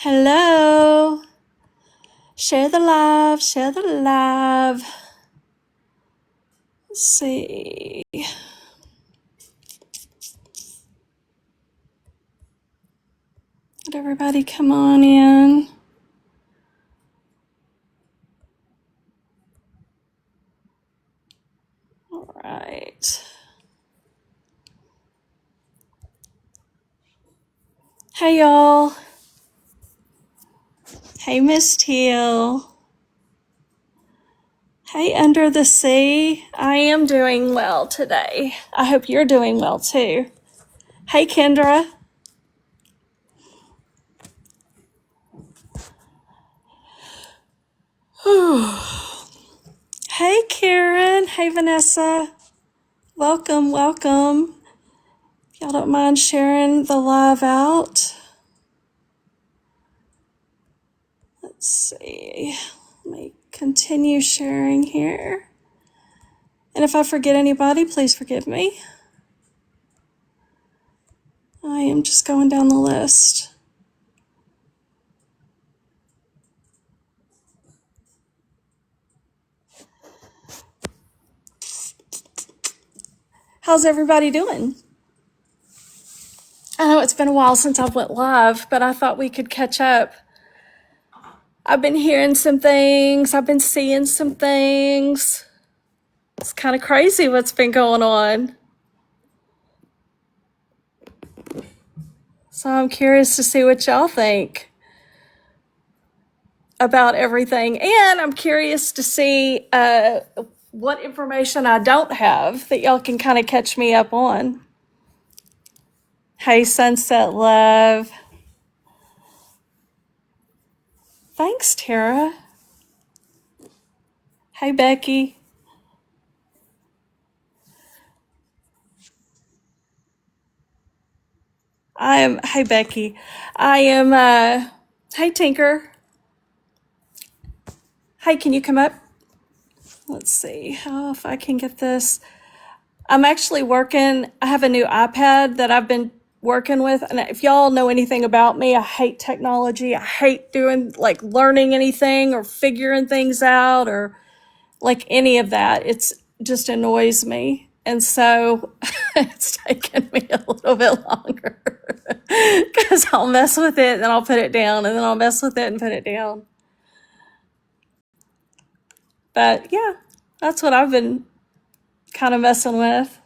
Hello. Share the love, share the love. Let's see. Let everybody come on in. All right. Hey, y'all. Hey, Miss Teal. Hey, Under the Sea. I am doing well today. I hope you're doing well too. Hey, Kendra. Hey, Karen. Hey, Vanessa. Welcome, welcome. If y'all don't mind sharing the live out. Let's see. Let me continue sharing here. And if I forget anybody, please forgive me. I am just going down the list. How's everybody doing? I know it's been a while since I went live, but I thought we could catch up. I've been hearing some things. I've been seeing some things. It's kind of crazy what's been going on. So I'm curious to see what y'all think about everything. And I'm curious to see what information I don't have that y'all can kind of catch me up on. Hey, Sunset Love. Thanks, Tara. Hey, Becky. Hey, Becky. Hey, Tinker. Hey, can you come up? Let's see if I can get this. I'm actually working. I have a new iPad that I've been working with. And if y'all know anything about me, I hate technology. I hate doing learning anything or figuring things out or any of that. It's just annoys me. And so it's taken me a little bit longer because I'll mess with it and then I'll put it down and then I'll mess with it and put it down. But yeah, that's what I've been kind of messing with.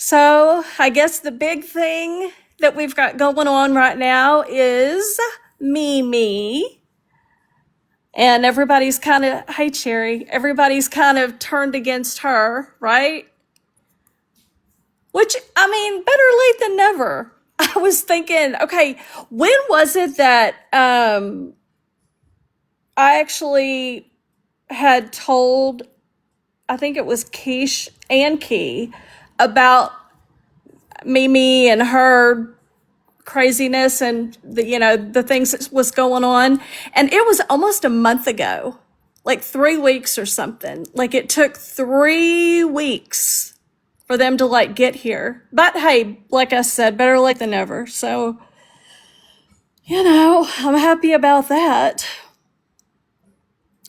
So I guess the big thing that we've got going on right now is Mimi. And everybody's kind of, hey, Cherry, everybody's kind of turned against her, right? Which, I mean, better late than never. I was thinking, okay, when was it that I actually had told, I think it was Keish and Key, about Mimi and her craziness and the things that was going on. And it was almost a month ago, like 3 weeks or something. Like it took 3 weeks for them to get here. But hey, like I said, better late than never. So, I'm happy about that.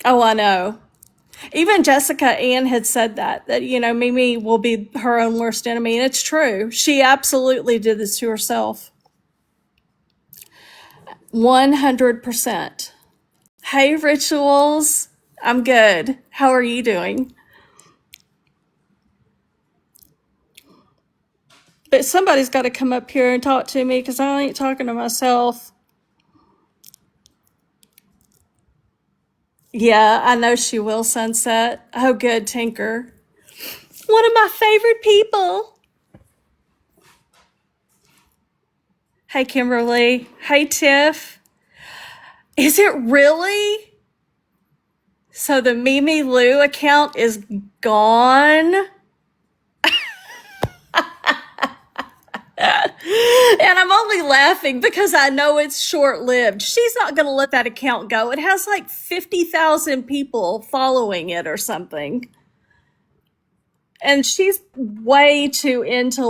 Oh, I know. Even Jessica Ann had said that Mimi will be her own worst enemy. And it's true. She absolutely did this to herself. 100%. Hey, Rituals. I'm good. How are you doing? But somebody's got to come up here and talk to me because I ain't talking to myself. Yeah, I know she will, Sunset. Oh, good, Tinker. One of my favorite people. Hey, Kimberly. Hey, Tiff. Is it really? So the Mimi Lou account is gone? And I'm only laughing because I know it's short-lived. She's not going to let that account go. It has like 50,000 people following it or something. And she's way too into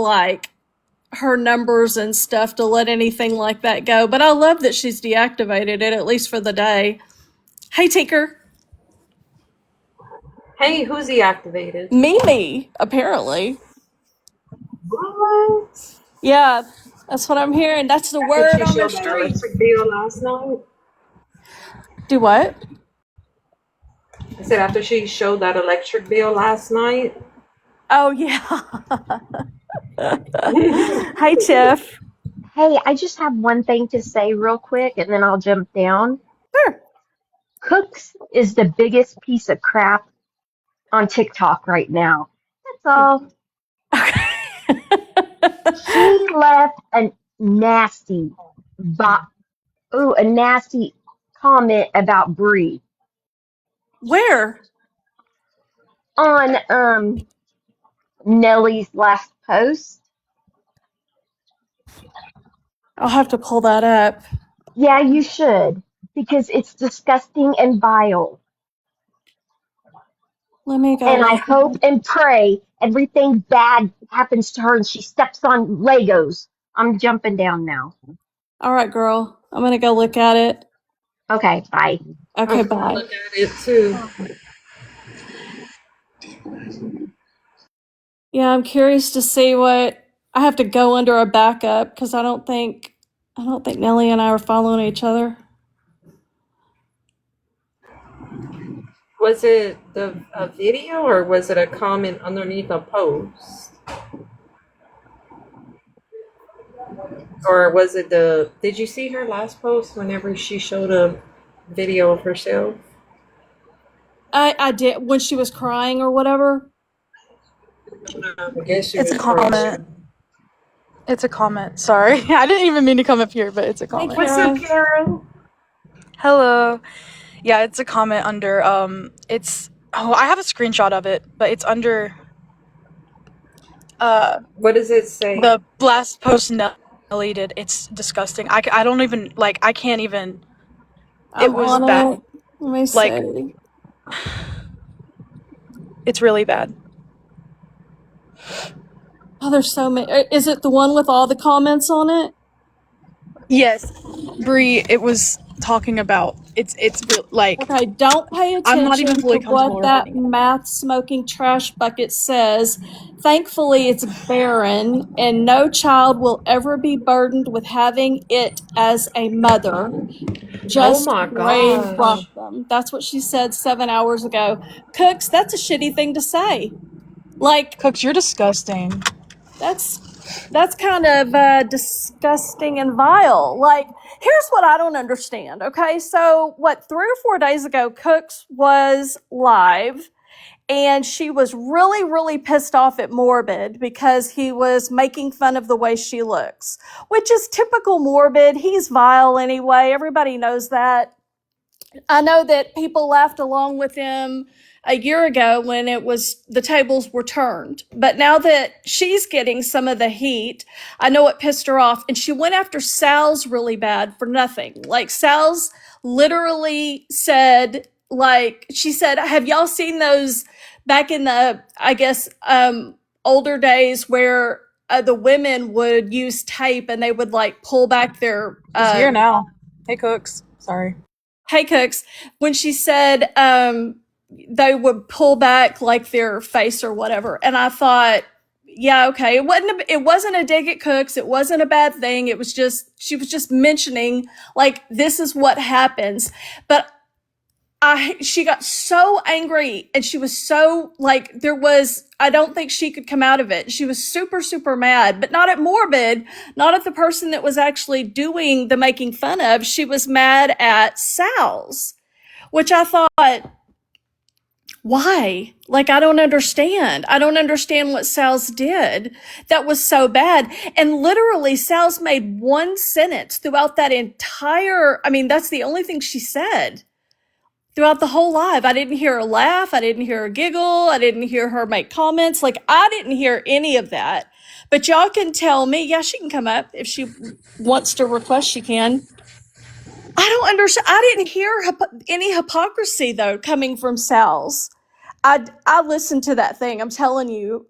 her numbers and stuff to let anything like that go. But I love that she's deactivated it, at least for the day. Hey, Tinker. Hey, who's deactivated? Mimi, apparently. What? Yeah, that's what I'm hearing. That's the Did word she on the show that street. electric bill last night? Do what? I said after she showed that electric bill last night. Oh, yeah. Hi, Tiff. Hey, I just have one thing to say real quick and then I'll jump down. Sure. Cooks is the biggest piece of crap on TikTok right now. That's all. She left a nasty a nasty comment about Brie Where? on Nellie's last post. I'll have to pull that up. Yeah, you should because it's disgusting and vile. Let me go. And I hope and pray everything bad happens to her and she steps on Legos. I'm jumping down now. All right, girl. I'm going to go look at it. Okay, bye. Okay, I'm gonna bye. look at it too. Yeah, I'm curious to see what I have to go under a backup because I don't think Nellie and I are following each other. Was it a video or was it a comment underneath a post? Or was it did you see her last post whenever she showed a video of herself? I did when she was crying or whatever. I guess she It's was a comment. It's a comment. Sorry. I didn't even mean to come up here, but it's a comment. What's up, Karen? Hello. Yeah, it's a comment under I have a screenshot of it, but it's under What does it say? the last post Nelly did. It's disgusting. I don't even I can't even. I'm was on bad. it. Let me Like- see. It's really bad. Oh, there's so many. Is it the one with all the comments on it? Yes, Brie. It was talking about it's like Okay, don't pay I'm not even attention fully to comfortable what that reading it. math smoking trash bucket says. Thankfully, it's barren, and no child will ever be burdened with having it as a mother. Just Oh my brave gosh. rock them. That's what she said 7 hours ago. Cooks, that's a shitty thing to say. Like, Cooks, you're disgusting. that's kind of disgusting and vile. Like, here's what I don't understand. Okay, so 3 or 4 days ago, Cooks was live, and she was really, really pissed off at Morbid because he was making fun of the way she looks, which is typical Morbid. He's vile anyway. Everybody knows that. I know that people laughed along with him a year ago when the tables were turned. But now that she's getting some of the heat, I know it pissed her off. And she went after Sal's really bad for nothing. Like, Sal's literally said, she said, have y'all seen those back in the, I guess, older days where the women would use tape and they would pull back their, He's here now. Hey, Cooks. Sorry. Hey, Cooks, when she said they would pull back their face or whatever, and I thought, yeah, okay, it wasn't a dig at Cooks, it wasn't a bad thing. It was just she was just mentioning this is what happens, but she got so angry and she was so I don't think she could come out of it. She was super, super mad, but not at Morbid, not at the person that was actually doing the making fun of. She was mad at Sal's, which I thought, why? I don't understand. I don't understand what Sal's did. That was so bad. And literally Sal's made one sentence throughout that that's the only thing she said. Throughout the whole live, I didn't hear her laugh. I didn't hear her giggle. I didn't hear her make comments. I didn't hear any of that. But y'all can tell me. Yeah, she can come up if she wants to request. She can. I don't understand. I didn't hear any hypocrisy though coming from Sal's. I listened to that thing. I'm telling you,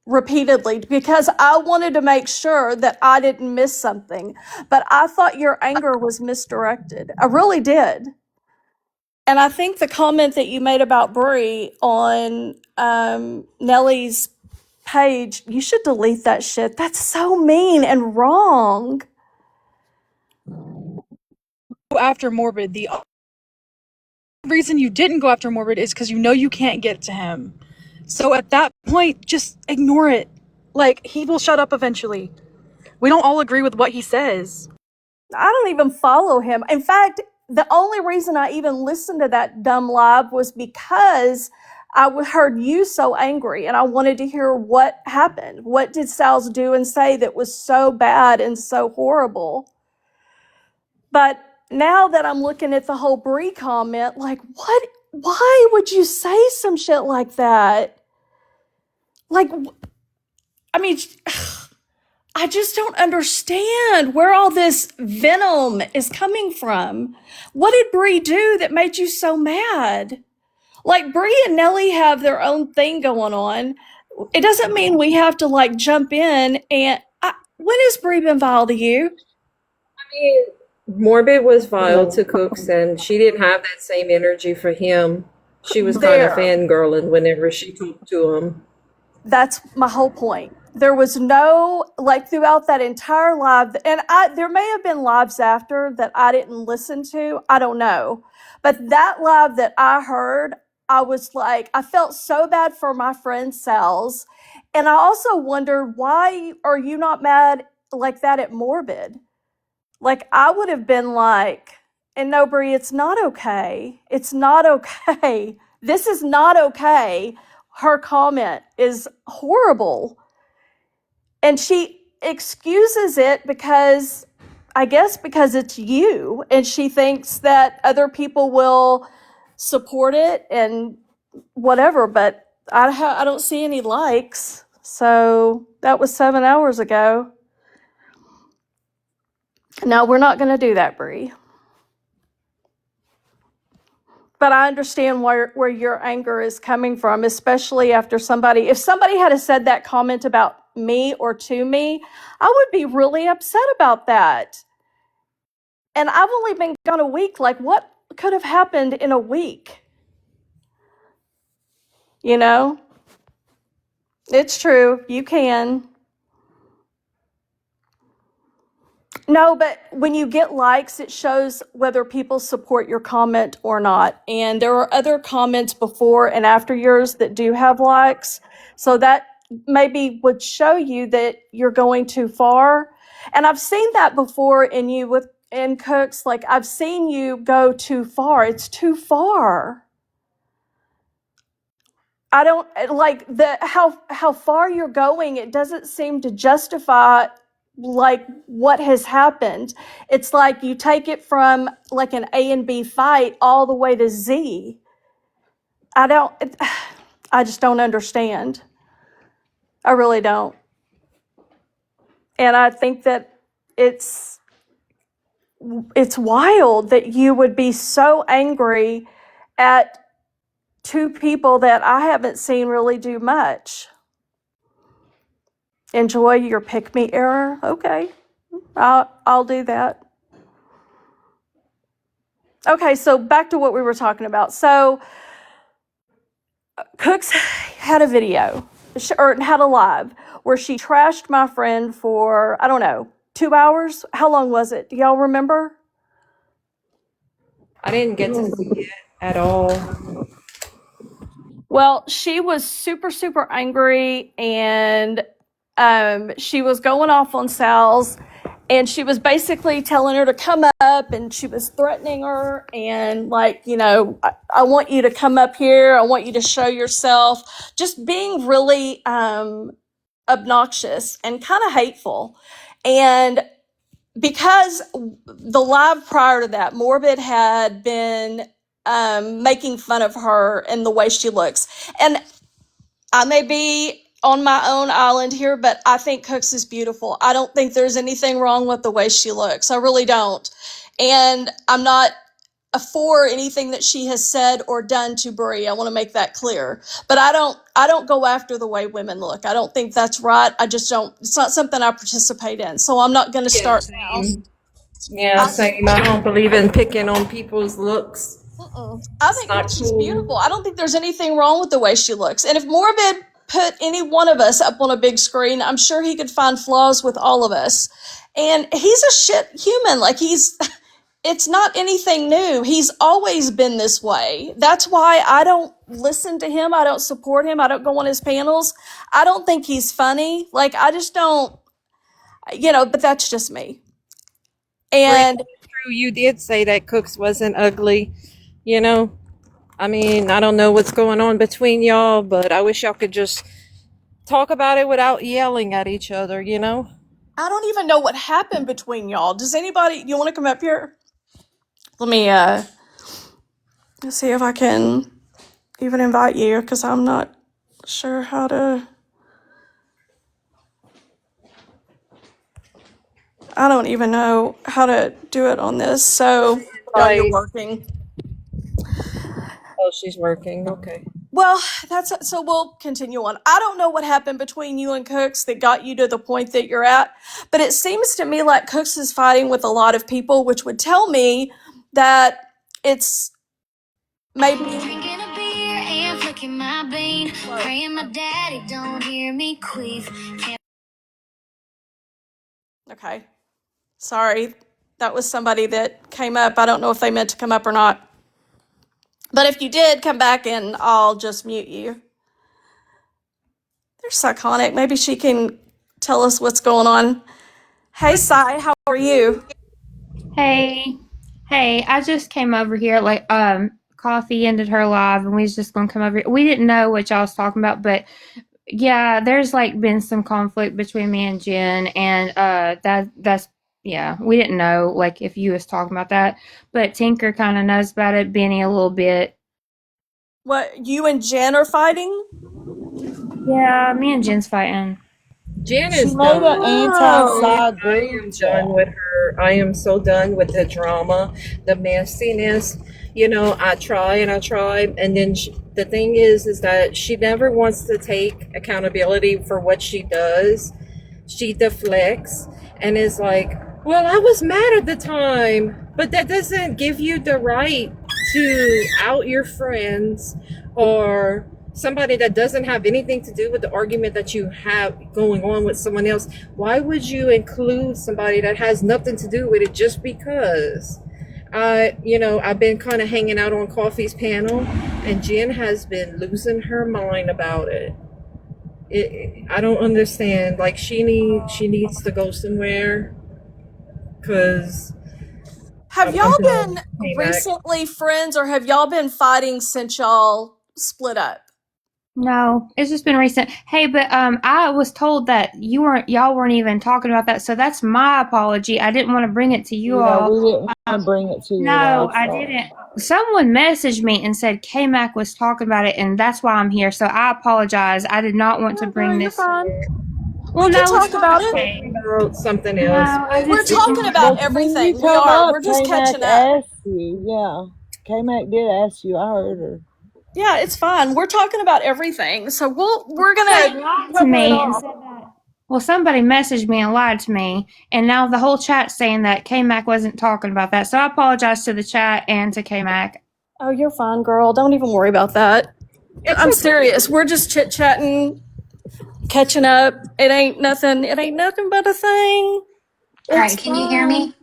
repeatedly because I wanted to make sure that I didn't miss something. But I thought your anger was misdirected. I really did. And I think the comment that you made about Brie on Nellie's page, you should delete that shit. That's so mean and wrong. Go after Morbid. The reason you didn't go after Morbid is because you know you can't get to him. So at that point, just ignore it. Like, he will shut up eventually. We don't all agree with what he says. I don't even follow him. In fact, the only reason I even listened to that dumb live was because I heard you so angry and I wanted to hear what happened. What did Sal's do and say that was so bad and so horrible? But now that I'm looking at the whole Brie comment, like, what? Why would you say some shit like that? Like, I mean, I just don't understand where all this venom is coming from. What did Brie do that made you so mad? Like, Brie and Nellie have their own thing going on. It doesn't mean we have to like jump in and when has Brie been vile to you? I mean, Morbid was vile to Cooks, and she didn't have that same energy for him. She was kind of There. fangirling whenever she talked to him. That's my whole point. There was no, like, throughout that entire live, and there may have been lives after that I didn't listen to. I don't know. But that live that I heard, I was like, I felt so bad for my friend Sal's. And I also wondered, why are you not mad like that at Morbid? Like, I would have been like, and no, Brie, it's not okay. It's not okay. This is not okay. Her comment is horrible. And she excuses it because, I guess, because it's you. And she thinks that other people will support it and whatever. But I don't see any likes. So that was 7 hours ago. No, we're not going to do that, Brie. But I understand where your anger is coming from, especially after if somebody had said that comment about me or to me, I would be really upset about that. And I've only been gone a week. Like, what could have happened in a week? You know? It's true. You can. No, but when you get likes, it shows whether people support your comment or not. And there are other comments before and after yours that do have likes. So that maybe would show you that you're going too far. And I've seen that before in Cooks. Like, I've seen you go too far. It's too far. I don't like how far you're going. It doesn't seem to justify like what has happened. It's like you take it from like an A and B fight all the way to Z. I just don't understand. I really don't. And I think that it's wild that you would be so angry at two people that I haven't seen really do much. Enjoy your pick me error. Okay. I'll do that. Okay, so back to what we were talking about. So Cooks had a video or had a live where she trashed my friend for, I don't know, 2 hours. How long was it? Do y'all remember? I didn't get to see it at all. Well, she was super, super angry, and she was going off on Sal's, and she was basically telling her to come up, and she was threatening her, and like, I want you to come up here. I want you to show yourself. Just being really obnoxious and kind of hateful. And because the live prior to that, Morbid had been making fun of her and the way she looks. And I may be on my own island here, but I think Cooks is beautiful. I don't think there's anything wrong with the way she looks. I really don't. And I'm not for anything that she has said or done to Brie. I want to make that clear. But I don't go after the way women look. I don't think that's right. I just don't. It's not something I participate in. So I'm not going to Yeah, start now. same. Yeah, same. I don't believe in picking on people's looks. I It's think not she's cool. beautiful. I don't think there's anything wrong with the way she looks. And if Morbid put any one of us up on a big screen, I'm sure he could find flaws with all of us. And he's a shit human. Like it's not anything new. He's always been this way. That's why I don't listen to him. I don't support him. I don't go on his panels. I don't think he's funny. Like I just don't, but that's just me. And True, you did say that Cooks wasn't ugly, you know? I mean, I don't know what's going on between y'all, but I wish y'all could just talk about it without yelling at each other, you know? I don't even know what happened between y'all. Does anybody, you want to come up here? Let me let's see if I can even invite you because I'm not sure how to. I don't even know how to do it on this. So, oh, you're Right. working. Oh, she's working. Okay. Well, so we'll continue on. I don't know what happened between you and Cooks that got you to the point that you're at, but it seems to me like Cooks is fighting with a lot of people, which would tell me that it's maybe. Drinking a beer and flicking my bean. Praying my daddy don't hear me queef. Okay. Sorry. That was somebody that came up. I don't know if they meant to come up or not. But if you did, come back and I'll just mute you. There's Psychonic. Maybe she can tell us what's going on. Hey, Sai, how are you? Hey, I just came over here Coffee ended her live and we was just gonna come over here. We didn't know what y'all was talking about, but yeah, there's like been some conflict between me and Jen and that's yeah, we didn't know like if you was talking about that. But Tinker kinda knows about it, Benny a little bit. What, you and Jen are fighting? Yeah, me and Jen's fighting. Jen She is made done. an anti-side I group am chat. done with her. I am so done with the drama, the messiness. You know, I try and I try, and then the thing is that she never wants to take accountability for what she does. She deflects and is like, "Well, I was mad at the time," but that doesn't give you the right to out your friends or somebody that doesn't have anything to do with the argument that you have going on with someone else. Why would you include somebody that has nothing to do with it just because? I've been kind of hanging out on Coffee's panel, and Jen has been losing her mind about it. I don't understand. Like she needs to go somewhere, because Have y'all been back. recently friends or have y'all been fighting since y'all split up? No, it's just been recent. Hey, but I was told that y'all weren't even talking about that, so that's my apology. I didn't want to bring it to you Yeah, all. we didn't want to bring it to you. No, I so. didn't. Someone messaged me and said K-Mac was talking about it, and that's why I'm here. So I apologize. I did not want to bring this. Well, Well, we can no, talk it's about it. okay. About something No, else. I We're just talking about But when you everything. We come are. up, We're just K-Mac catching up. asked you. Yeah, K-Mac did ask you. I heard her. Yeah, it's fine. We're talking about everything. So we're They gonna lied to cover it me and all. said that. Well, somebody messaged me and lied to me, and now the whole chat's saying that K-Mac wasn't talking about that. So I apologize to the chat and to K-Mac. Oh, you're fine, girl. Don't even worry about that. I'm serious. We're just chit chatting, catching up. It ain't nothing. It ain't nothing but a thing. All right, It's can you hear fine. me?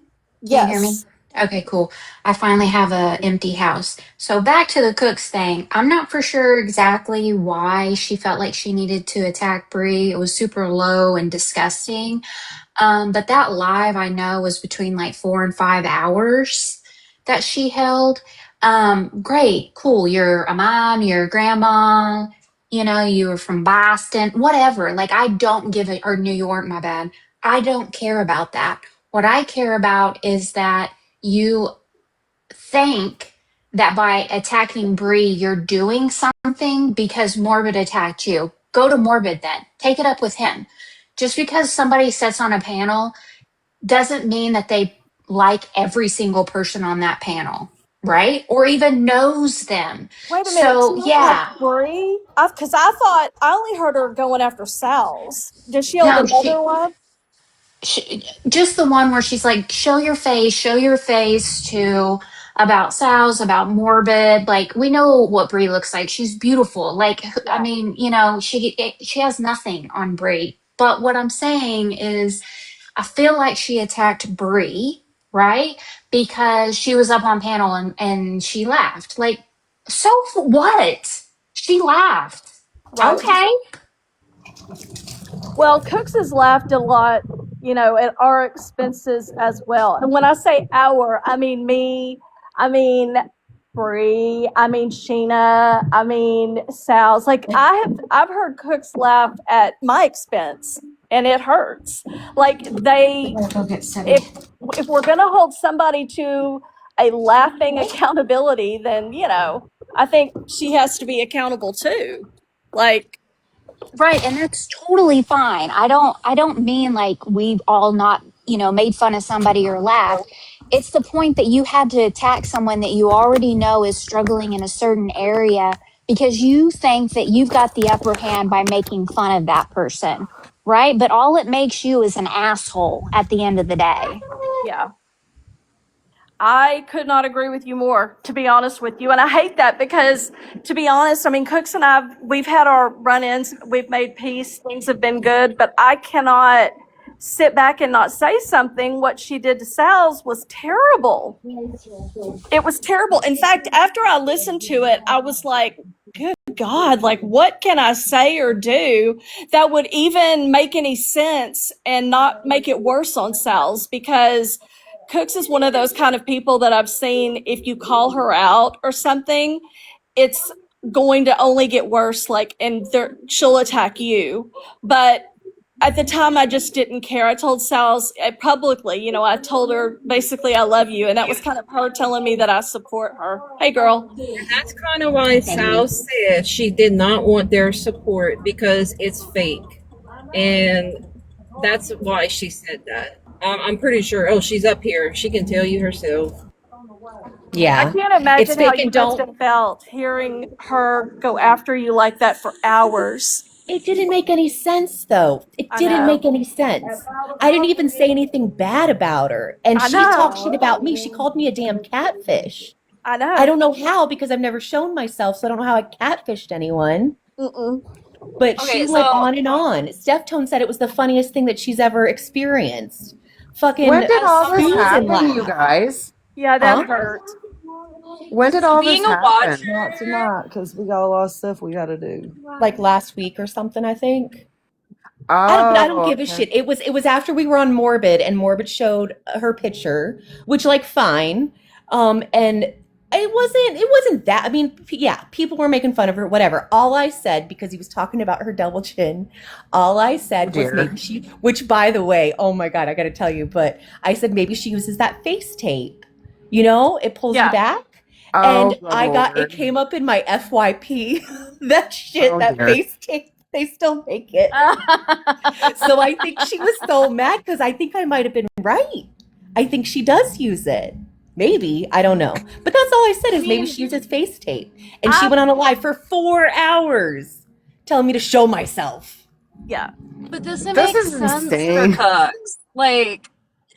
Can you hear me? Yes. Okay, cool. I finally have a empty house. So back to the Cooks thing. I'm not for sure exactly why she felt like she needed to attack Brie. It was super low and disgusting. But that live I know was between like 4 and 5 hours that she held. Great, cool. You're a mom, you're a grandma, you were from Boston, whatever. Like I don't give it, or New York, my bad. I don't care about that. What I care about is that you think that by attacking Bree, you're doing something because Morbid attacked you. Go to Morbid then. Take it up with him. Just because somebody sits on a panel doesn't mean that they like every single person on that panel. right? Or even knows them. Wait a minute, So, Tina yeah. had Bree? Because I thought I only heard her going after Sal's. Does she hold No, another one? just the one where she's like, show your face to about Sal's, about Morbid. Like, we know what Brie looks like. She's beautiful. Like, I Yeah. mean, you know, she has nothing on Brie. But what I'm saying is, I feel like she attacked Brie, right? Because she was up on panel and she laughed. Like, so what? She laughed. Right. Okay. Well, Cooks has laughed a lot, at our expenses as well. And when I say our, I mean me, I mean Bree, I mean Sheena, I mean Sal's. Like I've heard Cooks laugh at my expense, and it hurts. Like if we're gonna hold somebody to a laughing accountability, then I think she has to be accountable too. Like, Right, and that's totally fine. I don't mean like we've all not, made fun of somebody or laughed. It's the point that you had to attack someone that you already know is struggling in a certain area because you think that you've got the upper hand by making fun of that person, right? But all it makes you is an asshole at the end of the day. yeah. I could not agree with you more, to be honest with you. And I hate that because, to be honest, I mean, Cooks and we've had our run-ins, we've made peace, things have been good, but I cannot sit back and not say something. What she did to Sal's was terrible. It was terrible. In fact, after I listened to it, I was like, good God, like, what can I say or do that would even make any sense and not make it worse on Sal's? Because Cooks is one of those kind of people that I've seen, if you call her out or something, it's going to only get worse, like, and she'll attack you. But at the time, I just didn't care. I told Sal's publicly, I told her basically I love you. And that was kind of her telling me that I support her. Hey, girl. And that's kind of why Sal said she did not want their support because it's fake. And that's why she said that. I'm pretty sure. Oh, she's up here. She can tell you herself. I Yeah. can't imagine It's how fake you and must don't. have felt hearing her go after you like that for hours. It didn't make any sense, though. It I didn't know. make any sense. I didn't even say anything bad about her. And I she talked know. shit about me. She called me a damn catfish. I know. I don't know how because I've never shown myself, so I don't know how I catfished anyone. Mm-mm. But Okay, she went so on and on. Steph Tone said it was the funniest thing that she's ever experienced. Fucking When did all this booze and happen, you laugh. guys? Yeah, that Huh? hurt. When did all this being a happen? watcher, Not tonight, because we got a lot of stuff we got to do. Like last week or something, I think. I don't Oh, give a okay. shit. It was after we were on Morbid and Morbid showed her picture, which like fine. And it wasn't that. I mean, yeah, people were making fun of her, whatever. All I said, because he was talking about her double chin, all I said was Dear. maybe she, which by the way, oh my God, I gotta tell you, but I said maybe she uses that face tape. It pulls Yeah. you back. Oh, And it Lord. came up in my FYP, that shit, Oh, that dear. face tape, they still make it. So I think she was so mad because I think I might have been right. I think she does use it. Maybe. I don't know. But that's all I said is maybe she uses face tape. And she went on a live for 4 hours telling me to show myself. Yeah. but does it This make is sense insane. for Cooks? Like,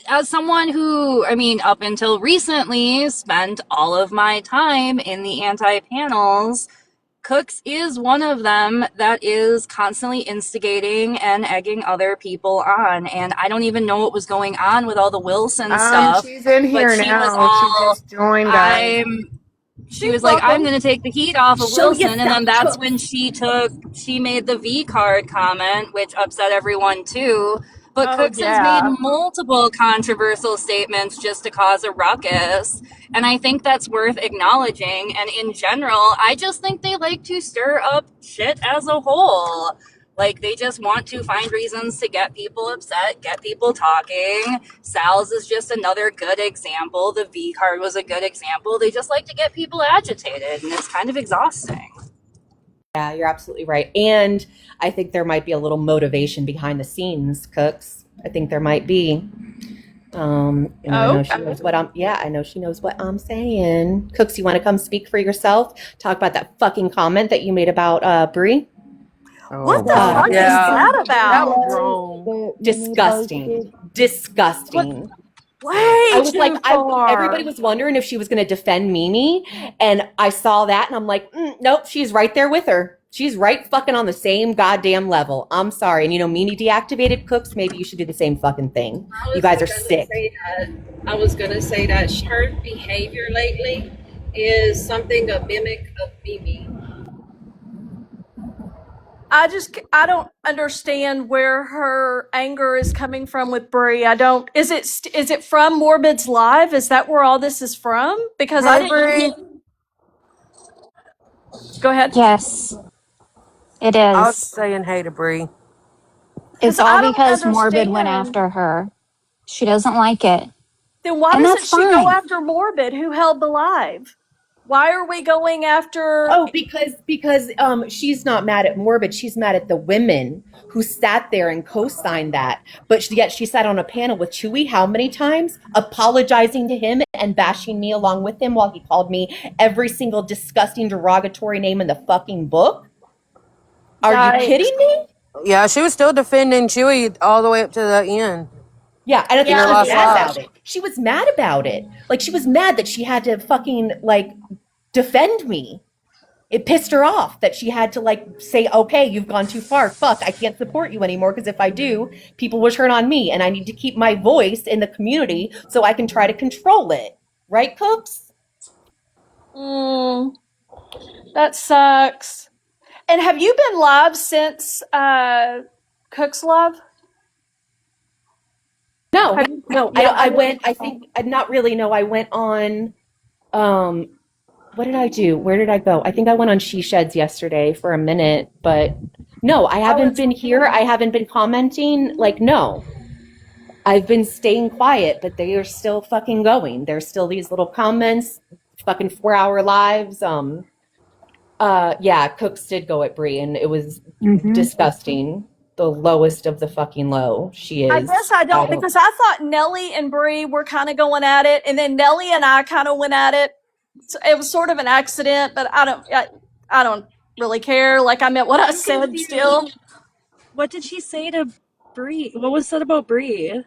as someone who, I mean, up until recently spent all of my time in the anti-panels, Cooks is one of them that is constantly instigating and egging other people on. And I don't even know what was going on with all the Wilson stuff. She's in here but she was now. She all, just joined, guys. She was like, I'm going to take the heat off of Show Wilson. And then yourself, that's Cooks. when she made the V card comment, which upset everyone too. But Oh, Cooks yeah. has made multiple controversial statements just to cause a ruckus. And I think that's worth acknowledging. And in general, I just think they like to stir up shit as a whole. Like, they just want to find reasons to get people upset, get people talking. Sal's is just another good example. The V card was a good example. They just like to get people agitated, and it's kind of exhausting. Yeah, you're absolutely right. And I think there might be a little motivation behind the scenes, Cooks. I think there might be. And I know she knows what I know she knows what I'm saying. Cooks, you want to come speak for yourself? Talk about that fucking comment that you made about Brie? What the Oh, fuck is yeah. that That about? was wrong. That Disgusting. Disgusting. Way I was too like, far. everybody was wondering if she was going to defend Mimi, and I saw that, and I'm like, nope, she's right there with her. She's right fucking on the same goddamn level. I'm sorry. And Mimi deactivated Cooks. Maybe you should do the same fucking thing. You guys are sick. I was gonna say that her behavior lately is something a mimic of Mimi. I don't understand where her anger is coming from with Brie. I don't. Is it from Morbid's Live? Is that where all this is from? Because I didn't. Go ahead. Yes, it I was is. saying hey to Bree. It's I all don't because Morbid went understand. after her. She doesn't like it. Then why And doesn't that's she go fine. after Morbid, who held the live? Why are we going after? Oh, because she's not mad at Morbid. She's mad at the women who sat there and co-signed that. But yet she sat on a panel with Chewy how many times? Apologizing to him and bashing me along with him while he called me every single disgusting derogatory name in the fucking book. Are you kidding me? Yeah, she was still defending Chewy all the way up to the end. Yeah, and I think Yeah. she was Yeah. mad about it. She was mad about it. Like, she was mad that she had to fucking, like, defend me. It pissed her off that she had to, like, say, okay, you've gone too far. Fuck, I can't support you anymore, because if I do, people will turn on me, and I need to keep my voice in the community so I can try to control it. Right, Cooks? That sucks. And have you been live since Cook's Live? No, Have you- no. Yeah, I went, I think, not really, no, I went on, what did I do? Where did I go? I think I went on She Sheds yesterday for a minute, but no, I haven't been here. I haven't been commenting. Like, no. I've been staying quiet, but they are still fucking going. There's still these little comments, fucking 4-hour lives. Yeah, Cooks did go at Brie, and it was disgusting. The lowest of the fucking low. She is. I guess I don't, because I thought Nellie and Brie were kind of going at it, and then Nellie and I kind of went at it. So it was sort of an accident, but I don't really care. Like, I meant what I said still. What did she say to Brie? What was said about Brie?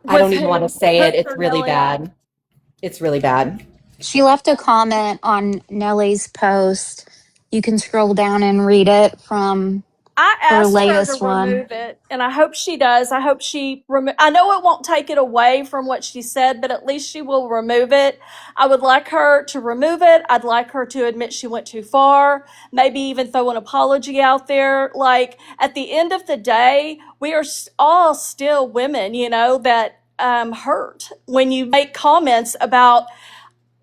I don't even want to say it. It's Cooks or really Nellie? bad. It's really bad. She left a comment on Nellie's post. You can scroll down and read it from I her asked her latest to one. remove it, and I hope she does. I hope she I know it won't take it away from what she said, but at least she will remove it. I would like her to remove it. I'd like her to admit she went too far, maybe even throw an apology out there. Like, at the end of the day, we are all still women, that hurt when you make comments about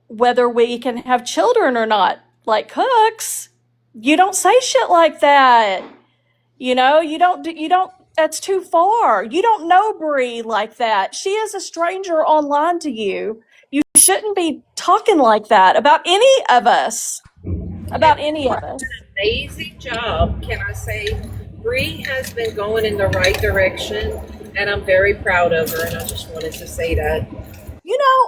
whether we can have children or not. Like, Cooks, you don't say shit like that. You don't, that's too far. You don't know Brie like that. She is a stranger online to you. You shouldn't be talking like that about any of us. Amazing job, can I say? Brie has been going in the right direction, and I'm very proud of her, and I just wanted to say that.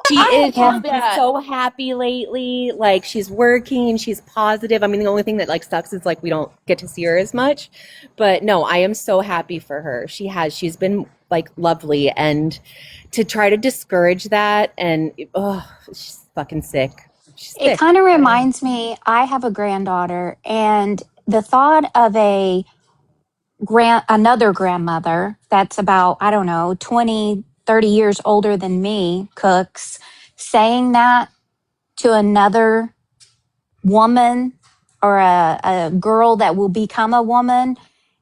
She I is. She's love been that. so happy lately. Like, she's working. She's positive. I mean, the only thing that like sucks is like we don't get to see her as much. But no, I am so happy for her. She's been like lovely, and to try to discourage that, and she's fucking sick. She's It sick. kind of reminds me, I have a granddaughter, and the thought of another grandmother that's about, I don't know, 20, 30 years older than me, Cooks, saying that to another woman or a girl that will become a woman,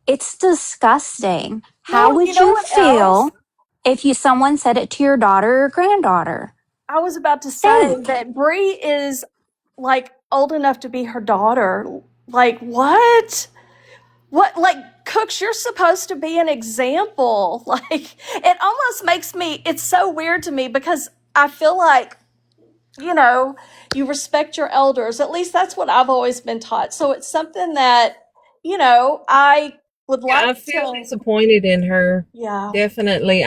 it's disgusting. How would you feel if someone said it to your daughter or granddaughter? I was about to say that Brie is like old enough to be her daughter. Like, what? What, like, Cooks, you're supposed to be an example. Like, it almost makes me, it's so weird to me because I feel like, you respect your elders. At least that's what I've always been taught. So it's something that, I would Yeah, I like feel to, disappointed in her. yeah. Definitely.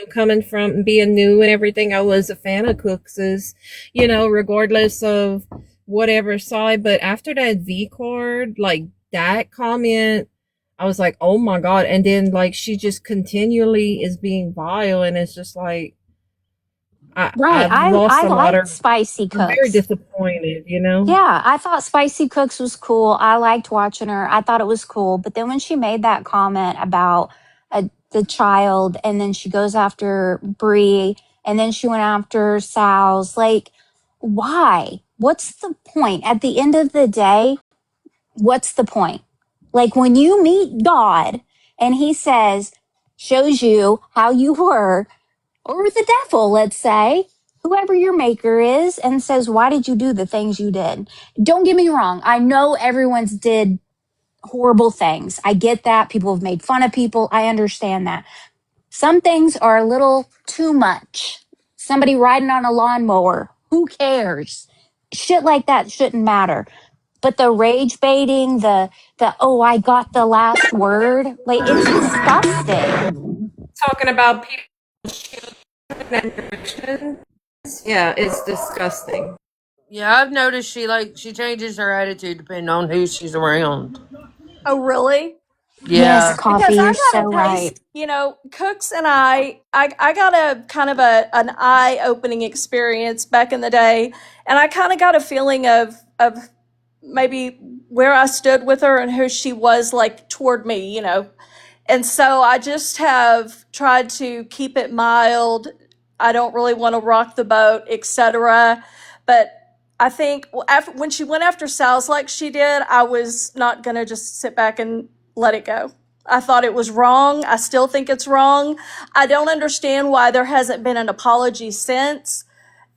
Coming from being new and everything, I was a fan of Cooks's, regardless of whatever side. But after that V card, like that comment, I was like, oh my God. And then like she just continually is being vile, and it's just like Right. I've lost I a lot liked of Spicy I'm very Cooks. disappointed. Yeah, I thought Spicy Cooks was cool. I liked watching her. I thought it was cool. But then when she made that comment about the child, and then she goes after Bree, and then she went after Sal's, like, why? What's the point? At the end of the day, what's the point? Like when you meet God and he says, shows you how you were, or the devil, let's say, whoever your maker is, and says, why did you do the things you did? Don't get me wrong. I know everyone's did horrible things. I get that. People have made fun of people. I understand that. Some things are a little too much. Somebody riding on a lawnmower. Who cares? Shit like that shouldn't matter. But the rage baiting, oh, I got the last word, like, it's disgusting. Talking about people in that direction, yeah, it's disgusting. Yeah, I've noticed she changes her attitude depending on who she's around. Oh, really? Yes, Yeah. Coffee, Because you're I so got a right. taste, Cooks and I got a kind of an eye-opening experience back in the day, and I kind of got a feeling of maybe where I stood with her and who she was like toward me. And so I just have tried to keep it mild. I don't really want to rock the boat, etc. But I think when she went after Sal's like she did, I was not going to just sit back and let it go. I thought it was wrong. I still think it's wrong. I don't understand why there hasn't been an apology since.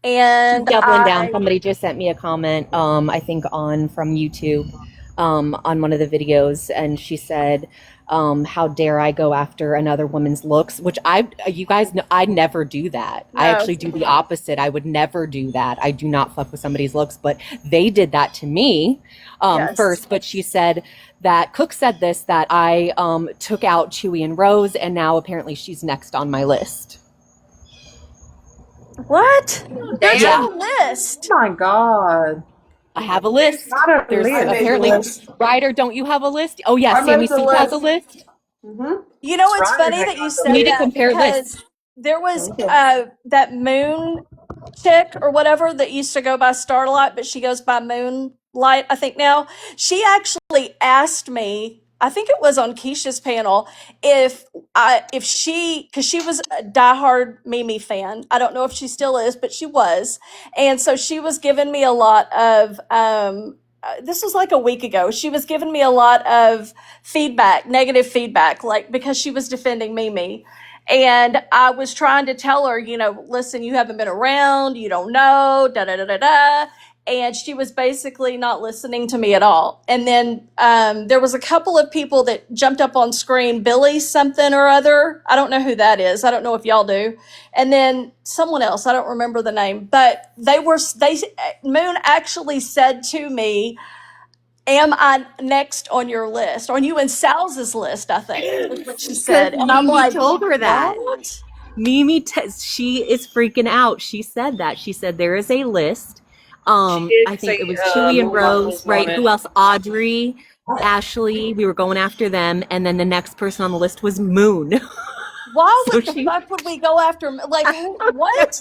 And Doubling down. Somebody just sent me a comment, I think from YouTube, on one of the videos, and she said, how dare I go after another woman's looks, which you guys know, I never do that. I No. actually do the opposite. I would never do that. I do not fuck with somebody's looks, but they did that to me, Yes. first. But she said that Cook said this, that I, took out Chewy and Rose, and now apparently she's next on my list. What? There's Yeah. no list. Oh my God. I have a list. Not a There's list. apparently, Ryder, don't you have a list? Oh yeah, I Sammy made the Sue has a list. list. Mm-hmm. It's Right, funny I that you got the said We need to that compare lists. because there was Okay. that Moon chick or whatever that used to go by Starlight, but she goes by Moonlight, I think now. She actually asked me, I think it was on Keisha's panel, if she, because she was a diehard Mimi fan. I don't know if she still is, but she was. And so she was giving me a lot of, this was like a week ago. She was giving me a lot of feedback, negative feedback, like because she was defending Mimi. And I was trying to tell her, listen, you haven't been around, you don't know, da da da da da. And she was basically not listening to me at all. And then there was a couple of people that jumped up on screen, Billy something or other. I don't know who that is. I don't know if y'all do. And then someone else, I don't remember the name, but Moon actually said to me, am I next on your list? On you and Sal's list, I think, is what she said. And I'm Mimi like, told her that. what? Mimi, she is freaking out. She said that. She said there is a list. She did I think say, it was Chewy and Moonlight Rose, was right? on it. Who else? Audrey, Ashley. We were going after them, and then the next person on the list was Moon. Why So would the fuck would we go after? Like, what?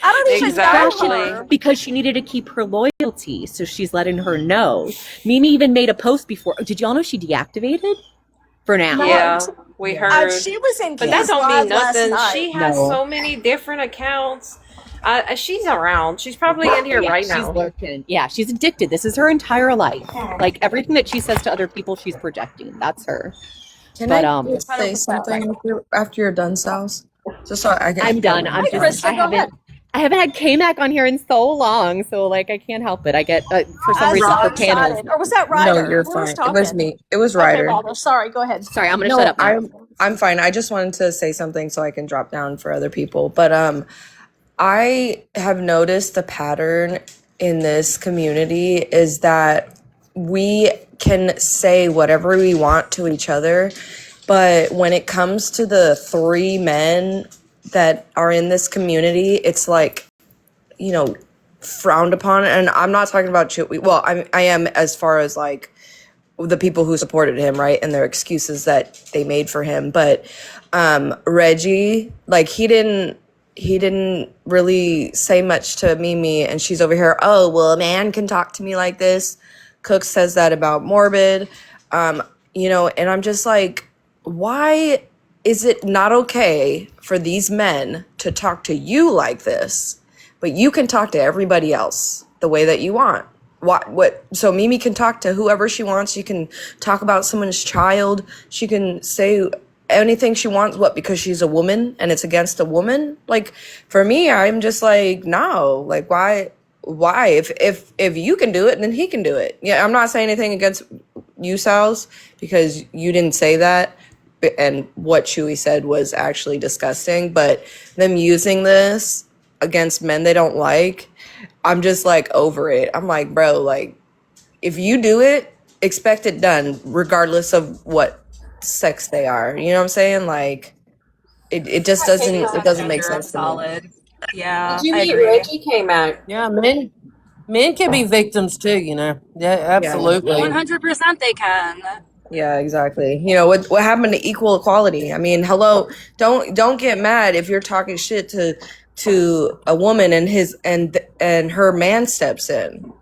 I don't even Exactly. know her. because she needed to keep her loyalty, so she's letting her know. Mimi even made a post before. Did y'all know she deactivated for now? Yeah, we heard. She was in But that Keith's don't live mean last nothing. night. She has No. so many different accounts. She's around. She's probably in here Yeah, right she's now. lurking. Yeah, she's addicted. This is her entire life. Like everything that she says to other people, she's projecting. That's her. Can But I just say something after you're done, Sals? Just so I can. I'm done. I'm Hey, just. Krista, go ahead. I haven't had K-Mac on here in so long, so like I can't help it. I get for some I'm reason so for panels. excited. Or was that Ryder? No, you're Who was fine. It was talking? me. It was Okay, Ryder. Ryder. Sorry, go ahead. Sorry, I'm gonna No, shut up now. I'm fine. I just wanted to say something so I can drop down for other people. But I have noticed the pattern in this community is that we can say whatever we want to each other, but when it comes to the 3 men that are in this community, it's like, you know, frowned upon. And I'm not talking about Chewy. Well, I am, as far as like the people who supported him, right, and their excuses that they made for him. But Reggie, like, he didn't really say much to Mimi, and she's over here, oh, well, a man can talk to me like this. Cook says that about Morbid, you know, and I'm just like, why is it not okay for these men to talk to you like this, but you can talk to everybody else the way that you want? What? So Mimi can talk to whoever she wants. She can talk about someone's child. She can say anything she wants. What? Because she's a woman and it's against a woman? Like, for me, I'm just like, no. Like, why? If you can do it, then he can do it. Yeah, I'm not saying anything against you, Sal's, because you didn't say that. And what Chewy said was actually disgusting. But them using this against men they don't like, I'm just like over it. I'm like, bro, like, if you do it, expect it done, regardless of what sex they are. You know what I'm saying? Like, it just doesn't make sense to me. Solid. Yeah, Did you I meet agree. Reggie K-Mac? Yeah, men can be victims too, you know. Yeah, absolutely. 100% they can. Yeah, exactly. You know, what happened to equal equality? I mean, hello, don't get mad if you're talking shit to a woman and her man steps in.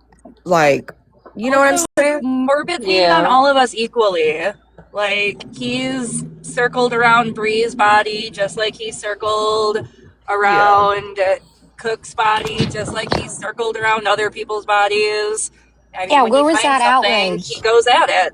Like, you know what I'm saying? Morbid hate on all of us equally. Like, he's circled around Bree's body just like he circled around Cook's body, just like he circled around other people's bodies. I mean, Yeah, when where he was finds that something, outrage? he goes at it.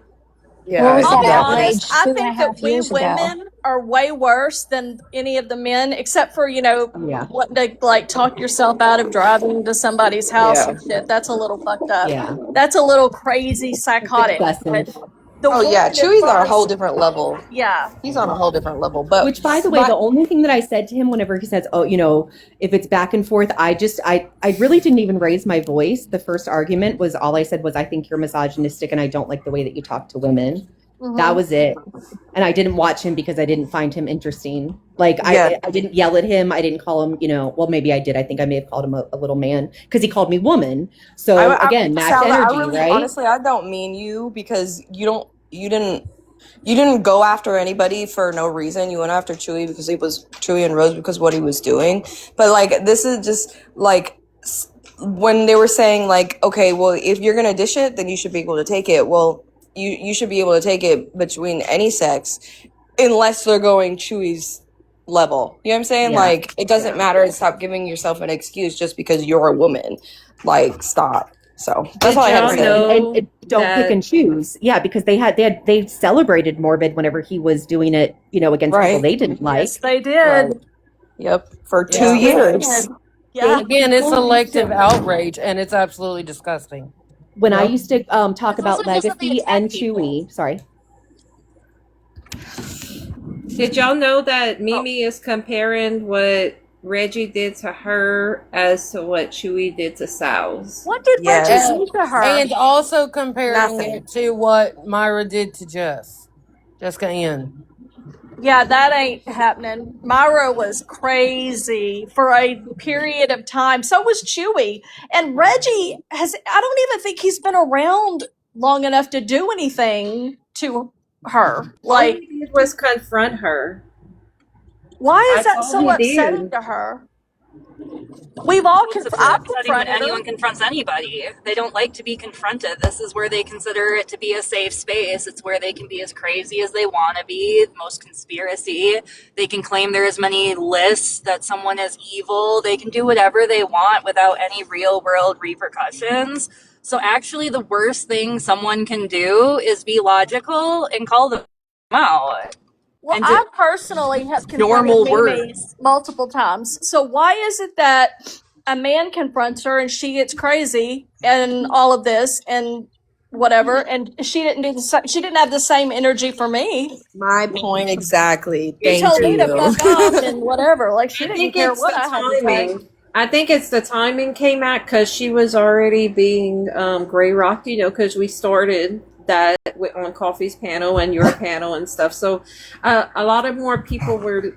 Yeah, Where was I'll that be exactly. honest, outrage I two and a think half that we years ago? women are way worse than any of the men, except for, you know, Yeah. wanting to like talk yourself out of driving to somebody's house Yeah. and shit. That's a little fucked up. Yeah. That's a little crazy, psychotic. But Excessive. the Oh yeah, woman as Chewy's far on a whole as, different level. yeah. He's on a whole different level. But Which, by the way, the only thing that I said to him whenever he says, "Oh, you know, if it's back and forth," I really didn't even raise my voice. The first argument was all I said was, "I think you're misogynistic, and I don't like the way that you talk to women." That was it. And I didn't watch him because I didn't find him interesting. Like, Yeah. I didn't yell at him. I didn't call him, you know, well, maybe I did. I think I may have called him a little man because he called me woman. So again, match Sal, energy, really, right? honestly, I don't mean you because you didn't go after anybody for no reason. You went after Chewy because he was Chewy and Rose because what he was doing. But like, this is just like when they were saying like, okay, well, if you're gonna dish it, then you should be able to take it. Well, you should be able to take it between any sex, unless they're going Chewy's level. You know what I'm saying? Yeah. Like, it doesn't matter. Stop giving yourself an excuse just because you're a woman. Like, stop. So that's all I had to y'all say. know And don't that- pick and choose. Yeah, because they celebrated Morbid whenever he was doing it, you know, against people Right. they didn't like. Yes, they did. Right. Yep, for 2 Yeah. years. Yeah. Again, it's selective outrage, and it's absolutely disgusting. When I Yep. used to talk It's about also just that they Legacy attack and people. Chewy, sorry. Did y'all know that Mimi is comparing what Reggie did to her as to what Chewy did to Sal's? What did Yes. Reggie do to her? And also comparing Nothing. it to what Myra did to Jessica Ann. Yeah, that ain't happening. Myra was crazy for a period of time. So was Chewy. And Reggie I don't even think he's been around long enough to do anything to her. All Like, he did was confront her. why is That's that all so he upsetting did. to her? We've all It's I've upsetting when confronted anyone her. confronts anybody. They don't like to be confronted. This is where they consider it to be a safe space. It's where they can be as crazy as they want to be. Most conspiracy. They can claim there is many lists that someone is evil. They can do whatever they want without any real world repercussions. So actually, the worst thing someone can do is be logical and call them out. Well, And I personally have normal confronted Mimi words. multiple times. So why is it that a man confronts her and she gets crazy and all of this and whatever, and she didn't do she didn't have the same energy for me? My point exactly. You Thank told me to you. fuck off and whatever. Like, she I didn't think care it's what the I had to say. timing. I think it's the timing came out because she was already being gray rocked, you know, because we started that on Coffee's panel and your panel and stuff. So a lot of more people were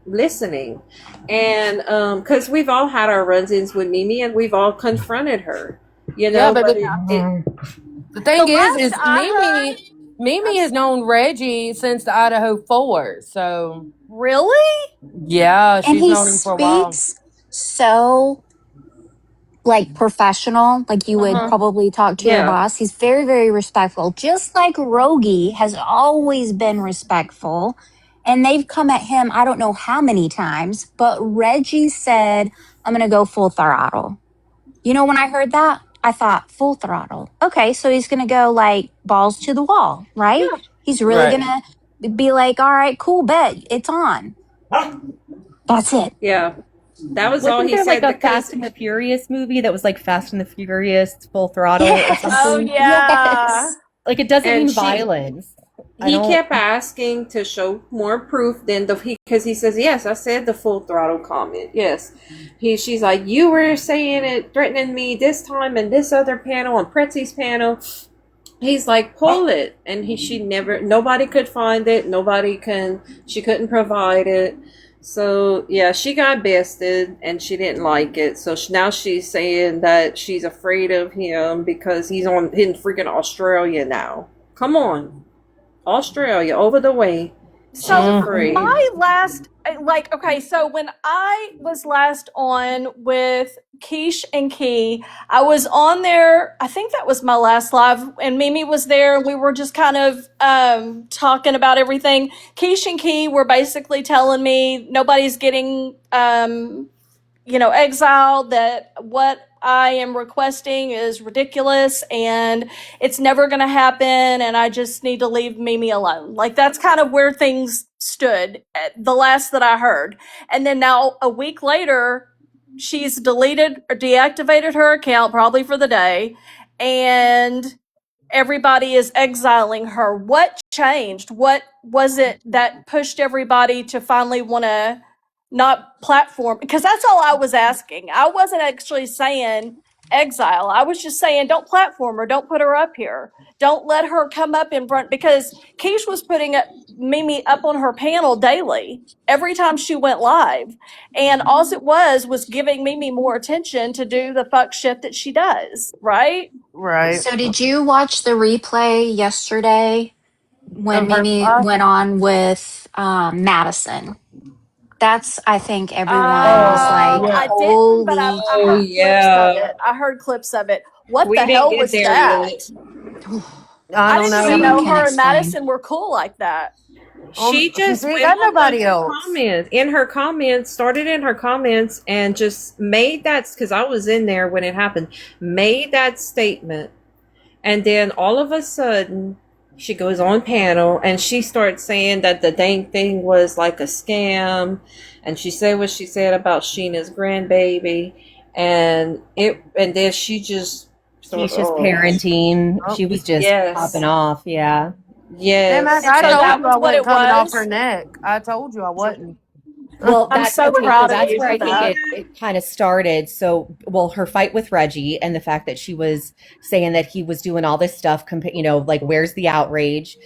listening, and because we've all had our run-ins with Mimi and we've all confronted her, you know. Yeah, but But the thing is last I Mimi has known Reggie since the Idaho 4. So Really? yeah, And she's he known him for a while. speaks so like professional, like you would Uh-huh. probably talk to your Yeah. boss. He's very, very respectful, just like Rogie has always been respectful. And they've come at him, I don't know how many times, but Reggie said, I'm going to go full throttle. You know, when I heard that, I thought, full throttle. Okay, so he's going to go like balls to the wall, right? He's really Right. going to be like, all right, cool, bet, it's on. That's it. Yeah. That was all Wasn't he there said. like a because Fast and the Furious movie that was like Fast and the Furious Full Throttle or Yes. Oh something? yeah. Yes. Like it doesn't And mean she- violence. I he don't- kept asking to show more proof than because he says, yes, I said the full throttle comment. Yes. She's like, you were saying it, threatening me this time and this other panel on Pretzi's panel. He's like, pull it. And nobody could find it. She couldn't provide it. So yeah, she got bested and she didn't like it. So now she's saying that she's afraid of him because he's in freaking Australia now. Come on. Australia, over the way. So Afraid. my last, okay, so when I was last on with Keish and Key, I was on there, I think that was my last live, and Mimi was there, and we were just kind of talking about everything. Keish and Key were basically telling me nobody's getting, exiled, that what I am requesting is ridiculous and it's never going to happen and I just need to leave Mimi alone. Like that's kind of where things stood at the last that I heard. And then now a week later, she's deleted or deactivated her account probably for the day and everybody is exiling her. What changed? What was it that pushed everybody to finally want to not platform? Because that's all I was asking. I wasn't actually saying exile. I was just saying don't platform her, don't put her up here. Don't let her come up in front, because Keish was putting Mimi up on her panel daily every time she went live. And all it was giving Mimi more attention to do the fuck shit that she does, right? Right. So did you watch the replay yesterday when Of her Mimi live? went on with Madison? That's, I think everyone was I like, didn't, but I holy. heard clips of it. I heard clips of it. What We the didn't hell get was there that? yet. I don't didn't know. even Someone know can her and explain. Madison were cool like that. She just we went got on nobody the else. started in her comments and just made that, because I was in there when it happened, made that statement. And then all of a sudden, she goes on panel and she starts saying that the dang thing was like a scam. And she said what she said about Sheena's grandbaby. And then she just Keisha's parenting. She was just Yes. popping off. Yeah. Yes. Damn, I So told that you was I what it wasn't coming off was? her neck. I told you I wasn't. Well, I'm that's so okay, proud so of that's you where I for think that. it kind of started. So, well, her fight with Reggie and the fact that she was saying that he was doing all this stuff, like where's the outrage,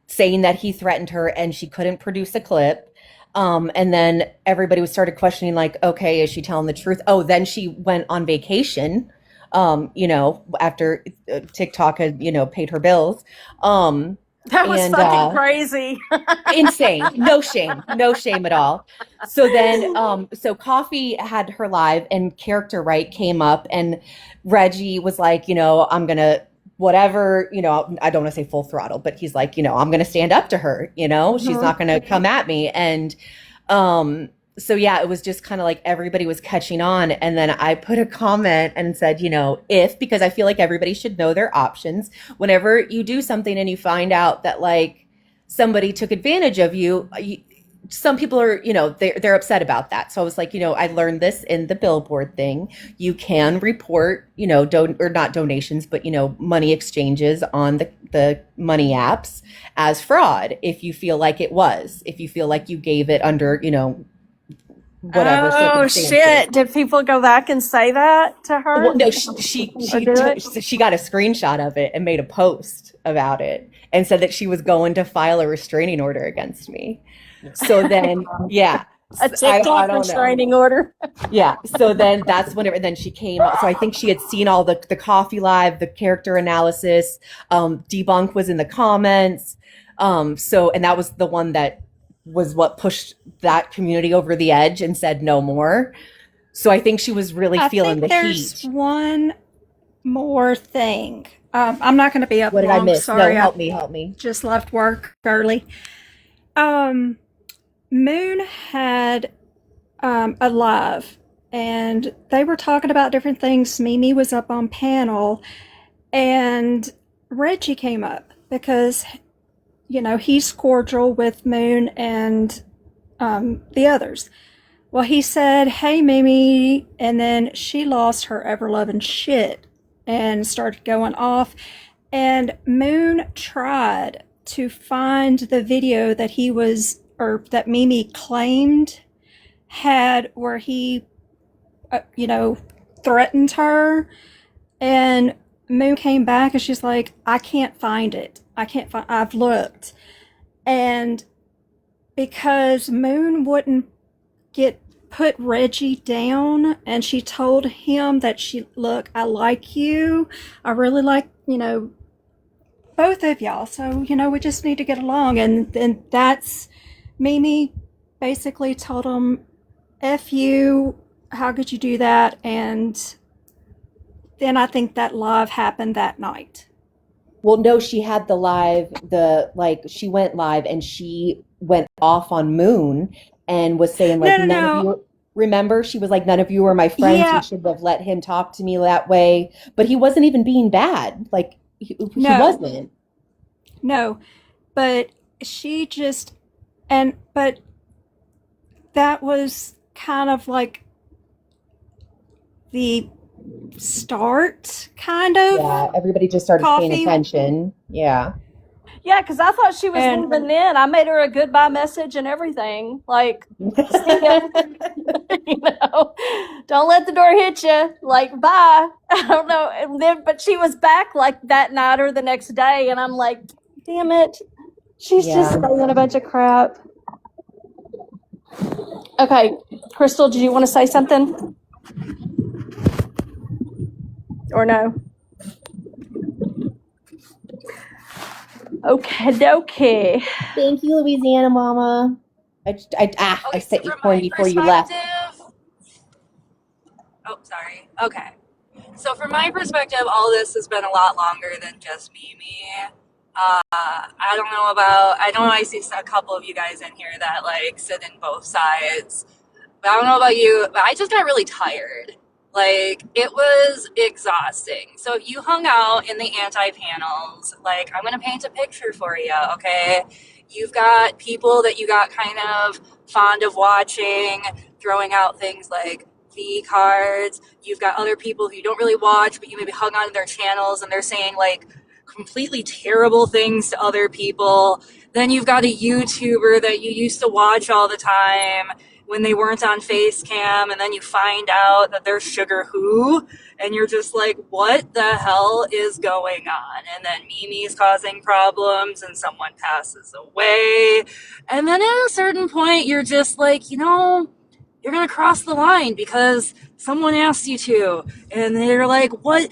saying that he threatened her and she couldn't produce a clip. And then everybody was started questioning, like, okay, is she telling the truth? Oh, then she went on vacation, after TikTok had, paid her bills. That was And, fucking crazy. insane. No shame at all. So then so Coffee had her live and Character Right came up and Reggie was like, I'm gonna whatever, I don't want to say full throttle, but he's like, I'm gonna stand up to her, she's not gonna come at me. And so yeah, it was just kind of like everybody was catching on. And then I put a comment and said, because I feel like everybody should know their options. Whenever you do something and you find out that like somebody took advantage of you, some people are, they're upset about that. So I was like, I learned this in the billboard thing. You can report, not donations, but, money exchanges on the money apps as fraud if you feel like it was, if you feel like you gave it under, whatever Oh circumstances. shit! Did people go back and say that to her? Well, no, Or do it? she got a screenshot of it and made a post about it and said that she was going to file a restraining order against me. So then, yeah, A I TikTok don't know. restraining order. Yeah. So then that's whenever then she came up. So I think she had seen all the coffee live, the character analysis. Debunk was in the comments. So and that was the one that was what pushed that community over the edge and said no more. So I think she was really I feeling think the there's heat. one more thing. I'm not going to be up What did I long. miss? Sorry, No, I help me. just left work early. Moon had a live, and they were talking about different things. Mimi was up on panel, and Reggie came up because, you know, he's cordial with Moon and the others. Well, he said, "Hey, Mimi," and then she lost her ever-loving shit and started going off. And Moon tried to find the video that he was, or that Mimi claimed had, where he, you know, threatened her. And Moon came back and she's like, "I can't find it. I've looked." And because Moon wouldn't put Reggie down, and she told him that look, I like you. I really like, you know, both of y'all. So, you know, we just need to get along. And then that's Mimi basically told him, F you, how could you do that? And then I think that live happened that night. Well, no, she had the live, she went live and she went off on Moon and was saying, like, none of you, remember? She was like, none of you are my friends. Yeah. You should have let him talk to me that way. But he wasn't even being bad. Like, he wasn't. No, but she just, but that was kind of like the start, kind of. Yeah, everybody just started paying attention. Yeah. Yeah, because I thought she was leaving in. I made her a goodbye message and everything. Like, see ya. You know, don't let the door hit you. Like, bye. I don't know. And then, but she was back like that night or the next day, and I'm like, damn it, she's just saying a bunch of crap. Okay, Crystal, did you want to say something? Or no? Okay. Thank you, Louisiana Mama. I set you corn before you left. Oh, sorry. Okay. So from my perspective, all this has been a lot longer than just Mimi. I don't know, I see a couple of you guys in here that like sit in both sides. But I don't know about you, but I just got really tired. Like, it was exhausting. So if you hung out in the anti-panels, like, I'm going to paint a picture for you, okay? You've got people that you got kind of fond of watching, throwing out things like V cards. You've got other people who you don't really watch, but you maybe hung on to their channels and they're saying, like, completely terrible things to other people. Then you've got a YouTuber that you used to watch all the time when they weren't on face cam, and then you find out that they're Sugar Who, and you're just like, what the hell is going on? And then Mimi's causing problems, and someone passes away. And then at a certain point, you're just like, you know, you're going to cross the line because someone asked you to. And they're like, what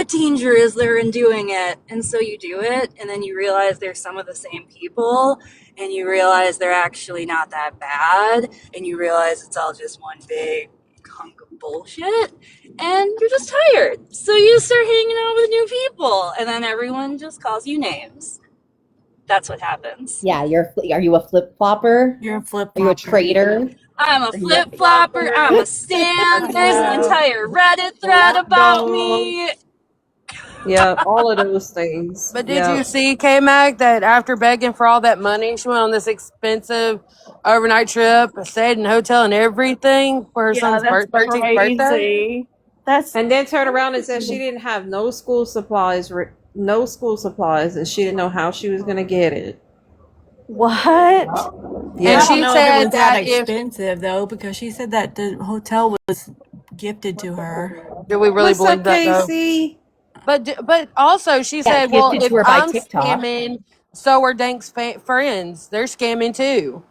danger is there in doing it? And so you do it, and then you realize there's some of the same people, and you realize they're actually not that bad, and you realize it's all just one big hunk of bullshit, and you're just tired. So you start hanging out with new people, and then everyone just calls you names. That's what happens. Yeah, are you a flip-flopper? You're a flip-flopper. Are you a traitor? I'm a flip-flopper, I'm a stan, there's an entire Reddit thread about me. Yeah, all of those things. But did you see K-Mac that after begging for all that money, she went on this expensive overnight trip, stayed in a hotel and everything for her son's 13th birthday? And then turned around and said she didn't have no school supplies, and she didn't know how she was going to get it. What? And I don't she know if it said was that that if expensive though, because she said that the hotel was gifted to her. do we really What's up, believe that though? Casey? But also she Yeah, said, well, gifted if to her by I'm TikTok. scamming, so are Dank's friends. They're scamming too.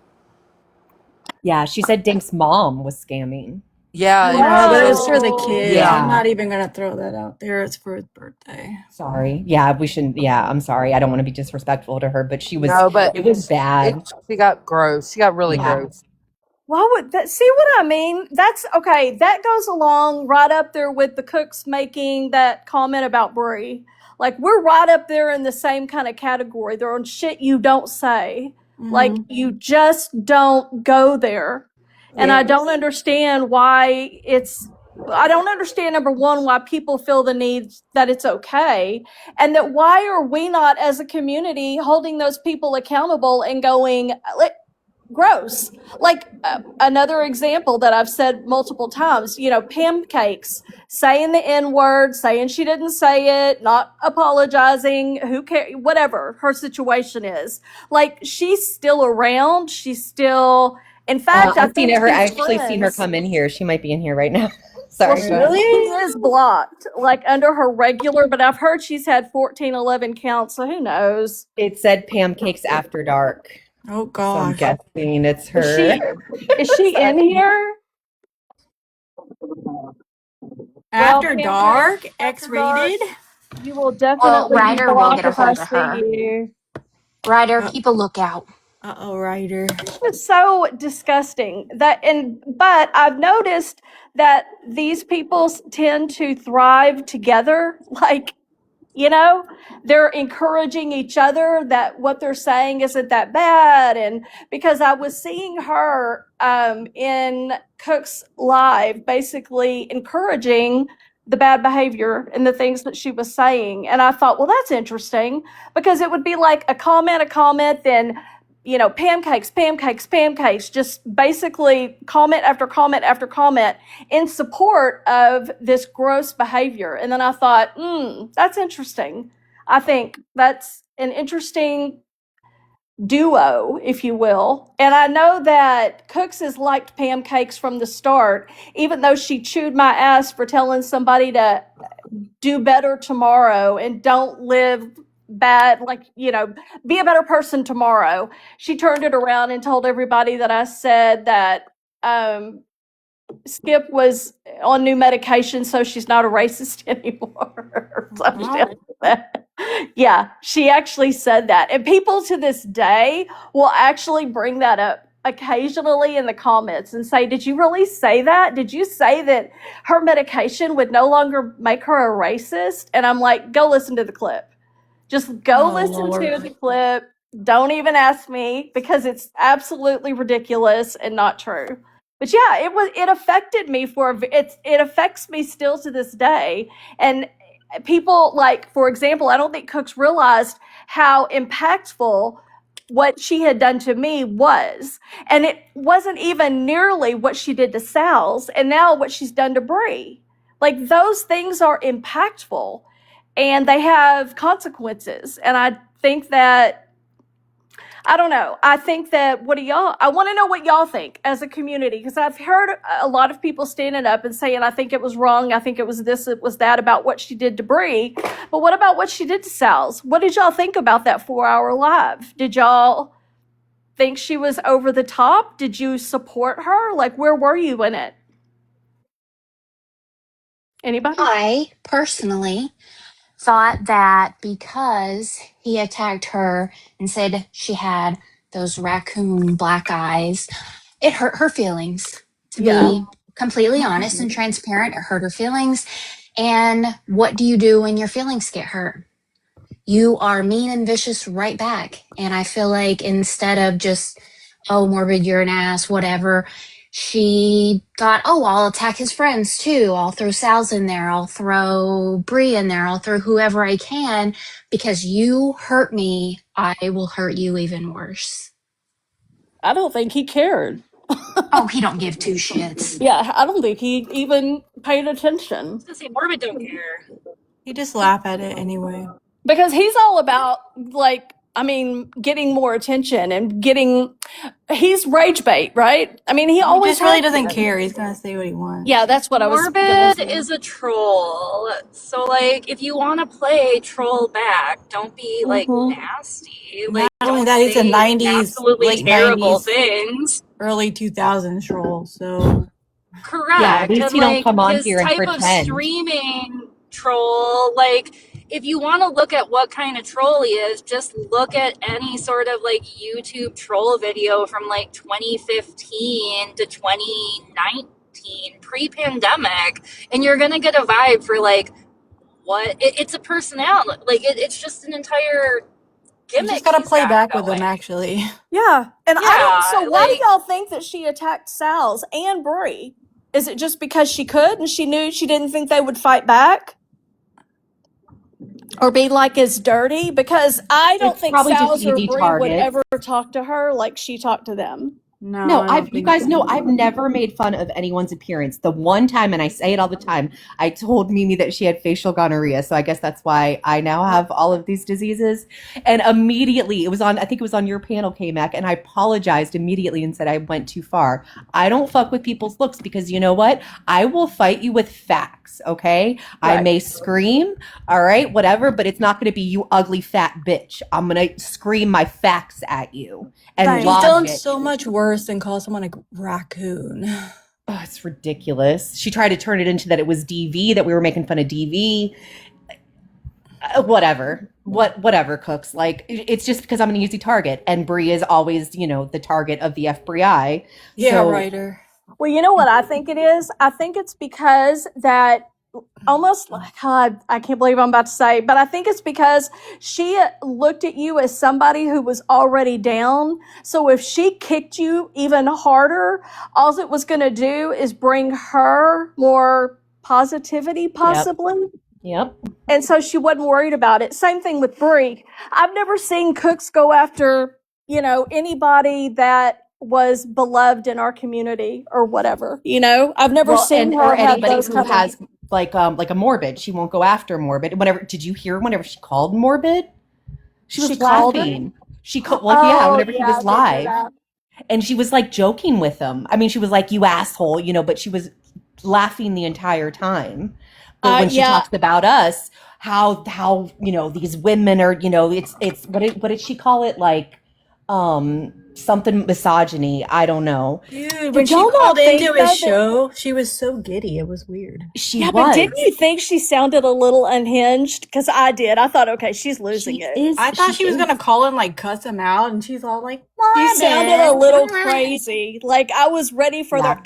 Yeah, she said Dink's mom was scamming. Yeah, No, and she but it's says, for the Whoa. kids. I'm Yeah. not even gonna throw that out there. It's for his birthday. Sorry. Yeah, we shouldn't. Yeah, I'm sorry. I don't want to be disrespectful to her, but she was. no, but It was bad. she got gross. She got really Yeah. gross. Why would that? See what I mean? That's okay. That goes along right up there with the cooks making that comment about Brie. Like, we're right up there in the same kind of category. They're on shit you don't say. Like, you just don't go there. And I don't understand why I don't understand, number one, why people feel the need that it's okay. And that why are we not, as a community, holding those people accountable and going, gross. Like, another example that I've said multiple times, Pam Cakes saying the N-word, saying she didn't say it, not apologizing, who cares, whatever her situation is. Like, she's still around. She's still, in fact, I I've think seen her. I she's actually seen her friends. come in here. She might be in here right now. Sorry. Well, go ahead. she is blocked, like, under her regular, but I've heard she's had 14, 11 counts, so who knows? It said Pam Cakes After Dark. Oh So I'm gosh. guessing it's Is her. she in here? After Pam Dark, Cakes, After X-rated. Dark, you will Well, definitely be Ryder will blocked get a if I hold of her. see you. Ryder, keep a lookout. Uh-oh, Ryder. It's so disgusting but I've noticed that these people tend to thrive together. Like, they're encouraging each other that what they're saying isn't that bad. And because I was seeing her in Cook's live, basically encouraging the bad behavior and the things that she was saying. And I thought, well, that's interesting, because it would be like a comment, then pancakes, just basically comment after comment after comment in support of this gross behavior. And then I thought, that's interesting. I think that's an interesting duo, if you will. And I know that Cooks has liked Pam Cakes from the start, even though she chewed my ass for telling somebody to do better tomorrow and don't live bad, be a better person tomorrow. She turned it around and told everybody that I said that Skip was on new medication, so she's not a racist anymore. Yeah, she actually said that. And people to this day will actually bring that up occasionally in the comments and say, did you really say that? Did you say that her medication would no longer make her a racist? And I'm like, go listen to the clip. Just go listen to the clip. Don't even ask me, because it's absolutely ridiculous and not true. But yeah, it affected me it affects me still to this day. And people, like, for example, I don't think Cooks realized how impactful what she had done to me was. And it wasn't even nearly what she did to Sal's, and now what she's done to Brie. Like, those things are impactful and they have consequences. And I think that, I don't know. I think that, I want to know what y'all think as a community, because I've heard a lot of people standing up and saying, I think it was wrong. I think it was this, it was that about what she did to Brie. But what about what she did to Sal's? What did y'all think about that 4-hour live? Did y'all think she was over the top? Did you support her? Like, where were you in it? Anybody? I personally thought that because he attacked her and said she had those raccoon black eyes, it hurt her feelings. To be completely honest and transparent, it hurt her feelings. And what do you do when your feelings get hurt? You are mean and vicious right back. And I feel like instead of just, oh, Morbid, you're an ass, whatever, she thought, oh, I'll attack his friends too. I'll throw Sal's in there. I'll throw Brie in there. I'll throw whoever I can, because you hurt me. I will hurt you even worse. I don't think he cared. Oh, he don't give two shits. Yeah, I don't think he even paid attention. I was gonna say Morbid don't care. He just laugh at it anyway. Because he's all about, like, getting more attention and he's rage bait, right? I mean, he always just really has doesn't been. care. He's gonna say what he wants. Yeah, that's what I was gonna Morbid say. is a troll. So, like, if you want to play troll back, don't be, like, nasty. Like, Not only don't that, he's a say 90s, absolutely late terrible 90s, things. early 2000s troll. So Correct. Yeah, at least And he don't like come on his here and type of pretend. streaming troll, like if you want to look at what kind of troll he is, just look at any sort of like YouTube troll video from like 2015 to 2019, pre-pandemic, and you're gonna get a vibe for like what it's a personality. Like it's just an entire you gimmick. just gotta he's play got back with going. him, actually. Yeah, and I don't. So Yeah, why do like y'all think that she attacked Sal's and Brie? Is it just because she could and she knew she didn't think they would fight back or be like as dirty? Because I don't It's think probably just Sal's or easy Brie would targets. ever talk to her like she talked to them. No, I don't you think guys so. know I've never made fun of anyone's appearance. The one time, and I say it all the time, I told Mimi that she had facial gonorrhea, so I guess that's why I now have all of these diseases. And immediately, I think it was on your panel, K-Mac, and I apologized immediately and said I went too far. I don't fuck with people's looks because you know what? I will fight you with facts, okay? I may scream, all right, whatever, but it's not going to be you ugly fat bitch. I'm going to scream my facts at you and Right. She's done logic. so much worse than call someone a raccoon. Oh, it's ridiculous. She tried to turn it into that it was DV, that we were making fun of DV. Whatever, Cooks. Like, it's just because I'm an easy target, and Brie is always, the target of the FBI. Yeah, So, writer. Well, you know what I think it is? I think it's because that almost, God, I can't believe I'm about to say, but I think it's because she looked at you as somebody who was already down. So if she kicked you even harder, all it was going to do is bring her more positivity, possibly. Yep. And so she wasn't worried about it. Same thing with Brie. I've never seen Cooks go after, anybody that was beloved in our community or whatever. I've never seen her or have anybody those who kind of- has like a Morbid. She won't go after Morbid. Did you hear whenever she called Morbid? She was called laughing. She called, whenever he I was did hear live. that. And she was like joking with him. I mean, she was like, "You asshole," but she was laughing the entire time. But when she talks about us, how these women are, it's what did she call it? Like something misogyny. I don't know. Dude, when she called into his show, she was so giddy. It was weird. She Yeah, was. but didn't you think she sounded a little unhinged? Because I did. I thought, okay, she's losing it. I thought she was gonna call and like cuss him out, and she's all like, She sounded a little crazy. Like I was ready for the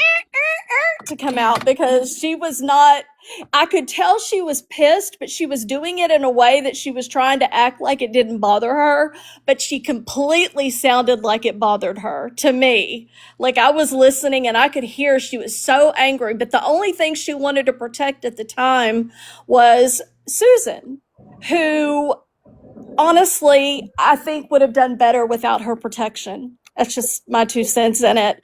to come out because she was not. I could tell she was pissed, but she was doing it in a way that she was trying to act like it didn't bother her, but she completely sounded like it bothered her to me. Like I was listening and I could hear she was so angry, but the only thing she wanted to protect at the time was Susan, who honestly, I think would have done better without her protection. That's just my 2 cents in it.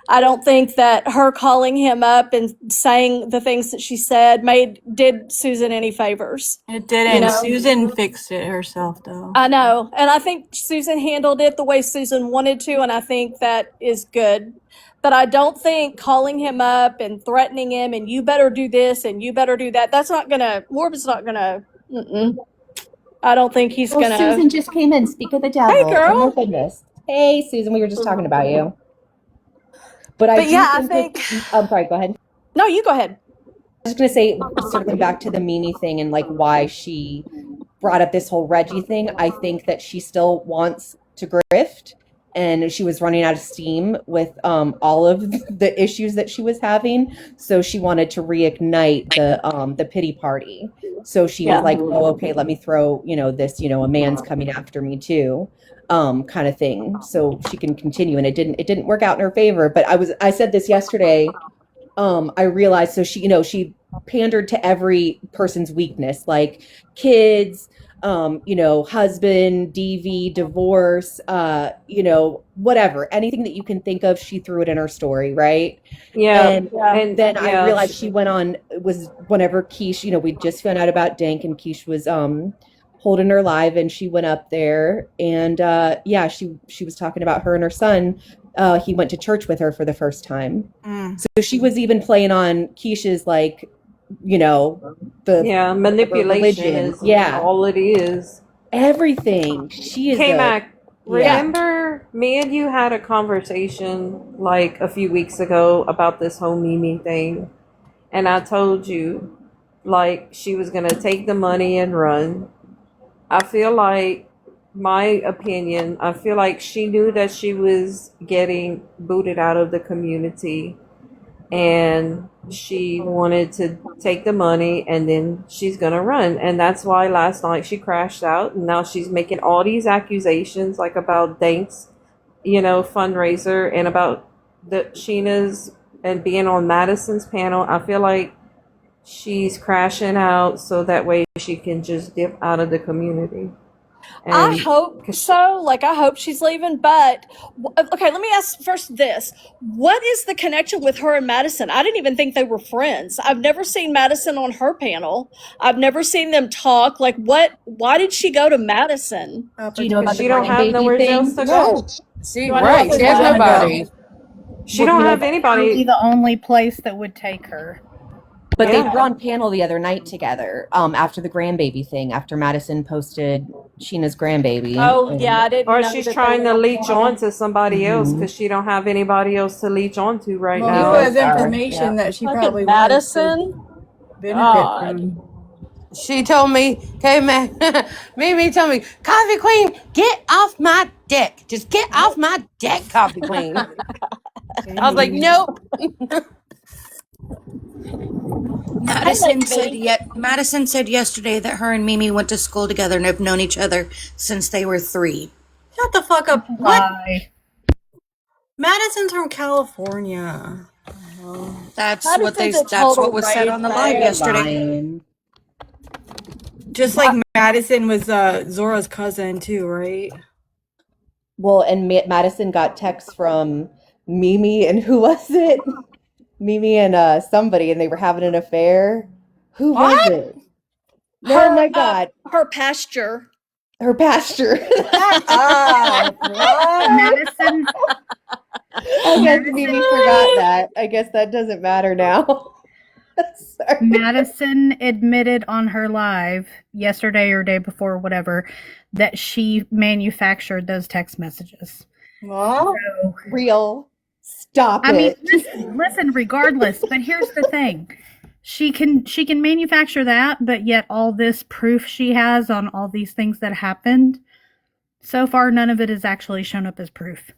I don't think that her calling him up and saying the things that she said did Susan any favors. It didn't. Susan fixed it herself, though. I know. And I think Susan handled it the way Susan wanted to, and I think that is good. But I don't think calling him up and threatening him and you better do this and you better do that, Morbid's not gonna, I don't think he's gonna. Susan just came in. Speak of the devil. Hey, girl. Oh my goodness. Hey, Susan. We were just talking about you. But I think. I'm sorry. Go ahead. No, you go ahead. I was just gonna say, circling back to the Mimi thing and like why she brought up this whole Reggie thing. I think that she still wants to grift, and she was running out of steam with all of the issues that she was having. So she wanted to reignite the pity party. So she was like, "Oh, okay, let me throw this a man's coming after me too." Kind of thing, so she can continue, and it didn't work out in her favor. But I said this yesterday. I realized, so she pandered to every person's weakness, like kids, husband, DV, divorce, whatever, anything that you can think of, she threw it in her story, right? Yeah. And then I realized she went on, it was whenever Keish, we just found out about Dank, and Keish was holding her live, and she went up there, and yeah, she was talking about her and her son. He went to church with her for the first time. So she was even playing on Keisha's, like, you know, the manipulation religion. is all it is. Everything. She is K-Mac, remember me and you had a conversation like a few weeks ago about this whole Mimi thing, and I told you like she was gonna take the money and run. I feel like, my opinion, I feel like she knew that she was getting booted out of the community, and she wanted to take the money, and then she's gonna run. And that's why last night she crashed out, and now she's making all these accusations, like about Dank's, you know, fundraiser, and about the Sheena's and being on Madison's panel. I feel like she's crashing out so that way she can just dip out of the community. I hope so. Like, I hope she's leaving. But, okay, let me ask first this. What is the connection with her and Madison? I didn't even think they were friends. I've never seen Madison on her panel. I've never seen them talk. Like, why did she go to Madison? Do you know about She don't have nowhere else to go. She has nobody. She don't have anybody. The only place that would take her. But they were on panel the other night together, after the grandbaby thing, after Madison posted Sheena's grandbaby. Oh, yeah, I didn't Or know she's that trying they to were leech on. on to somebody else because she don't have anybody else to leech on to right Well, now. who has information that she Look at probably Madison. benefit God. from? She told me, Mimi told me, Coffee Queen, get off my dick. Just get off my dick, Coffee Queen. I was like, nope. Madison said yesterday that her and Mimi went to school together and have known each other since they were 3. Shut the fuck up. Why? Madison's from California. That's Madison's a that's total what was said on the live rage yesterday. Just like Madison was Zora's cousin too, right? Well, and Madison got texts from Mimi, and who was it? Mimi and somebody, and they were having an affair. Who was it? Oh my God. Her pasture. Her pasture. Madison. I guess Mimi forgot that. I guess that doesn't matter now. Sorry. Madison admitted on her live yesterday or day before, whatever, that she manufactured those text messages. Well, So, real. Stop I mean, it. listen, regardless, but here's the thing. She can manufacture that, but yet all this proof she has on all these things that happened, so far none of it has actually shown up as proof.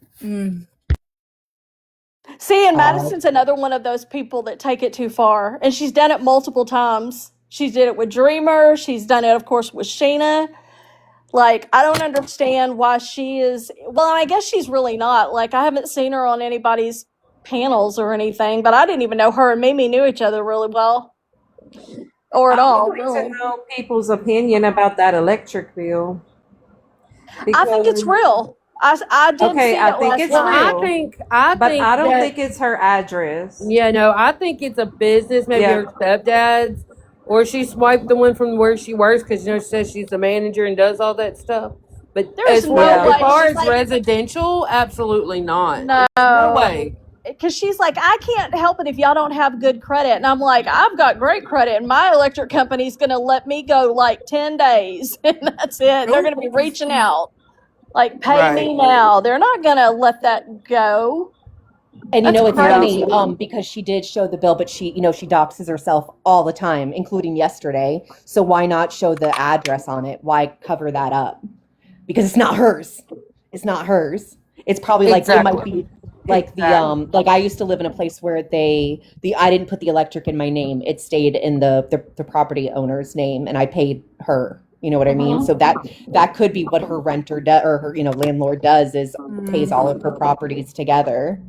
See, and Madison's another one of those people that take it too far. And she's done it multiple times. She's did it with Dreamer. She's done it, of course, with Sheena. Like, I don't understand why she is... Well, I guess she's really not. Like, I haven't seen her on anybody's panels or anything, but I didn't even know her and Mimi knew each other really well. Or at all, I would like really. to know people's opinion about that electric bill. I think it's real. I did Okay, see I it think last it's night. real. I But think I don't that- think it's her address. Yeah, no, I think it's a business, maybe Yeah. her stepdad's, or she swiped the one from where she works because she says she's the manager and does all that stuff. But There's as no far, way. as far She's as like- residential, absolutely not. No. No way. Because she's like, I can't help it if y'all don't have good credit. And I'm like, I've got great credit, and my electric company's going to let me go like 10 days, and that's it. They're going to be reaching out. Like, pay me now. They're not going to let that go. And you That's know, it's crazy. funny because she did show the bill, but she doxes herself all the time, including yesterday. So why not show the address on it? Why cover that up? Because it's not hers. It's not hers. It's probably like it might be like the like I used to live in a place where I didn't put the electric in my name. It stayed in the property owner's name, and I paid her. You know what I mean? So that could be what her renter does, or her landlord does, is pays all of her properties together.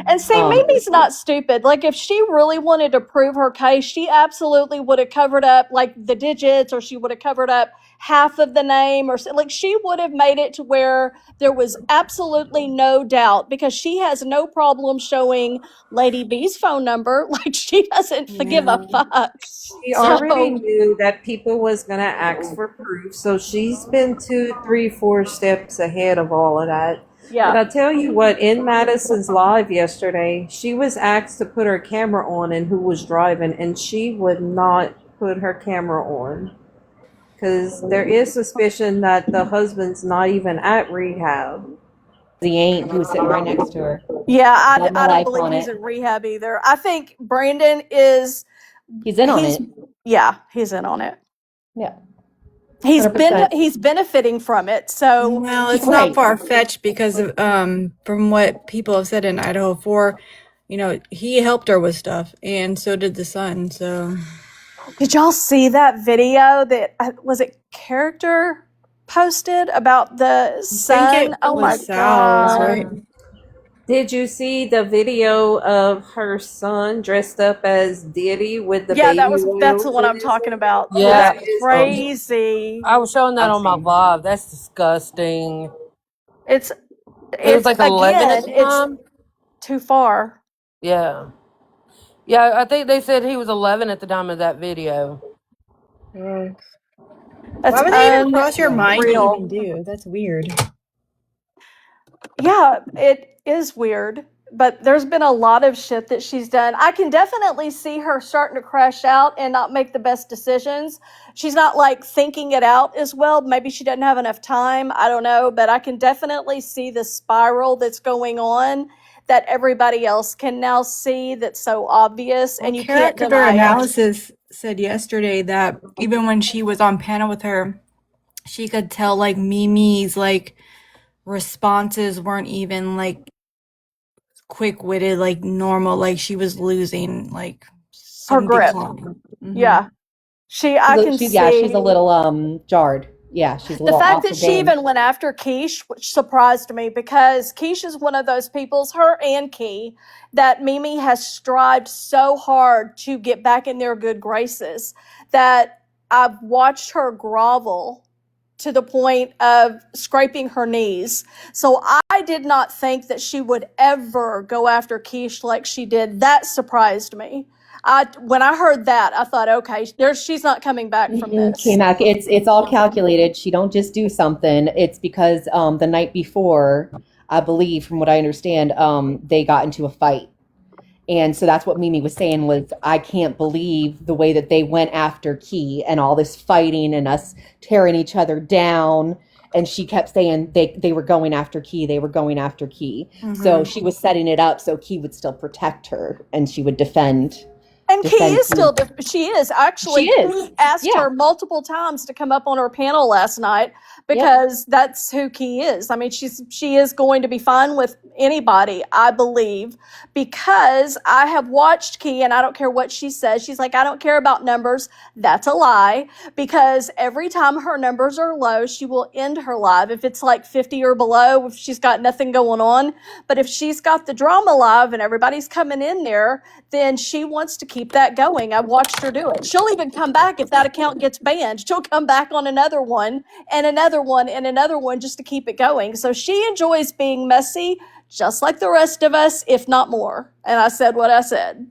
And see, Mimi's not stupid. Like, if she really wanted to prove her case, she absolutely would have covered up, like, the digits, or she would have covered up half of the name or like she would have made it to where there was absolutely no doubt because she has no problem showing Lady B's phone number. Like she doesn't give a fuck. She already So knew that people was gonna ask for proof, so she's been 2, 3, 4 steps ahead of all of that. But yeah. I tell you what, in Madison's live yesterday, she was asked to put her camera on and who was driving, and she would not put her camera on because there is suspicion that the husband's not even at rehab. He ain't. He was sitting right next to her. Yeah, Got my I don't life believe on he's it. in rehab either. I think Brandon is He's in on he's it. yeah, he's in on it. Yeah. He's 100%. he's benefiting from it. So Well, it's Right. not far fetched because of from what people have said in Idaho 4, he helped her with stuff, and so did the son. So did y'all see that video that was it character posted about the I think son? it Oh my was Sal's, right? god. Did you see the video of her son dressed up as Diddy with the Yeah, baby that's the oils one in I'm his talking about. Yeah, It's That is crazy. I was showing that I've on my seen. vlog. That's disgusting. It's It was like 11 at the it's time. too far. Yeah. Yeah, I think they said he was 11 at the time of that video. Why That's would that even cross your mind to unreal. even do? That's weird. Yeah, it is weird, but there's been a lot of shit that she's done. I can definitely see her starting to crash out and not make the best decisions. She's not like thinking it out as well. Maybe she doesn't have enough time. I don't know, but I can definitely see the spiral that's going on that everybody else can now see that's so obvious Well, and you can't character deny it. analysis said yesterday that even when she was on panel with her, she could tell like Mimi's like responses weren't even like quick-witted, like normal, like she was losing like Her some grip. decline. Yeah. I can She's a see little jarred. Yeah, she's a the little fact off that the she game. even went after Keish, which surprised me because Keish is one of those people's, her and Key, that Mimi has strived so hard to get back in their good graces that I've watched her grovel to the point of scraping her knees. So I did not think that she would ever go after Keish like she did. That surprised me. When I heard that, I thought, okay, she's not coming back from this. K-Mac, it's all calculated. She don't just do something. It's because the night before, I believe, from what I understand, they got into a fight. And so that's what Mimi was saying was, I can't believe the way that they went after Key and all this fighting and us tearing each other down. And she kept saying they were going after Key. They were going after Key. So she was setting it up so Key would still protect her and she would defend. And Key is still, she is actually, She is. Key asked Yeah. her multiple times to come up on her panel last night because that's who Key is. I mean, she is going to be fine with anybody, I believe, because I have watched Key and I don't care what she says. She's like, I don't care about numbers. That's a lie because every time her numbers are low, she will end her live. If it's like 50 or below, if she's got nothing going on. But if she's got the drama live and everybody's coming in there, then she wants to keep that going. I've watched her do it. She'll even come back if that account gets banned. She'll come back on another one and another one and another one just to keep it going. So she enjoys being messy, just like the rest of us, if not more. And I said what I said.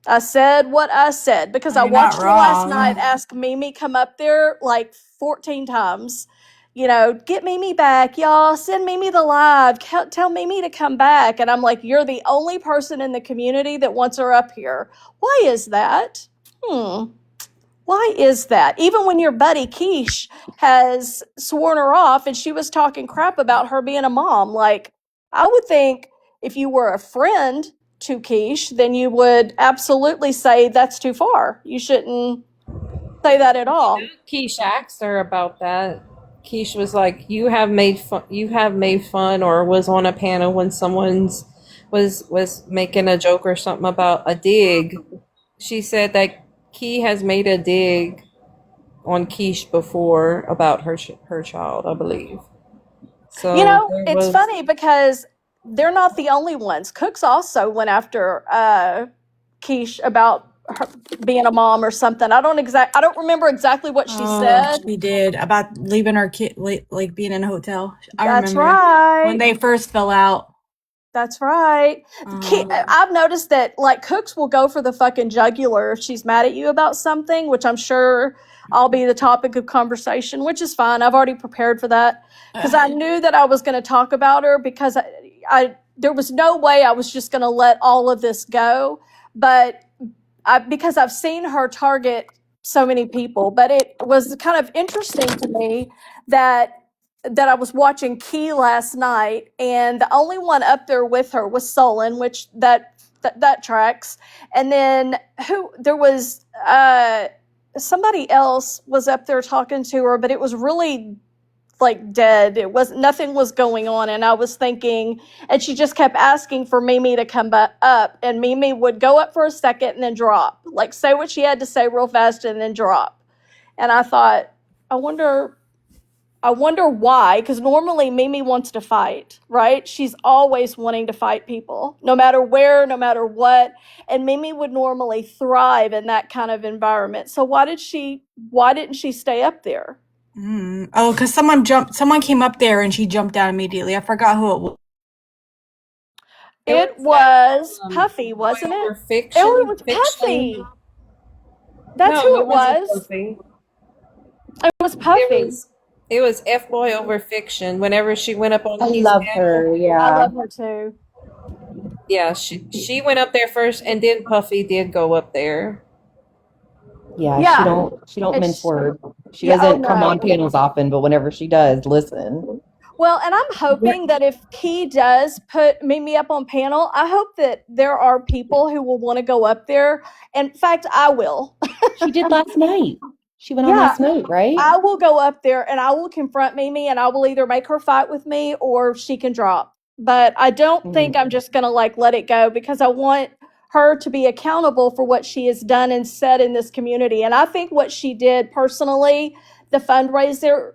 I said what I said because I You're not watched her last wrong. night ask Mimi come up there like 14 times. Get Mimi back, y'all. Send Mimi the live. Tell Mimi to come back. And I'm like, you're the only person in the community that wants her up here. Why is that? Why is that? Even when your buddy Keish has sworn her off and she was talking crap about her being a mom, like, I would think if you were a friend to Keish, then you would absolutely say that's too far. You shouldn't say that at all. Keish asked her about that. Keish was like, "You have made fun, or was on a panel when someone's was making a joke or something about a dig." She said that Key has made a dig on Keish before about her child, I believe. So It's funny because they're not the only ones. Cooks also went after Keish about her being a mom or something. I don't remember exactly what she said. She did about leaving her kid, like being in a hotel. I That's remember right. when they first fell out. That's right. I've noticed that like cooks will go for the fucking jugular if she's mad at you about something, which I'm sure I'll be the topic of conversation, which is fine. I've already prepared for that because I knew that I was going to talk about her because I there was no way I was just going to let all of this go, but because I've seen her target so many people, but it was kind of interesting to me that I was watching Key last night, and the only one up there with her was Solon, which that tracks. And then there was somebody else was up there talking to her, but it was really like dead. Nothing was going on, and I was thinking, and she just kept asking for Mimi to come up, and Mimi would go up for a second and then drop, like say what she had to say real fast and then drop. And I thought, I wonder why, because normally Mimi wants to fight, right? She's always wanting to fight people, no matter where, no matter what. And Mimi would normally thrive in that kind of environment. So why didn't she stay up there? Oh, because someone came up there and she jumped down immediately. I forgot who it was. It was Puffy, wasn't it? Fiction. Oh, it was Puffy. That's who it was. Puffy. It was Puffy. It was F Boy over Fiction. Whenever she went up on I his love panel. her. Yeah. I love her too. Yeah, she went up there first, and then Puffy did go up there. Yeah. She don't mince words. She doesn't come on panels often, but whenever she does, listen. Well, and I'm hoping that if Key does put Mimi up on panel, I hope that there are people who will want to go up there. In fact, I will. She did last night. She went on last night, right? I will go up there and I will confront Mimi, and I will either make her fight with me or she can drop. But I don't think I'm just going to like let it go, because I want her to be accountable for what she has done and said in this community. And I think what she did personally, the fundraiser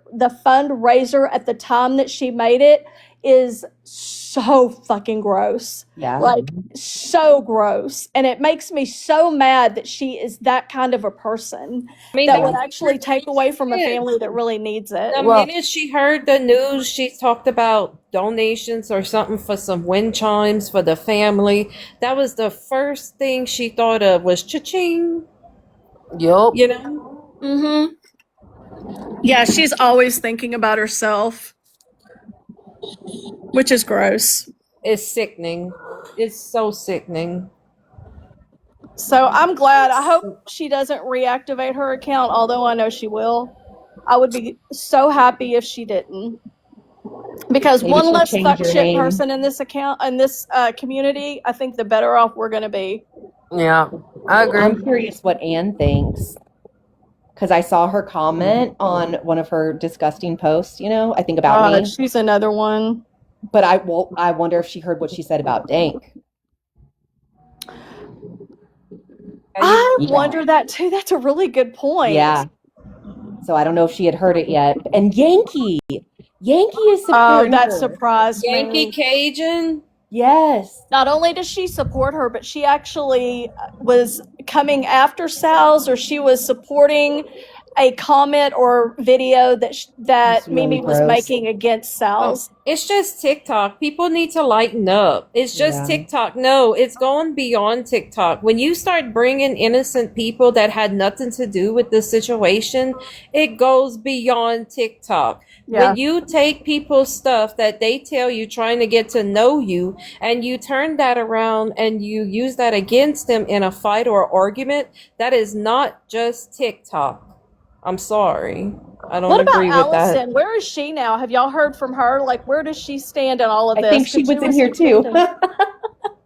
at the time that she made it, is so fucking gross. Yeah. Like, so gross. And it makes me so mad that she is that kind of a person that would actually take away from a family that really needs it. The minute she heard the news, she talked about donations or something for some wind chimes for the family. That was the first thing she thought of, was cha-ching. Yup. You know? Mm-hmm. Yeah, she's always thinking about herself, which is gross. It's sickening. It's so sickening. So I'm glad. I hope she doesn't reactivate her account, although I know she will. I would be so happy if she didn't. Because Maybe one she'll less change fuck her shit name. person in this community, I think the better off we're going to be. Yeah, I agree. I'm curious what Anne thinks, because I saw her comment on one of her disgusting posts, I think about me. She's another one. But I wonder if she heard what she said about Dank. I wonder that too. That's a really good point. Yeah. So I don't know if she had heard it yet. And Yankee is supporting that her. surprised me. Yankee Cajun? Yes. Not only does she support her, but she actually was coming after Sal's, or she was supporting a comment or video that Mimi was making against Sal's. It's just TikTok. People need to lighten up. It's just TikTok. No, it's going beyond TikTok. When you start bringing innocent people that had nothing to do with the situation, it goes beyond TikTok. Yeah. When you take people's stuff that they tell you trying to get to know you, and you turn that around and you use that against them in a fight or argument, that is not just TikTok. I'm sorry. I don't agree with Allison? that. Where is she now? Have y'all heard from her? Like, where does she stand in all of this? I think she was in here too.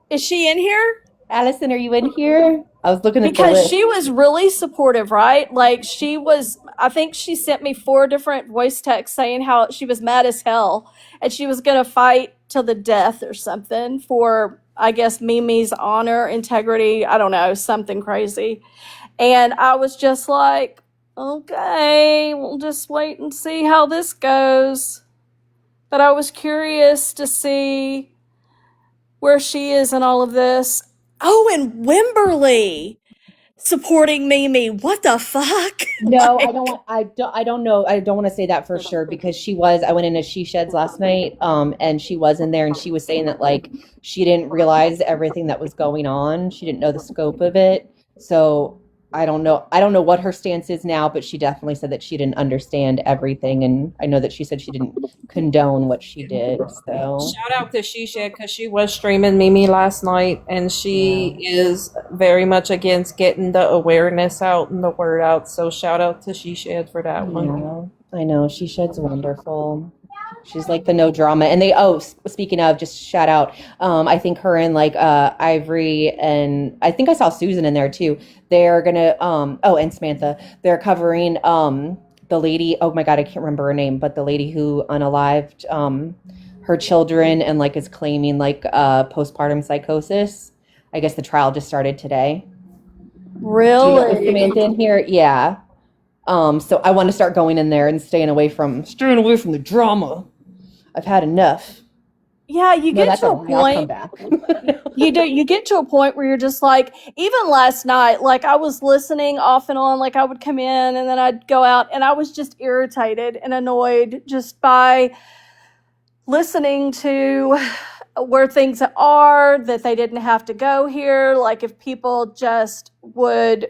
Is she in here? Allison, are you in here? I was looking at the Because list. she was really supportive, right? Like, I think she sent me 4 different voice texts saying how she was mad as hell and she was going to fight till the death or something for, I guess, Mimi's honor, integrity, I don't know, something crazy. And I was just like, okay, we'll just wait and see how this goes. But I was curious to see where she is in all of this. Oh, and Wimberly. supporting Mimi. What the fuck? No, Like, I don't know. I don't want to say that for sure because I went into She Sheds last night, and she was in there and she was saying that like she didn't realize everything that was going on. She didn't know the scope of it. So I don't know. I don't know what her stance is now, but she definitely said that she didn't understand everything, and I know that she said she didn't condone what she did. So Shout out to She Shed because she was streaming Mimi last night, and she is very much against getting the awareness out and the word out. So shout out to She Shed for that one. yeah, I know She Shed's wonderful. She's like the no drama, and speaking of, just shout out. I think her and like Ivory, and I think I saw Susan in there too. They're gonna and Samantha. They're covering the lady. Oh my God, I can't remember her name, but the lady who unalived her children and like is claiming like postpartum psychosis. I guess the trial just started today. Do you know really? Samantha in here? Yeah. So I want to start going in there and staying away from the drama. I've had enough. Yeah, you No, get that's to a all right. I'll come point. back. You get to a point where you're just like, even last night, like I was listening off and on, like I would come in and then I'd go out, and I was just irritated and annoyed just by listening to where things are, that they didn't have to go here. Like if people just would,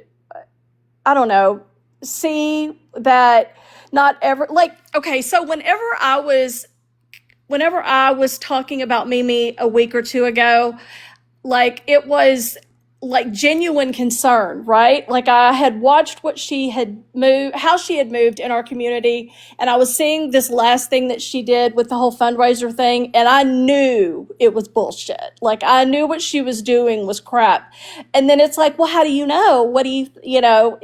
I don't know, see that not ever, like, okay, so whenever I was talking about Mimi a week or two ago, like it was like genuine concern, right? Like I had watched what she had moved, how she had moved in our community, and I was seeing this last thing that she did with the whole fundraiser thing, and I knew it was bullshit. Like I knew what she was doing was crap. And then it's like, well, how do you know? What do you know,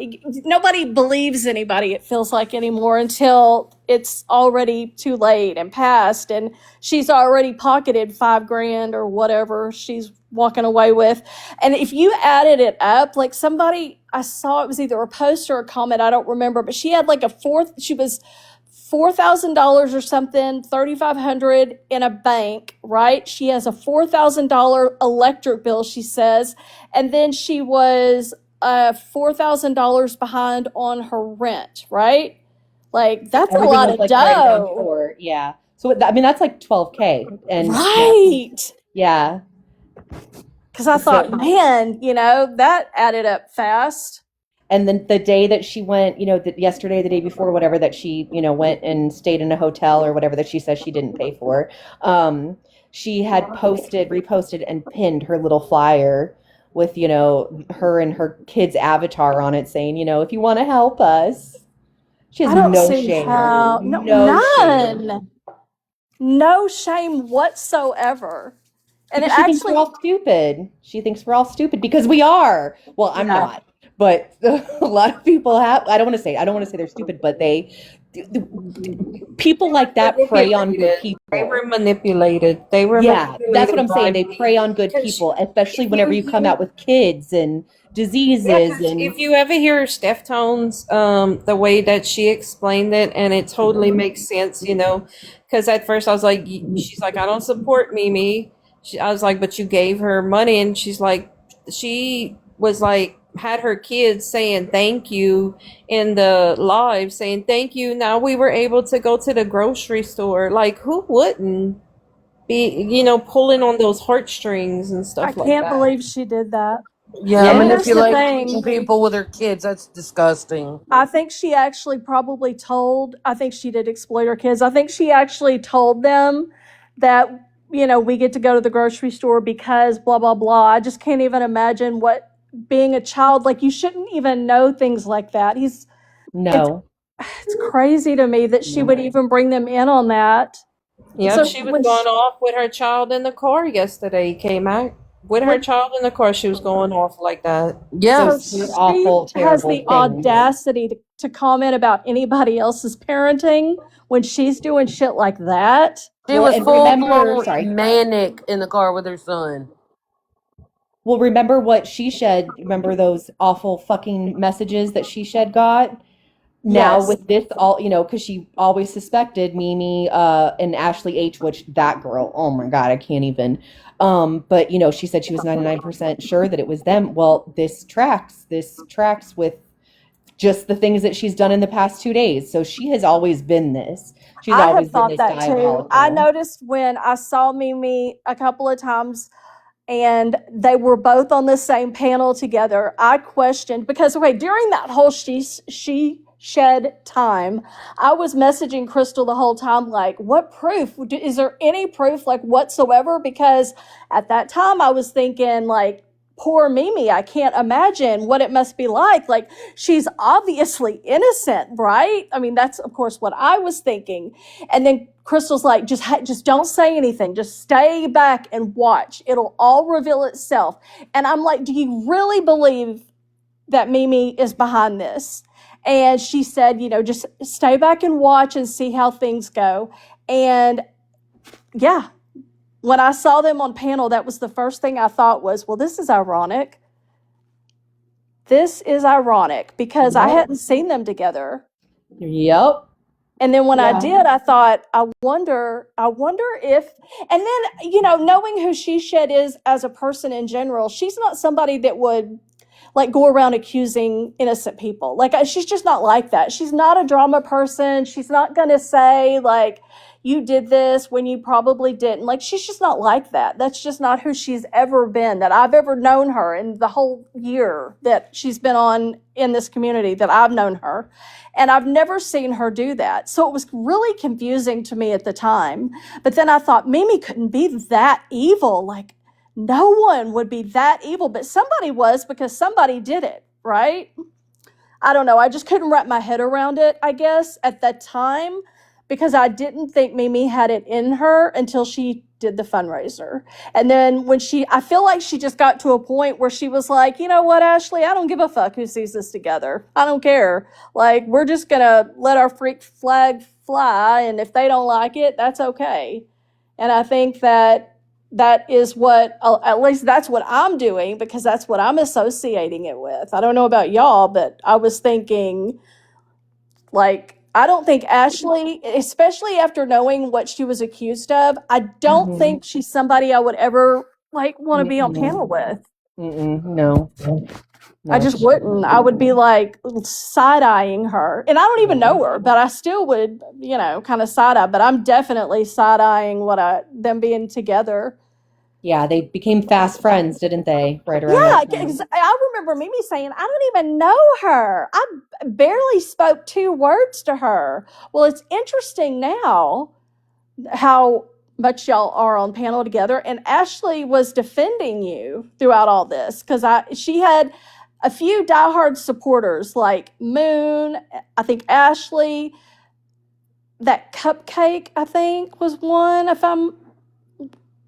nobody believes anybody, it feels like, anymore until it's already too late and past, and she's already pocketed $5,000 or whatever she's walking away with. And if you added it up, like somebody, I saw, it was either a post or a comment, I don't remember, but she had like she was $4,000 or something, $3,500 in a bank, right? She has a $4,000 electric bill, she says, and then she was $4,000 behind on her rent, right? Like that's a lot of dough. Yeah. So I mean that's like 12K, and right. Yeah. Because I thought, man, that added up fast. And then the day that she went, yesterday, the day before, whatever, that she, went and stayed in a hotel or whatever that she says she didn't pay for, she had reposted and pinned her little flyer with, her and her kid's avatar on it saying, if you want to help us. She has no shame. None. No shame whatsoever. And she thinks we're all stupid. She thinks we're all stupid because we are. Well, I'm not. But a lot of people have. I don't want to say they're stupid, but people like that prey on good people. They were manipulated. That's what I'm saying. They prey on good people, especially whenever you come out with kids and diseases. And if you ever hear Steph Tones, the way that she explained it, and it totally makes sense, because at first I was like, she's like, I don't support Mimi. I was like, but you gave her money, and she's like, she was like, had her kids saying thank you in the live, saying thank you. Now we were able to go to the grocery store. Like, who wouldn't be, pulling on those heartstrings and stuff like that? I can't believe she did that. Yeah, manipulating people with her kids. That's disgusting. I think she actually I think she did exploit her kids. I think she actually told them that, we get to go to the grocery store because blah, blah, blah. I just can't even imagine what being a child, like you shouldn't even know things like that. It's crazy to me that she would even bring them in on that. Yeah, so she was going off with her child in the car yesterday. Came out with her child in the car. She was going off like that. Yeah, so she awful, has the audacity to comment about anybody else's parenting when she's doing shit like that. She was full-blown manic in the car with her son. Well, remember what She Shed, remember those awful fucking messages that She Shed got? Now Yes. with this all, because she always suspected Mimi and Ashley H, which that girl, oh my God, I can't even. But she said she was 99% sure that it was them. Well, this tracks. This tracks with just the things that she's done in the past 2 days. So she has always been this. She's I always have been thought this that too. diabolical. I noticed when I saw Mimi a couple of times and they were both on the same panel together, I questioned because during that whole she shed time, I was messaging Crystal the whole time like, what proof? Is there any proof like whatsoever? Because at that time I was thinking like, poor Mimi, I can't imagine what it must be like. Like, she's obviously innocent, right? I mean, that's of course what I was thinking. And then Crystal's like, just don't say anything. Just stay back and watch. It'll all reveal itself. And I'm like, do you really believe that Mimi is behind this? And she said, just stay back and watch and see how things go. And yeah, when I saw them on panel, that was the first thing I thought was, well, this is ironic. This is ironic because I Yep. hadn't seen them together. Yep. And then when I Yeah. did, I thought, I wonder if, and then, knowing who She Shed is as a person in general, she's not somebody that would like go around accusing innocent people. Like, she's just not like that. She's not a drama person. She's not going to say like, you did this when you probably didn't. Like, she's just not like that. That's just not who she's ever been, that I've ever known her in the whole year that she's been on in this community that I've known her. And I've never seen her do that. So it was really confusing to me at the time. But then I thought, Mimi couldn't be that evil. Like, no one would be that evil, but somebody was because somebody did it, right? I don't know. I just couldn't wrap my head around it, I guess, at that time, because I didn't think Mimi had it in her until she did the fundraiser. And then I feel like she just got to a point where she was like, you know what, Ashley, I don't give a fuck who sees this together. I don't care. Like, we're just going to let our freak flag fly. And if they don't like it, that's okay. And I think that is what, at least that's what I'm doing, because that's what I'm associating it with. I don't know about y'all, but I was thinking, like, I don't think Ashley, especially after knowing what she was accused of, I don't think she's somebody I would ever like want to be on panel with. No. I just wouldn't. I would be like side-eyeing her. And I don't even know her, but I still would, kind of side-eye. But I'm definitely side-eyeing them being together. Yeah, they became fast friends, didn't they? Right around Yeah, that time. I remember Mimi saying, I don't even know her. I barely spoke 2 words to her. Well, it's interesting now how much y'all are on panel together. And Ashley was defending you throughout all this because she had a few diehard supporters like Moon, I think Ashley, that Cupcake, I think was one, if I'm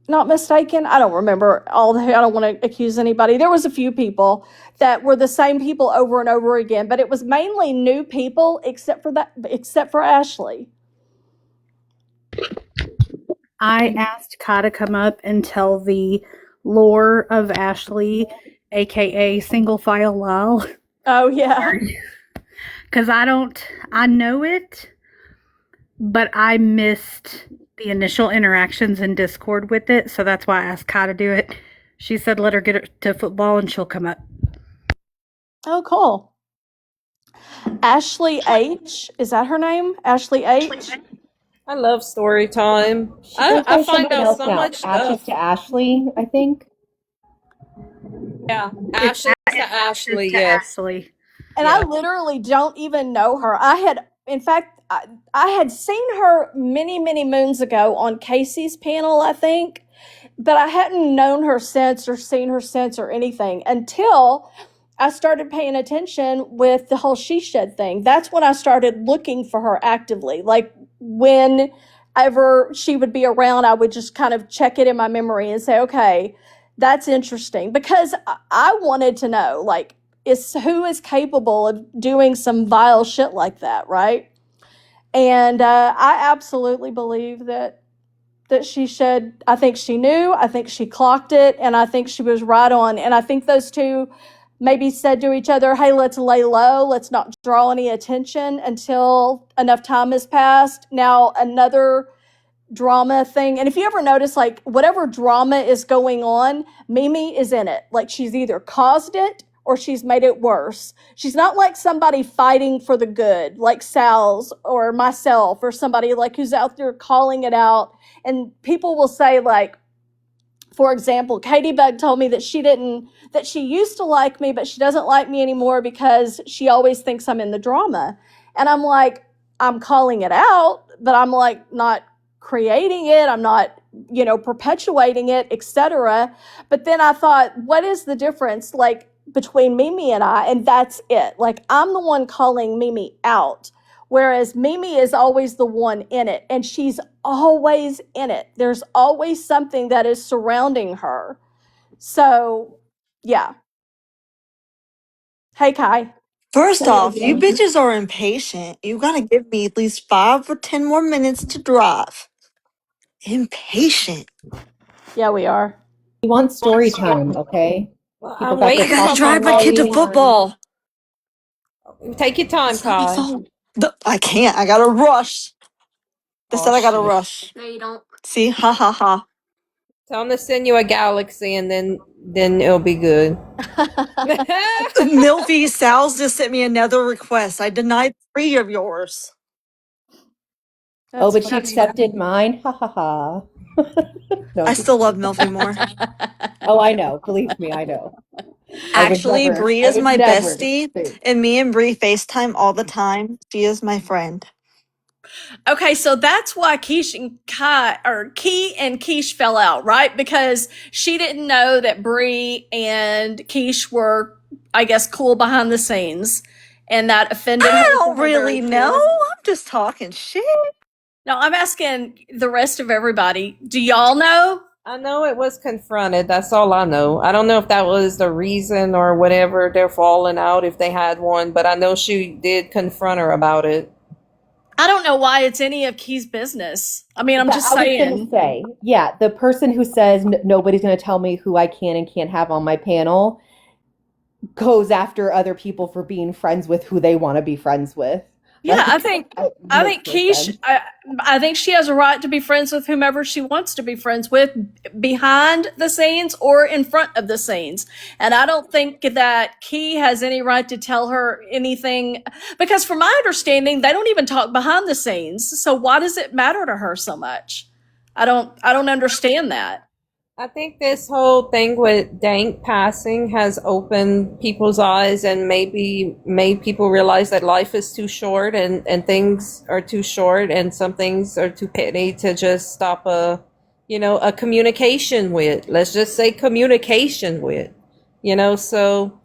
not mistaken. I don't remember I don't want to accuse anybody. There was a few people that were the same people over and over again, but it was mainly new people except for Ashley. I asked Kai to come up and tell the lore of Ashley, aka Single File Lyle. Oh, yeah. Because I know it, but I missed the initial interactions in Discord with it, so that's why I asked Kai to do it. She said let her get it to football and she'll come up. Oh, cool. Ashley H. Is that her name? Ashley H. I love story time. I I find out so much Ashes stuff. to Ashley, I think. Yeah, Ashley to Ashley, yes. Ashley. And I literally don't even know her. In fact, I had seen her many, many moons ago on Casey's panel, I think, but I hadn't known her since or seen her since or anything until I started paying attention with the whole She Shed thing. That's when I started looking for her actively. Like, whenever she would be around, I would just kind of check it in my memory and say, okay, that's interesting. Because I wanted to know, like, who is capable of doing some vile shit like that, right? And I absolutely believe that She Shed, I think she knew, I think she clocked it, and I think she was right on. And I think those two maybe said to each other, hey, let's lay low, let's not draw any attention until enough time has passed. Now, another drama thing, and if you ever notice, like, whatever drama is going on, Mimi is in it. Like, she's either caused it or she's made it worse. She's not like somebody fighting for the good, like Sal's or myself or somebody like who's out there calling it out. And people will say, like, for example, Katie Bug told me that she used to like me, but she doesn't like me anymore because she always thinks I'm in the drama. And I'm like, I'm calling it out, but I'm like not creating it. I'm not, perpetuating it, etc. But then I thought, what is the difference, like, between Mimi and I? And that's it. Like, I'm the one calling Mimi out, whereas Mimi is always the one in it, and she's always in it. There's always something that is surrounding her. So, yeah. Hey, Kai. First off, you bitches are impatient. You gotta give me at least 5 or 10 more minutes to drive. Impatient. Yeah, we are. We want story time, okay? People got I their gotta coffee drive my kid to ready. football. Take your time, Kai. I can't. I gotta rush. They Oh, said I gotta shit. rush. No, you don't. See? Ha ha ha. Tell them to send you a galaxy, and then it'll be good. Milfy, Sal's just sent me another request. I denied 3 of yours. Oh, but she accepted mine. Ha ha ha. No, I still love Milfy more. Oh, I know. Believe me, I know. Actually, Bree is my never bestie, think. and me and Bree FaceTime all the time. She is my friend. Okay, so that's why Key and Keish fell out, right? Because she didn't know that Bree and Keish were, I guess, cool behind the scenes, and that offended her. I don't really know. I'm just talking shit. No, I'm asking the rest of everybody. Do y'all know? I know it was confronted. That's all I know. I don't know if that was the reason or whatever they're falling out, if they had one, but I know she did confront her about it. I don't know why it's any of Key's business. I mean, I'm just saying. I was gonna say, yeah, the person who says nobody's going to tell me who I can and can't have on my panel goes after other people for being friends with who they want to be friends with. Yeah, I think Keish, I think she has a right to be friends with whomever she wants to be friends with, behind the scenes or in front of the scenes. And I don't think that Key has any right to tell her anything, because from my understanding, they don't even talk behind the scenes. So why does it matter to her so much? I don't understand that. I think this whole thing with Dank passing has opened people's eyes and maybe made people realize that life is too short and things are too short and some things are too petty to just stop a communication with. Let's just say communication with, so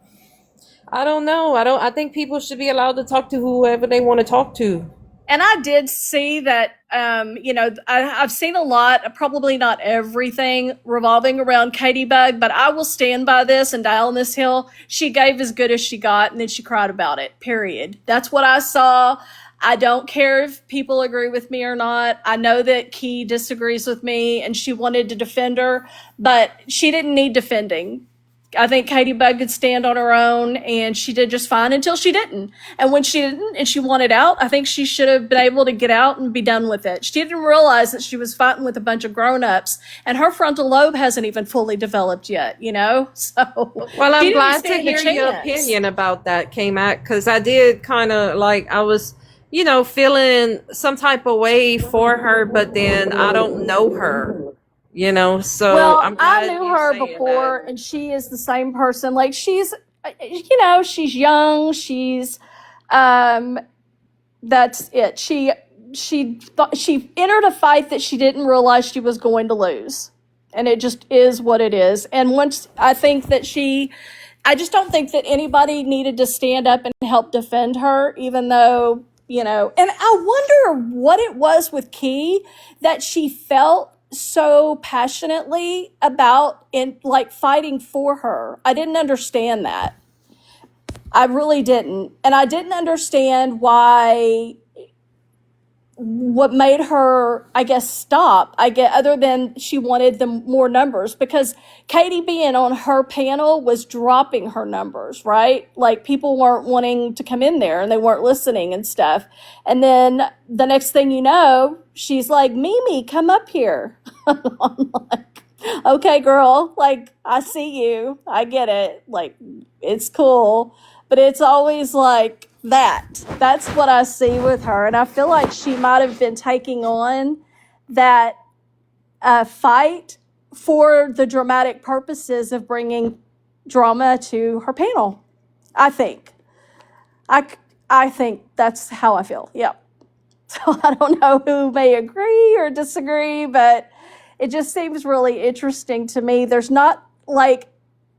I don't know. I think people should be allowed to talk to whoever they want to talk to. And I did see that, I've seen a lot, probably not everything, revolving around Katie Bug, but I will stand by this and die on this hill. She gave as good as she got, and then she cried about it, period. That's what I saw. I don't care if people agree with me or not. I know that Key disagrees with me, and she wanted to defend her, but she didn't need defending. I think Katie Bug could stand on her own, and she did just fine until she didn't. And when she didn't and she wanted out, I think she should have been able to get out and be done with it. She didn't realize that she was fighting with a bunch of grown-ups, and her frontal lobe hasn't even fully developed yet, So, well, I'm glad to hear your opinion about that, K-Mac, because I did kind of I was, feeling some type of way for her, but then I don't know her. So well, I knew her before, and she is the same person. Like, she's, she's young. She's, that's it. She entered a fight that she didn't realize she was going to lose, and it just is what it is. And once I think that I just don't think that anybody needed to stand up and help defend her, even though, and I wonder what it was with Key that she felt so passionately about fighting for her. I didn't understand that. I really didn't. And I didn't understand why what made her, I guess, stop, other than she wanted the more numbers, because Katie being on her panel was dropping her numbers, right? Like people weren't wanting to come in there and they weren't listening and stuff. And then the next thing you know, she's like, Mimi, come up here. I'm like, okay, girl, like I see you. I get it. Like it's cool. But it's always like that. That's what I see with her. And I feel like she might have been taking on that fight for the dramatic purposes of bringing drama to her panel. I think. I think that's how I feel. Yep. So I don't know who may agree or disagree, but it just seems really interesting to me. There's not like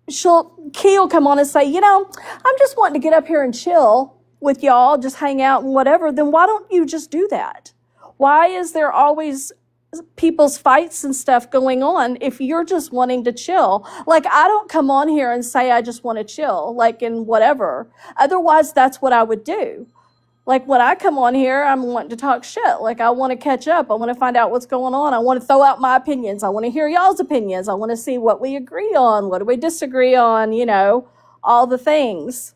Key will come on and say, I'm just wanting to get up here and chill with y'all, just hang out and whatever. Then why don't you just do that? Why is there always people's fights and stuff going on if you're just wanting to chill? Like, I don't come on here and say I just want to chill, like in whatever. Otherwise, that's what I would do. Like when I come on here, I'm wanting to talk shit. Like I want to catch up. I want to find out what's going on. I want to throw out my opinions. I want to hear y'all's opinions. I want to see what we agree on. What do we disagree on? All the things.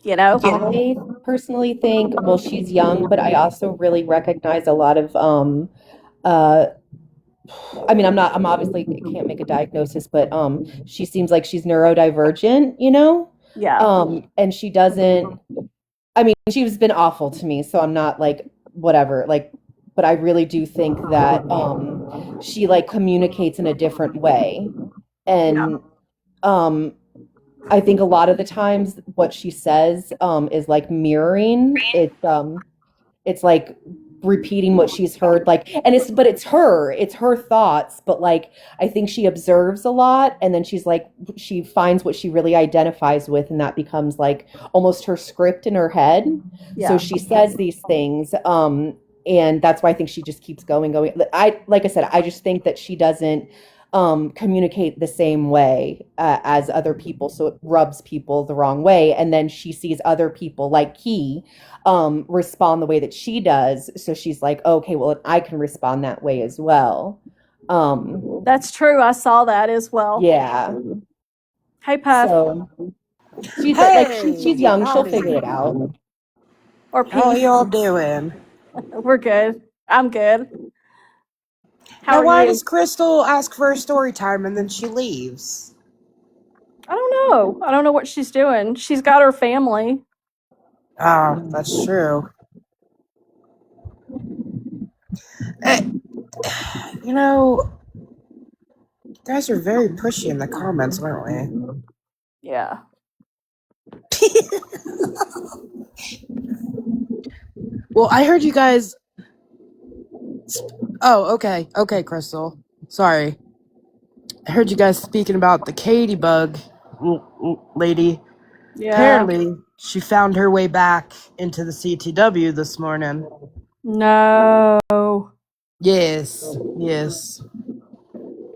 I personally think, well, she's young, but I also really recognize a lot of I'm obviously can't make a diagnosis, but she seems like she's neurodivergent, Yeah. And she doesn't, she's been awful to me, so I'm not like whatever, like, but I really do think that she like communicates in a different way. And I think a lot of the times what she says is like mirroring. It's like repeating what she's heard, like, and it's her thoughts, but like I think she observes a lot, and then she's like, she finds what she really identifies with, and that becomes like almost her script in her head. Yeah. So she says these things, and that's why I think she just keeps going. Like I said, I just think that she doesn't communicate the same way as other people, so it rubs people the wrong way, and then she sees other people like Key respond the way that she does, so she's like, okay, well, I can respond that way as well. That's true. I saw that as well. Yeah. Hey, Puff. So she's she's young. She'll figure it out. Or How y'all doing? We're good. I'm good. How Now, are why you? does Crystal ask for a story time and then she leaves? I don't know. I don't know what she's doing. She's got her family. Ah, that's true. You guys are very pushy in the comments, aren't we? Yeah. Well, I heard you guys. Oh, okay. Okay, Crystal. Sorry. I heard you guys speaking about the Katie bug lady. Yeah. Apparently, she found her way back into the CTW this morning. No. Yes.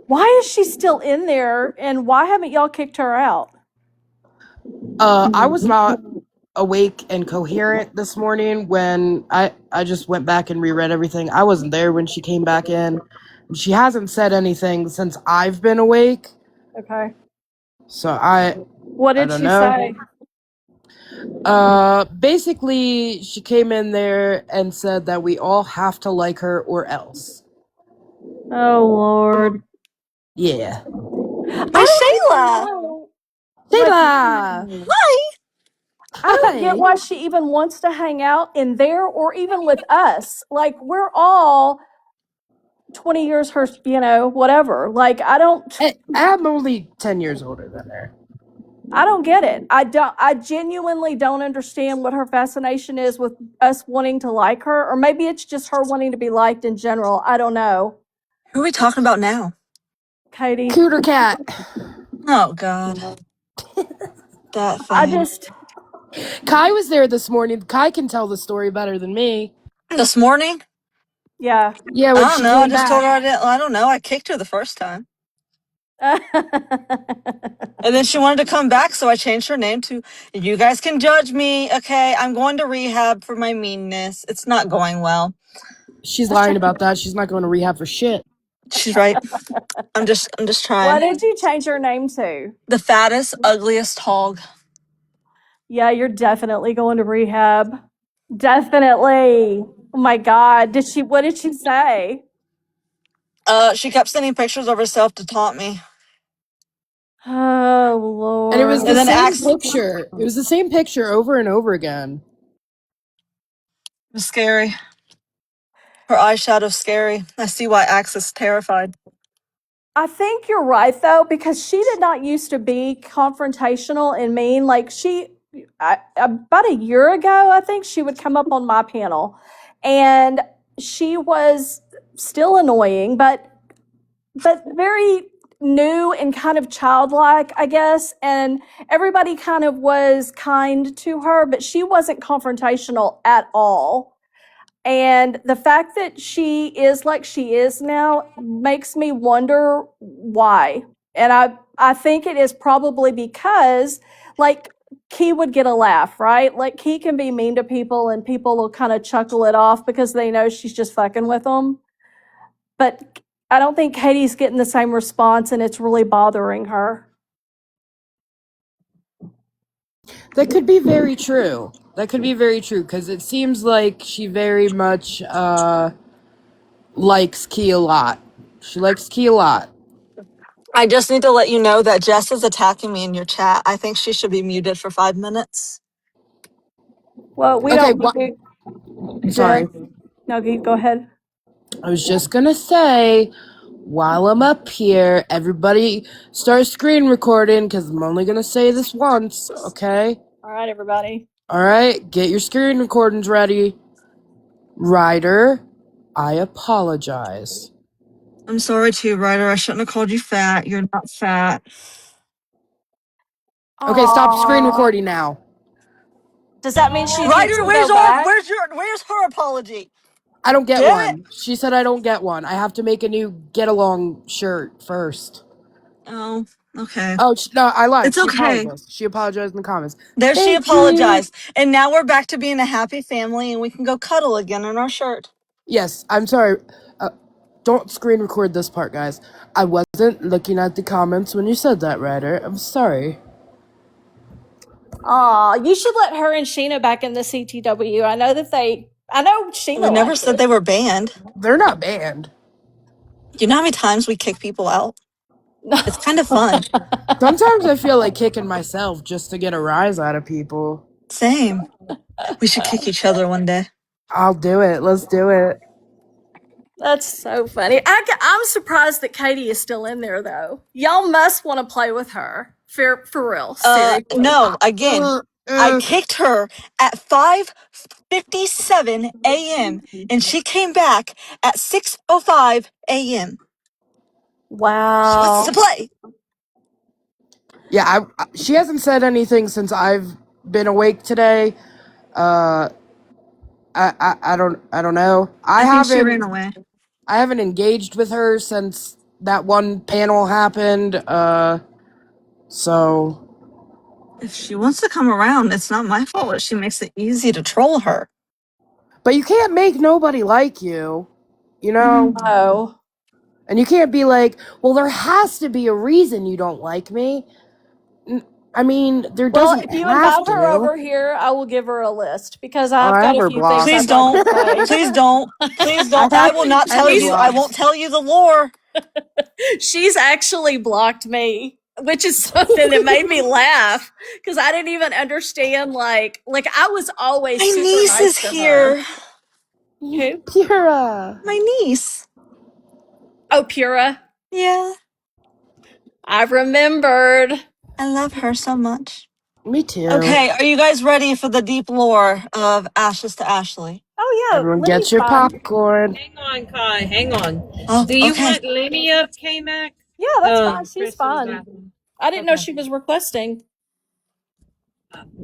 Why is she still in there, and why haven't y'all kicked her out? I was not awake and coherent this morning when I just went back and reread everything. I wasn't there when she came back in. She hasn't said anything since I've been awake. Okay. So What did she say? Basically, she came in there and said that we all have to like her or else. Oh, Lord. Yeah. Hey, Shayla. Shayla. Hi. I don't get why she even wants to hang out in there or even with us. Like, we're all 20 years her, whatever. Like, I'm only 10 years older than her. I don't get it. I genuinely don't understand what her fascination is with us wanting to like her, or maybe it's just her wanting to be liked in general. I don't know. Who are we talking about now? Katie. Cooter Cat. Oh, God. That thing. Kai was there this morning. Kai can tell the story better than me. This morning? Yeah. Yeah, I when don't she know. I came just back. told her I don't know. I kicked her the first time. And then she wanted to come back, so I changed her name to, you guys can judge me, okay? I'm going to rehab for my meanness. It's not going well. She's lying about that. She's not going to rehab for shit. She's right. I'm just What trying. did you change your name to? The fattest, ugliest hog. Yeah, you're definitely going to rehab. Definitely. Oh my God. What did she say? She kept sending pictures of herself to taunt me. Oh, Lord. And it was the And then same Axe- picture. It was the same picture over and over again. It was scary. Her eyeshadow's scary. I see why Axe is terrified. I think you're right though, because she did not used to be confrontational and mean. Like about a year ago, I think she would come up on my panel, and she was still annoying, but very new and kind of childlike, I guess. And everybody kind of was kind to her, but she wasn't confrontational at all. And the fact that she is like she is now makes me wonder why. And I think it is probably because, like, Key would get a laugh, right? Like, Key can be mean to people and people will kind of chuckle it off because they know she's just fucking with them. But I don't think Katie's getting the same response and it's really bothering her. That could be very true. That could be very true because it seems like she very much likes Key a lot. She likes Key a lot. I just need to let you know that Jess is attacking me in your chat. I think she should be muted for 5 minutes. Well, we Okay, don't. sorry. No, go ahead. I was just gonna say, while I'm up here, everybody start screen recording because I'm only gonna say this once, okay? All right, everybody. All right, get your screen recordings ready. Ryder, I apologize. I'm sorry too, Ryder. I shouldn't have called you fat. You're not fat. Okay, stop screen recording now. Does that mean she Ryder, gets to where's go back? where's her apology? I don't get Damn one. She said I don't get one. I have to make a new get along shirt first. Oh, okay. Oh, no, I lied. It's okay. She apologized in the comments. There she Thank apologized. you. And now we're back to being a happy family and we can go cuddle again in our shirt. Yes, I'm sorry. Don't screen record this part, guys. I wasn't looking at the comments when you said that, Ryder. I'm sorry. Aw, you should let her and Sheena back in the CTW. I know Sheena. We never liked said it. they were banned. They're not banned. Do you know how many times we kick people out? It's kind of fun. Sometimes I feel like kicking myself just to get a rise out of people. Same. We should kick each other one day. I'll do it. Let's do it. That's so funny. I'm surprised that Katie is still in there, though. Y'all must want to play with her. For real. Seriously. No, again, I kicked her at 5:57 a.m. and she came back at 6:05 a.m. Wow. She wants to play. Yeah, she hasn't said anything since I've been awake today. I don't know. I think she ran away. I haven't engaged with her since that one panel happened. So If she wants to come around, it's not my fault if she makes it easy to troll her. But you can't make nobody like you, you know? No. And you can't be like, well, there has to be a reason you don't like me. I mean, there doesn't Well, if you have invite her to. over here, I will give her a list because I've I got have a her few blocked. things. Please don't. Please don't. Please don't. I will not tell you. I won't tell you the lore. She's actually blocked me, which is something that made me laugh because I didn't even understand. Like I was always My super niece nice is to here. her. Who? Pura. My niece. Oh, Pura. Yeah. I remembered. I love her so much. Me too. Okay, are you guys ready for the deep lore of Ashes to Ashley? Oh yeah. Everyone get your popcorn. Hang on, Kai. Hang on. Oh, Do you okay. want Lenny up, K-Mac? Yeah, that's fine. She's Chris was fine. asking. I didn't know she was requesting.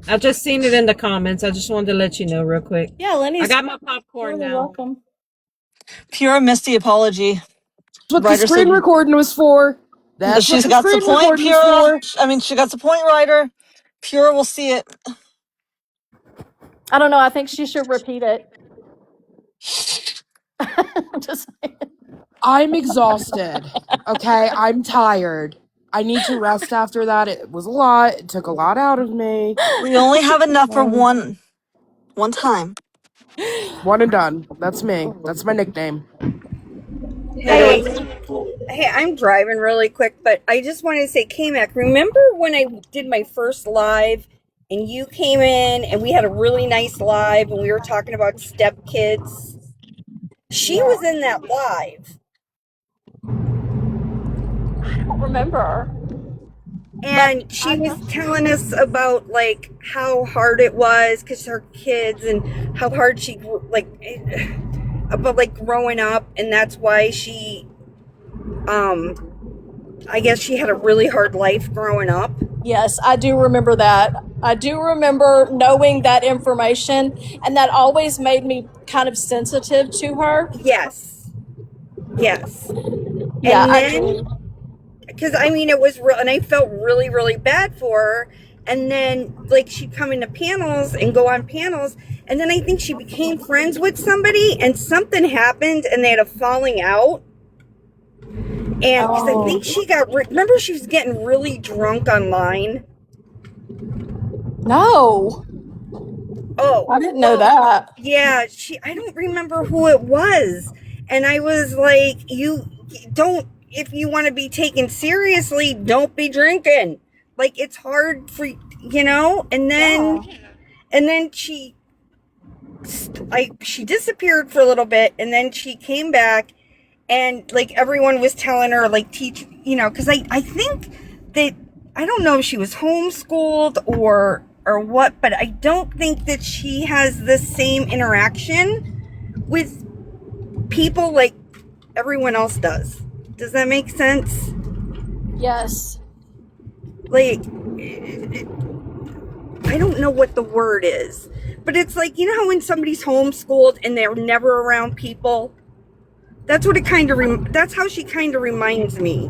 I just seen it in the comments. I just wanted to let you know real quick. Yeah, Lenny's. I got my popcorn You're now. welcome. Pure missed the apology. That's what the Ryder screen said- recording was for. That's what She's the got the screen point, recording's Pure. for. I mean, she got the point, writer. Pure will see it. I don't know. I think she should repeat it. Just I'm exhausted. Okay, I'm tired. I need to rest after that. It was a lot. It took a lot out of me. We only have enough for one time. One and done. That's me. That's my nickname. Hey, hey, I'm driving really quick, but I just wanted to say, K-Mac, remember when I did my first live and you came in and we had a really nice live and we were talking about stepkids? She was in that live. I don't remember. And she was telling us about like how hard it was because her kids and how hard she like about like growing up, and that's why she I guess she had a really hard life growing up. Yes, I do remember that. I do remember knowing that information, and that always made me kind of sensitive to her. Yes. Yes. Yeah, And I then, do. because I mean, it was real, and I felt really, really bad for her. And then, like, she'd come into panels and go on panels, and then I think she became friends with somebody, and something happened, and they had a falling out. And because I think she got, remember, she was getting really drunk online. No. Oh, I didn't know that. Yeah, I don't remember who it was. And I was like, you don't, if you want to be taken seriously, don't be drinking. Like, it's hard for, and then she disappeared for a little bit, and then she came back, and like everyone was telling her, like, teach, because I think that, I don't know if she was homeschooled or what, but I don't think that she has the same interaction with people like everyone else does. Does that make sense? Yes. Like, I don't know what the word is, but it's like, how when somebody's homeschooled and they're never around people? That's what it kind of, that's how she kind of reminds me.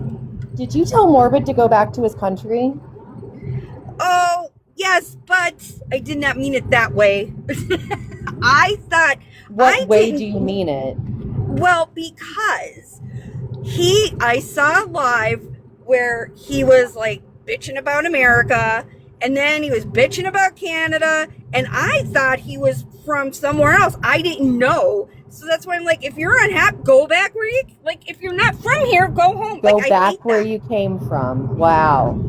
Did you tell Morbid to go back to his country? Oh, yes, but I did not mean it that way. I thought... What way do you mean it? Well, because I saw live where he was like bitching about America, and then he was bitching about Canada, and I thought he was from somewhere else. I didn't know. So that's why I'm like, if you're unhappy, go back where you, like, if you're not from here, go home. Go like, back where you came from. Wow.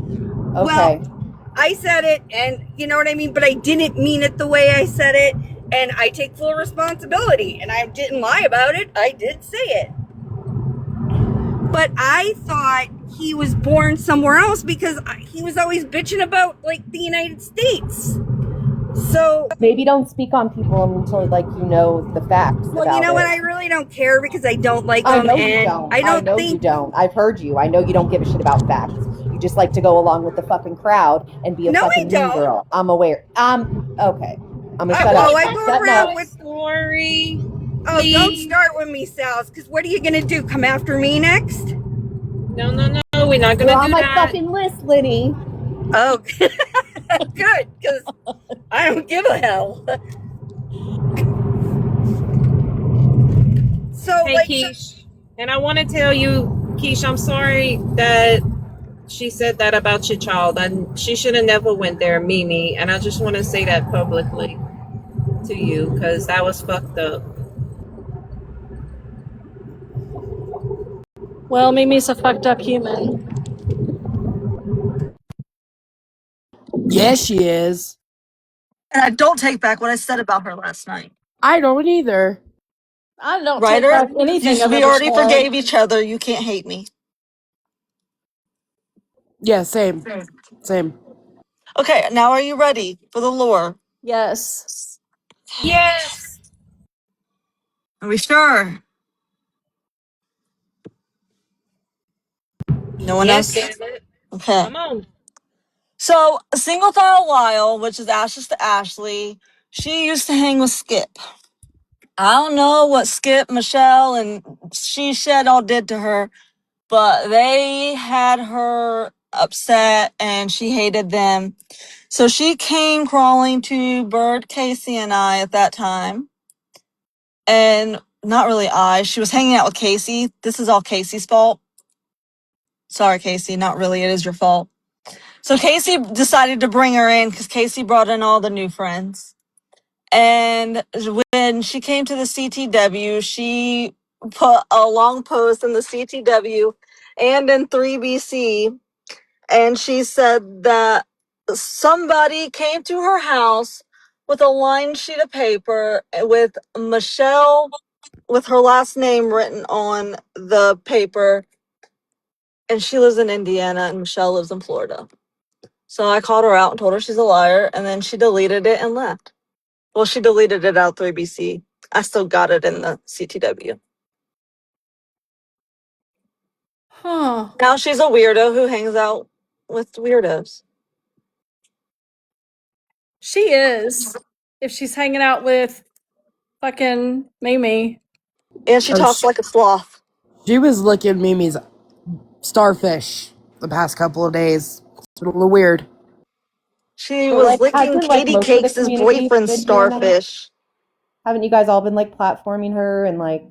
Okay. Well, I said it, and you know what I mean, but I didn't mean it the way I said it, and I take full responsibility, and I didn't lie about it. I did say it. But I thought he was born somewhere else because he was always bitching about, like, the United States. So maybe don't speak on people until, like, you know the facts. Well, you know what? I really don't care because I don't like I them. know And you don't. I don't know think you don't. I've heard you. I know you don't give a shit about facts. You just like to go along with the fucking crowd and be a No, I fucking mean don't. girl. I'm aware. Okay. I'm gonna shut up. I go Shut around up. with story. Oh, don't start with me, Sals, because what are you gonna do? Come after me next? No, we're not gonna You're do on my that. fucking list, Liddy. Oh, good, because I don't give a hell. So, Hey, like, Keish, and I want to tell you, Keish, I'm sorry that she said that about your child, and she should have never went there, Mimi. And I just want to say that publicly to you because that was fucked up. Well, Mimi's a fucked up human. Yes, she is. And I don't take back what I said about her last night. I don't either. I don't Ryder, take back anything I've we ever already said. forgave each other. You can't hate me. Yeah, same. Same. Okay, now are you ready for the lore? Yes. Yes. Are we sure? No one Yes, else? damn it. Okay. Come on. So, Single File Lyle, which is Ashes to Ashley, she used to hang with Skip. I don't know what Skip, Michelle, and She Shed all did to her, but they had her upset and she hated them. So she came crawling to Bird, Casey, and I at that time. And not really she was hanging out with Casey. This is all Casey's fault. Sorry, Casey, not really. It is your fault. So Casey decided to bring her in because Casey brought in all the new friends. And when she came to the CTW, she put a long post in the CTW and in 3BC. And she said that somebody came to her house with a lined sheet of paper with Michelle, with her last name written on the paper. And she lives in Indiana and Michelle lives in Florida. So I called her out and told her she's a liar, and then she deleted it and left. Well, she deleted it out 3BC. I still got it in the CTW. Huh. Now she's a weirdo who hangs out with weirdos. She is. If she's hanging out with fucking Mimi. And she talks like a sloth. She was licking Mimi's starfish the past couple of days. It's a little weird. She But, was like, licking hasn't, like, Katie most of the Cakes' community boyfriend's been doing that? starfish. Haven't you guys all been like platforming her and like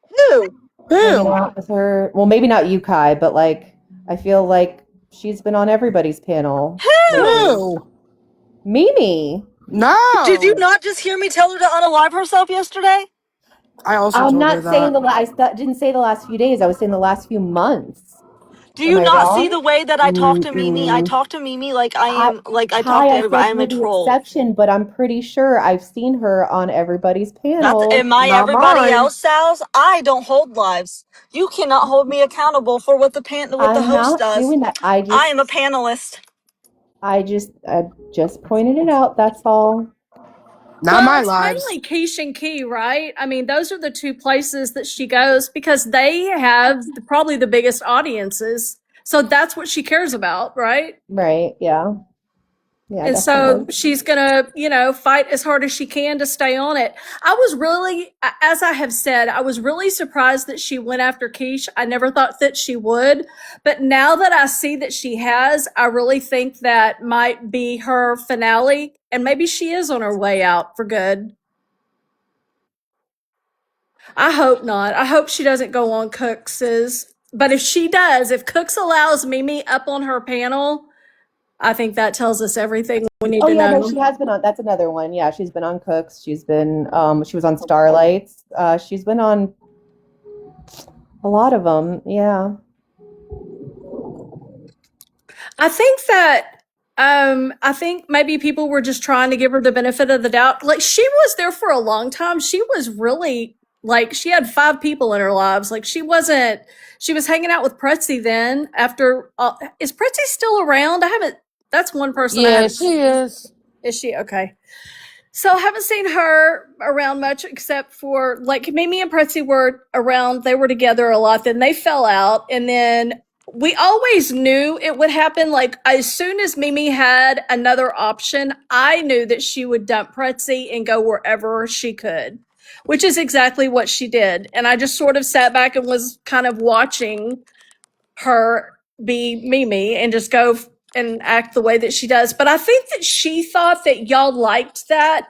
Who? hanging out with her? Well, maybe not you, Kai, but like I feel like she's been on everybody's panel. Who? Mimi. No. Did you not just hear me tell her to unalive herself yesterday? I also I'm told her not saying that. didn't say the last few days. I was saying the last few months. Do you Am I not see wrong? the way that I talk to Mimi? I Mm-mm. talk to Mimi like I am, like I talk Kai, to I everybody. said I'm you're a the troll. exception, but I'm pretty sure I've seen her on everybody's That's panel. am I everybody else, Sal's? I don't hold lives. You cannot hold me accountable for what the I'm host not does. doing that. I am a panelist. I just pointed it out. That's all. Well, it's mainly Keish and Key, right? I mean, those are the two places that she goes because they have probably the biggest audiences. So that's what she cares about, right? Right. Yeah. Yeah. And so she's gonna, fight as hard as she can to stay on it. I was really, as I have said, I was really surprised that she went after Keish. I never thought that she would, but now that I see that she has, I really think that might be her finale, and maybe she is on her way out for good. I hope not. I hope she doesn't go on Cooks's. But if she does, if Cooks allows Mimi up on her panel, I think that tells us everything we need to know. No, she has been on. That's another one. Yeah, she's been on Cooks. She's been. She was on Starlights. She's been on a lot of them. Yeah. I think that. I think maybe people were just trying to give her the benefit of the doubt. Like, she was there for a long time. She was really, like, she had 5 people in her lives. Like, she was hanging out with Pretzi then after, is Pretzi still around? That's one person. Yeah, she is. Is she? Okay. So I haven't seen her around much except for, like, Mimi and Pretzi were around. They were together a lot. Then they fell out. And then we always knew it would happen. Like, as soon as Mimi had another option, I knew that she would dump Pretzi and go wherever she could, which is exactly what she did. And I just sort of sat back and was kind of watching her be Mimi and just go and act the way that she does. But I think that she thought that y'all liked that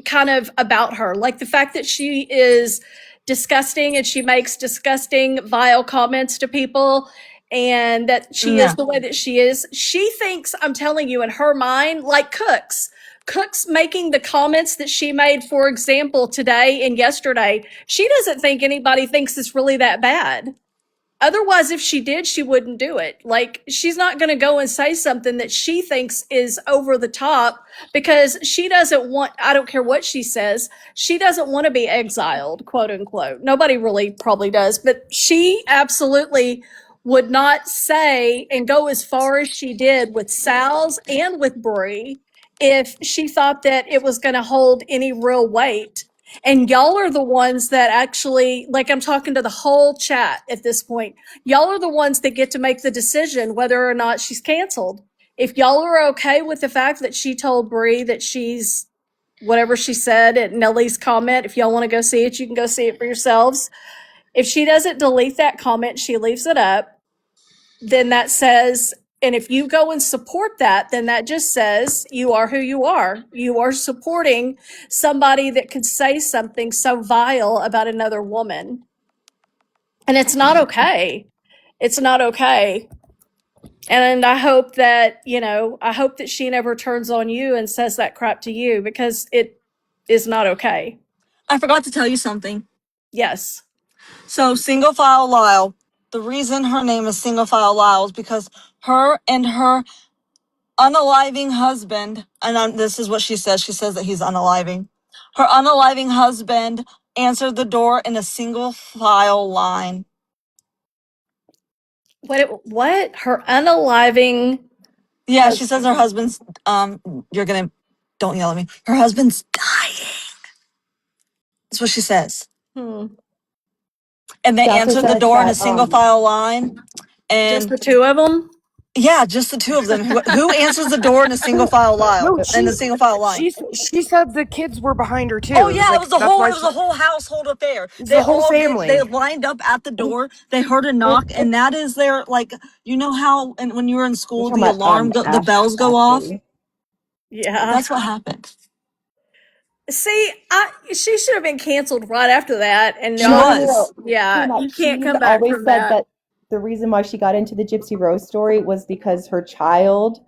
kind of about her. Like the fact that she is disgusting and she makes disgusting, vile comments to people, and that she is the way that she is. She thinks, I'm telling you, in her mind, like Cooks making the comments that she made, for example, today and yesterday, she doesn't think anybody thinks it's really that bad. Otherwise, if she did, she wouldn't do it. Like, she's not going to go and say something that she thinks is over the top because she doesn't want, I don't care what she says, she doesn't want to be exiled, quote unquote. Nobody really probably does, but she absolutely would not say and go as far as she did with Sal's and with Brie if she thought that it was going to hold any real weight. And y'all are the ones that actually, like, I'm talking to the whole chat at this point. Y'all are the ones that get to make the decision whether or not she's canceled. If y'all are okay with the fact that she told Brie that she's whatever she said at Nellie's comment, if y'all want to go see it, you can go see it for yourselves. If she doesn't delete that comment, she leaves it up. then that says, and if you go and support that, then that just says you are who you are. You are supporting somebody that could say something so vile about another woman. And it's not okay. It's not okay. And I hope that, I hope that she never turns on you and says that crap to you, because it is not okay. I forgot to tell you something. Yes. So Single File Lyle, the reason her name is Single File Lyle is because her and her unaliving husband, and this is what she says. She says that he's unaliving. Her unaliving husband answered the door in a single file line. What? Her unaliving. Yeah, she says her husband's, don't yell at me. Her husband's dying. That's what she says. Hmm. And they She also answered the says door in a that, single file line. And just the two of them? Yeah, just the two of them. Who answers the door in a single file line? No, In a single file line. she said the kids were behind her too. Oh yeah, it was that's why it was a whole household affair. It's They the whole all family. they lined up at the door. They heard a knock, and that is their, like, you know how, and when you were in school, the alarm the bells go off. Yeah. That's what happened. See, she should have been canceled right after that, and She was. Yeah, you can't come She's back always from said that. the reason why she got into the Gypsy Rose story was because her child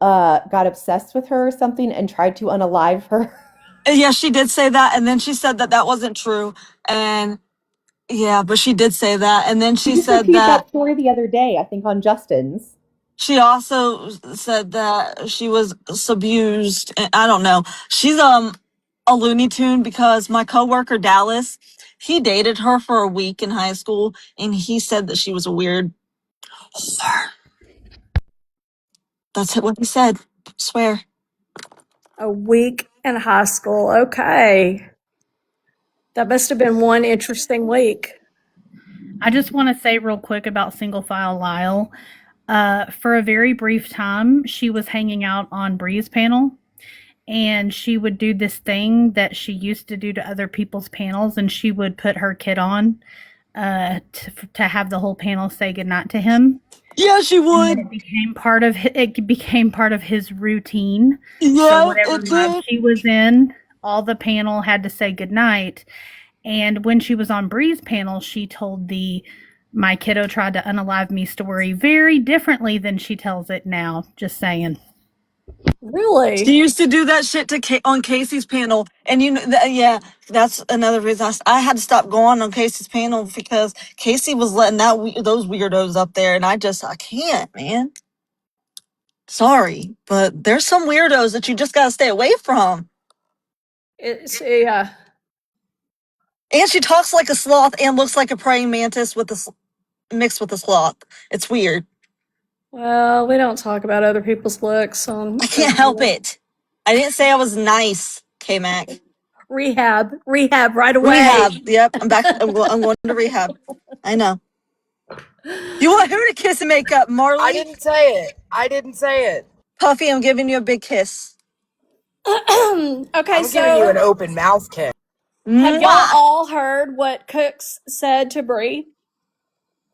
got obsessed with her or something and tried to unalive her. Yeah, she did say that, and then she said that wasn't true, and yeah, but she did say that, and then she just said repeated that that story the other day, I think on Justin's. she also said that she was abused. I don't know. She's a Looney Tune, because my coworker Dallas, he dated her for a week in high school, and he said that she was a weird whore. That's what he said. I swear. A week in high school. Okay. That must have been one interesting week. I just want to say real quick about Single File Lyle. For a very brief time, she was hanging out on Bree's panel, and she would do this thing that she used to do to other people's panels, and she would put her kid on to have the whole panel say goodnight to him. Yeah, she would. It became part of his routine. Yeah, so whatever mug she was in, all the panel had to say goodnight. And when she was on Bree's panel, she told my kiddo tried to unalive me story very differently than she tells it now. Just saying. Really? She used to do that shit on Casey's panel, and yeah, that's another reason I had to stop going on Casey's panel, because Casey was letting those weirdos up there, and I can't, man. Sorry, but there's some weirdos that you just gotta stay away from. Yeah. And she talks like a sloth and looks like a praying mantis mixed with a sloth. It's weird. Well, we don't talk about other people's looks on. I can't help it. I didn't say I was nice, K-Mac. Rehab right away. Rehab. Yep, I'm back. I'm going to rehab. I know. You want who to kiss and make up, Marley? I didn't say it. Puffy, I'm giving you a big kiss. Okay, I'm giving you an open mouth kiss. Have y'all all heard what Cooks said to Bree?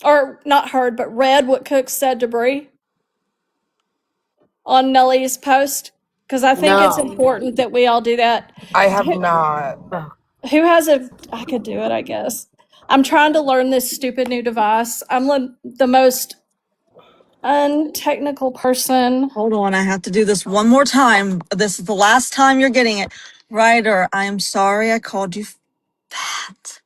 Or not heard, but read what Cooks said to Bree on Nellie's post? Because I think it's important that we all do that. I have not. Who has I could do it, I guess. I'm trying to learn this stupid new device. I'm the most untechnical person. Hold on, I have to do this one more time. This is the last time you're getting it. Ryder, I am sorry I called you fat.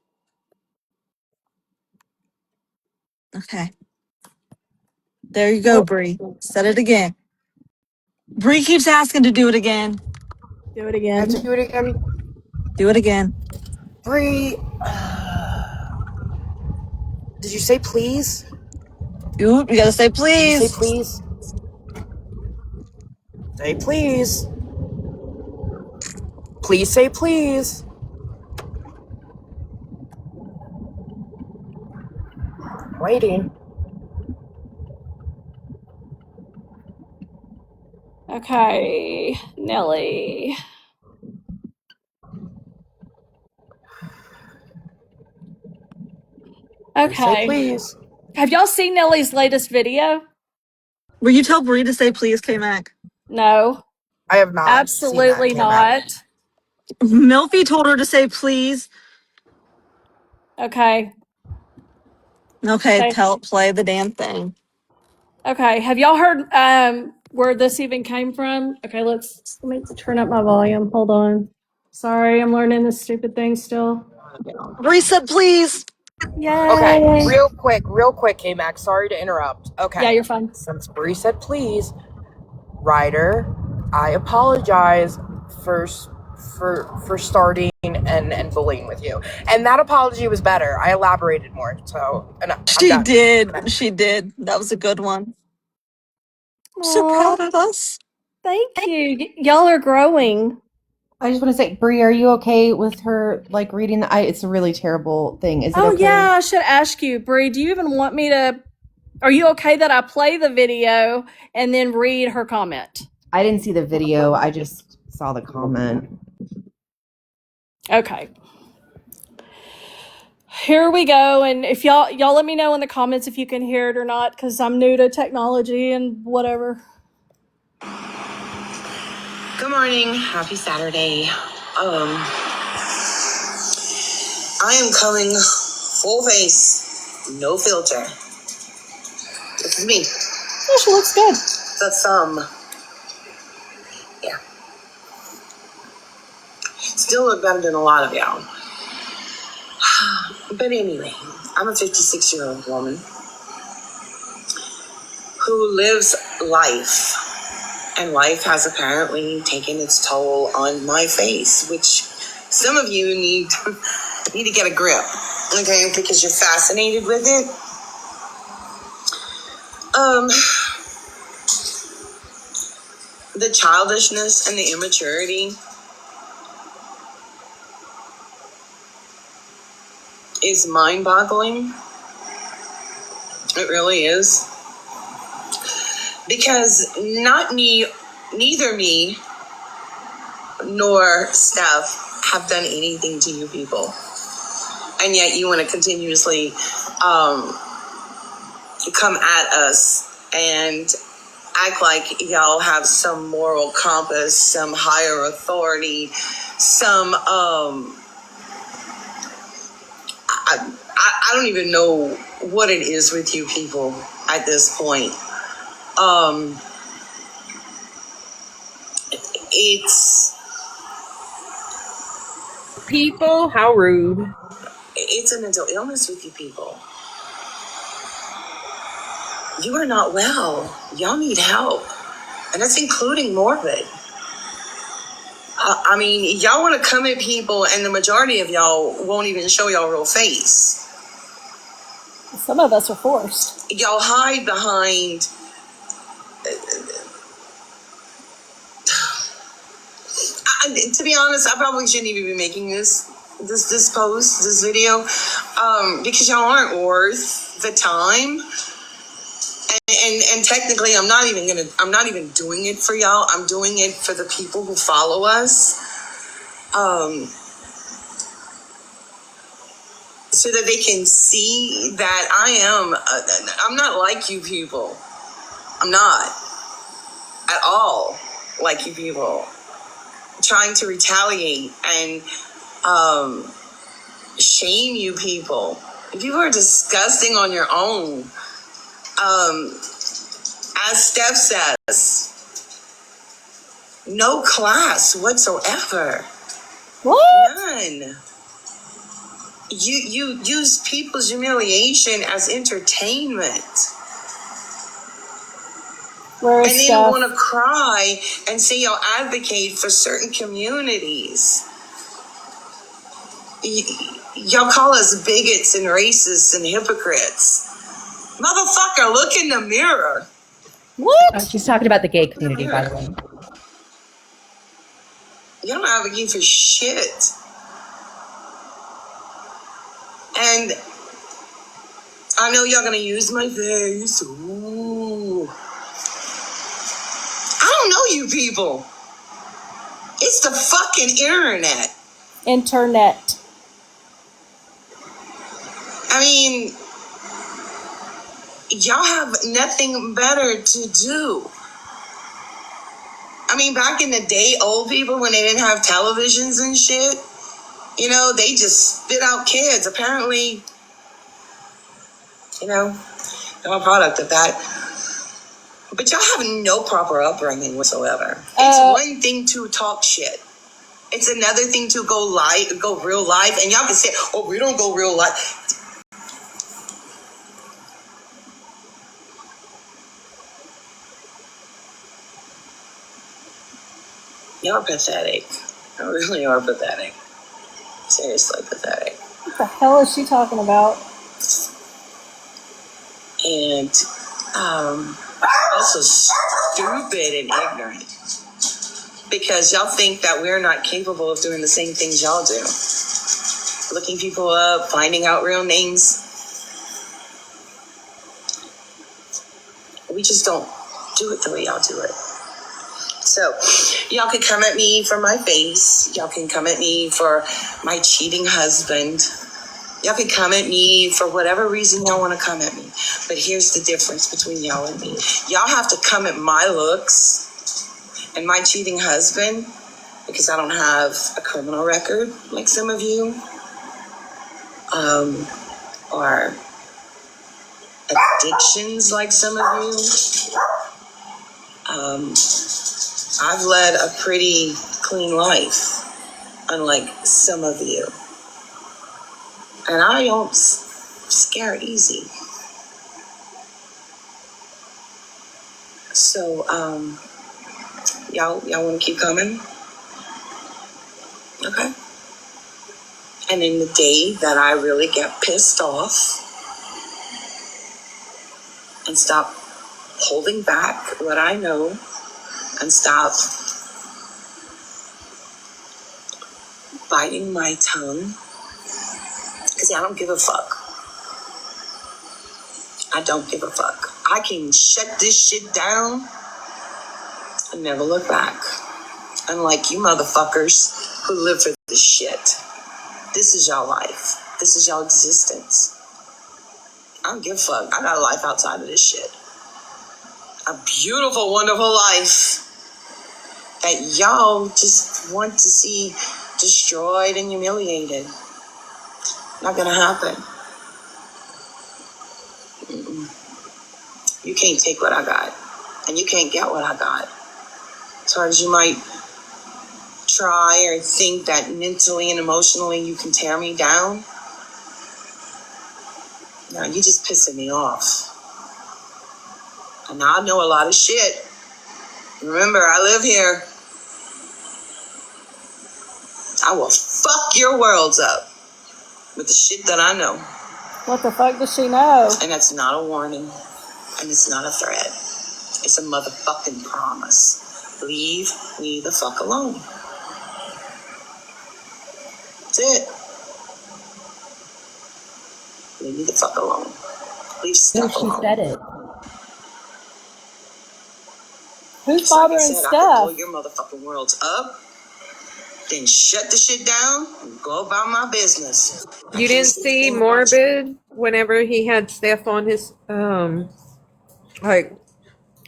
Okay. There you go, Bree. Said it again. Bree keeps asking to do it again. Do it again. Do it again. Do it again. Bree, did you say please? You gotta say please. Did you say please? Say please. Please say please. Waiting. Okay, Nellie. Okay. Say please. Have y'all seen Nellie's latest video? Will you tell Bree to say please, K-Mac? No. I have not. Absolutely not. Milfy told her to say please. Okay. Okay, play the damn thing. Okay. Have y'all heard where this even came from? Okay, let me turn up my volume. Hold on. Sorry, I'm learning this stupid thing still. Bree said please. Yay. Okay, real quick, K-Mac. Sorry to interrupt. Okay. Yeah, you're fine. Since Bree said please, Ryder, I apologize for starting and bullying with you. And that apology was better. I elaborated more. So She did. That was a good one. I'm so proud of us. Thank you. Y'all are growing. I just want to say, Bree, are you okay with her like reading the? It's a really terrible thing. Is it Oh okay? yeah, I should ask you, Bree. Do you even want me to? Are you okay that I play the video and then read her comment? I didn't see the video. I just saw the comment. Okay. Here we go, and if y'all let me know in the comments if you can hear it or not, because I'm new to technology and whatever. Good morning. Happy Saturday. I am coming full face, no filter. This is me. Yeah, she looks good. The thumb. Yeah. Still look better than a lot of y'all. But anyway, I'm a 56-year-old woman who lives life. And life has apparently taken its toll on my face, which some of you need to get a grip, okay? Because you're fascinated with it. The childishness and the immaturity is mind-boggling. It really is. Because neither me nor Steph have done anything to you people. And yet you want to continuously come at us and act like y'all have some moral compass, some higher authority, some I don't even know what it is with you people at this point. It's People, how rude. It's a mental illness with you people. You are not well. Y'all need help. And that's including morbid. I mean, y'all want to come at people and the majority of y'all won't even show y'all real face. Some of us are forced. Y'all hide behind to be honest, I probably shouldn't even be making this video, because y'all aren't worth the time. And technically, I'm not even doing it for y'all. I'm doing it for the people who follow us, so that they can see that I'm not like you people. I'm not at all like you people. Trying to retaliate and shame you people. People are disgusting on your own. As Steph says, no class whatsoever. What? None. You use people's humiliation as entertainment. Where is and then Steph? want to cry and say y'all advocate for certain communities. Y'all call us bigots and racists and hypocrites. Motherfucker, look in the mirror. What? She's talking about the gay community, by the way. You don't advocate for shit. And I know y'all gonna use my face. Ooh. I don't know you people. It's the fucking internet. Internet. I mean, y'all have nothing better to do. I mean, back in the day, old people, when they didn't have televisions and shit, you know, they just spit out kids. Apparently, you know, I'm a product of that. But y'all have no proper upbringing whatsoever. It's one thing to talk shit. It's another thing to go real life. And y'all can say, oh, we don't go real life. You're pathetic. You really are pathetic. Seriously pathetic. What the hell is she talking about? And also stupid and ignorant. Because y'all think that we're not capable of doing the same things y'all do. Looking people up, finding out real names. We just don't do it the way y'all do it. So, y'all can come at me for my face. Y'all can come at me for my cheating husband. Y'all can come at me for whatever reason y'all want to come at me. But here's the difference between y'all and me. Y'all have to come at my looks and my cheating husband because I don't have a criminal record like some of you. Or addictions like some of you. I've led a pretty clean life, unlike some of you. And I don't scare easy. So, y'all want to keep coming? Okay. And in the day that I really get pissed off and stop holding back what I know and stop biting my tongue, because I don't give a fuck. I don't give a fuck. I can shut this shit down and never look back. Unlike you motherfuckers who live for this shit. This is y'all life. This is y'all existence. I don't give a fuck. I got a life outside of this shit. A beautiful, wonderful life that y'all just want to see destroyed and humiliated. Not gonna happen. Mm-mm. You can't take what I got, and you can't get what I got. As hard as you might try or think that mentally and emotionally you can tear me down, no, you just pissing me off. And I know a lot of shit. Remember, I live here. I will fuck your worlds up with the shit that I know. What the fuck does she know? And that's not a warning. And it's not a threat. It's a motherfucking promise. Leave me the fuck alone. That's it. Leave me the fuck alone. Leave stuff She alone. said it. Who's It's like I bothering said, I can Steph? blow your motherfucking worlds up, then shut the shit down and go about my business. You didn't see Morbid whenever he had Steph on his like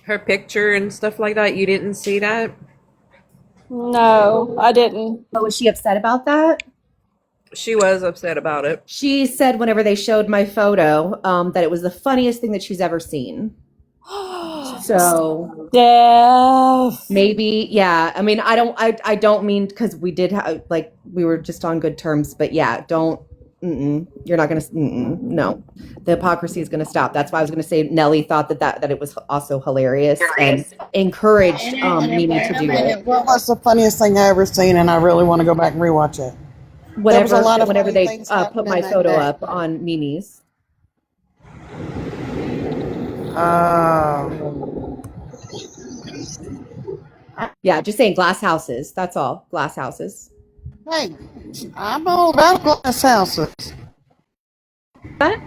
her picture and stuff like that? You didn't see that? No, I didn't. But was she upset about that? She was upset about it. She said whenever they showed my photo, that it was the funniest thing that she's ever seen. So maybe, yeah. I mean, I don't mean, because we did have, like, we were just on good terms, but yeah, don't. You're not gonna. No, the hypocrisy is gonna stop. That's why I was gonna say Nelly thought that it was also hilarious and encouraged Mimi to do it. Well, what's the funniest thing I ever seen? And I really want to go back and rewatch it. There was a lot of Whenever funny they things put happening my that photo day. up on Mimi's. Yeah, just saying glass houses. That's all. Glass houses. Hey, I'm all about glass houses. What?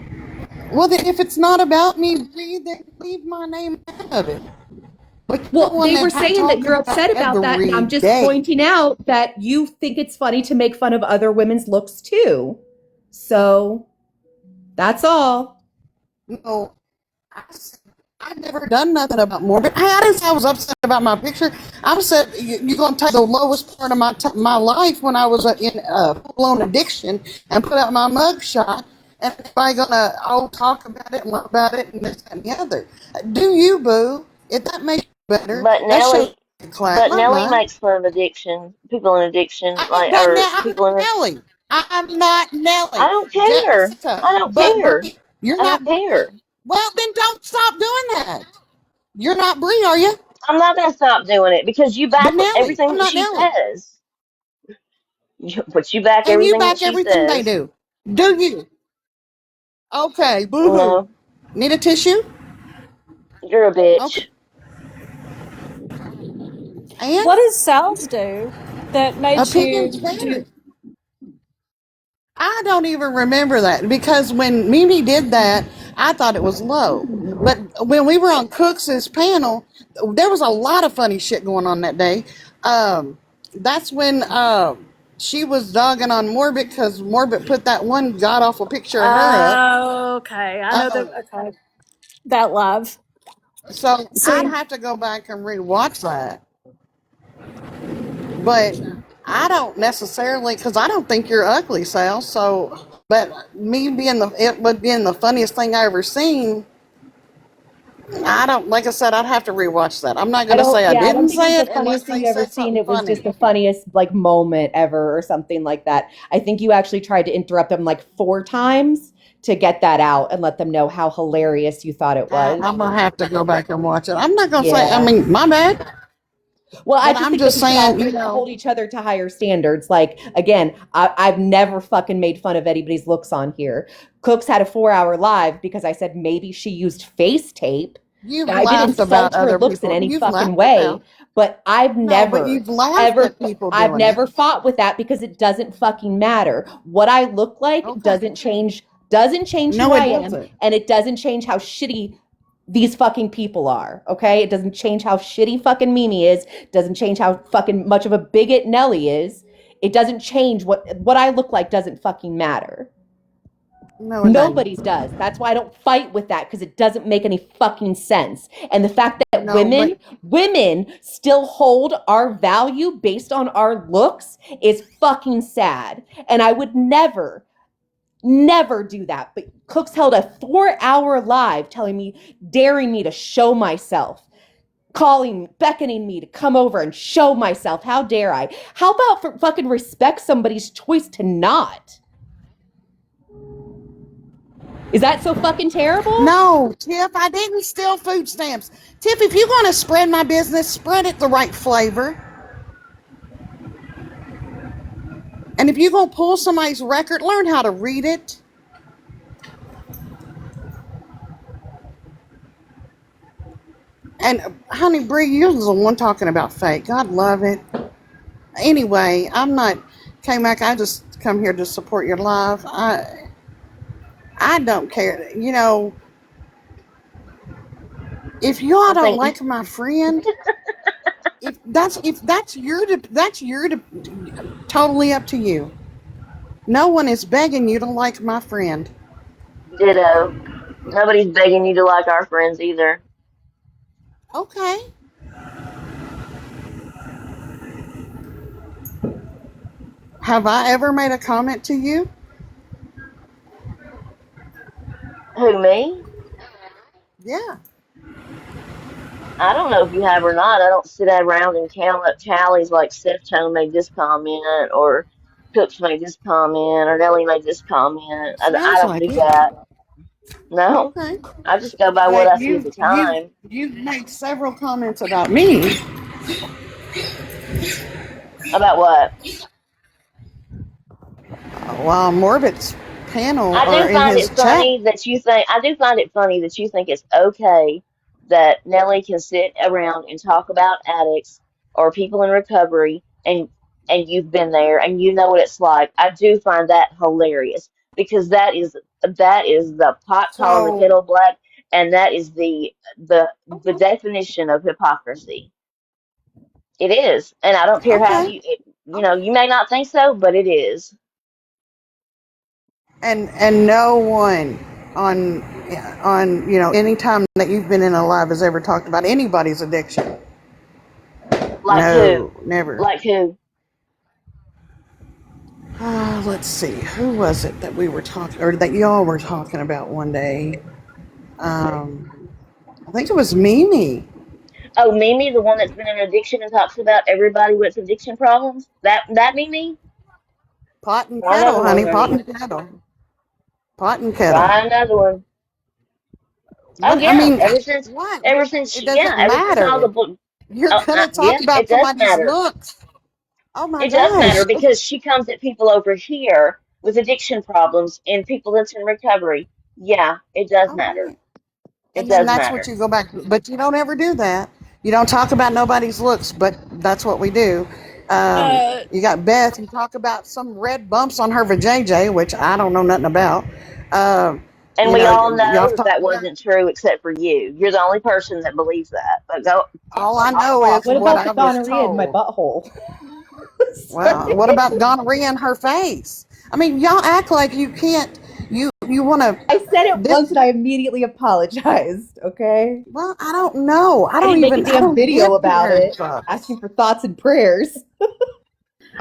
Well, then if it's not about me, leave my name out of it. Well, they were saying that you're upset about that, and I'm just pointing out that you think it's funny to make fun of other women's looks too. So, that's all. No, I've never done nothing about morbid. Hey, I didn't say I was upset about my picture. I said you're going to take the lowest part of my life when I was in full-blown addiction and put out my mugshot, and everybody going to talk about it and lie about it and this and the other. Do you, boo? If that makes you better, But that shows Nelly, your class, but not Nelly mine. makes fun of addiction, people in addiction, like I'm or not people in. Nelly. I'm not Nelly. I don't care. Jessica. I don't But care. Bree, you're I not. don't care. Well, then don't stop doing that. You're not Bree, are you? I'm not gonna stop doing it because you back But Nelly, everything I'm that not she Nelly. says. But you back And you everything that back she everything they says. do. Do you? Okay, boo-hoo. No, Need a tissue? you're a bitch. Okay. And What did Sal's do that made opinions you matter. do? I don't even remember that because when Mimi did that, I thought it was low. But when we were on Cooks's panel, there was a lot of funny shit going on that day. That's when she was dogging on Morbid because Morbid put that one god awful picture of her up. Oh, okay. I know that. Okay, that live. So I'd See, have to go back and rewatch that. But I don't necessarily, because I don't think you're ugly, Sal. So, but me being the funniest thing I ever seen. I don't, like I said, I'd have to rewatch that. I'm not I going to don't. say I Yeah, I didn't don't think say it's it the unless funniest thing they you ever said seen. something It was just funny. the funniest like moment ever, or something like that. I think you actually tried to interrupt them like 4 times to get that out and let them know how hilarious you thought it was. I'm going to have to go back and watch it. I'm not going to say, I Yeah. mean, my bad. Well, I But just I'm think just that we should all saying, you know, hold each other to higher standards. Like, again, I've never fucking made fun of anybody's looks on here. Cooks had a 4-hour live because I said maybe she used face tape. you've I didn't laughed about insult her other looks in people. any You've fucking laughed way, about. but I've No, but never you've laughed ever at people I've doing never it. fought with that because it doesn't fucking matter. What I look like Okay. doesn't change No, who it I am, doesn't. and it doesn't change how shitty these fucking people are, okay? It doesn't change how shitty fucking Mimi is, doesn't change how fucking much of a bigot Nelly is. It doesn't change what I look like doesn't fucking matter. No, it Nobody's doesn't. does. That's why I don't fight with that, because it doesn't make any fucking sense. And the fact that No, but women still hold our value based on our looks is fucking sad. And I would never do that. But Cooks held a 4-hour live telling me, daring me to show myself, beckoning me to come over and show myself. How dare I? How about fucking respect somebody's choice to not? Is that so fucking terrible? no, Tiff, I didn't steal food stamps. Tiff, if you're going to spread my business, spread it the right flavor. And if you're going to pull somebody's record, learn how to read it. And, honey, Bree, you're the one talking about fake. God love it. Anyway, I'm not, K-Mac, I just come here to support your live. I don't care. You know, if y'all I don't think like my friend, if that's totally up to you. No one is begging you to like my friend. ditto. Nobody's begging you to like our friends either. Okay. Have I ever made a comment to you? Who, me? Yeah. I don't know if you have or not. I don't sit around and count up tallies like Seth Tone made this comment, or Cooks made this comment, or Nelly made this comment. I Sounds don't like do it. that. No. Okay. I just go by what But I see at the time. you've made several comments about me. About what? While Morbid's panel I or do in find his it chat. funny that you think, I do find it funny that you think it's okay that Nelly can sit around and talk about addicts or people in recovery, and you've been there and you know what it's like. I do find that hilarious because that is the pot calling the So kettle black, and that is the definition of hypocrisy. It is, and I don't care how okay. you may not think so, but it is. And no one on any time that you've been in a live has ever talked about anybody's addiction. Like No, who? never. Like who? Let's see. Who was it that we were talking, or that y'all were talking about one day? I think it was Mimi. Oh, Mimi, the one that's been in addiction and talks about everybody with addiction problems. That Mimi? Pot and Try kettle, another one, honey. Pot honey. and kettle. Pot and kettle. Try another one. Oh What? I yeah, mean, ever since, what? ever since, It yeah, doesn't ever since all the matter. book. You're gonna talk Yes, about it does somebody's matter. looks. Oh my It does matter gosh. because she comes at people over here with addiction problems and people that's in recovery. Yeah, it does matter. It And then does that's what matter. you go back, but you don't ever do that. You don't talk about nobody's looks, but that's what we do. Uh, You got Beth, you talk about some red bumps on her vajayjay, which I don't know nothing about. And we all Y'all know that talk that about, wasn't true except for you. You're the only person that believes that. But go all I talk know is off. What what about I the was gonorrhea in my told. butthole? Well, what about gonorrhea in her face? I mean, y'all act like you can't, you want to. I said it once and I immediately apologized, okay? Well, I don't know. I I don't didn't make a even, I damn don't video get about parent it, stuff. asking for thoughts and prayers.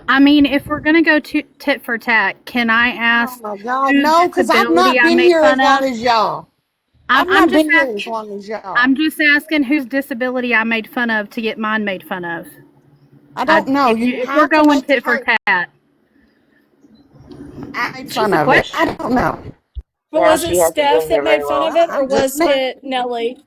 I mean, if we're gonna go tit for tat, can I ask Oh God, whose no, because I've disability not I been made here as fun long of? as y'all. I'm, I've I'm not just been here as asking. long as y'all. I'm just asking whose disability I made fun of to get mine made fun of. I don't know. If we're going tit for tat, I made it's fun just a of it. I question. don't know. but Now was it she hasn't Steph been that here very made fun of long. it, or I'm just was saying. it Nelly?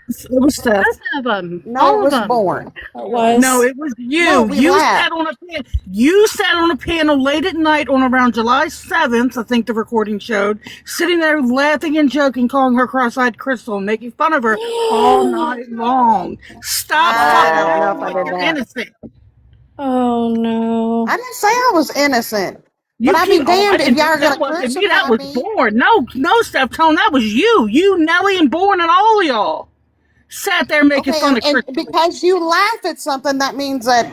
It was Steph. Both of them. No, it All of was them. born. It No, was. it was No, you. we You laughed. sat on a pan. You sat on a panel late at night on around July 7th. I think the recording showed, sitting there laughing and joking, calling her cross-eyed Crystal, and making fun of her all night long. Stop I fucking don't know if Wow. acting I like did you're that. innocent. Oh no. I didn't say I was innocent, but You I'd keep. be Oh, I damned if didn't. y'all are That gonna wasn't me. That crucify was me. Born. No, no, Steph Tone. That was you, Nelly, and Born, and all of y'all sat there making Okay, fun of and Crystal. because you laugh at something, that means that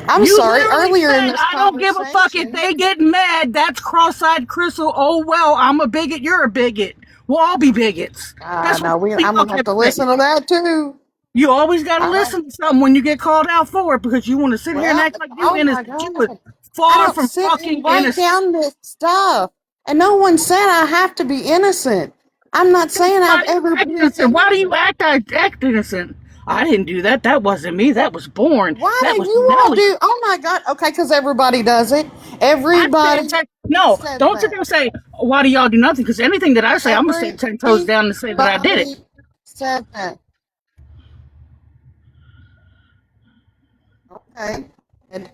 I'm You sorry. literally Earlier in said, this I don't give a fuck if conversation, they get mad. That's cross-eyed Crystal. Oh, well, I'm a bigot. You're a bigot. We'll all be bigots. That's what no, y'all I'm gonna have kept to saying. listen to that too. You always got to I don't. listen to something when you get called out for it because you want to sit here and Well, act like you oh my innocent. You was God. I far don't from sit fucking and write innocent. down this stuff. And no one said I have to be innocent. I'm not saying Why I've do you ever act been innocent? Why do you innocent. act innocent? I didn't do that. That wasn't me. That was Born. Why That do was you all Nelly. do? Oh my God. Okay, because everybody does it. I said, Everybody no, says don't sit that. there and say, why do y'all do nothing? Because anything that I say, I'm going to stand 10 toes down and say that I did it. Everybody said that. Okay. And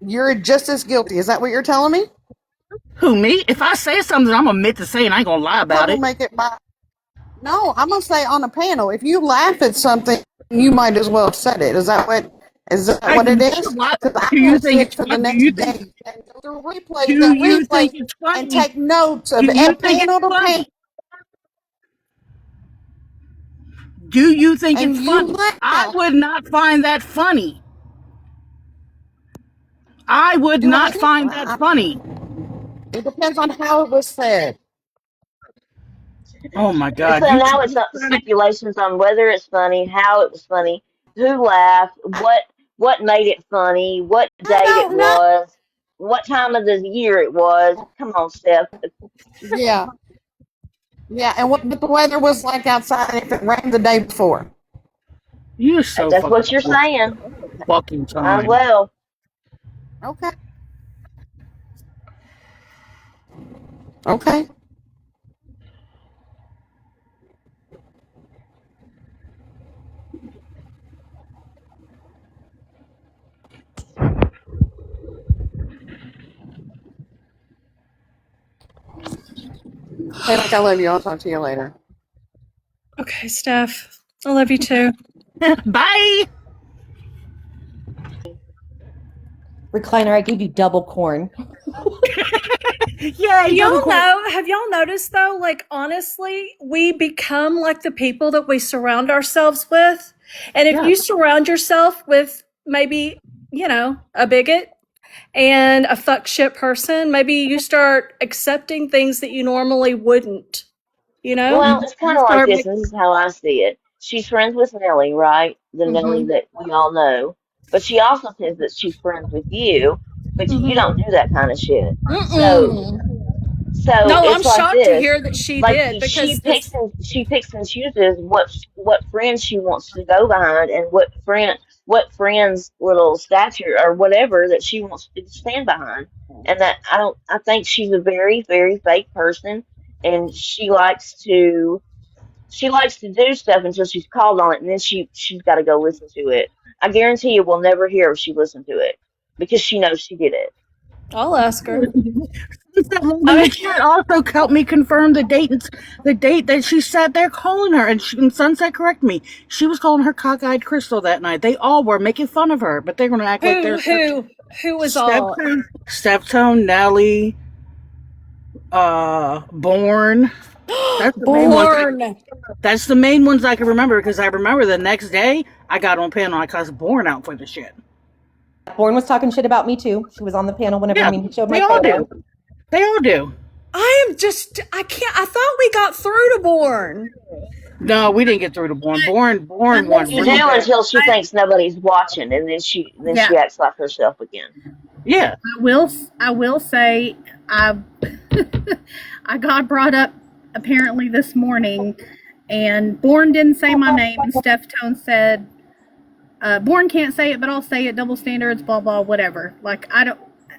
you're just as guilty. Is that what you're telling me? Who, me? If I say something, I'm going to admit to say and I ain't going to lie about We'll it. make it my. No, I'm gonna say on a panel. If you laugh at something, you might as well have said it. Is that what? Is that what it is? Because I Do you won't think sit it's for the fun? next day and go through replays Do and you think replays it's and funny? take notes of Do you think it's panel to panel. funny? Do you think And it's you funny? laugh. I would not find that funny. I would Do I? not find that funny. It depends on how it was said. Oh my So God! now it's up to stipulations on whether it's funny, how it was funny, who laughed, what made it funny, what date it was, what time of the year it was. Come on, Steph. Yeah, yeah. And what the weather was like outside if it rained the day before. You're If so that's fucking what you're saying, fucking might as time. well. Okay. Okay. Hey, I love you. I'll talk to you later. Okay, Steph. I love you too. Bye. Recliner, I gave you double corn. Yeah, Have y'all noticed though, like honestly, we become like the people that we surround ourselves with. And if Yeah. you surround yourself with maybe, a bigot, and a fuck shit person, maybe you start accepting things that you normally wouldn't, you know? Well, it's kind You of like start this. This is how I see it. She's friends with Nellie, right? The Nellie mm-hmm, that we all know. But she also says that she's friends with you, but you don't mm-hmm. do that kind of shit. So, Mm-mm. so No, I'm it's like shocked to this. hear that she Like did because this. she picks and chooses what friends she wants to go behind and what friends little stature or whatever that she wants to stand behind. And that I think she's a very, very fake person, and she likes to do stuff until she's called on it, and then she's got to go listen to it. I guarantee you, we'll never hear if she listened to it because she knows she did it. I'll ask her. The chat also helped me confirm the date that she sat there calling her, and Sunset correct me. She was calling her cockeyed Crystal that night. They all were making fun of her, but they're going to act like they're Who was all? Steptone, Nelly, Born. That's the main ones. That's the main ones I can remember because I remember the next day I got on panel. I cussed Born out for the shit. Born was talking shit about me too. She was on the panel whenever Mimi showed my they all photo. do. They all do. I thought we got through to Born. No, we didn't get through to Born. Born won. You do until she thinks nobody's watching, and then she acts like herself again. Yeah. I will say I I got brought up apparently this morning, and Born didn't say my name, and Steph Tone said, Born can't say it, but I'll say it, double standards, blah, blah, whatever. Like,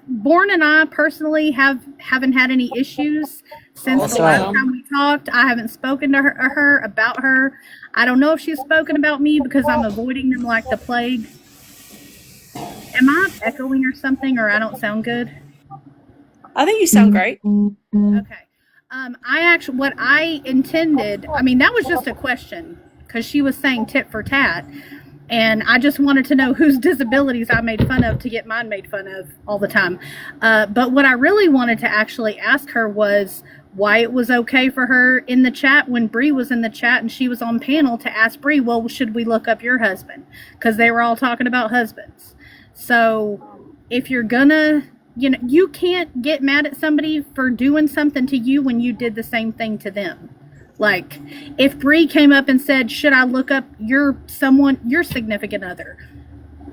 Born and I personally haven't had any issues since the last time we talked. I haven't spoken to her about her. I don't know if she's spoken about me because I'm avoiding them like the plague. Am I echoing or something, or I don't sound good? I think you sound great. Okay. What I intended, I mean, that was just a question because she was saying tit for tat. And I just wanted to know whose disabilities I made fun of to get mine made fun of all the time. But what I really wanted to actually ask her was why it was okay for her in the chat when Bree was in the chat and she was on panel to ask Bree, well, should we look up your husband? Because they were all talking about husbands. So if you're gonna, you can't get mad at somebody for doing something to you when you did the same thing to them. Like, if Bree came up and said, should I look up your significant other?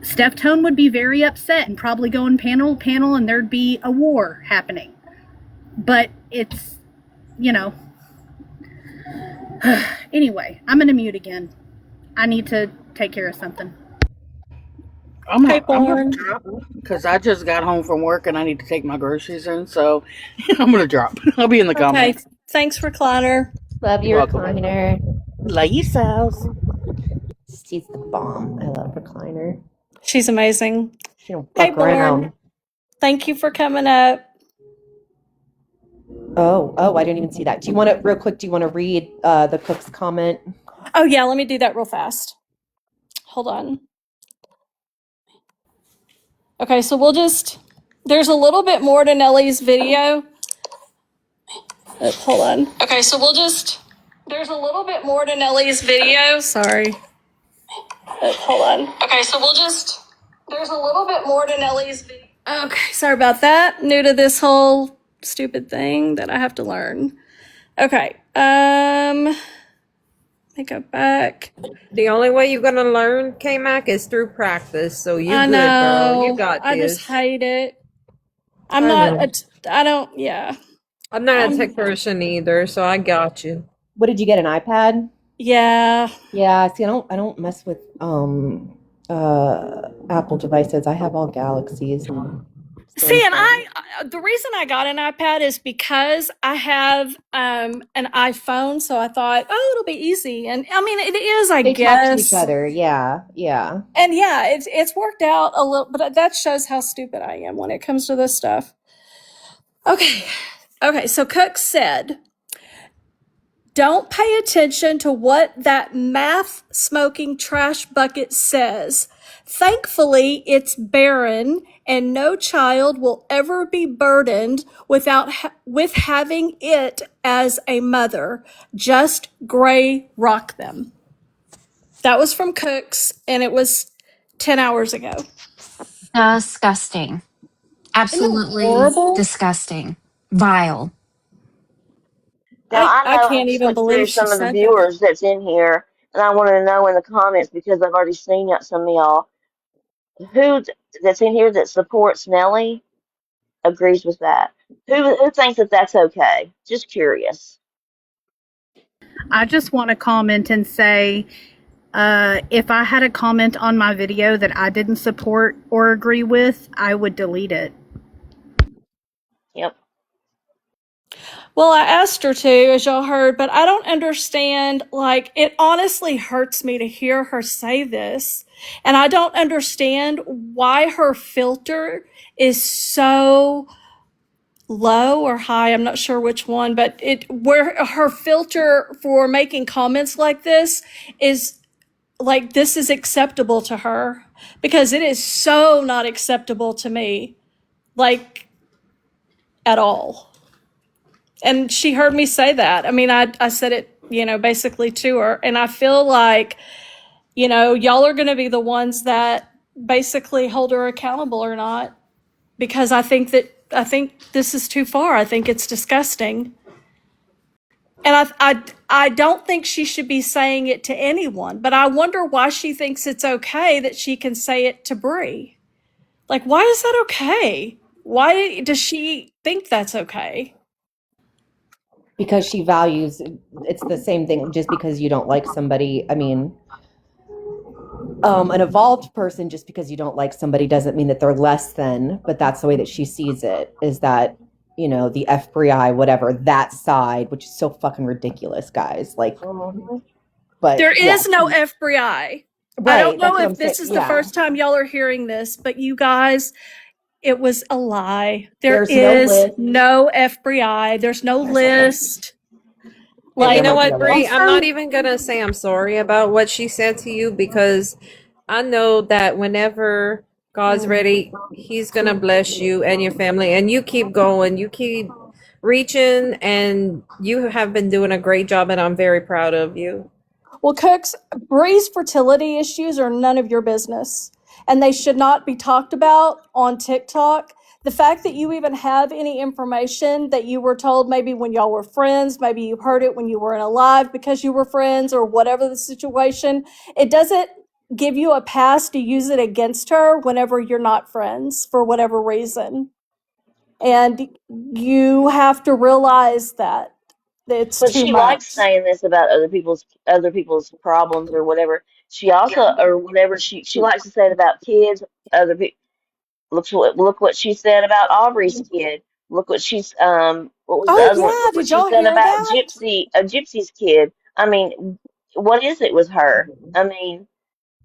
Steph Tone would be very upset and probably go in panel and there'd be a war happening. But it's, anyway, I'm going to mute again. I need to take care of something. I'm going to drop because I just got home from work and I need to take my groceries in. So I'm going to drop. I'll be in the comments. Thanks, Recliner. Love your Recliner. Love yourselves. She's the bomb. I love Recliner. She's amazing. She don't fuck around. Thank you for coming up. Oh, I didn't even see that. Do you want to, real quick, read the cook's comment? Oh, yeah, let me do that real fast. Hold on. Okay, so there's a little bit more to Nellie's video. Hold on. Okay, so there's a little bit more to Nellie's video. Sorry. Hold on. Okay, so there's a little bit more to Nellie's video. Okay, sorry about that. New to this whole stupid thing that I have to learn. Okay, let me go back. The only way you're gonna learn, K-Mac, is through practice. So you I good, know. girl. You got this. I just hate it. I'm not a tech person either, so I got you. What did you get, an iPad? Yeah. Yeah, see, I don't mess with Apple devices. I have all Galaxies. See, and the reason I got an iPad is because I have an iPhone, so I thought, it'll be easy. And I mean, it is, they guess. talk to each other, yeah. And yeah, it's worked out a little, but that shows how stupid I am when it comes to this stuff. Okay, so Cook said, don't pay attention to what that math smoking trash bucket says. Thankfully, it's barren and no child will ever be burdened with having it as a mother. Just gray rock them. That was from Cook's and it was 10 hours ago. Disgusting. Absolutely horrible? disgusting. Vile. Now I I can't just even went through believe she some of the said that. viewers that's in here, and I want to know in the comments because I've already seen some of y'all who that's in here that supports Nelly agrees with that. Who thinks that that's okay? Just curious. I just want to comment and say, if I had a comment on my video that I didn't support or agree with, I would delete it. Yep. Well, I asked her to, as y'all heard, but I don't understand. Like, it honestly hurts me to hear her say this. And I don't understand why her filter is so low or high. I'm not sure which one, but where her filter for making comments like this is like, this is acceptable to her, because it is so not acceptable to me, like, at all. And she heard me say that. I mean, I said it, basically to her. And I feel like, y'all are going to be the ones that basically hold her accountable or not, because I think this is too far. I think it's disgusting. And I don't think she should be saying it to anyone, but I wonder why she thinks it's okay that she can say it to Bree. Like, why is that okay? Why does she think that's okay? Because she values, it's the same thing. Just because you don't like somebody, I mean, an evolved person, just because you don't like somebody doesn't mean that they're less than, but that's the way that she sees it, is that, the FBI, whatever, that side, which is so fucking ridiculous, guys. Like, but there is no FBI. Right, I don't know that's what if I'm this saying, is the first time y'all are hearing this, but you guys, it was a lie. There's no is list. no FBI. There's no list. And you know what, Also- Bree? I'm not even gonna say I'm sorry about what she said to you, because I know that whenever God's ready, He's gonna bless you and your family, and you keep going, you keep reaching, and you have been doing a great job, and I'm very proud of you. Well, Cooks, Bree's fertility issues are none of your business, and they should not be talked about on TikTok. The fact that you even have any information that you were told maybe when y'all were friends, maybe you heard it when you weren't alive because you were friends, or whatever the situation, it doesn't give you a pass to use it against her whenever you're not friends for whatever reason. And you have to realize that it's But too she much. likes saying this about other people's problems or whatever. She also or whatever she likes to say it about kids, other people. Look what she said about Aubrey's kid. Look what she's what was the Oh other one? yeah, Look what did she y'all said hear about that? Gypsy's kid. I mean, what is it with her? I mean,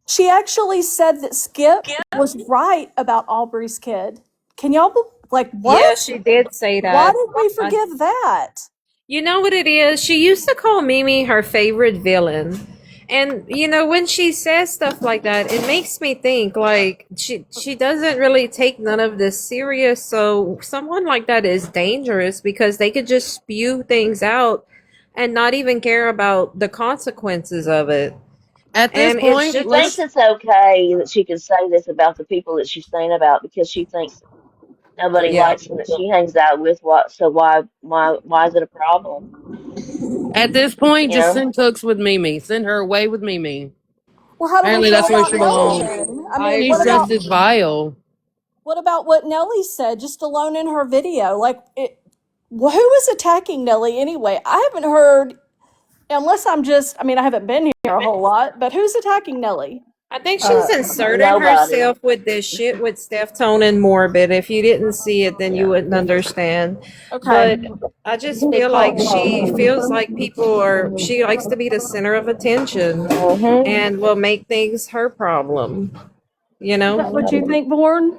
She actually said that Skip was right about Aubrey's kid. Can y'all like what? Yeah, she did say Why that. did we forgive that? You know what it is? She used to call Mimi her favorite villain. And when she says stuff like that, it makes me think like she doesn't really take none of this serious. So someone like that is dangerous, because they could just spew things out and not even care about the consequences of it. At this And point, she thinks it's okay that she can say this about the people that she's saying about, because she thinks nobody yeah. likes them that she hangs out with. So why is it a problem? At this point, You just know? send Cooks with Mimi. Send her away with Mimi. Well, how do we Apparently, feel that's where about she Nelly belongs. then? I I mean, She's what agree. just about as vile. what Nelly said just alone in her video? Like, who is attacking Nelly anyway? I haven't heard, unless I haven't been here a whole lot, but who's attacking Nelly? I think she's inserting Nobody. herself with this shit with Steph Tone and Morbid. If you didn't see it, then you wouldn't understand. Okay. But I just feel like she feels like she likes to be the center of attention and will make things her problem. Is that what you think, Born?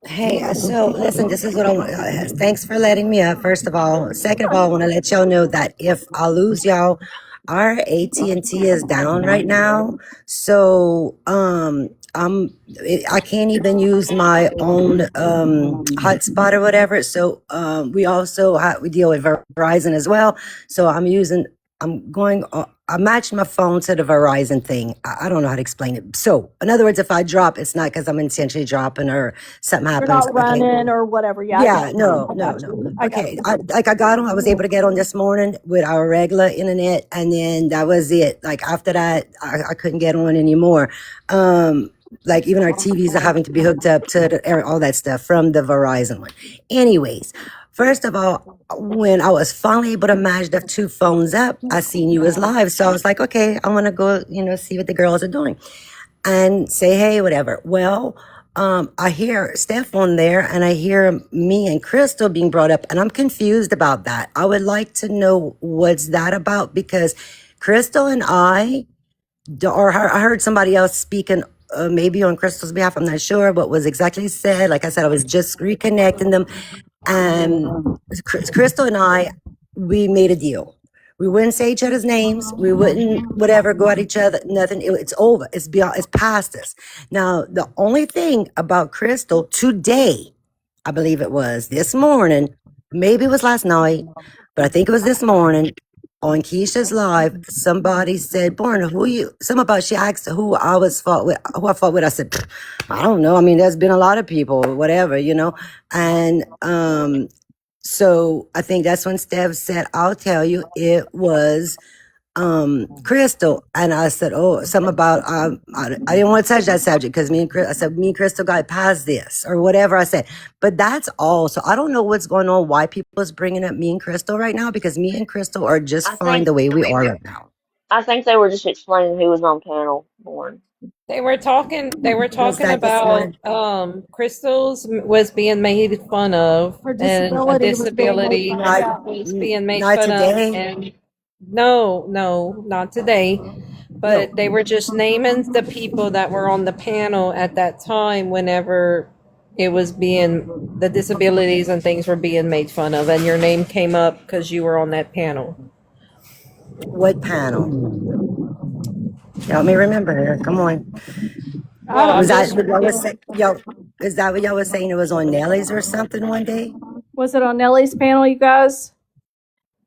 Hey, so listen, this is what I want. Thanks for letting me up, first of all. Second of all, I want to let y'all know that if I lose y'all, our AT&T is down right now. So, I can't even use my own hotspot or whatever. So, we deal with Verizon as well. So I'm going I matched my phone to the Verizon thing. I don't know how to explain it. So, in other words, if I drop, it's not because I'm intentionally dropping or something You're happens. not running or whatever. Yeah, I Yeah, got you. no, I no, got no. you. I got Okay, you. I got on. I was able to get on this morning with our regular internet, and then that was it. Like after that, I couldn't get on anymore. Like even our TVs are having to be hooked up to all that stuff from the Verizon one. Anyways, first of all, when I was finally able to match the two phones up, I seen you was live, so I was like, okay, I want to go, see what the girls are doing and say hey, whatever. Well, I hear Steph on there, and I hear me and Crystal being brought up, and I'm confused about that. I would like to know what's that about, because Crystal and I heard somebody else speaking, maybe on Crystal's behalf. I'm not sure what was exactly said. Like I said, I was just reconnecting them, and Crystal and I, we made a deal. We wouldn't say each other's names. We wouldn't whatever go at each other. Nothing. It's over. It's beyond. It's past us. Now, the only thing about Crystal today, I believe it was this morning, maybe it was last night, but I think it was this morning on Keisha's live. Somebody said, "Born, who you?" Some about she asked who I fought with. I said, "Pfft, I don't know. I mean, there's been a lot of people, whatever, and so I think that's when Steph said, "I'll tell you." It was Crystal, and I said, "Oh, something about I didn't want to touch that subject because me and Crystal got past this or whatever I said." But that's all. So I don't know what's going on. Why people is bringing up me and Crystal right now, because me and Crystal are just I fine think the way we are right now. I think they were just explaining who was on panel. Born. They were talking. They were Was talking that this about morning? Crystals was being made fun of, Her and a disability was being made disability fun of. Not, Yeah. was being made not fun of, today. and no, not today. But No. they were just naming the people that were on the panel at that time whenever it was the disabilities and things were being made fun of, and your name came up because you were on that panel. What panel? Help me remember here. Come on. I don't Was that know. what y'all was saying? Is that what y'all was saying? It was on Nelly's or something one day? Was it on Nellie's panel, you guys?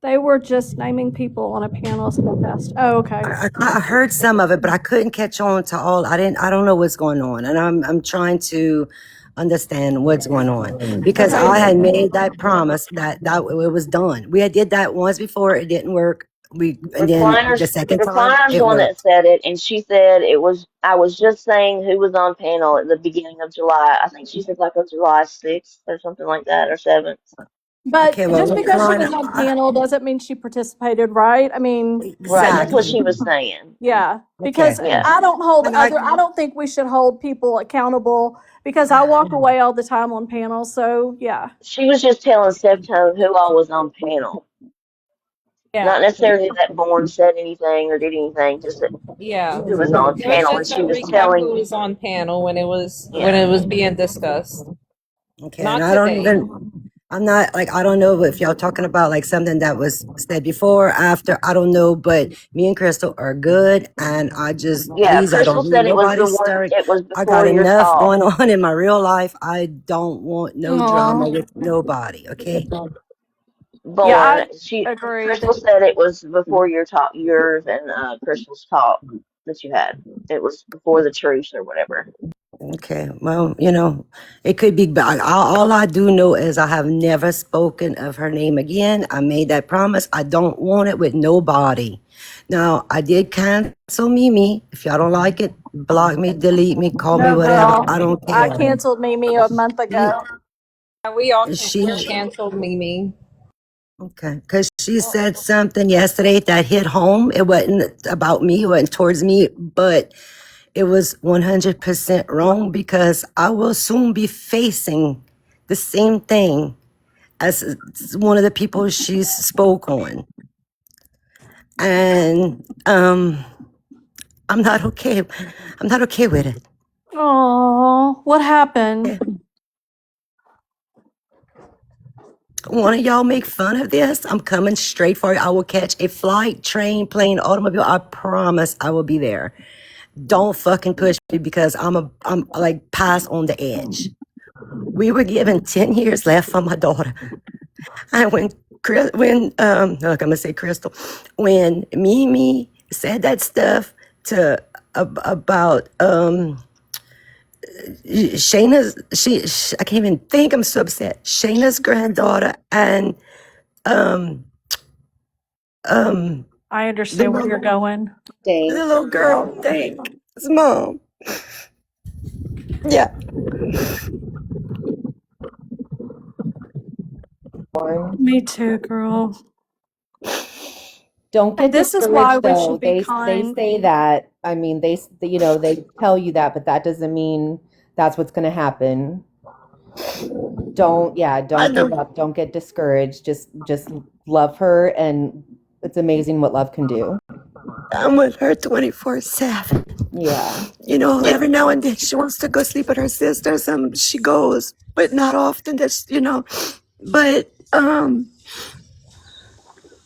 They were just naming people on a panel so fast. Oh, okay. I heard some of it, but I couldn't catch on to all. I don't know what's going on, and I'm trying to understand what's going on, because Okay. I had made that promise that it was done. We had did that once before. It didn't work. And then the second time Recliner's the it one that worked. said it, and she said it was. I was just saying who was on panel at the beginning of July. I think she said like on July 6th or something like that, or 7th. But Okay, well, just because she Recliner, was on panel doesn't mean she participated, right? I mean, Right, that's what exactly. she was saying. yeah, Okay, because Yeah. I don't hold and I don't think we should hold people accountable because I walk away all the time on panels. So yeah, She was just telling Septone who all was on panel. Not yeah. necessarily that Bourne said anything or did anything, just that Yeah, who was on it was panel, and just a she was recap telling. who was on panel when Yeah. it was being discussed. okay, and Not I don't today. I'm not like, I don't know if y'all talking about like something that was said before, after, I don't know, but me and Crystal are good, and I just, Yeah, please, I Crystal don't need said it was nobody the one. stirring. It was I got before your enough talk. going on in my real life. I don't want no drama Aw. with nobody, okay? Yeah, Born. agreed. Crystal said it was before your talk, yours and Crystal's talk that you had. It was before the truce or whatever. Okay, well, it could be, but all I do know is I have never spoken of her name again. I made that promise. I don't want it with nobody. Now, I did cancel Mimi. If y'all don't like it, block me, delete me, call me No, whatever. girl. I don't I care. canceled Mimi a month ago. We all She, canceled Mimi. okay, because she said something yesterday that hit home. It wasn't about me, it wasn't towards me, but it was 100% wrong, because I will soon be facing the same thing as one of the people she spoke on. And I'm not okay. I'm not okay with it. Oh, what happened? One of y'all make fun of this? I'm coming straight for you. I will catch a flight, train, plane, automobile. I promise I will be there. Don't fucking push me, because I'm like past on the edge. We were given 10 years left for my daughter. And look, I'm gonna say Crystal, when Mimi said that stuff to about Shayna's I can't even think, I'm so upset. Shayna's granddaughter and I the understand where you're little, going. the little girl, thanks, mom. Yeah. Me too, girl. Don't get And this is why discouraged we though. should be They kind. say that. I mean, they tell you that, but that doesn't mean that's what's going to happen. Don't give up. Don't get discouraged. Just love her, and it's amazing what love can do. I'm with her 24/7. Yeah. Every now and then she wants to go sleep with her sisters, and she goes, but not often. But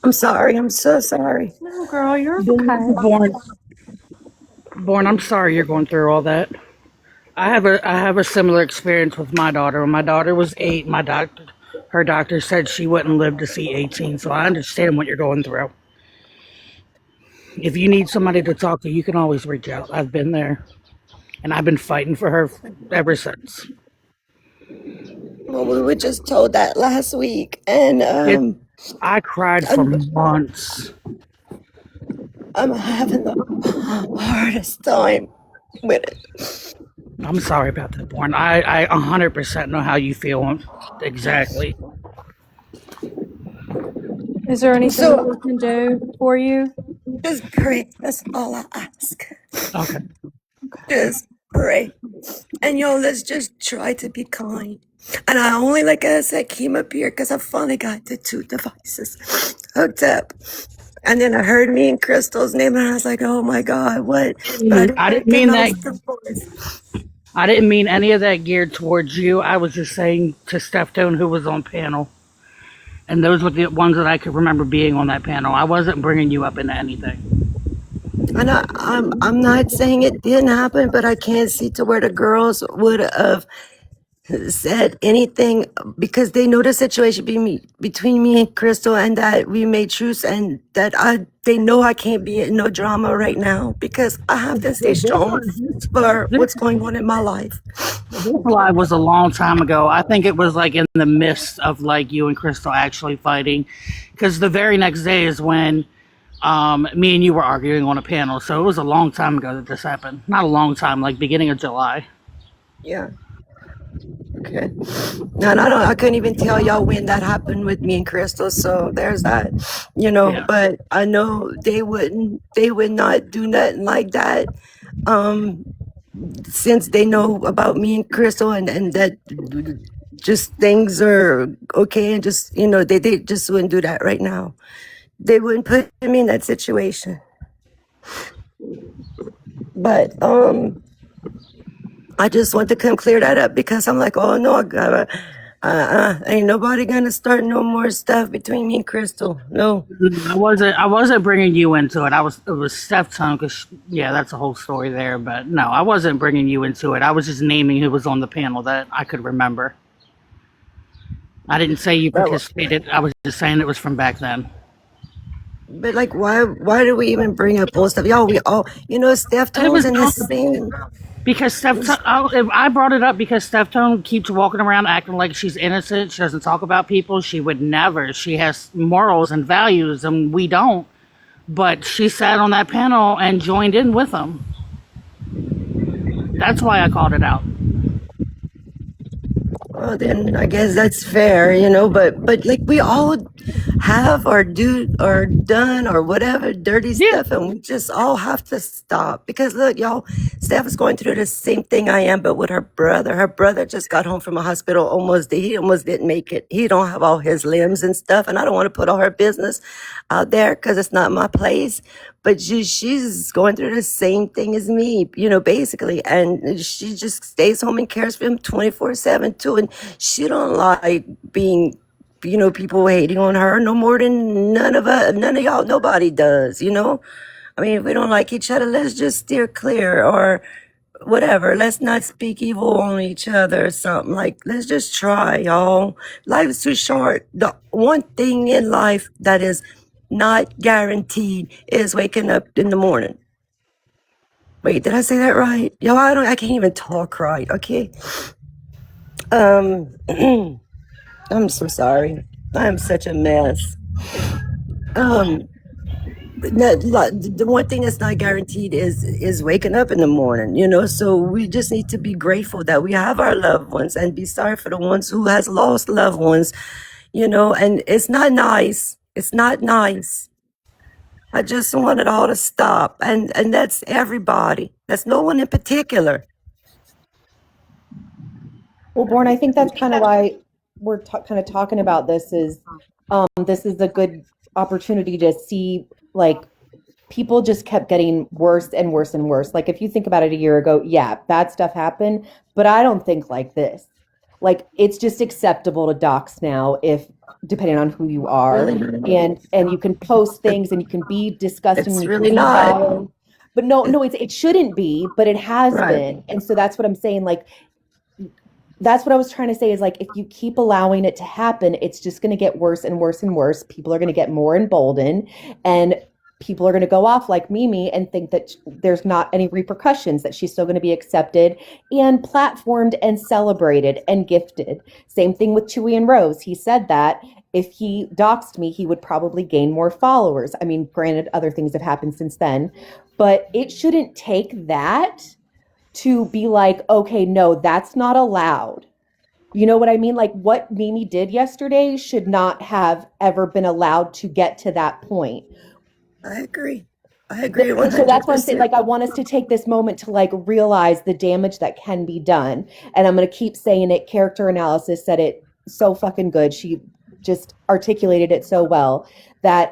I'm sorry. I'm so sorry. No, girl, you're okay. Born, I'm sorry you're going through all that. I have a similar experience with my daughter. When my daughter was 8, her doctor said she wouldn't live to see 18. So I understand what you're going through. If you need somebody to talk to, you can always reach out. I've been there, and I've been fighting for her ever since. Well, we were just told that last week, and I cried for months. I'm having the hardest time with it. I'm sorry about that, Born. I 100% know how you feel exactly. Is there anything we can do for you? Just pray. That's all I ask. Okay. Just pray. And let's just try to be kind. And I only, like I said, came up here because I finally got the 2 devices hooked up. And then I heard me and Crystal's name, and I was like, "Oh my God, what?" But I didn't mean that. I didn't mean any of that geared towards you. I was just saying to Steph Tone, who was on panel, and those were the ones that I could remember being on that panel. I wasn't bringing you up into anything. And I'm not saying it didn't happen, but I can't see to where the girls would have said anything because they know the situation between me and Crystal, and that we made truce, and that they know I can't be in no drama right now because I have to stay strong for what's going on in my life. This live was a long time ago. I think it was like in the midst of like you and Crystal actually fighting, because the very next day is when me and you were arguing on a panel. So it was a long time ago that this happened. Not a long time, like beginning of July. Yeah. Okay. And I couldn't even tell y'all when that happened with me and Crystal. So there's that, Yeah. but I know they would not do nothing like that. Since they know about me and Crystal, and that just things are okay, and just, they just wouldn't do that right now. They wouldn't put me in that situation. But, I just want to come clear that up because I'm like, oh no, ain't nobody gonna start no more stuff between me and Crystal. No. I wasn't bringing you into it. It was Steph Tone, because that's a whole story there. But no, I wasn't bringing you into it. I was just naming who was on the panel that I could remember. I didn't say you participated. I was just saying it was from back then. But like, why do we even bring up old stuff? Y'all, we all, Steph Tone's in this thing. Because I brought it up because Steph Tone keeps walking around acting like she's innocent. She doesn't talk about people. She would never. She has morals and values, and we don't. But she sat on that panel and joined in with them. That's why I called it out. Well, then I guess that's fair, but like we all have or do or done or whatever dirty stuff, and we just all have to stop because look, y'all, Steph is going through the same thing I am, but with her brother. Her brother just got home from a hospital. He almost didn't make it. He don't have all his limbs and stuff, and I don't want to put all her business out there because it's not my place. But she's going through the same thing as me, basically. And she just stays home and cares for him 24/7 too. And she don't like being, people hating on her no more than none of y'all, nobody does, I mean, if we don't like each other, let's just steer clear or whatever. Let's not speak evil on each other or something. Like, let's just try, y'all. Life is too short. The one thing in life that is not guaranteed is waking up in the morning. Wait, did I say that right? Yo, I can't even talk right, okay? I'm so sorry. I am such a mess. The one thing that's not guaranteed is waking up in the morning, you know. So we just need to be grateful that we have our loved ones and be sorry for the ones who has lost loved ones, you know. And it's not nice. It's not nice. I just want it all to stop, and that's everybody. That's no one in particular. Well, Born, I think that's kind of why we're kind of talking about this is a good opportunity to see, like, people just kept getting worse and worse and worse. Like, if you think about it a year ago, yeah, bad stuff happened, but I don't think like this. Like, it's just acceptable to dox now, if depending on who you are, and you can post things and you can be disgusting. It's you really can be not. vile. But no, it shouldn't be, but it has Right. been. And so that's what I'm saying. Like, that's what I was trying to say is, like, if you keep allowing it to happen, it's just going to get worse and worse and worse. People are going to get more emboldened, and people are going to go off like Mimi and think that there's not any repercussions, that she's still going to be accepted and platformed and celebrated and gifted. Same thing with Chewy and Rose. He said that if he doxed me, he would probably gain more followers. I mean, granted, other things have happened since then, but it shouldn't take that to be like, okay, no, that's not allowed. You know what I mean? Like, what Mimi did yesterday should not have ever been allowed to get to that point. I agree. I agree. And so that's what I'm saying. 100%. Like, I want us to take this moment to, like, realize the damage that can be done. And I'm going to keep saying it. Character Analysis said it so fucking good. She just articulated it so well that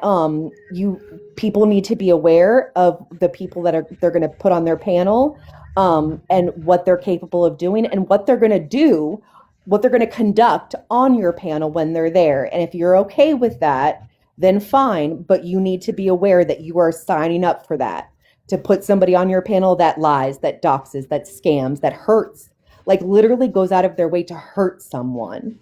people need to be aware of the people that they're going to put on their panel, and what they're capable of doing and what they're going to do, what they're going to conduct on your panel when they're there. And if you're okay with that, then fine, but you need to be aware that you are signing up for that, to put somebody on your panel that lies, that doxes, that scams, that hurts, like literally goes out of their way to hurt someone.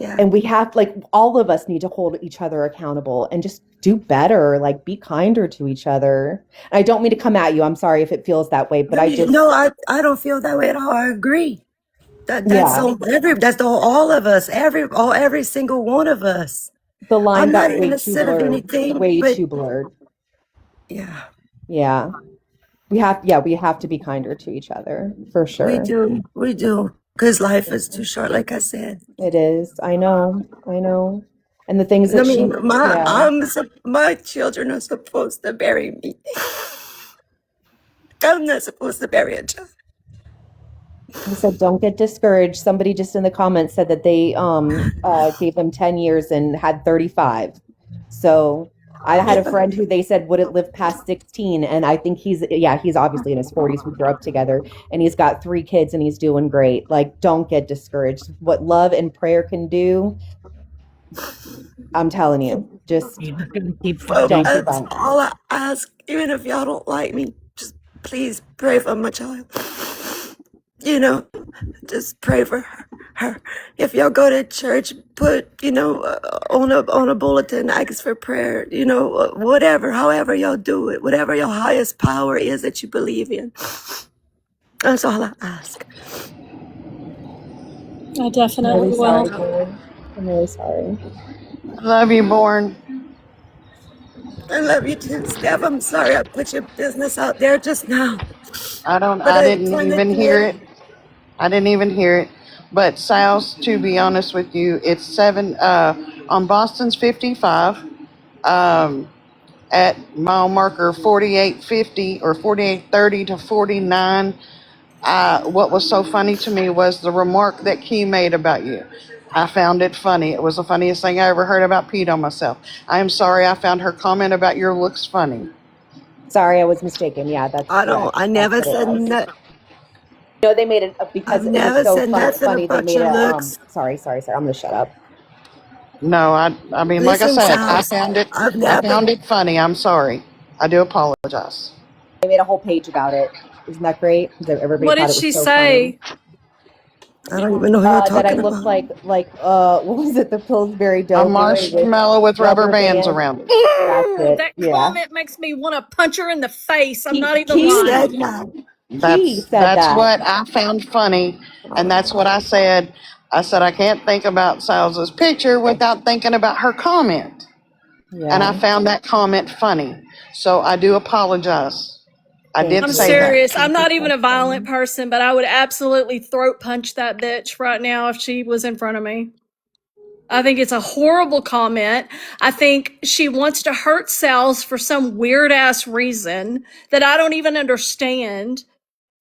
Yeah. And we have, like, all of us need to hold each other accountable and just do better, like, be kinder to each other. And I don't mean to come at you. I'm sorry if it feels that way, but I just... No, I don't feel that way at all. I agree. That's Yeah. all of us, every single one of us. The line I'm got not way too innocent of blurred. anything, Way but too blurred. yeah, Yeah. We have to be kinder to each other, for sure. we do, because life is too short, like I said. It is. I know. And the things I that mean, yeah. my children are supposed to bury me. I'm not supposed to bury a child. He said, don't get discouraged. Somebody just in the comments said that they gave them 10 years and had 35. So I had a friend who they said wouldn't live past 16. And I think he's obviously in his 40s. We grew up together, and he's got 3 kids and he's doing great. Like, don't get discouraged. What love and prayer can do, I'm telling you, just don't give That's up. all I ask. Even if y'all don't like me, just please pray for my child. You know, just pray for her. If y'all go to church, put, on a bulletin, ask for prayer, whatever, however y'all do it, whatever your highest power is that you believe in. That's all I ask. I I'm definitely really sorry, will. Born. I'm really sorry. Love you, Born. I love you too, Steph. I'm sorry I put your business out there just now. I But I I didn't kinda even hear did. it. I didn't even hear it. But South, to be honest with you, it's 7 on Boston's 55 at mile marker 4850 or 4830 to 49. What was so funny to me was the remark that Key made about you. I found it funny. It was the funniest thing I ever heard about Pete on myself. I am sorry I found her comment about your looks funny. Sorry, I was mistaken. Yeah, that's I that's never what it said was. that. No, they made it because I've it was never so said nothing funny. They about made your a looks. sorry. I'm gonna shut up. No, I mean, like I Listen, said, I South, found it. I've I never. found it funny. I'm sorry. I do apologize. They made a whole page about it. Isn't that great? Because everybody What thought did it was she so funny. say? I don't even know who you're that I talking looked about. like what was it? The Pillsbury A Doughboy with marshmallow with rubber bands bands. around it. That's it. That Yeah. comment makes me want to punch her in the face. I'm not even Who Key said lying. that? Key said That's that. what I found funny, and that's what I said. I said I can't think about Salsa's picture without thinking about her comment, and I Yeah. found that comment funny. So I do apologize. I did I'm say that. serious. I'm not even a violent person, but I would absolutely throat punch that bitch right now if she was in front of me. I think it's a horrible comment. I think she wants to hurt Sal's for some weird ass reason that I don't even understand.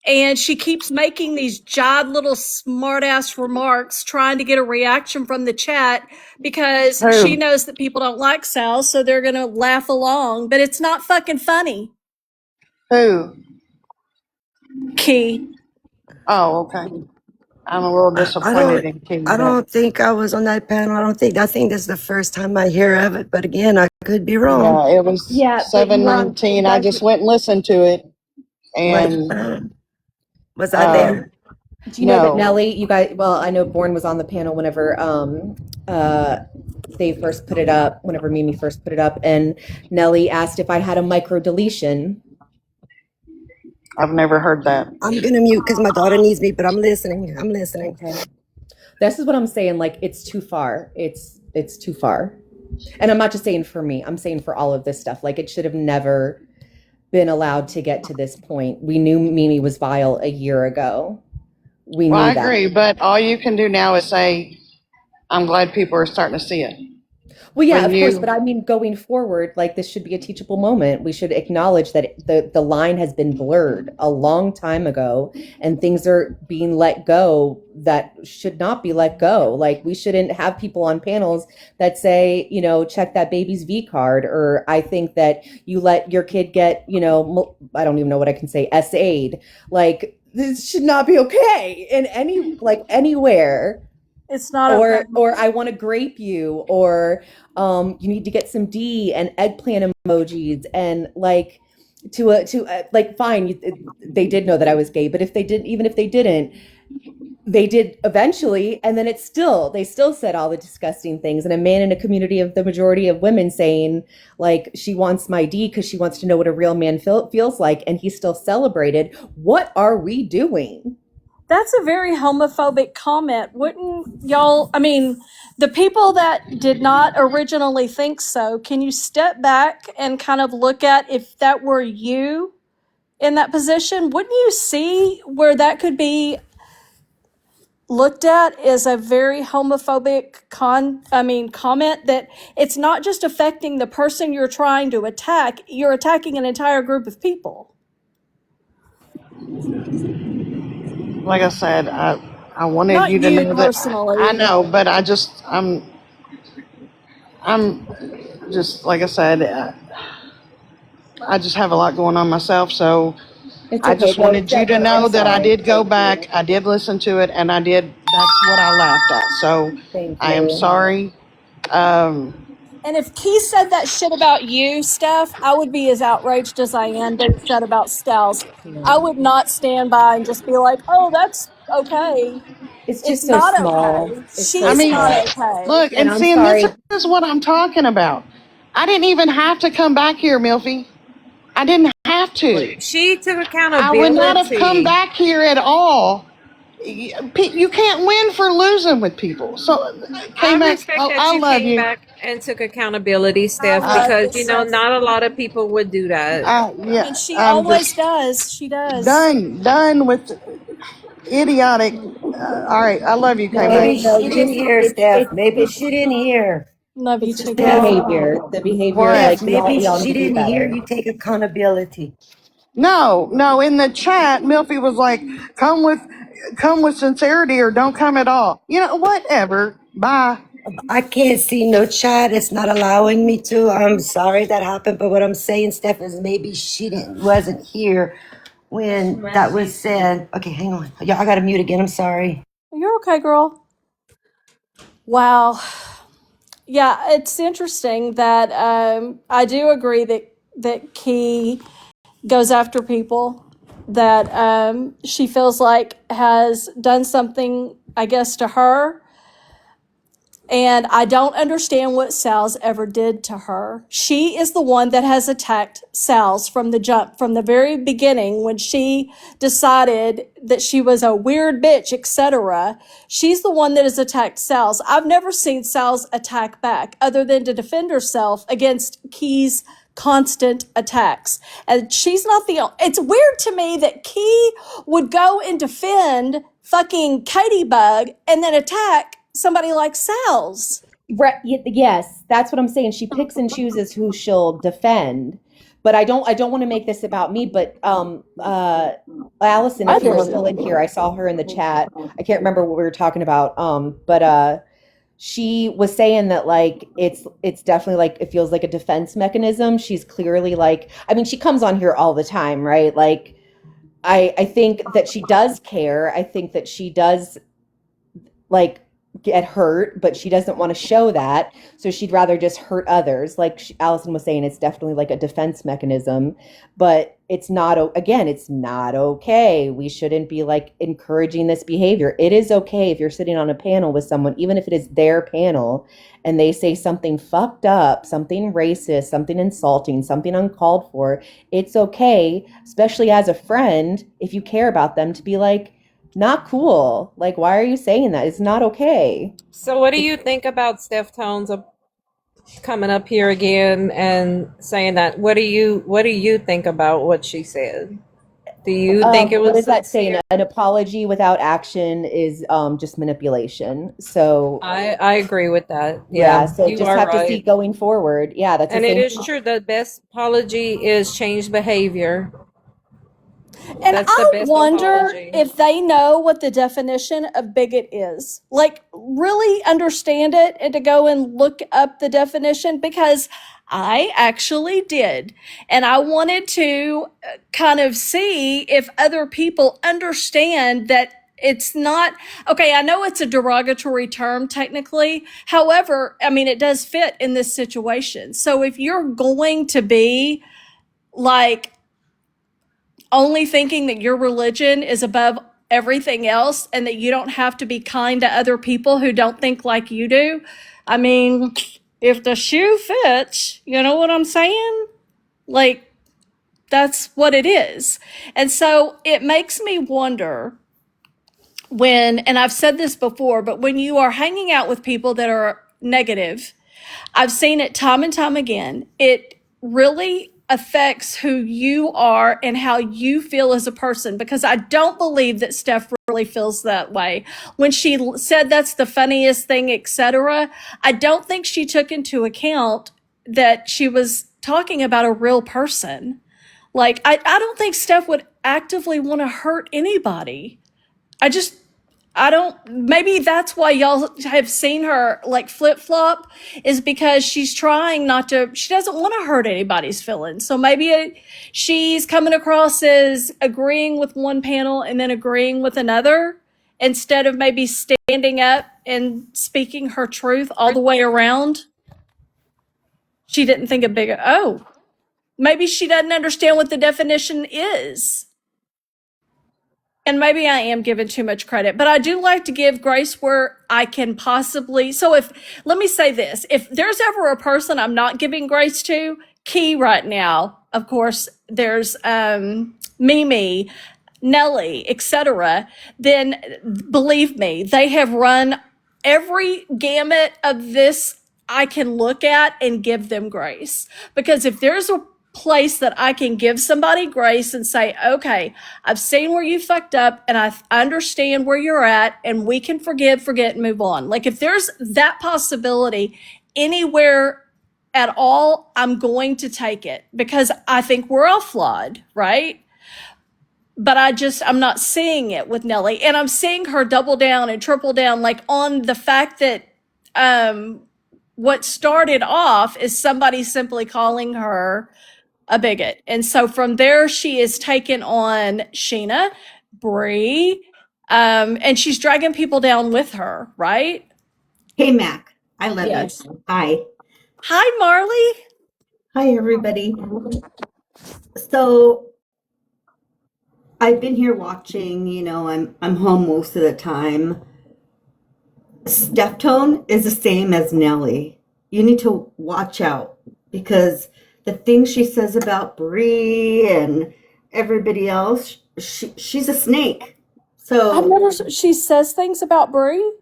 And she keeps making these jive little smart ass remarks trying to get a reaction from the chat because she Who? knows that people don't like Sal, so they're going to laugh along. But it's not fucking funny. Who? Key. Oh, okay. I'm a little disappointed in Key, I but don't think I was on that panel. I think this is the first time I hear of it, but again, I could be wrong. yeah, it was Yeah, but you were on 7:19. I just went and listened to it, and Was I there? Do you know that no, Nelly, you guys, well, I know Bourne was on the panel whenever they first put it up, whenever Mimi first put it up, and Nelly asked if I had a micro deletion. I've never heard that. I'm gonna mute because my daughter needs me, but I'm listening. I'm listening. Okay. This is what I'm saying, like it's too far. It's too far. And I'm not just saying for me, I'm saying for all of this stuff. Like it should have never been allowed to get to this point. We knew Mimi was vile a year ago. We Well, knew I that. agree, but all you can do now is say, I'm glad people are starting to see it. Well, yeah, When of course, you- but I mean, going forward, like this should be a teachable moment. We should acknowledge that the line has been blurred a long time ago, and things are being let go that should not be let go. Like we shouldn't have people on panels that say, you know, check that baby's V card, or I think that you let your kid get, you know, I don't even know what I can say, SA'd. Like this should not be okay in any anywhere. It's not Or I want to grape you, or you need to get some D and eggplant emojis, and like like fine, they did know that I was gay, but if they didn't, even if they didn't, they did eventually, and then they still said all the disgusting things. And a man in a community of the majority of women saying like she wants my D because she wants to know what a real man feels like, and he still celebrated. What are we doing? That's a very homophobic comment. Wouldn't y'all, I mean, the people that did not originally think so, can you step back and kind of look at if that were you in that position? Wouldn't you see where that could be looked at as a very homophobic comment that it's not just affecting the person you're trying to attack, you're attacking an entire group of people. like I said, I wanted Not you to you know that. personally. I know, but I'm just, like I said, I just have a lot going on myself, so It's I okay, just though, wanted you to Deborah, know I'm that I sorry. did go back, I did listen to it, and that's what I laughed at. So Thank I am you. sorry. And if Key said that shit about you, Steph, I would be as outraged as I am that he said about Styles. I would not stand by and just be like, oh, that's okay. It's It's just so not small. okay. It's so I She's mean, not small. okay. look, And and I'm seeing this sorry. is what I'm talking about. I didn't even have to come back here, Milfy. I didn't have to. She took I would not have come accountability. back here at all. You can't win for losing with people. So, I K-Max, respect that I you love came you. back and took accountability, I Steph, love because you, Steph. not a lot of people would do that. Yeah, And she I'm always just does. She does. done with idiotic. All right, I love you, Maybe K-Max. she didn't hear, Steph. Maybe she didn't hear. Love you It's too, just the Steph, girl. behavior. The behavior, What? like Steph, maybe y'all she need to do didn't hear better. you take accountability. No. In the chat, Milfy was like, come with sincerity or don't come at all. You know, whatever. Bye. I can't see no chat. It's not allowing me to. I'm sorry that happened, but what I'm saying, Steph, is maybe wasn't here when that was said. Okay, hang on. Y'all, I gotta mute again. I'm sorry. You're okay, girl. Wow. Yeah, it's interesting that I do agree that Key goes after people. that she feels like has done something, I guess, to her. And I don't understand what Sal's ever did to her. She is the one that has attacked Sal's from the jump, from the very beginning when she decided that she was a weird bitch, etc. She's the one that has attacked Sal's. I've never seen Sal's attack back other than to defend herself against Key's constant attacks. And she's not the only. It's weird to me that Key would go and defend fucking Katie Bug and then attack somebody like Sal's. Right, yes, that's what I'm saying. She picks and chooses who she'll defend. But I don't want to make this about me, but Allison, if you're still in here, I saw her in the chat. I can't remember what we were talking about. But she was saying that like it's definitely like it feels like a defense mechanism. She's clearly like, I mean, she comes on here all the time, right? Like I think that she does care. I think that she does like get hurt, but she doesn't want to show that. So she'd rather just hurt others. Like Allison was saying, it's definitely like a defense mechanism, but it's not, again, it's not okay. We shouldn't be like encouraging this behavior. It is okay if you're sitting on a panel with someone, even if it is their panel, and they say something fucked up, something racist, something insulting, something uncalled for. It's okay, especially as a friend, if you care about them, to be like, not cool. Like, why are you saying that? It's not okay. So what do you think about Steph Tones coming up here again and saying that? What do you think about what she said? Do you think it was what is that saying? An apology without action is just manipulation. So I agree with that. Yeah, so you just are have to right. see going forward. Yeah, that's And the it same is true. The best apology is changed behavior. And That's the I best wonder apology. if they know what the definition of bigot is. Like, really understand it and to go and look up the definition, because I actually did. And I wanted to kind of see if other people understand that it's not okay. I know it's a derogatory term technically. However, I mean, it does fit in this situation. So if you're going to be like, only thinking that your religion is above everything else and that you don't have to be kind to other people who don't think like you do. I mean, if the shoe fits, you know what I'm saying? Like, that's what it is. And so it makes me wonder when, and I've said this before, but when you are hanging out with people that are negative, I've seen it time and time again. It really affects who you are and how you feel as a person, because I don't believe that Steph really feels that way. When she said that's the funniest thing, etc., I don't think she took into account that she was talking about a real person. Like, I don't think Steph would actively want to hurt anybody. I don't, maybe that's why y'all have seen her like flip flop, is because she's trying not to, she doesn't want to hurt anybody's feelings. So maybe she's coming across as agreeing with one panel and then agreeing with another, instead of maybe standing up and speaking her truth all the way around. She didn't think of bigger. Oh, maybe she doesn't understand what the definition is. And maybe I am giving too much credit, but I do like to give grace where I can possibly. So let me say this, if there's ever a person I'm not giving grace to, Key right now, of course, there's Mimi, Nelly, etc., then believe me, they have run every gamut of this I can look at and give them grace. Because if there's a place that I can give somebody grace and say, okay, I've seen where you fucked up and I understand where you're at and we can forgive, forget, and move on. Like, if there's that possibility anywhere at all, I'm going to take it, because I think we're all flawed, right? But I'm not seeing it with Nelly. And I'm seeing her double down and triple down, like, on the fact that what started off is somebody simply calling her a bigot. And so from there, she is taken on Sheena, Bree, and she's dragging people down with her, right? Hey, Mac. I love Yes. you. Hi. Hi, Marley. Hi, everybody. So I've been here watching, I'm home most of the time. Steph Tone is the same as Nelly. You need to watch out because the things she says about Bree and everybody else, she's a snake. She says things about Brie.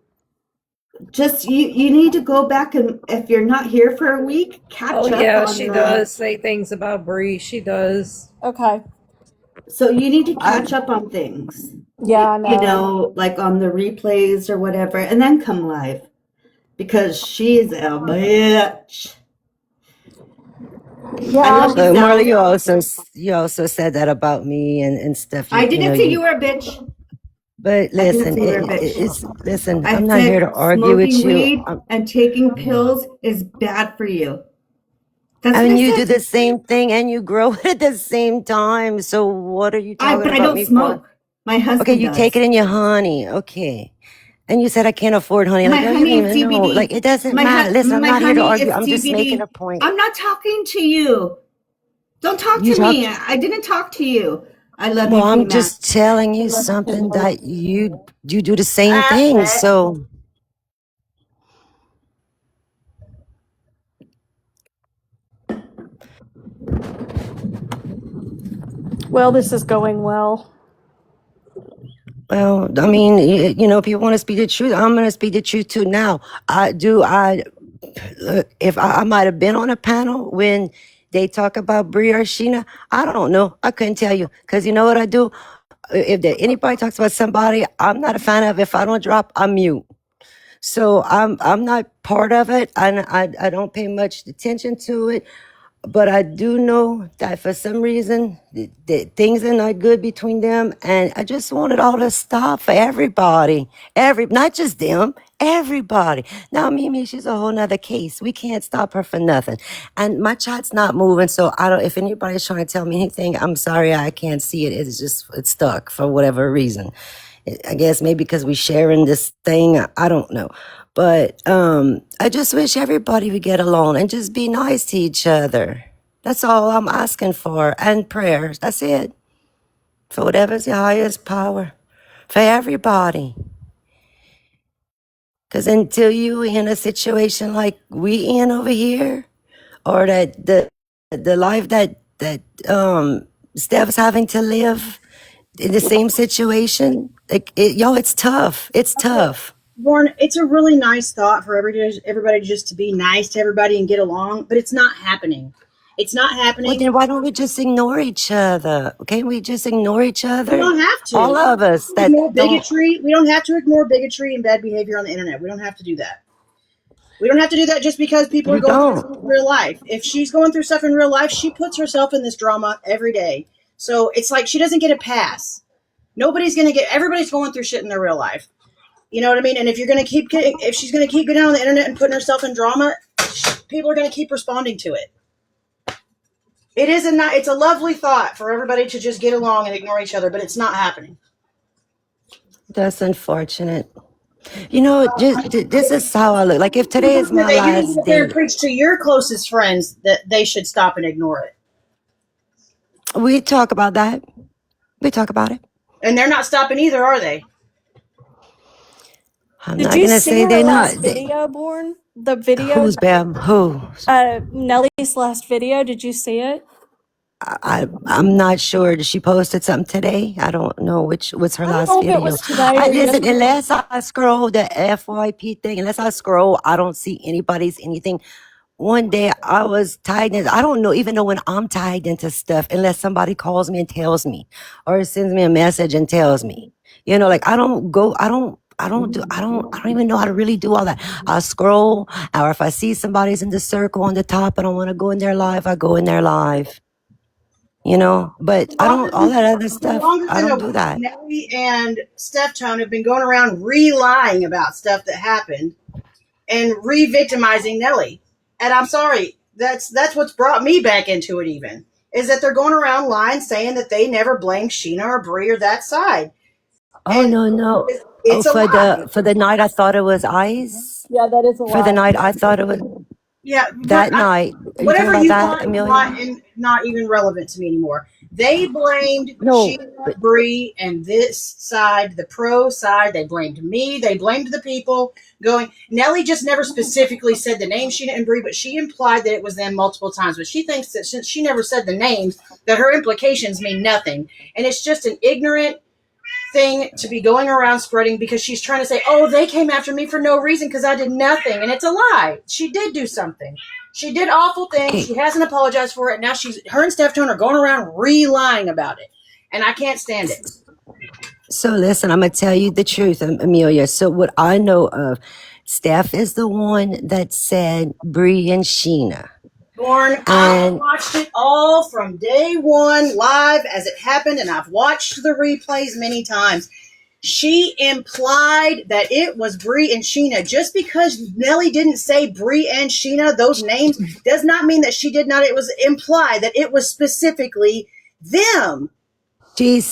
Just you need to go back, and if you're not here for a week, catch up yeah, on she does say things about Bree. She does. Okay. So you need to catch up on things. Yeah, I know. Like on the replays or whatever, and then come live because she's a bitch. Yeah. But Marla, you also said that about me and stuff. I didn't say you were a bitch. But listen, I'm not said here to argue with smoking you. weed and taking pills is bad for you. That's I what mean, I you said. do the same thing and you grow at the same time. So what are you talking But I about don't me smoke. for? My husband Okay, you does. take it in your honey. Okay. And you said I can't afford honey. My Like, I don't honey is even know. CBD. Like, it doesn't My matter. Listen, I'm my not here to honey argue. is I'm just making CBD. a point. I'm not talking to you. Don't talk You to me. talk. I didn't talk to you. I love Well, you, I'm K-Mac. just telling you something that you do the same thing. So Well, this is going well. well, I mean, people want to speak the truth. I'm going to speak the truth too. Now, if I might have been on a panel when they talk about Brie or Sheena, I don't know. I couldn't tell you because you know what I do. If anybody talks about somebody I'm not a fan of, if I don't drop, I'm mute. So I'm not part of it, and I don't pay much attention to it. But I do know that for some reason, things are not good between them. And I just want it all to stop for everybody. Not just them, everybody. Now, Mimi, she's a whole nother case. We can't stop her for nothing. And my chat's not moving. So if anybody's trying to tell me anything, I'm sorry, I can't see it. It's stuck for whatever reason. I guess maybe because we sharing this thing. I don't know. But I just wish everybody would get along and just be nice to each other. That's all I'm asking for. And prayers. That's it. For whatever's the highest power. For everybody. Because until you in a situation like we in over here, or that the life that Steph's having to live in the same situation, it's tough. It's tough. Warren, it's a really nice thought for everybody just to be nice to everybody and get along, but it's not happening. It's not happening. Well, then why don't we just ignore each other? Can't we just ignore each other? We don't have to. All of us. Ignore bigotry. We don't have to ignore bigotry and bad behavior on the internet. We don't have to do that. We don't have to do that just because people are going through real life. If she's going through stuff in real life, she puts herself in this drama every day. So it's like she doesn't get a pass. Everybody's going through shit in their real life. You know what I mean? And if she's going to keep getting on the internet and putting herself in drama, people are going to keep responding to it. It's a lovely thought for everybody to just get along and ignore each other, but it's not happening. That's unfortunate. This is how I look. Like if today is my last day. You preach to your closest friends that they should stop and ignore it. We talk about that. We talk about it. And they're not stopping either, are they? I'm not going to say they're not. Video, Born? The video? Who's Bam? Who? Nellie's last video. Did you see it? I'm not sure. She posted something today. I don't know what's her last video. It was today Listen, unless I scroll the FYP thing, I don't see anybody's anything. One day I was tagged in. I don't even know when I'm tagged into stuff unless somebody calls me and tells me, or sends me a message and tells me. I don't even know how to really do all that. I scroll, or if I see somebody's in the circle on the top and I want to go in their live, I go in their live. But I don't, all that other stuff, I don't do that. Nelly and Steph Tone have been going around re-lying about stuff that happened and re-victimizing Nelly. And I'm sorry, that's what's brought me back into it even, is that they're going around lying, saying that they never blamed Sheena or Brie or that side. Oh, no. It's a lie. For the night I thought it was Ice. Yeah, that is a lie. For the night I thought it was. Yeah, that night. Whatever you want, not even relevant to me anymore. They blamed No, Sheena, Bree, and this side, the pro side. They blamed me. They blamed the people going. Nellie just never specifically said the name Sheena and Bree, but she implied that it was them multiple times. But she thinks that since she never said the names, that her implications mean nothing. And it's just an ignorant thing to be going around spreading because she's trying to say, oh, they came after me for no reason because I did nothing. And it's a lie. She did do something. She did awful things. She hasn't apologized for it. Now her and Steph Tone are going around re-lying about it. And I can't stand it. so listen, I'm gonna tell you the truth, Amelia. So what I know of, Steph is the one that said Bree and Sheena. I watched it all from day one live as it happened, and I've watched the replays many times. She implied that it was Bree and Sheena. Just because Nellie didn't say Bree and Sheena, those names, does not mean that she did not. It was implied that it was specifically them.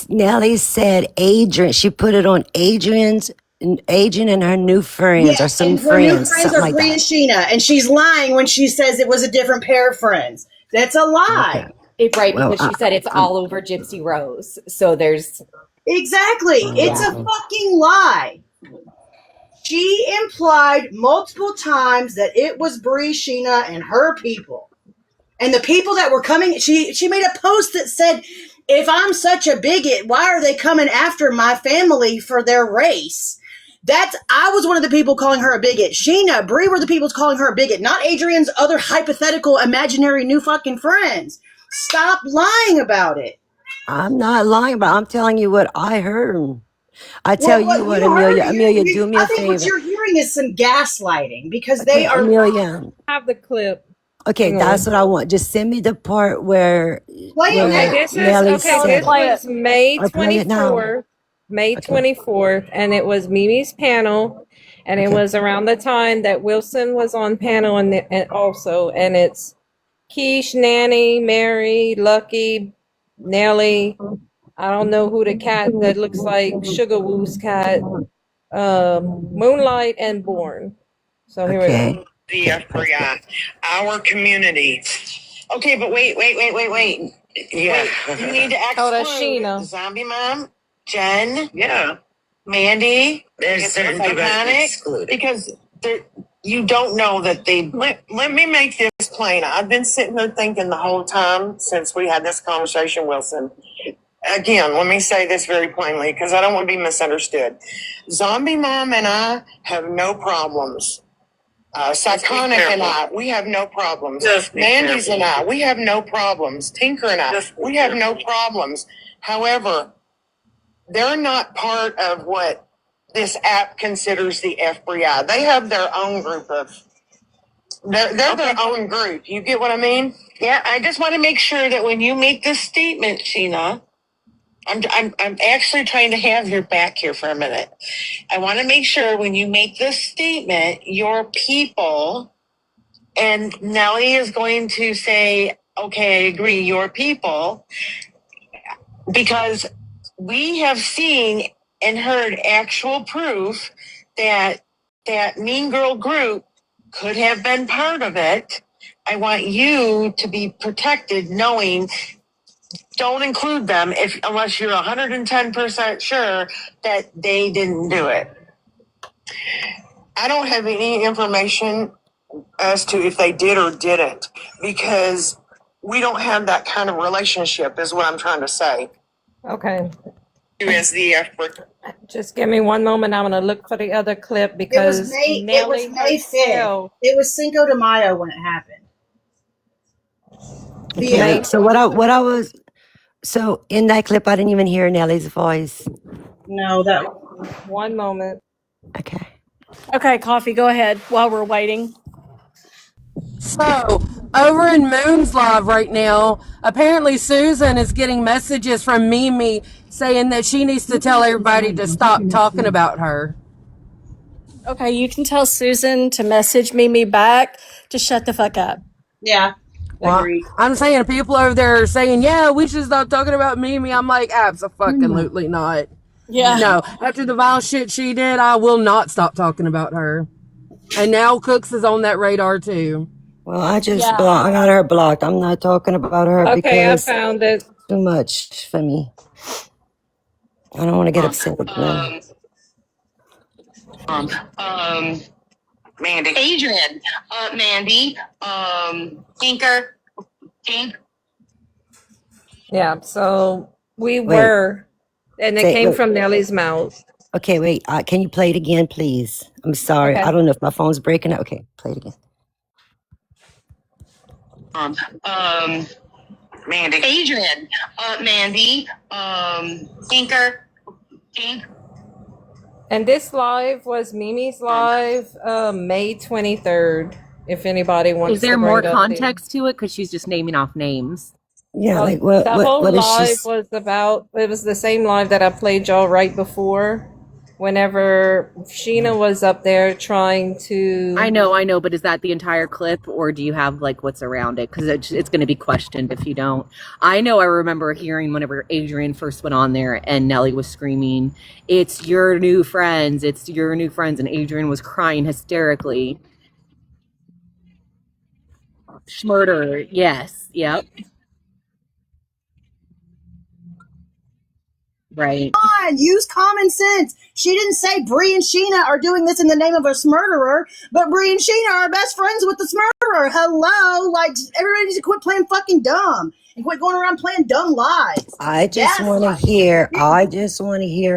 Nellie said Adrian. She put it on Adrian and her new friends, or some and her friends, new friends something are like Bree that. and Sheena, and she's lying when she says it was a different pair of friends. That's a lie. Right, Well, because she said it's all over Gypsy Rose. So there's Exactly. It's a fucking lie. She implied multiple times that it was Bree, Sheena, and her people. And the people that were coming, she made a post that said, if I'm such a bigot, why are they coming after my family for their race? I was one of the people calling her a bigot. Sheena, Bree were the people calling her a bigot, not Adrian's other hypothetical, imaginary new fucking friends. Stop lying about it. I'm not lying, but I'm telling you what I heard. I tell you what, heard, Amelia, do me I a think what favor. you're hearing is some gaslighting because Okay, they are. Amelia. Have the clip. Okay, that's what I want. Just send me the part where This Nellie is said, this was May Or play it now. 24th. May 24th, and it was Mimi's panel, and it was around the time that Wilson was on panel, and it's Keish, Nanny, Mary, Lucky, Nellie. I don't know who the cat that looks like Sugar Woo's cat, Moonlight, and Born. So here we go. The FBI, our community. Okay, but wait. Yeah. Wait, you need to that's exclude Sheena. Zombie Mom, Jen, Mandy, There's certain people that Iconic, excluded. because you don't know that they. Let me make this plain. I've been sitting here thinking the whole time since we had this conversation, Wilson. Again, let me say this very plainly because I don't want to be misunderstood. Zombie Mom and I have no problems. Psychonic and I, we have no problems. Mandy's and I, we have no problems. Tinker and I, we have no problems. However, they're not part of what this app considers the FBI. They have their own group of. They're their own group. You get what I mean? Yeah. I just want to make sure that when you make this statement, Sheena, I'm actually trying to have your back here for a minute. I want to make sure when you make this statement, your people, and Nellie is going to say, okay, I agree, your people, because we have seen and heard actual proof that that Mean Girl group could have been part of it. I want you to be protected knowing don't include them unless you're 110% sure that they didn't do it. I don't have any information as to if they did or didn't because we don't have that kind of relationship is what I'm trying to say. Okay. As the Just give me one moment. I'm going to look for the other clip because It was May Nellie 5th. herself. It was Cinco de Mayo when it happened. Okay, so what I was, so in that clip, I didn't even hear Nellie's voice. No, that. One moment. Okay, Coffee, go ahead while we're waiting. So, over in Moon's Live right now, apparently Susan is getting messages from Mimi saying that she needs to tell everybody to stop talking about her. Okay, you can tell Susan to message Mimi back to shut the fuck up. Yeah. Well, I'm saying people over there are saying, yeah, we should stop talking about Mimi. I'm like, absolutely not. Yeah. No, after the vile shit she did, I will not stop talking about her. And now Cooks is on that radar too. Well, I got her blocked. I'm not talking about her Okay, because I found it. too much for me. I don't want to get upset again. Mandy. Adrian. Mandy. Tinker. Tink. Yeah, so we Wait. were, and it Say, came wait. from Nellie's mouth. Okay, wait. Can you play it again, please? I'm sorry. Okay. I don't know if my phone's breaking up. Okay, play it again. Mandy. Adrian. Mandy. Tinker. Tink. And this live was Mimi's live, May 23rd. If anybody wants Is there to more bring up the- context to it? Because she's just naming off names. Yeah, like the whole what is she? live was about, it was the same live that I played y'all right before. Whenever Sheena was up there trying to. I know, but is that the entire clip, or do you have like what's around it? Because it's going to be questioned if you don't. I remember hearing whenever Adrian first went on there and Nellie was screaming, "It's your new friends, it's your new friends," and Adrian was crying hysterically. Schmurder, yes, yep. Right. Come on, use common sense. She didn't say Bree and Sheena are doing this in the name of a murderer, but Bree and Sheena are best friends with the murderer. Hello, like everybody needs to quit playing fucking dumb and quit going around playing dumb lies. I just want to hear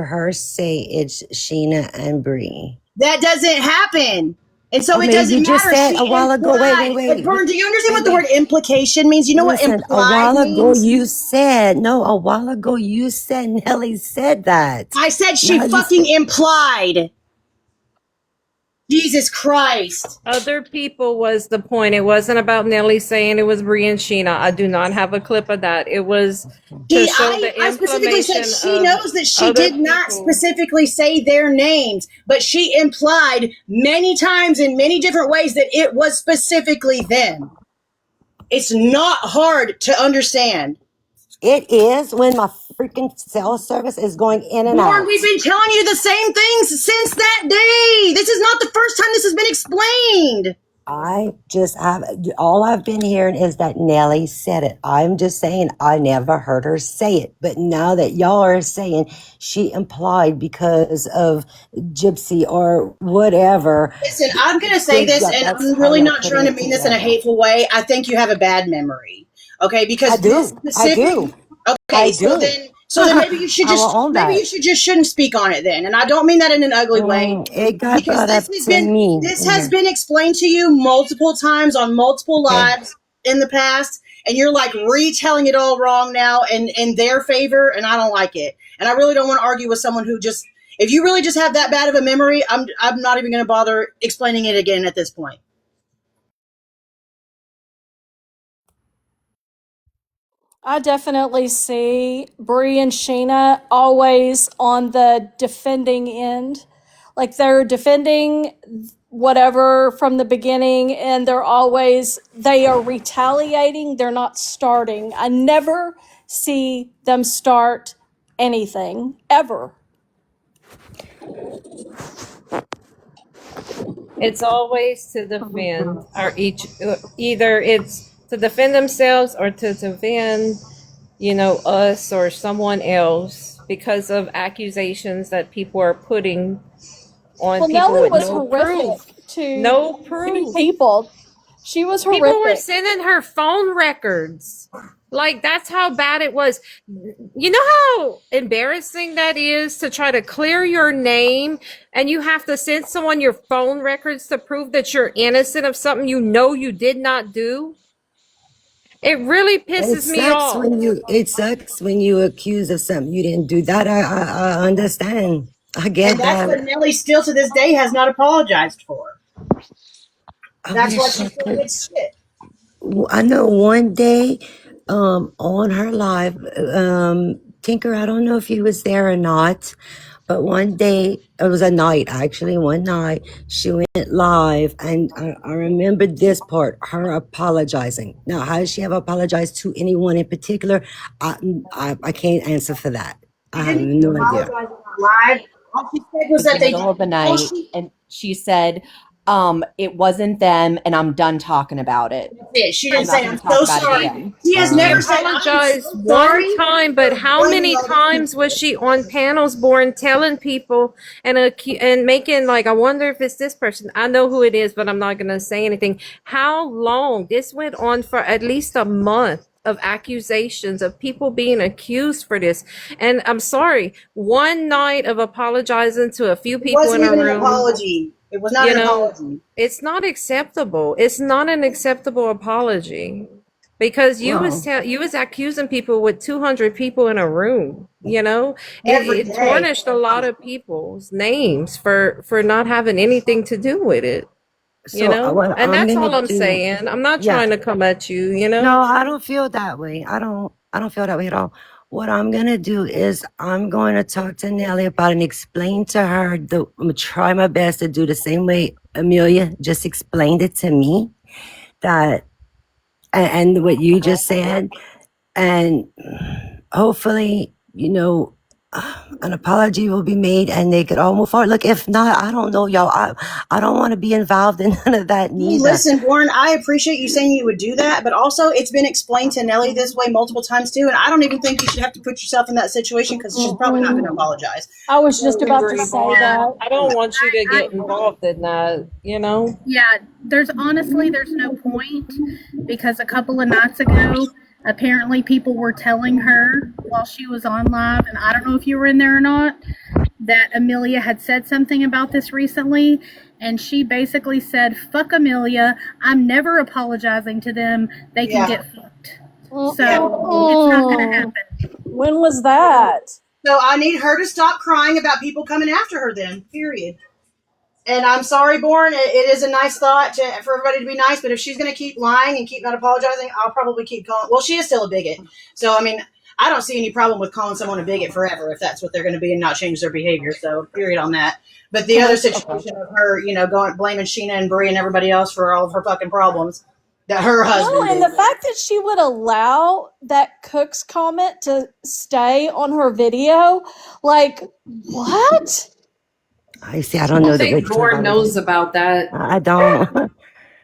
her say it's Sheena and Bree. That doesn't happen. And so Oh, it man, doesn't you just matter. said She a while ago. implied- Wait. Like, Vern, do you understand what the word implication means? You know Listen, what implied a while ago means? you said Nelly said that. I said she Now you fucking said- implied. Jesus Christ. Other people was the point. It wasn't about Nellie saying it was Bree and Sheena. I do not have a clip of that. It was to show the I specifically said inflammation she of knows that she other did not people. specifically say their names, but she implied many times in many different ways that it was specifically them. It's not hard to understand. It is when my freaking cell service is going in and Lauren, out. we've been telling you the same things since that day. This is not the first time this has been explained. All I've been hearing is that Nelly said it. I'm just saying I never heard her say it. But now that y'all are saying she implied because of Gypsy or whatever. Listen, I'm going to say this, and I'm really not trying to mean this in a hateful way. I think you have a bad memory. Okay, because I do. Okay, so then maybe you should just shouldn't speak on it then. And I don't mean that in an ugly way. It got brought up to me. This has been explained to you multiple times on multiple lives in the past, and you're like retelling it all wrong now and in their favor, and I don't like it. And I really don't want to argue with someone who just, if you really just have that bad of a memory, I'm not even going to bother explaining it again at this point. I definitely see Bree and Sheena always on the defending end. Like they're defending whatever from the beginning and they are retaliating. They're not starting. I never see them start anything, ever. It's always to defend, or either it's to defend themselves or to defend, us or someone else because of accusations that people are putting on people Nellie with was no horrific proof. to No proof. people. She was horrific. People were sending her phone records. Like, that's how bad it was. You know how embarrassing that is to try to clear your name and you have to send someone your phone records to prove that you're innocent of something you did not do? It really pisses me off. It sucks when you accuse of something you didn't do. That I understand. I get And that's that. what Nellie still to this day has not apologized for. That's why she still gets shit. I know one day on her live, Tinker, I don't know if you was there or not, but one day, it was a night actually, one night, she went live and I remember this part, her apologizing. Now, how does she ever apologized to anyone in particular? I can't answer for that. I have no idea. Live. All she said was that the middle of the night, and she said, It wasn't them, and I'm done talking about it. She I'm didn't not say, gonna I'm talk so about it sorry. again. She has She never said, I'm apologized so one sorry. time, but how many times was she on panels, Born, telling people and making like, I wonder if it's this person. I know who it is, but I'm not gonna say anything. How long? This went on for at least a month of accusations of people being accused for this. And I'm sorry, one night of apologizing to a few It people wasn't in a even an room. apology. It was not You an know, apology. it's not acceptable. It's not an acceptable apology. Because you was Well, you was accusing people with 200 people in a room, you know? Every It day. tarnished a lot of people's names for not having anything to do with it, you so know? what And I'm that's gonna all I'm do, saying. I'm not yeah. trying to come at you, you No, know? I don't feel that way. I don't feel that way at all. What I'm gonna do is I'm going to talk to Nelly about it and explain to her I'm gonna try my best to do the same way Amelia just explained it to me, that and what you just said, and hopefully, an apology will be made and they could all move forward. Look, if not, I don't know, y'all. I don't want to be involved in none of that neither. Listen, Warren, I appreciate you saying you would do that, but also it's been explained to Nelly this way multiple times too, and I don't even think you should have to put yourself in that situation because she's probably not going to apologize. I was just I about to agree, say Born. that. I don't want you to get involved in that, you know? Yeah, there's no point, because a couple of nights ago, apparently people were telling her while she was on live, and I don't know if you were in there or not, that Amelia had said something about this recently, and she basically said, "Fuck Amelia, I'm never apologizing to them. They can get fucked." So it's not going to happen. When was that? So I need her to stop crying about people coming after her then, period. And I'm sorry, Born, it is a nice thought for everybody to be nice, but if she's going to keep lying and keep not apologizing, I'll probably keep calling. Well, she is still a bigot. So, I mean, I don't see any problem with calling someone a bigot forever if that's what they're going to be and not change their behavior. So, period on that. But the other situation of her, going blaming Sheena and Bree and everybody else for all of her fucking problems that her husband No, and did. the fact that she would allow that Cook's comment to stay on her video, like, what? I see. I don't know the think which Born one. knows about that. I don't.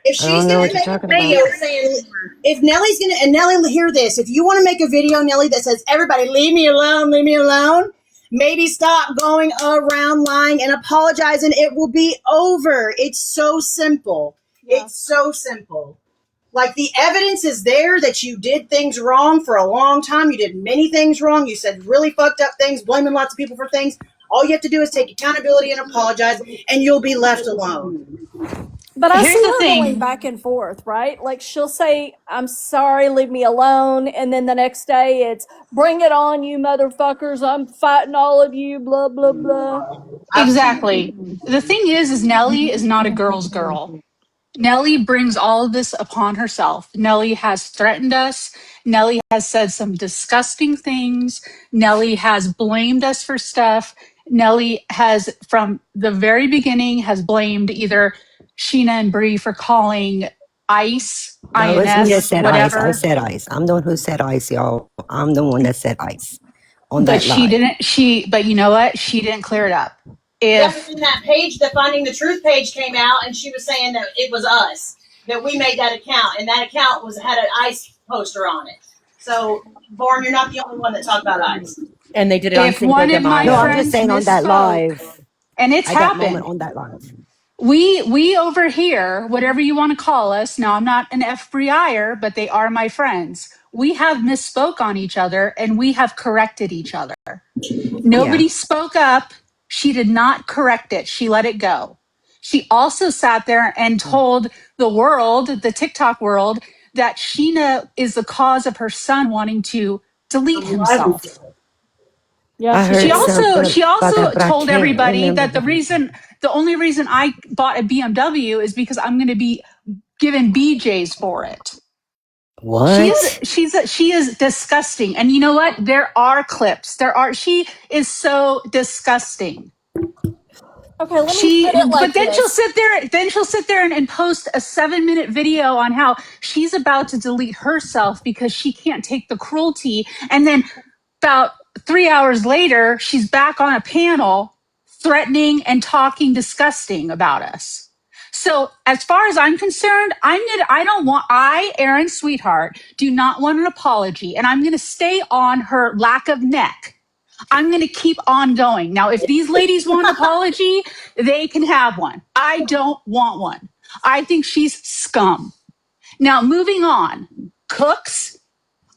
If I don't she's know going what to you're make a talking video about. saying, if Nellie's going to, and Nellie will hear this, if you want to make a video, Nellie, that says, everybody leave me alone, maybe stop going around lying and apologizing. It will be over. It's so simple. Yeah. It's so simple. Like, the evidence is there that you did things wrong for a long time. You did many things wrong. You said really fucked up things, blaming lots of people for things. All you have to do is take accountability and apologize, and you'll be left alone. But I Here's see the her thing. going back and forth, right? Like, she'll say, I'm sorry, leave me alone. And then the next day it's, bring it on, you motherfuckers. I'm fighting all of you, blah, blah, blah. Exactly. The thing is Nellie is not a girl's girl. Nellie brings all of this upon herself. Nellie has threatened us. Nellie has said some disgusting things. Nellie has blamed us for stuff. Nellie has, from the very beginning, has blamed either Sheena and Bree for calling ICE, No, it was me that INS, said ice. I whatever. said ice. I'm the one who said ice, y'all. I'm the one that said ice on But that she live. didn't, but you know what? She didn't clear it up. Yeah, If but then that page, the Finding the Truth page came out, and she was saying that it was us, that we made that account, and that account had an ICE poster on it. So, Born, you're not the only one that talked about ICE. And they did it on if Cinco one de of my No, Mayo. I'm just friends saying on that misspoke, live. and it's At that moment happened. on that live. We over here, whatever you want to call us, now I'm not an FBI'er, but they are my friends. We have misspoke on each other and we have corrected each other. Nobody Yeah. spoke up. She did not correct it. She let it go. She also sat there and told the world, the TikTok world, that Sheena is the cause of her son wanting to delete himself. I heard She something about also that, but I told can't everybody remember. that the only reason I bought a BMW is because I'm going to be given BJ's for it. What? She is disgusting. And you know what? There are clips. She is so disgusting. Okay, let me put it like But then she'll this. sit there and post a 7-minute video on how she's about to delete herself because she can't take the cruelty. And then about 3 hours later, she's back on a panel threatening and talking disgusting about us. So as far as I'm concerned, I, Aaron Sweetheart, do not want an apology, and I'm going to stay on her lack of neck. I'm going to keep on going. Now, if these ladies want an apology, they can have one. I don't want one. I think she's scum. Now, moving on. Cooks,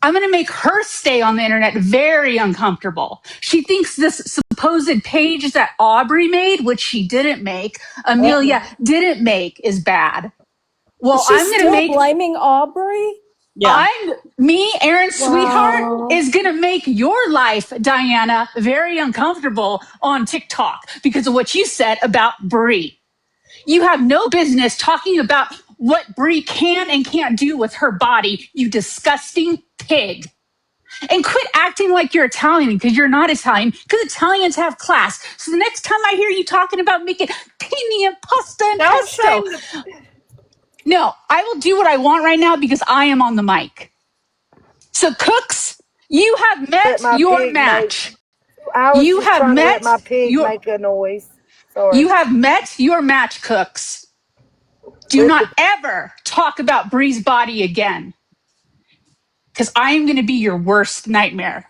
I'm going to make her stay on the internet very uncomfortable. She thinks this supposed page that Aubrey made, which she didn't make, Amelia didn't make, is bad. Well, She's I'm going still to make blaming Aubrey. Yeah. Aaron Sweetheart, Wow. is going to make your life, Diana, very uncomfortable on TikTok because of what you said about Brie. You have no business talking about what Brie can and can't do with her body, you disgusting pig. And quit acting like you're Italian because you're not Italian, because Italians have class. So the next time I hear you talking about making penne and pasta and pesto, no, I will do what I want right now because I am on the mic. So Cooks, you have met your match. You have met make a noise. Sorry. You have met your match, Cooks. Do not ever talk about Brie's body again, because I am going to be your worst nightmare.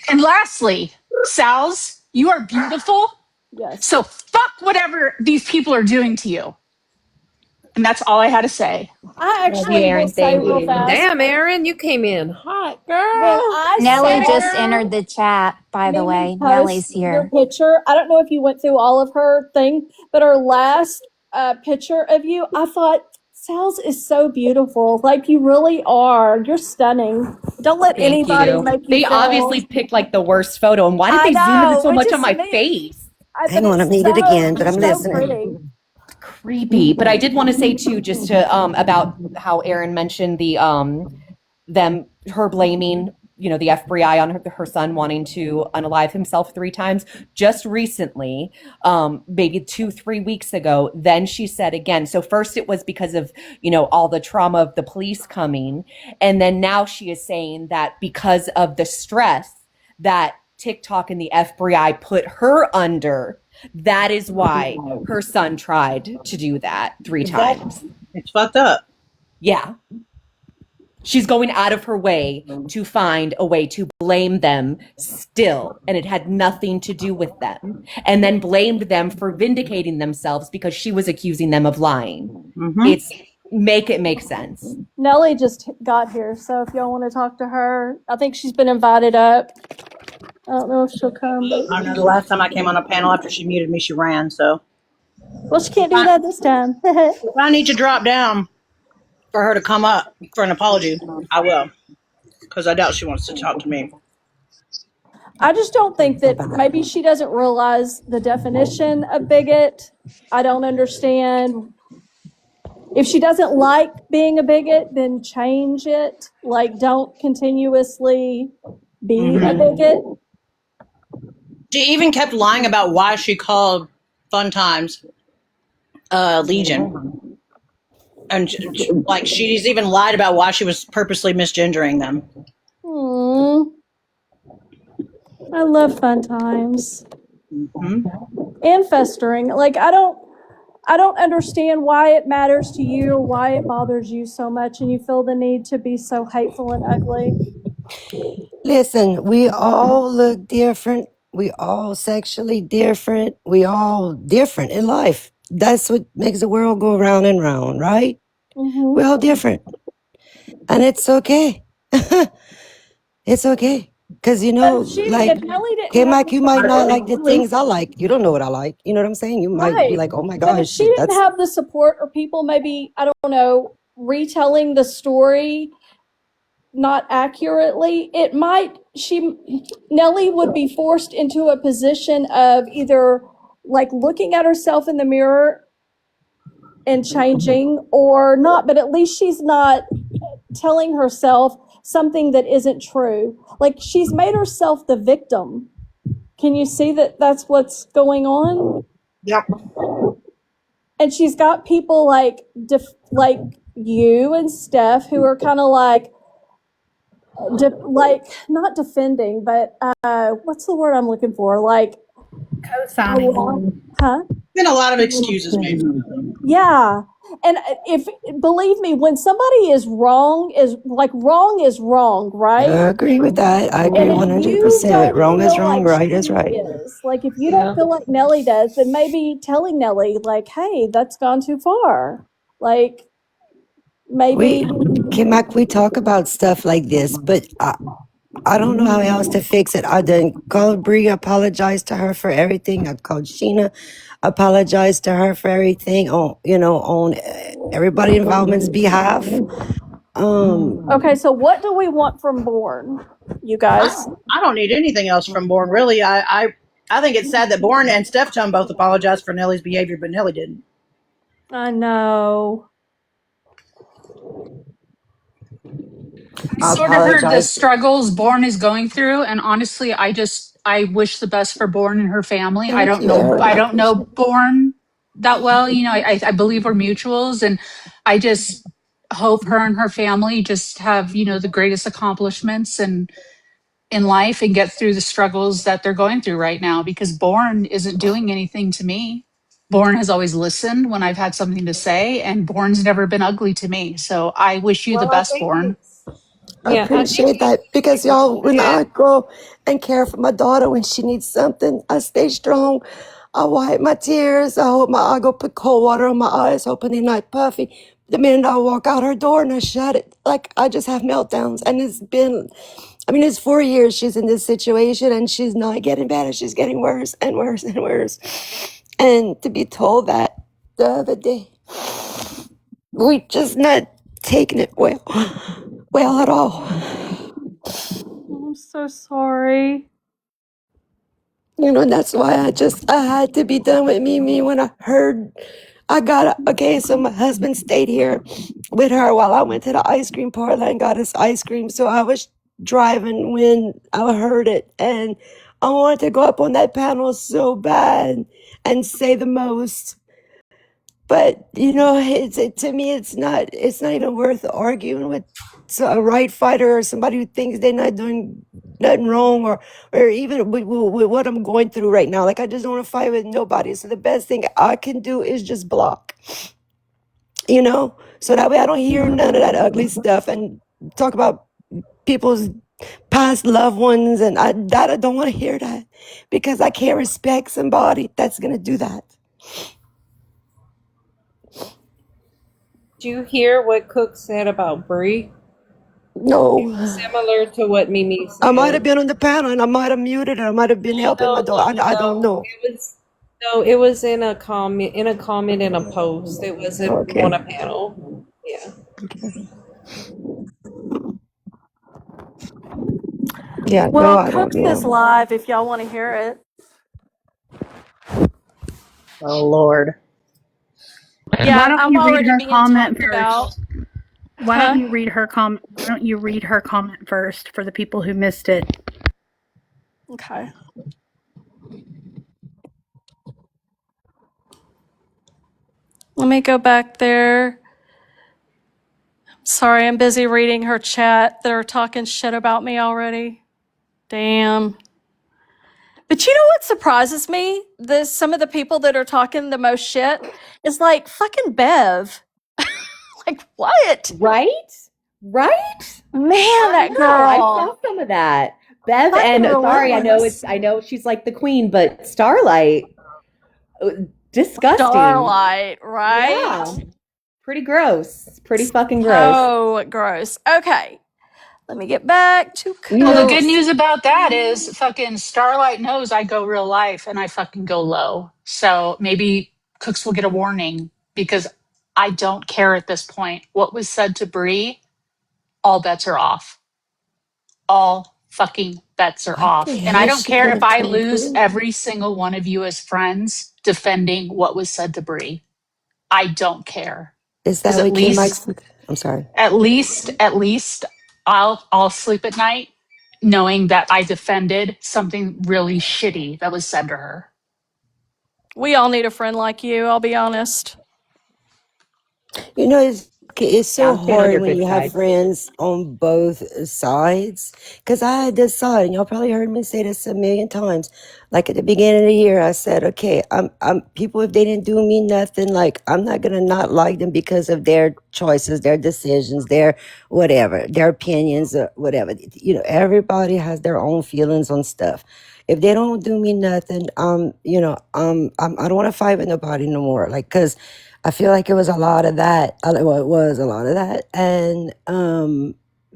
And lastly, Sal's, you are beautiful. Yes. So fuck whatever these people are doing to you. And that's all I had to say. I actually will say real fast. Damn, Aaron, you came in hot, girl. I Nellie saw just entered the chat, by the way. post Nellie's your here. picture. I don't know if you went through all of her thing, but her last picture of you, I thought, Sal's is so beautiful. Like, you really are. You're stunning. Don't let anybody make you They feel- obviously picked like the worst photo. And why did I they zoom in know, so which much is on my me. face? Hang on, I'm muted again, but I'm so listening. pretty. Creepy. But I did want to say too, just to about how Aaron mentioned the her blaming, the FBI on her son wanting to unalive himself 3 times. Just recently, maybe 2-3 weeks ago, then she said again. So first it was because of all the trauma of the police coming, and then now she is saying that because of the stress that TikTok and the FBI put her under, that is why her son tried to do that 3 times. It's fucked up. Yeah. She's going out of her way to find a way to blame them still, and it had nothing to do with them. And then blamed them for vindicating themselves because she was accusing them of lying. It's make it make sense. Nellie just got here, so if y'all want to talk to her, I think she's been invited up. I don't know if she'll come, but I know the last time I came on a panel after she muted me, she ran. So, well, she can't do that this time. if I need to drop down for her to come up for an apology, I will, because I doubt she wants to talk to me. I just don't think that maybe she doesn't realize the definition of bigot. I don't understand. If she doesn't like being a bigot, then change it. Like, don't continuously be a bigot. She even kept lying about why she called Fun Times Legion. And she's even lied about why she was purposely misgendering them. I love Fun Times. And festering. Like, I don't understand why it matters to you or why it bothers you so much and you feel the need to be so hateful and ugly. Listen, we all look different. We all sexually different. We all different in life. That's what makes the world go round and round, right? We're all different. And it's okay. It's okay. Because, Mike, you might not like the things I like. You don't know what I like. You know what I'm saying? You might be like, oh my But if gosh. she didn't have the support or people maybe, I don't know, retelling the story not accurately, Nellie would be forced into a position of either like looking at herself in the mirror and changing or not, but at least she's not telling herself something that isn't true. Like, she's made herself the victim. Can you see that that's what's going on? Yep. And she's got people like you and Steph who are kind of like not defending, but what's the word I'm looking for? Like co-signing. Huh? Been a lot of excuses made. Yeah. And if believe me, when somebody is wrong is wrong, I right? agree with that. I agree And if you 100%. don't Wrong is feel wrong, like right is she right. is, like if you Yeah. don't feel like Nellie does, then maybe telling Nellie, like, hey, that's gone too far. Like maybe Mac, we talk about stuff like this, but I don't know how else to fix it. I done called Bree, apologized to her for everything. I called Sheena, apologized to her for everything on everybody involved's behalf. okay, so what do we want from Bourne, you guys? I don't need anything else from Bourne, really. I think it's sad that Bourne and Steph Tone both apologized for Nellie's behavior, but Nellie didn't. I know. I sort of heard the struggles Bourne is going through, and honestly, I wish the best for Bourne and her family. I Thank you. don't know Bourne that well. You know, I believe we're mutuals, and I just hope her and her family just have, you know, the greatest accomplishments and in life and get through the struggles that they're going through right now, because Bourne isn't doing anything to me. Bourne has always listened when I've had something to say, and Bourne's never been ugly to me. So I wish you the Well, I best, think Bourne. I yeah, I think appreciate that because y'all, when I go and care for my daughter when she needs something, I stay strong. I wipe my tears. I go put cold water on my eyes, hoping they're not puffy. The minute I walk out her door and I shut it, like I just have meltdowns. And it's 4 years she's in this situation and she's not getting better. She's getting worse and worse and worse. And to be told that the other day, we just not taking it well at all. I'm so sorry. That's why I had to be done with Mimi when I heard so my husband stayed here with her while I went to the ice cream parlor and got us ice cream. So I was driving when I heard it, and I wanted to go up on that panel so bad and say the most. But to me, it's not even worth arguing with a right fighter or somebody who thinks they're not doing nothing wrong, or even with what I'm going through right now. Like, I just don't want to fight with nobody. So the best thing I can do is just block, so that way I don't hear none of that ugly stuff and talk about people's past loved ones, and I don't want to hear that, because I can't respect somebody that's gonna do that. Did you hear what Cook said about Bree? No. It was similar to what Mimi said. I might have been on the panel and I might have muted and I might have been helping my daughter. I don't know. It was in a comment in a post. It wasn't on a panel. Yeah. Yeah. Well, No, I Cook don't says know. live if y'all want to hear it. Oh Lord. Yeah, Why don't I'm you read already her being comment talked about. first? Why don't you read her comment? Why don't you read her comment first for the people who missed it? Okay. Let me go back there. Sorry, I'm busy reading her chat. They're talking shit about me already. Damn. But you know what surprises me? Some of the people that are talking the most shit is like fucking Bev. Like, what? Right? Man, I that know. I girl. saw some of that. Bev Fucking and sorry, relentless. I know she's like the queen, but Starlight, disgusting. Starlight, right? Yeah. Pretty gross. Pretty fucking gross. Oh, gross. Okay. Let me get back to Well, the good Cook. news about that is fucking Starlight knows I go real life and I fucking go low. So maybe Cooks will get a warning, because I don't care at this point. What was said to Bree, all bets are off. All fucking bets are What off. the And I hell don't she care gonna if I tell lose Bree? every single one of you as friends defending what was said to Bree. I don't care. Is Because that what Mike's? I'm sorry. at least I'll sleep at night knowing that I defended something really shitty that was said to her. We all need a friend like you, I'll be honest. It's Okay, it's Yeah, so I'm staying on hard your when good you have side. friends on both sides. Because I had this side, and y'all probably heard me say this a million times. Like at the beginning of the year, I said, okay, I'm people, if they didn't do me nothing, like I'm not gonna not like them because of their choices, their decisions, their whatever, their opinions, or whatever. You know, everybody has their own feelings on stuff. If they don't do me nothing, I don't want to fight with nobody no more. Like, cause I feel like it was a lot of that. Well, it was a lot of that, and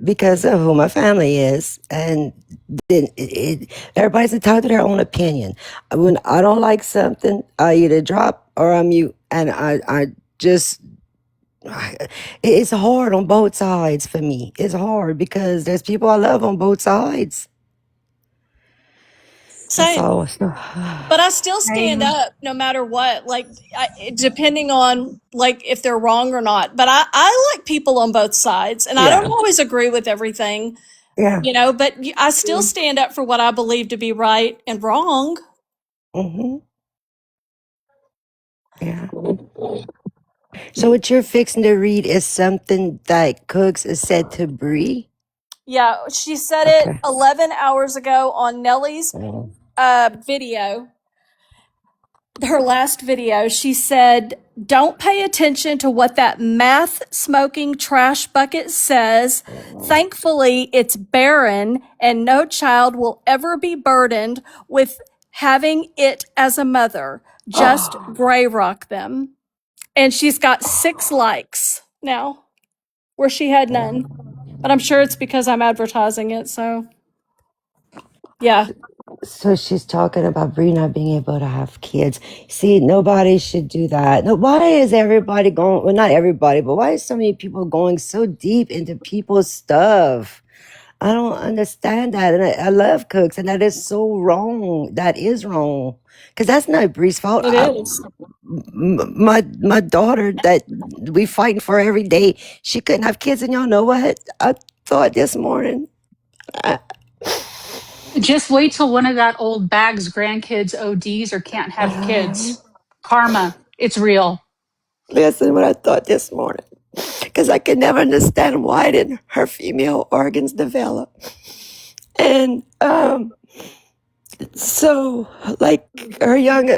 because of who my family is, and then everybody's entitled to their own opinion. When I don't like something, I either drop or I mute, and I just. It's hard on both sides for me. It's hard because there's people I love on both sides. That's Same. all. But I still stand Same. up no matter what, like, depending on, like, if they're wrong or not. But I like people on both sides, and I don't Yeah. always agree with everything, Yeah. but I still stand up for what I believe to be right and wrong. Mm-hmm. Yeah. So what you're fixing to read is something that Cooks has said to Bree? Yeah, she said it Okay. 11 hours ago on Nellie's video, her last video. She said, "Don't pay attention to what that math smoking trash bucket says. Thankfully, it's barren and no child will ever be burdened with having it as a mother. Just gray rock them." And she's got 6 likes now, where she had none. But I'm sure it's because I'm advertising it, so yeah. So she's talking about Bree not being able to have kids. See, nobody should do that. No, why is everybody going, well, not everybody, but why is so many people going so deep into people's stuff? I don't understand that. And I love Cooks, and that is so wrong. That is wrong. Because that's not Bree's fault. It is. My daughter that we fighting for every day, she couldn't have kids. And y'all know what? I thought this morning, Just wait till one of that old bag's grandkids ODs or can't have kids. Karma, it's real. listen what I thought this morning. Because I could never understand why didn't her female organs develop. And so like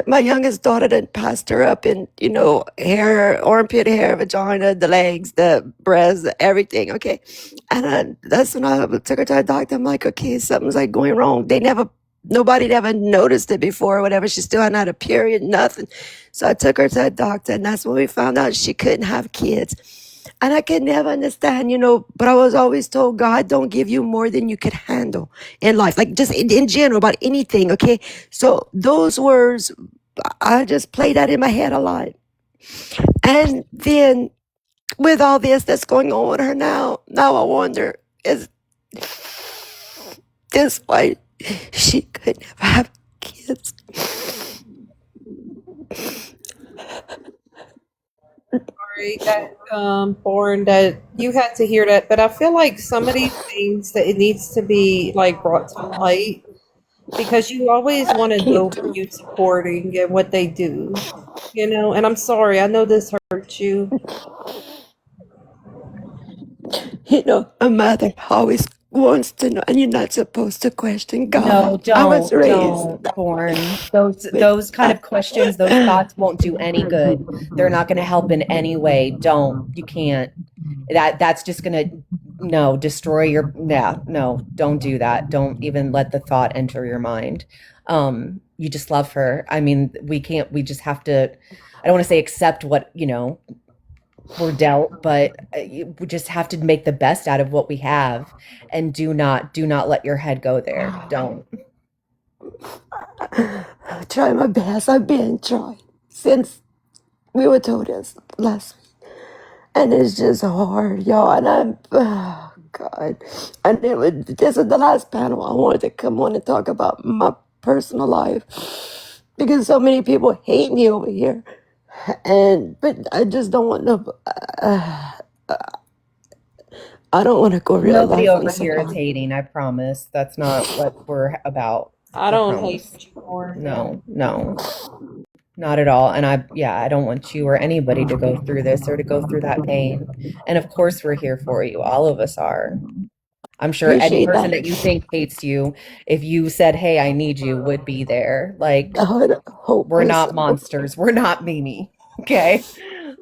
my youngest daughter done passed her up in, hair, armpit hair, vagina, the legs, the breasts, everything. Okay. And that's when I took her to the doctor. I'm like, okay, something's like going wrong. Nobody ever noticed it before or whatever. She still hadn't had a period, nothing. So I took her to the doctor, and that's when we found out she couldn't have kids. And I could never understand, but I was always told God don't give you more than you could handle in life, like just in general about anything, okay? So those words, I just play that in my head a lot. And then with all this that's going on with her now I wonder, is this why she could never have kids? Sorry that born that you had to hear that, but I feel like some of these things that it needs to be like brought to light because you always want to know who you're supporting and what they do, and I'm sorry, I know this hurts you. A mother always wants to know, and you're not supposed to question God. No, I was raised don't, Born. Those kind of questions, those thoughts won't do any good. They're not going to help in any way. You can't. That's just going to, destroy your, no, don't do that. Don't even let the thought enter your mind. You just love her. I mean, we just have to, I don't want to say accept what, we're dealt, but we just have to make the best out of what we have, and do not let your head go there. Don't. I try my best. I've been trying since we were told this last week, and it's just hard, y'all. And I'm, oh God, and this is the last panel I wanted to come on and talk about my personal life because so many people hate me over here. But I just don't want to. I don't want to go real Nobody life on over someone. here is hating. I promise. That's not what we're about. I don't promise. hate you more. No. Not at all. And I don't want you or anybody to go through this or to go through that pain. And of course, we're here for you. All of us are. I'm sure any Appreciate person that. that you think hates you, if you said, "Hey, I need you," would be there. Like, Hope we're is- not monsters. We're not Mimi. Okay?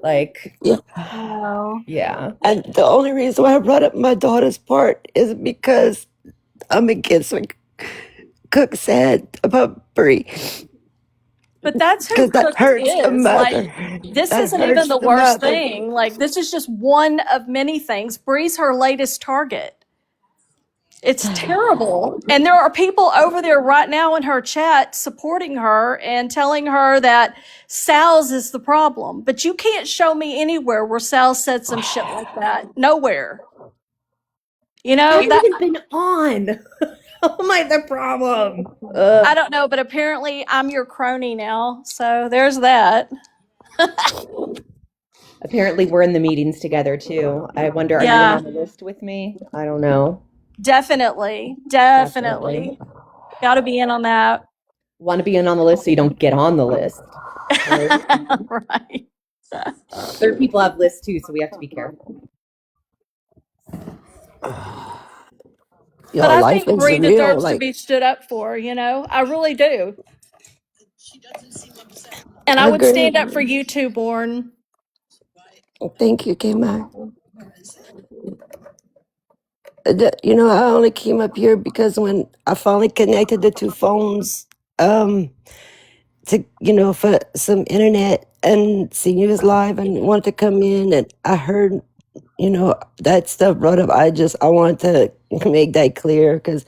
Like, Yeah. No. yeah. And the only reason why I brought up my daughter's part is because I'm against what Cook said about Bree. But that's who Because that Cook hurts the is. mother. Like, this That isn't even hurts the the worst mother. thing. Like, this is just one of many things. Bree's her latest target. It's terrible. And there are people over there right now in her chat supporting her and telling her that Sal's is the problem. But you can't show me anywhere where Sal said some shit like that. Nowhere. You know, I haven't even been on. Oh my, the problem. I don't know, but apparently I'm your crony now. So there's that. Apparently, we're in the meetings together too. I wonder, are you in Yeah. on the list with me? I don't know. Definitely. Got to be in on that. Want to be in on the list so you don't get on the list. Right. Other people have lists too, so we have to be careful. Your But I life think is Bree real. deserves to Like, be stood up for, you know? I really do. And I would Agreed. stand up for you too, Born. Thank you, K-Mac. You know, I only came up here because when I finally connected the two phones, to, you know, for some internet and see you was live and wanted to come in, and I heard, you know, that stuff brought up. I wanted to make that clear because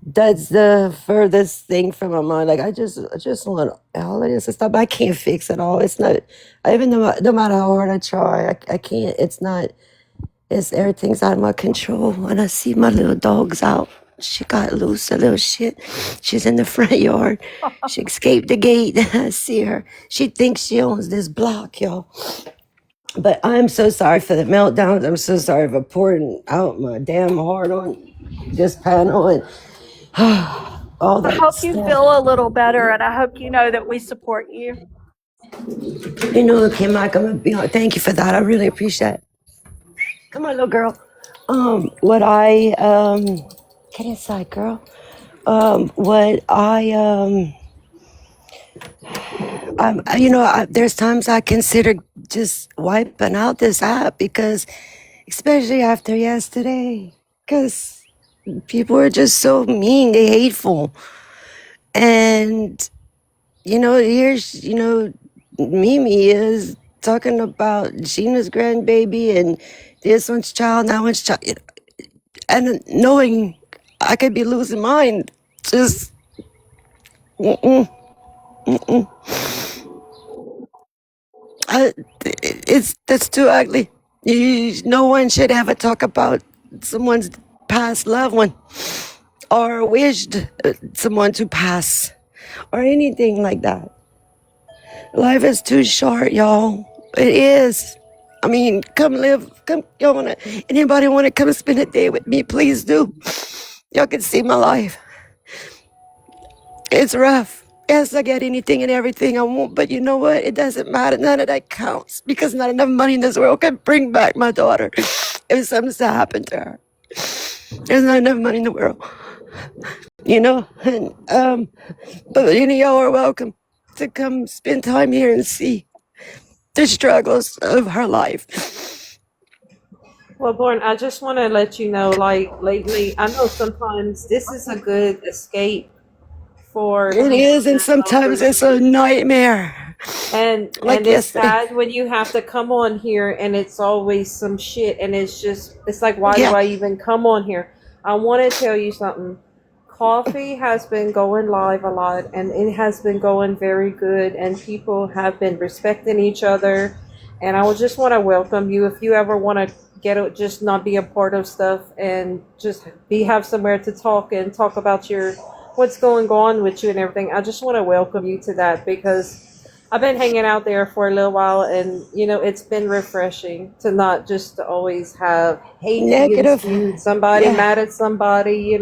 that's the furthest thing from my mind. Like, I just want all of this stuff. I can't fix it all. It's not, even no matter how hard I try, I can't. It's not. It's everything's out of my control. When I see my little dog's out, she got loose, a little shit. She's in the front yard. She escaped the gate. I see her. She thinks she owns this block, y'all. But I'm so sorry for the meltdowns. I'm so sorry for pouring out my damn heart on this panel and all that I hope you stuff. feel a little better, and I hope you know that we support you. You know, Kim, I'm gonna be on. Thank you for that. I really appreciate it. Come on, little girl. What I get inside, girl. What I you know, there's times I consider just wiping out this app because, especially after yesterday, because people are just so mean, they hateful, and you know, here's, you know, Mimi is talking about Gina's grandbaby and this one's child, that one's child, and knowing I could be losing mine, just mm-mm, mm-mm. That's too ugly. No one should ever talk about someone's past loved one or wished someone to pass or anything like that. Life is too short, y'all. It is. I mean, come live. Come, anybody want to come spend a day with me? Please do. Y'all can see my life. It's rough. Yes, I get anything and everything I want, but you know what? It doesn't matter. None of that counts because not enough money in this world can bring back my daughter if something's to happen to her. There's not enough money in the world, you know. And but you know, y'all are welcome to come spend time here and see the struggles of her life. Well, Born, I just want to let you know, like, lately, I know sometimes this is a good escape for It is, and sometimes it's a nightmare. And Like and it's yesterday. sad when you have to come on here and it's always some shit, and it's like, why Yeah. do I even come on here? I want to tell you something. Coffee has been going live a lot, and it has been going very good, and people have been respecting each other. And I would just want to welcome you if you ever want to just not be a part of stuff and just have somewhere to talk and talk about what's going on with you and everything. I just want to welcome you to that because I've been hanging out there for a little while, and it's been refreshing to not just always have hate being Negative. spewed, somebody Yeah, mad at somebody.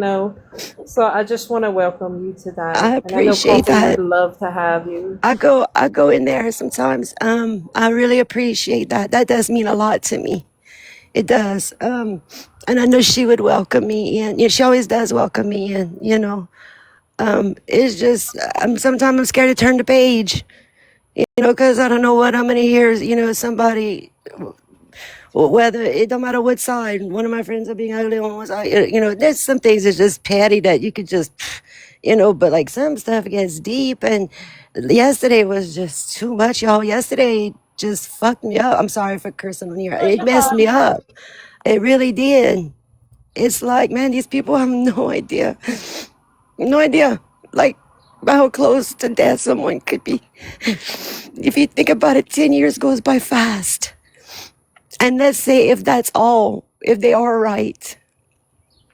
So I just want to welcome you to I that, and I know appreciate Colton would that. love to have you. I go in there sometimes. I really appreciate that. That does mean a lot to me. It does. And I know she would welcome me in. Yeah, she always does welcome me in. It's just sometimes I'm scared to turn the page, because I don't know what I'm gonna hear. Somebody, whether it don't matter what side. One of my friends are being ugly on one side. There's some things that's just petty that you could just, but like some stuff gets deep. And yesterday was just too much, y'all. Yesterday just fucked me up. I'm sorry for cursing on here. It messed me up. It really did. It's like, man, these people have no idea. No idea. Like, how close to death someone could be. If you think about it, 10 years goes by fast. And let's say if that's all, if they are right,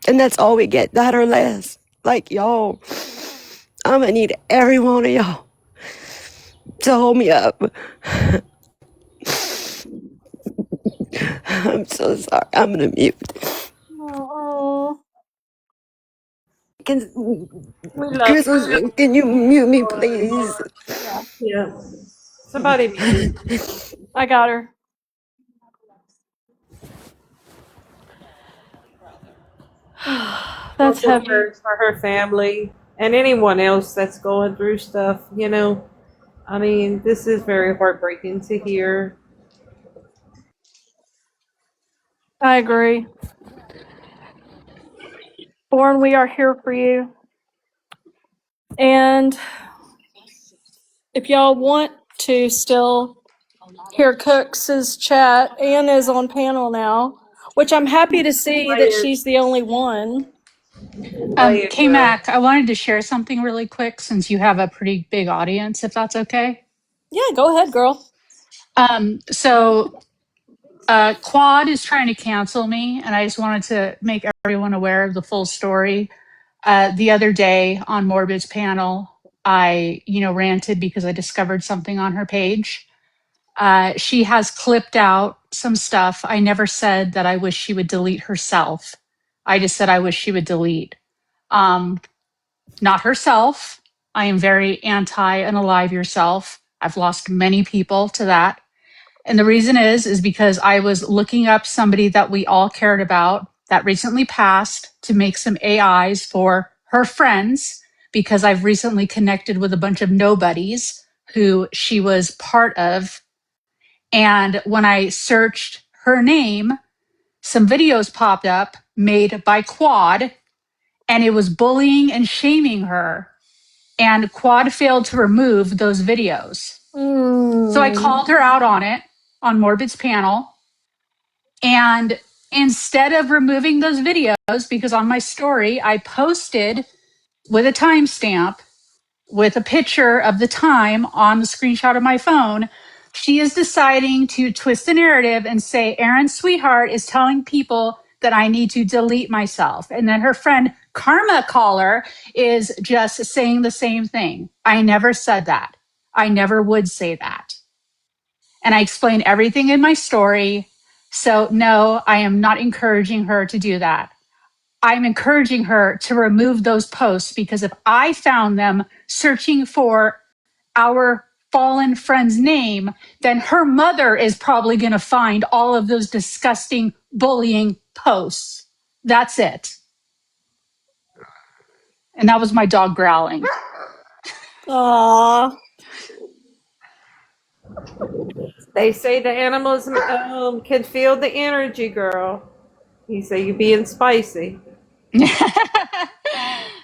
and that's all we get, that or less. Like, y'all, I'm gonna need every one of y'all to hold me up. I'm so sorry. I'm gonna mute. Oh, Can, We love Crystal, you. can you mute me, please? Yeah. Somebody mute. I got her. That's Feel heavy. for her family and anyone else that's going through stuff. I mean, this is very heartbreaking to hear. I agree. Born, we are here for you. And if y'all want to still hear Cooks's chat, Anne is on panel now, which I'm happy to see Play that it. she's the only one. Play it, girl. K-Mac, I wanted to share something really quick since you have a pretty big audience, if that's okay. Yeah, go ahead, girl. So Quad is trying to cancel me, and I just wanted to make everyone aware of the full story. The other day on Morbid's panel, I, ranted because I discovered something on her page. She has clipped out some stuff. I never said that I wish she would delete herself. I just said I wish she would delete. Not herself. I am very anti unalive yourself. I've lost many people to that. And the reason is because I was looking up somebody that we all cared about that recently passed to make some AIs for her friends because I've recently connected with a bunch of nobodies who she was part of. And when I searched her name, some videos popped up made by Quad, and it was bullying and shaming her. And Quad failed to remove those videos. So I called her out on it on Morbid's panel. And instead of removing those videos, because on my story, I posted with a timestamp with a picture of the time on the screenshot of my phone, she is deciding to twist the narrative and say, Aaron Sweetheart is telling people that I need to delete myself. And then her friend Karma Caller is just saying the same thing. I never said that. I never would say that. And I explain everything in my story. So, no, I am not encouraging her to do that. I'm encouraging her to remove those posts because if I found them searching for our fallen friend's name, then her mother is probably going to find all of those disgusting bullying posts. That's it. And that was my dog growling. Aww. They say the animals can feel the energy, girl. You say you being spicy.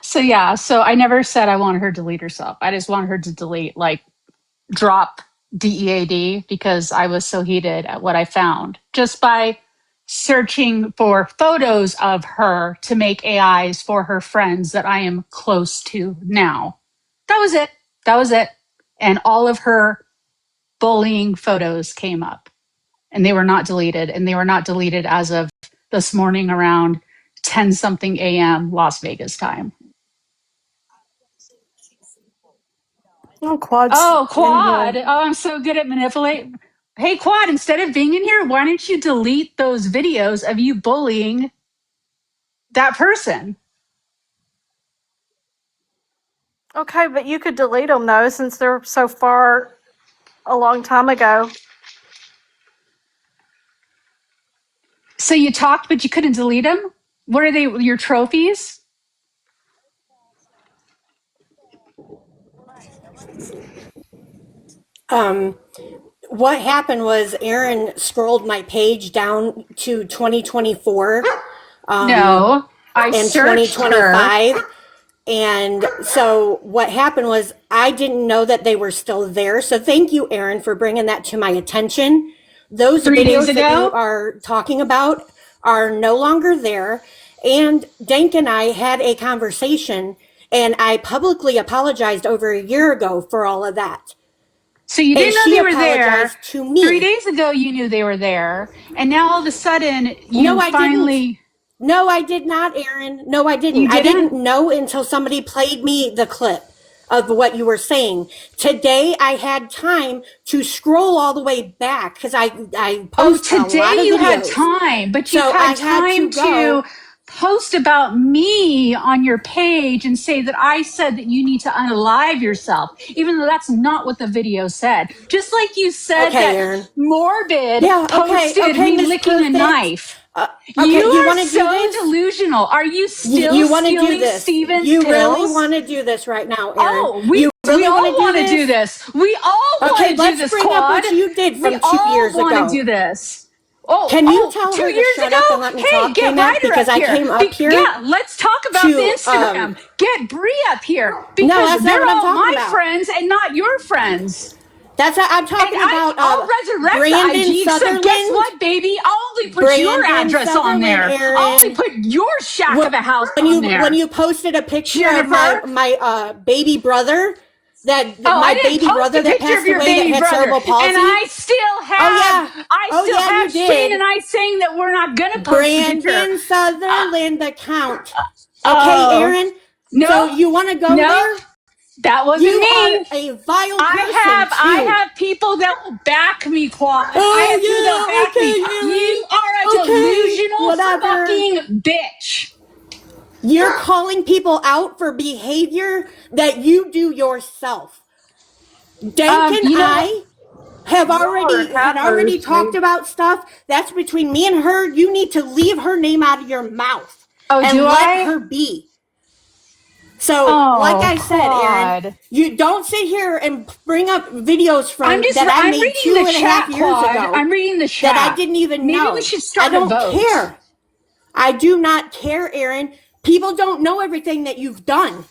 So I never said I wanted her to delete herself. I just wanted her to delete, like, drop DEAD because I was so heated at what I found just by searching for photos of her to make AIs for her friends that I am close to now. That was it. That was it. And all of her bullying photos came up and they were not deleted. And they were not deleted as of this morning around 10 something a.m. Las Vegas time. Oh, Quad's Oh, in Quad. here. Oh, I'm so good at manipulating. Hey, Quad, instead of being in here, why don't you delete those videos of you bullying that person? Okay, but you could delete them though, since they're so far a long time ago. So you talked, but you couldn't delete them? What are they, your trophies? What happened was Aaron scrolled my page down to 2024 No, I and searched her. 2025. And so what happened was I didn't know that they were still there. So thank you, Aaron, for bringing that to my attention. Those 3 days videos that you ago? are talking about are no longer there. And Dank and I had a conversation, and I publicly apologized over a year ago for all of that. So you And didn't know she they were there. apologized to me. 3 days ago, you knew they were there. And now all of a sudden, No, you I didn't. finally. No, I did not, Aaron. No, I didn't. You I didn't? didn't know until somebody played me the clip of what you were saying. Today, I had time to scroll all the way back because I Oh, post a lot today of you had videos. time, but you So I had had time to go. to post about me on your page and say that I said that you need to unalive yourself, even though that's not what the video said. Just like you said Okay, that Aaron. Morbid Yeah, posted okay, me Miss licking a Perfect. knife. Okay, You you are want to do so this? delusional. Are you still You want to do stealing this? Steven's You pills? really want to do this right now, Aaron? Oh, You we really all want want to to do this. We all want Okay, to do let's this, bring up Quad. what you did We from 2 all years want ago. to do this. Oh, Can you tell 2 her to years shut ago? up and let me Hey, talk, get J-Mac? Ryder Because up I here. came up here Yeah, let's talk about the to Instagram. Get Bree up here No, because that's not they're what I'm all talking my about. friends and not your friends. That's I'm And talking about I'll resurrect Brandon the IG. So guess Sutherland. what, baby? I'll only put your Brandon address on Sutherland, there. I'll only Aaron. put your shack of a house When on you there. posted a picture Jennifer? of my baby brother, Oh, my I didn't baby post brother a that picture of passed your away that baby had brother, cerebral palsy. and I still have, you Shane did. and I saying that we're not gonna post the picture. Brandon Sutherland account. Okay, Oh, Aaron. no, So you want to go no, there? that wasn't You me. are a vile person I too. have people that will back me, Quad. I Oh have people that yeah, back me. okay, You are a Aaron. Okay, delusional whatever. fucking bitch. You're calling people out for behavior that you do yourself. Dank and You know, I have already talked about stuff. That's between me and her. You need to leave her name out of your mouth and do let I? her be. So, Oh, like I said, Aaron, Quad. you don't sit here and bring up videos from I'm made reading 2.5 the chat, years Quad. ago I'm reading the chat. that I didn't even Maybe know. we should I start a don't vote. care. I do not care, Aaron. People don't know everything that you've done.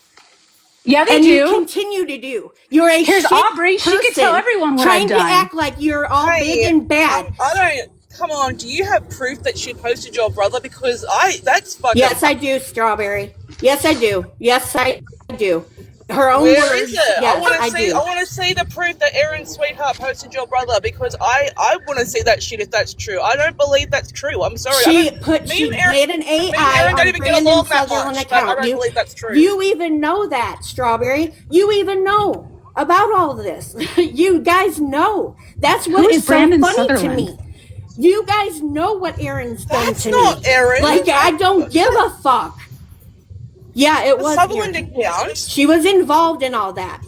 Yeah, they and do. you continue to do. You're a Here's shit Aubrey. She could tell person everyone what trying I've to done. act like you're all big and bad. I don't. Come on, do you have proof that she posted your brother? Because that's fucking. Yes, I do, Strawberry. Yes, I do. Yes, I do. Her own Where words. is it? Yes, I want I to see. do. I want to see the proof that Aaron Sweetheart posted your brother because I want to see that shit if that's true. I don't believe that's true. I'm sorry. She made an AI Aaron don't on even get Brandon along that Sutherland much. I account. don't believe that's true. You even know that, Strawberry. You even know about all this. You guys know. That's what Who is is Brandon so funny Sutherland? to me. You guys know what Aaron's done That's to not me. Aaron. Like, I don't give a fuck. Yeah, it was Sutherland Aaron. account. She was involved in all that.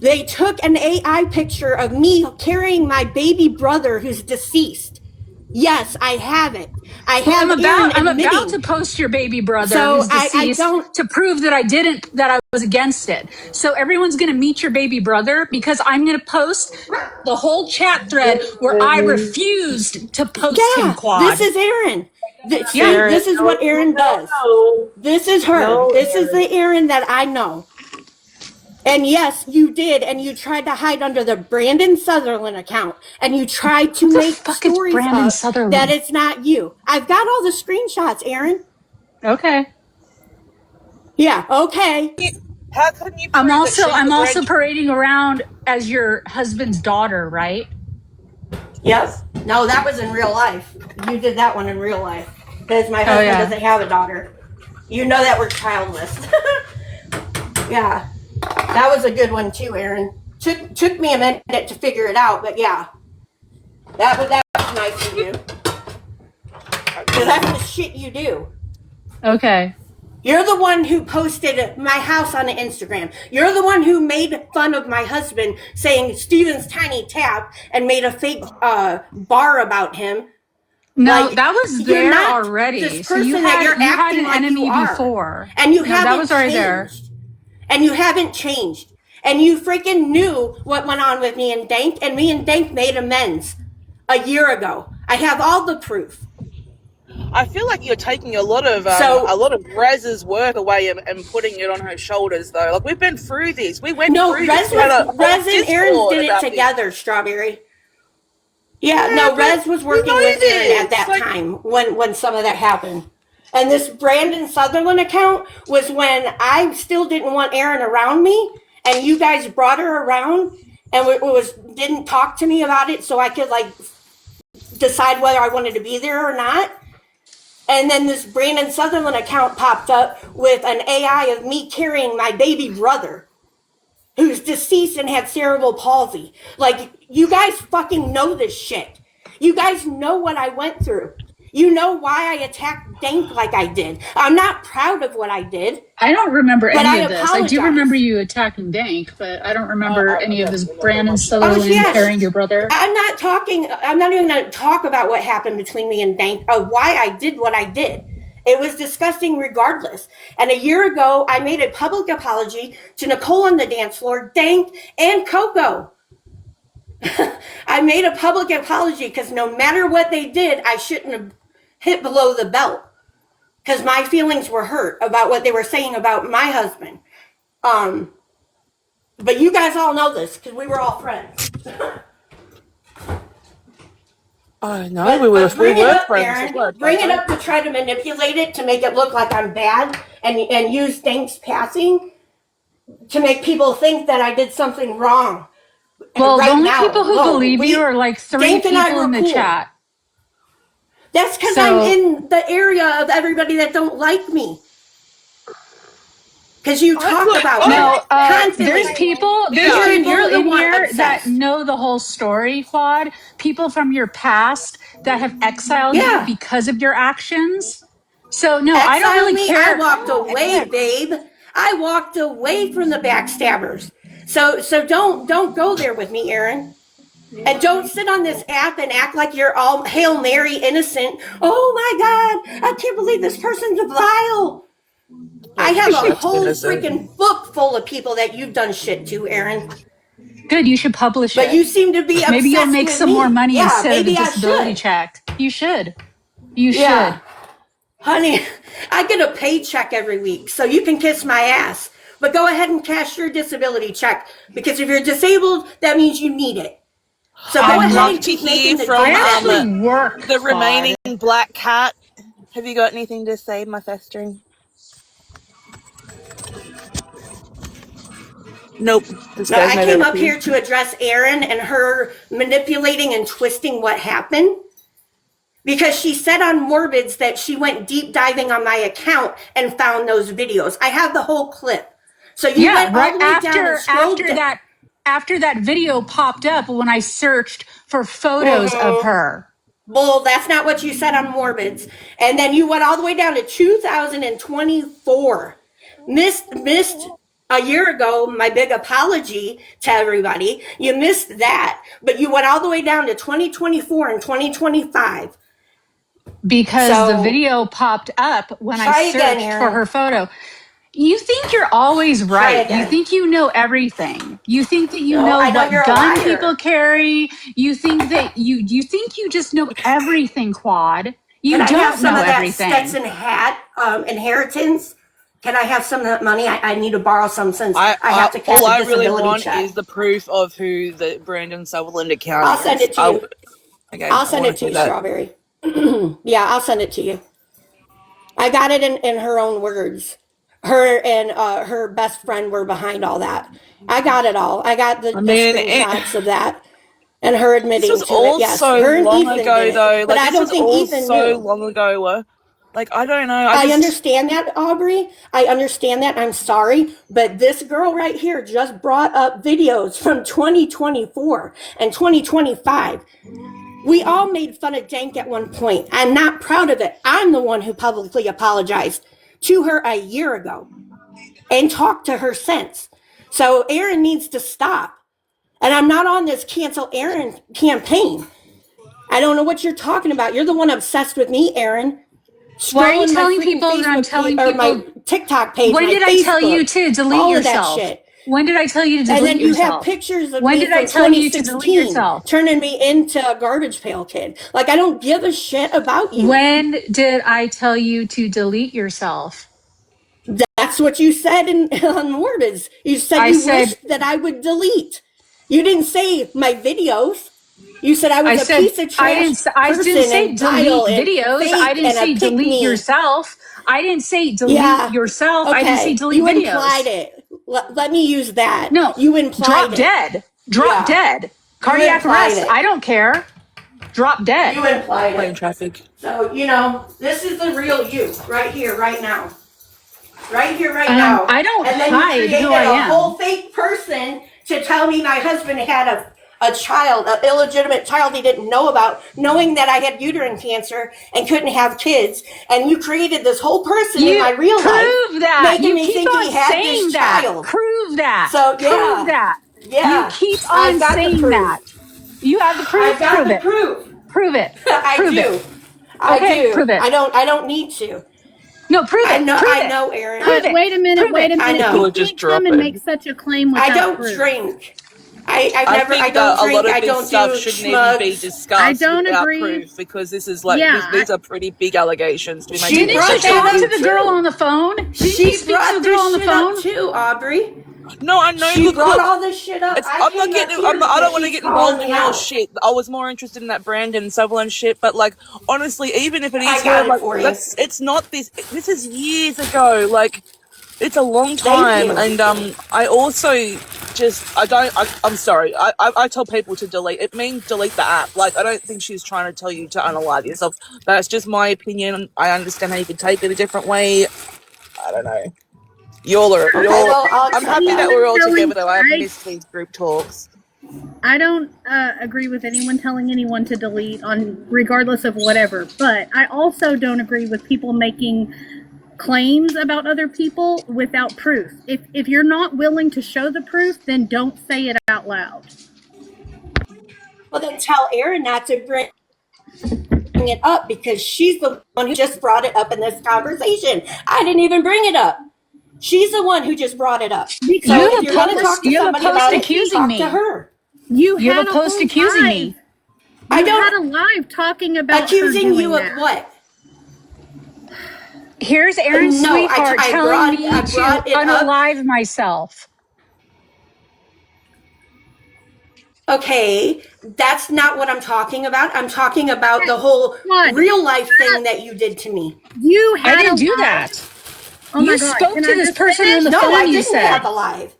They took an AI picture of me carrying my baby brother who's deceased. Yes, I have it. I have I'm about to post your baby brother So who's I deceased to prove that I was against it. So everyone's going to meet your baby brother because I'm going to post the whole chat thread where I refused to post him, Quad. This is Aaron. See, Aaron. this is what Aaron does. This is her. This is the Aaron that I know. And yes, you did, and you tried to hide under the Brandon Sutherland account, and you tried to make stories Brandon up Sutherland? that it's not you. I've got all the screenshots, Aaron. Okay. Yeah. Okay. How can you? I'm also parading around as your husband's daughter, right? Yes. No, that was in real life. You did that one in real life because my husband yeah. doesn't have a daughter. You know that we're childless. Yeah. That was a good one too, Aaron. Took me a minute to figure it out, but yeah, that was nice of you. Because that's the shit you do. Okay. You're the one who posted my house on the Instagram. You're the one who made fun of my husband saying Steven's Tiny Tap and made a fake bar about him. No, Like, that was you're there not already. this So you person that had you're you had acting an like enemy you are. before. And you No, haven't that was already there. changed. And you haven't changed. And you freaking knew what went on with me and Dank, and me and Dank made amends a year ago. I have all the proof. I feel like you're taking a lot of Rez's work away and putting it on her shoulders, though. Like, we've been through this. We went through this. Rez and Aaron did it together, Strawberry. Yeah, no, Rez was working with Aaron at that time when some of that happened. And this Brandon Sutherland account was when I still didn't want Aaron around me, and you guys brought her around and didn't talk to me about it so I could like decide whether I wanted to be there or not. And then this Brandon Sutherland account popped up with an AI of me carrying my baby brother who's deceased and had cerebral palsy. Like, you guys fucking know this shit. You guys know what I went through. You know why I attacked Dank like I did. I'm not proud of what I did. I don't remember any of this. I do apologize. remember you attacking Dank, but I don't remember any of this Brandon Sutherland carrying your brother. I'm not even going to talk about what happened between me and Dank, of why I did what I did. It was disgusting regardless. And a year ago, I made a public apology to Nicole on the dance floor, Dank, and Coco. I made a public apology because no matter what they did, I shouldn't have hit below the belt. Because my feelings were hurt about what they were saying about my husband. But you guys all know this because we were all friends. Oh, no, we were friends. Aaron, bring it up to try to manipulate it to make it look like I'm bad and use Dank's passing to make people think that I did something wrong. Well, the only people who believe you are like 3 people in the chat. That's because I'm in the area of everybody that don't like me. Because you talk about constantly. There's people in here that know the whole story, Claude. People from your past that have exiled you because of your actions. So no, I don't really care. I walked away, babe. I walked away from the backstabbers. So don't go there with me, Aaron. And don't sit on this app and act like you're all Hail Mary innocent. Oh my God, I can't believe this person's vile. I have a whole freaking book full of people that you've done shit to, Aaron. Good, you should publish it. But you seem to be obsessed Maybe you'll make with some me. more money instead of maybe a disability check. You should. You should. Honey, I get a paycheck every week, so you can kiss my ass. But go ahead and cash your disability check, because if you're disabled, that means you need it. So go I'd ahead love and to keep making hear the from the remaining black cat. Have you got anything to say, my festering? Nope. No, I came up here to address Erin and her manipulating and twisting what happened. Because she said on Morbids that she went deep diving on my account and found those videos. I have the whole clip. So you went all the way down and scrolled down. After that video popped up when I searched for photos of her. Well, that's not what you said on Morbids. And then you went all the way down to 2024. Missed a year ago my big apology to everybody. You missed that. But you went all the way down to 2024 and 2025. Because the video popped up when I searched for her photo. You think you're always right. You think you know everything. You think that you know what gun people carry. You think that you think you just know everything, Quad. You Can don't I have some know of that everything. Stetson hat inheritance? Can I have some of that money? I need to borrow some since I have to cash all a I really disability want check. is the proof of who the Brandon Sutherland account I'll is. send it to you. Okay, I'll send it to you, Strawberry. Yeah, I'll send it to you. I got it in her own words. Her and her best friend were behind all that. I got it all. I got the screenshots of that. And her admitting this was to all it. Yes, so her and long Ethan ago, did it. though. But Like, I don't think Ethan so knew. long ago. Like, I don't know. I understand that, Aubrey. I understand that. I'm sorry. But this girl right here just brought up videos from 2024 and 2025. We all made fun of Dank at one point. I'm not proud of it. I'm the one who publicly apologized to her a year ago and talked to her since. So Aaron needs to stop. And I'm not on this cancel Aaron campaign. I don't know what you're talking about. You're the one obsessed with me, Aaron. Why are you Scrolling my telling freaking people that I'm Facebook telling page, or my people? TikTok page, When my did I tell you Facebook, to delete all of that yourself? shit. When did I tell you to And delete then you have yourself? pictures of When me did I from tell you to delete 2016 yourself? turning me into a garbage pail kid. Like, I don't give a shit about you. When did I tell you to delete yourself? That's what you said on Morbids. You said I you said- wished that I would delete. You didn't say my videos. You said I was a piece of trash I didn't person say and vile delete and videos. fake I didn't and a say delete pick-me. yourself. I didn't say delete yourself. I didn't say Okay. delete You videos. implied it. Let me use that. No, you implied drop it. dead. Drop dead. Cardiac implied arrest. it. I don't care. Drop dead. You implied Playing it. traffic. So, this is the real you right here, right now. Right here, right now. I don't and then hide you created who I a am. whole fake person to tell me my husband had a child, an illegitimate child he didn't know about, knowing that I had uterine cancer and couldn't have kids. And you created this whole person in my real life. Prove that. Making You me keep think on he had saying this that. child. Prove that. So, Prove yeah. that. Yeah. You keep I've on got the saying proof. that. You have the proof. I've got Prove the it. proof. Prove it. I Prove do. it. I Okay, do. prove it. I don't need to. No, prove it. I know. Prove I it. know, Aaron. Prove it. Wait a minute, Prove wait a it. I minute. know. You can't come and make such a claim without I don't proof. drink. I I never. think I that don't a drink. lot of I this don't stuff do shouldn't even be schmugs. discussed I don't without agree. proof, because this is like Yeah, these are pretty big allegations to be making. Didn't you talk to the girl on the phone? Didn't you She speak brought to the girl on the this shit up phone? too, Aubrey. No, I know. She Look, brought look, all this shit up. I'm not getting. I don't want to get involved in your out. shit. I was more interested in that Brandon Sutherland shit. But like, honestly, even if it I is got her, it like, for you. it's not this. This is years ago. Like, it's a long Thank time. you. And I also just I'm sorry. I tell people to delete. It means delete the app. Like, I don't think she's trying to tell you to unalive yourself. That's just my opinion. I understand how you can take it a different way. I don't know. I'm happy that we're all together though. I missed these group talks. I don't agree with anyone telling anyone to delete on regardless of whatever, but I also don't agree with people making claims about other people without proof. If you're not willing to show the proof, then don't say it out loud. Well, then tell Erin not to bring it up, because she's the one who just brought it up in this conversation. I didn't even bring it up. She's the one who just brought it up. So You if you're going to talk to somebody about it, accusing talk me. to her. You have had a post whole accusing live. me. I don't had a live talking about accusing her you doing of that. what? Here's Aaron's No, sweetheart I telling brought- me I to brought it up. unalive myself. Okay, that's not what I'm talking about. I'm talking about the whole real life thing that you did to me. You I had didn't a do live. that. Oh You my God. spoke Can to I this just person finish? on the No, phone. I You didn't said. have a live.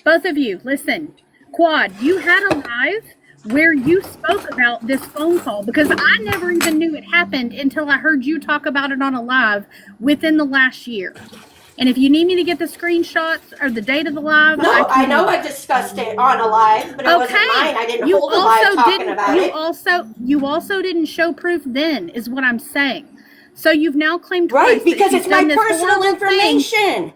Both of you, listen. Quad, you had a live where you spoke about this phone call, because I never even knew it happened until I heard you talk about it on a live within the last year. And if you need me to get the screenshots or the date of the live, No, I can know do it. I discussed it on a live, but it wasn't mine. I didn't hold a live talking about it. You also didn't show proof then, is what I'm saying. So you've now claimed twice Right, that because you've it's my done this personal horrible thing. information.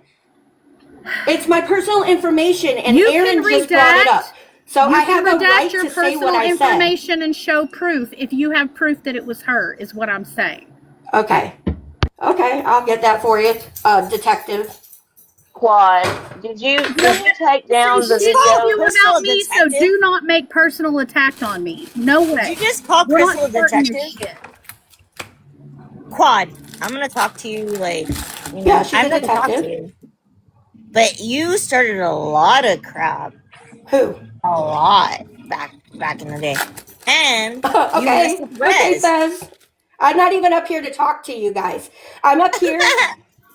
It's my personal information, and You Aaron can just brought it redact- up. So you I can have a redact right your to say what personal I said. information and show proof if you have proof that it was her, is what I'm saying. Okay. Okay, I'll get that for you, detective. Quad, did you take down the She told you video? about me, so do not make personal attack on me. No way. Did you just call We're not Crystal a starting your detective? shit. Quad, I'm gonna talk to you like, Yeah, she's I'm a gonna talk to detective. you. But you started a lot of crap. Who? A lot back in the day. And you Okay, messed with okay, Rez. Fez. I'm not even up here to talk to you guys. I'm up here,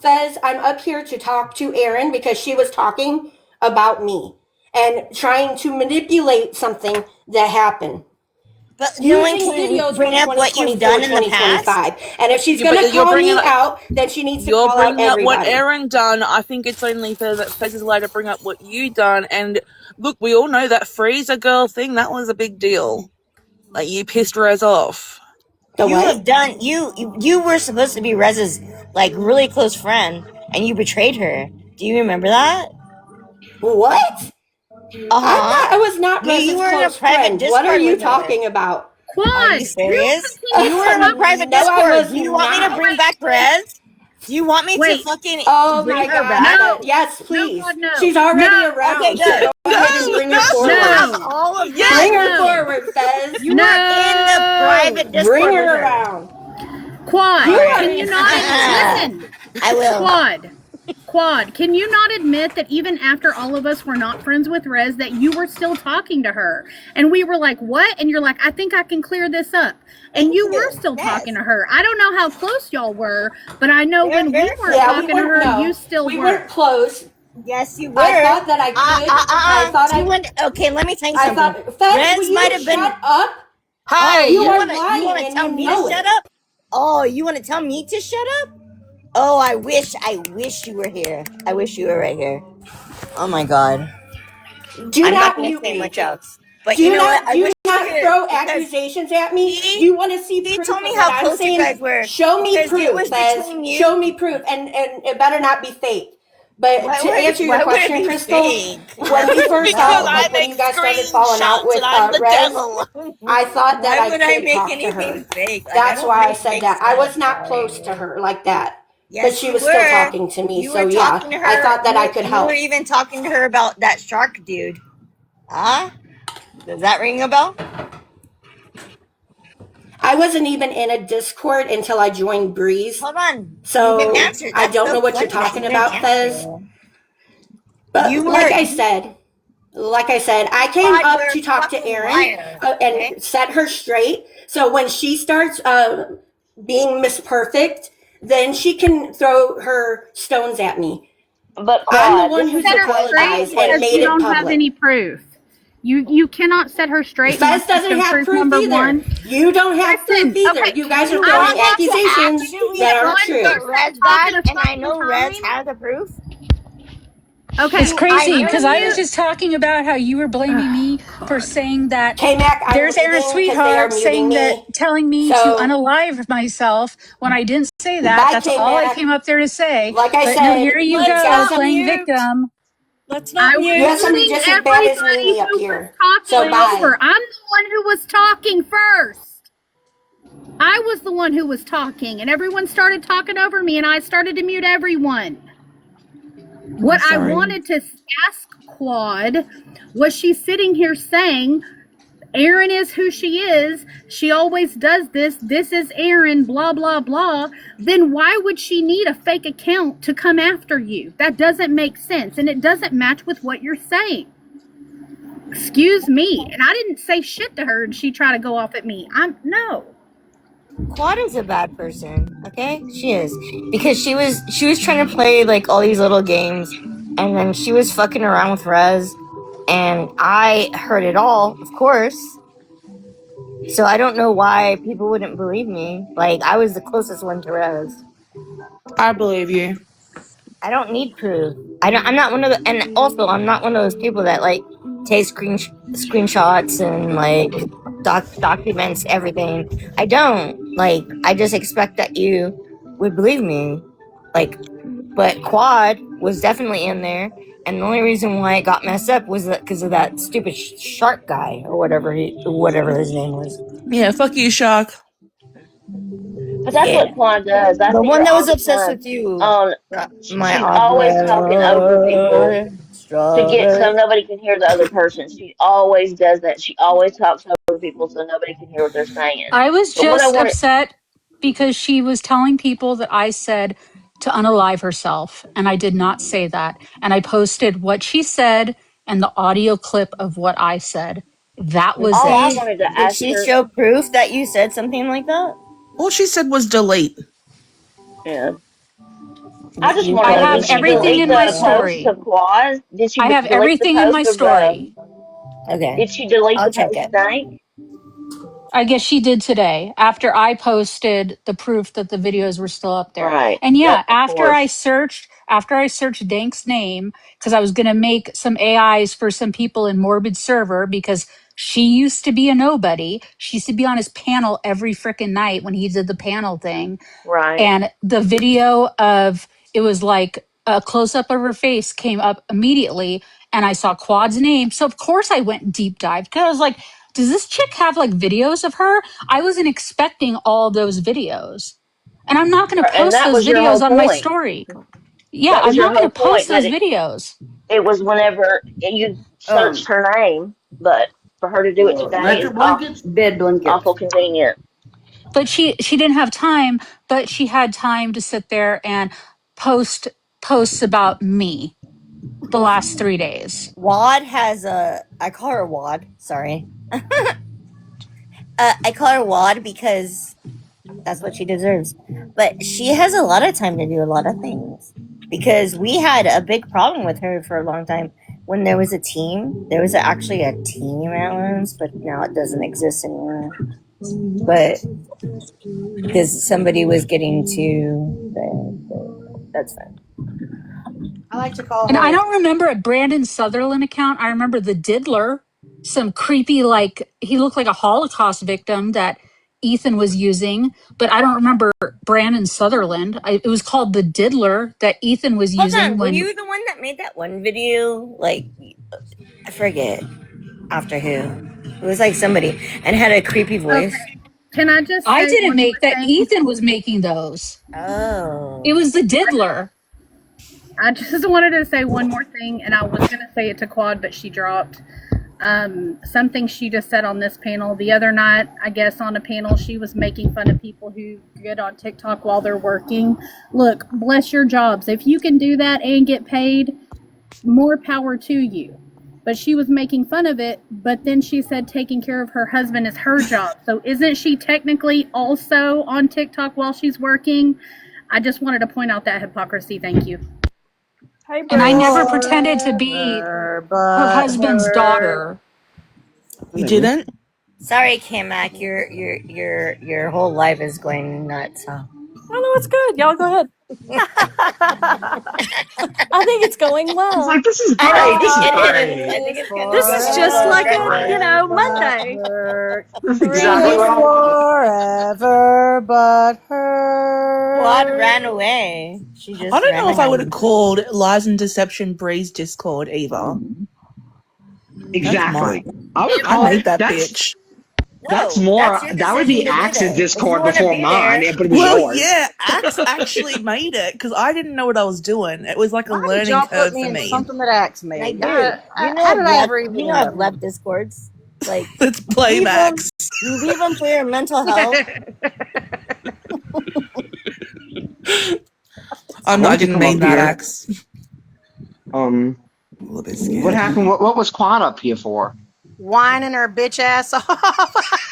Fez, I'm up here to talk to Erin because she was talking about me and trying to manipulate something that happened. But no one using can videos bring from up what you've 2024, done in the past. 2025. And if she's Yeah, going but to you're call bringing me up out, then she needs to you're call out bringing up what everybody. Erin done. I think it's only fair that Fez is allowed to bring up what you done. And look, we all know that Freezer girl thing. That was a big deal. Like you pissed Rez off. The You what? have done. You were supposed to be Rez's like really close friend, and you betrayed her. Do you remember that? What? I was not Yeah, you Rez's were in a close private friend. Discord What are you with her. talking about? Are you serious? You were in a private No, I Discord. was Do you want me to not. bring back Rez? Do you want me to Wait. fucking Oh bring my her God. back? No. Yes, please. God, no. She's already No. around. Okay, So good. go ahead and bring her forward. No. All of Yes. Bring her No. forward, Fez. You were in the private Discord Bring with her her. around. Quad, You are can you not listen? I will. Quad, can you not admit that even after all of us were not friends with Rez, that you were still talking to her? And we were like, what? And you're like, I think I can clear this up. And you were still talking to her. I don't know how close y'all were, but I know when we weren't talking to her, you still we were. weren't close. Yes, you were. I thought that I could. I thought okay, let me tell you I something. thought, Fez, Rez will you might have been. shut up? Hi, you are wanna lying tell and me you to know shut it. up? Oh, you want to tell me to shut up? Oh, I wish you were here. I wish you were right here. Oh my God. Do I'm not gonna mute say me. much else. But Do you know not, what? I do wish you not were here throw because accusations at me. Do you want to see he proof told me of how what I'm close you saying? guys were. Show me Because it proof, was Fez. between you. Show me proof, and it better not be fake. But Why to would it- answer why your would it question, be Crystal, fake? when we first Because started, I like when make you guys started falling out screenshots with and I'm the Rez, devil. I thought that Why would I could make talk to anything her. fake? Like, That's don't why I make said fake that. I was stuff, not close sorry. to her like that. Yes, But she you was were. still talking to me. You So were yeah, talking to her. I thought that I could You help. were even talking to her about that shark dude. Huh? Does that ring a bell? I wasn't even in a Discord until I joined Breeze. Hold on. So You didn't answer. I That's don't so know what funny you're that talking you didn't about, Fez. answer. But You like were- I said, I came God, up you're to a talk to fucking Erin liar, okay? and set her straight. So when she starts being Miss Perfect, then she can throw her stones at me. But I'm the Quad, one this who's is Set her straight apologized and because made you it don't have public. any proof. You cannot set her straight. Fez doesn't have proof number either. one. You don't have Listen, proof either. okay, You guys are you throwing want accusations Absolutely that aren't want to true. get Rez back, and I know Rez has the proof. Okay, It's crazy I because know I you- was just talking about how you were blaming me for saying that K-Mac, I'm there's Aaron leaving because they are Sweetheart saying muting that, me. telling me to So unalive myself when I didn't say that. bye, That's all I K-Mac. came up there to say. Like I But no, said, here you let's go, not playing mute. victim. Let's not I was You have somebody muting just as bad as everybody Mimi up who here. was So talking bye. over. I'm the one who was talking first. I was the one who was talking, and everyone started talking over me, and I started to mute everyone. What I wanted to ask Quad was, she sitting here saying Erin is who she is, she always does this is Erin, blah blah blah, then why would she need a fake account to come after you? That doesn't make sense, and it doesn't match with what you're saying. Excuse me. And I didn't say shit to her and she tried to go off at me. No. Quad is a bad person, okay? She is. Because she was trying to play like all these little games, and then she was fucking around with Rez, and I heard it all, of course. So I don't know why people wouldn't believe me. Like, I was the closest one to Rez. I believe you. I don't need proof. I'm not one of the, and also I'm not one of those people that like take screenshots and like documents everything. I don't. Like, I just expect that you would believe me. Like, but Quad was definitely in there, and the only reason why it got messed up was because of that stupid shark guy or whatever his name was. Yeah, fuck you, Shark. But that's what Quad does. I The see one her that all was the obsessed time. with you. She's always talking over people so nobody can hear the other person. She always does that. She always talks over people so nobody can hear what they're saying. I was But what I just wanted, upset because she was telling people that I said to unalive herself, and I did not say that. And I posted what she said and the audio clip of what I said. That was all I it. wanted to Did ask she her. show proof that you said something like that? All she said was delete. Yeah. I just You want I to know, have did she everything delete in my the post story. of Quaz? Did she I have delete the everything in my post of story. Okay. did she delete I'll the check post it. tonight? I guess she did today after I posted the proof that the videos were still up there. Right. And yeah, Yep, of course. after I searched Dank's name, because I was going to make some AIs for some people in Morbid Server because she used to be a nobody. She used to be on his panel every freaking night when he did the panel thing. Right. And the video of it was like a close up of her face came up immediately, and I saw Quad's name. So of course I went deep dive because I was like, does this chick have like videos of her? I wasn't expecting all those videos. And I'm not going to And post that those was your whole videos on my point. story. Yeah, That was I'm your not going whole to post point that those videos. it was whenever you searched her name, but for her to do it today is Electric blankets? Bed blankets. awful convenient. But she didn't have time, but she had time to sit there and post posts about me the last 3 days. Wad has a. I call her Wad. Sorry. I call her Wad because that's what she deserves. But she has a lot of time to do a lot of things. Because we had a big problem with her for a long time. When there was a team, there was actually a team at once, but now it doesn't exist anymore. But because somebody was getting to, that's fine. I like to call And her. I don't remember a Brandon Sutherland account. I remember the Diddler, some creepy, like, he looked like a Holocaust victim that Ethan was using, but I don't remember Brandon Sutherland. It was called the Diddler that Ethan was Hold using on, were when. you the one that made that one video? Like, I forget after who. It was like somebody and had a creepy voice. Okay. Can I just I say didn't one make more that. thing? Ethan was making those. Oh. It was the Diddler. I just wanted to say one more thing, and I was going to say it to Quad, but she dropped. Something she just said on this panel the other night. I guess on a panel she was making fun of people who get on TikTok while they're working. Look, bless your jobs. If you can do that and get paid, more power to you. But she was making fun of it, but then she said taking care of her husband is her job. So isn't she technically also on TikTok while she's working? I just wanted to point out that hypocrisy. Thank you. Hey, And I never Bruce. pretended to be her husband's daughter. You didn't? Sorry, Kamak, your whole life is going nuts, huh? Oh, no, it's good. Y'all go ahead. I think it's going well. It's like, this is great. This is great. This is just like a, Monday. That's exactly what I want. Forever but her. Quad ran away. She just I don't know ran if I away. would have called Lies and Deception Bree's Discord either. Exactly. I would I call made it that that's bitch. that's No, more. that's your That would be decision to do Axe's that. If you Discord want to before be mine. there, It would be Well, yours. yeah, Axe actually made it because I didn't know what I was doing. It was like a Why did learning y'all put curve me for in me. something that Axe made? like, dude, How you know did I ever even I've know? left Discords. Like, Let's play leave them. Max. You leave them for your mental health. I wanted to didn't come mean up that, here. Axe. Um, A little bit scared. what happened? What was Quad up here for? Whining her bitch ass off.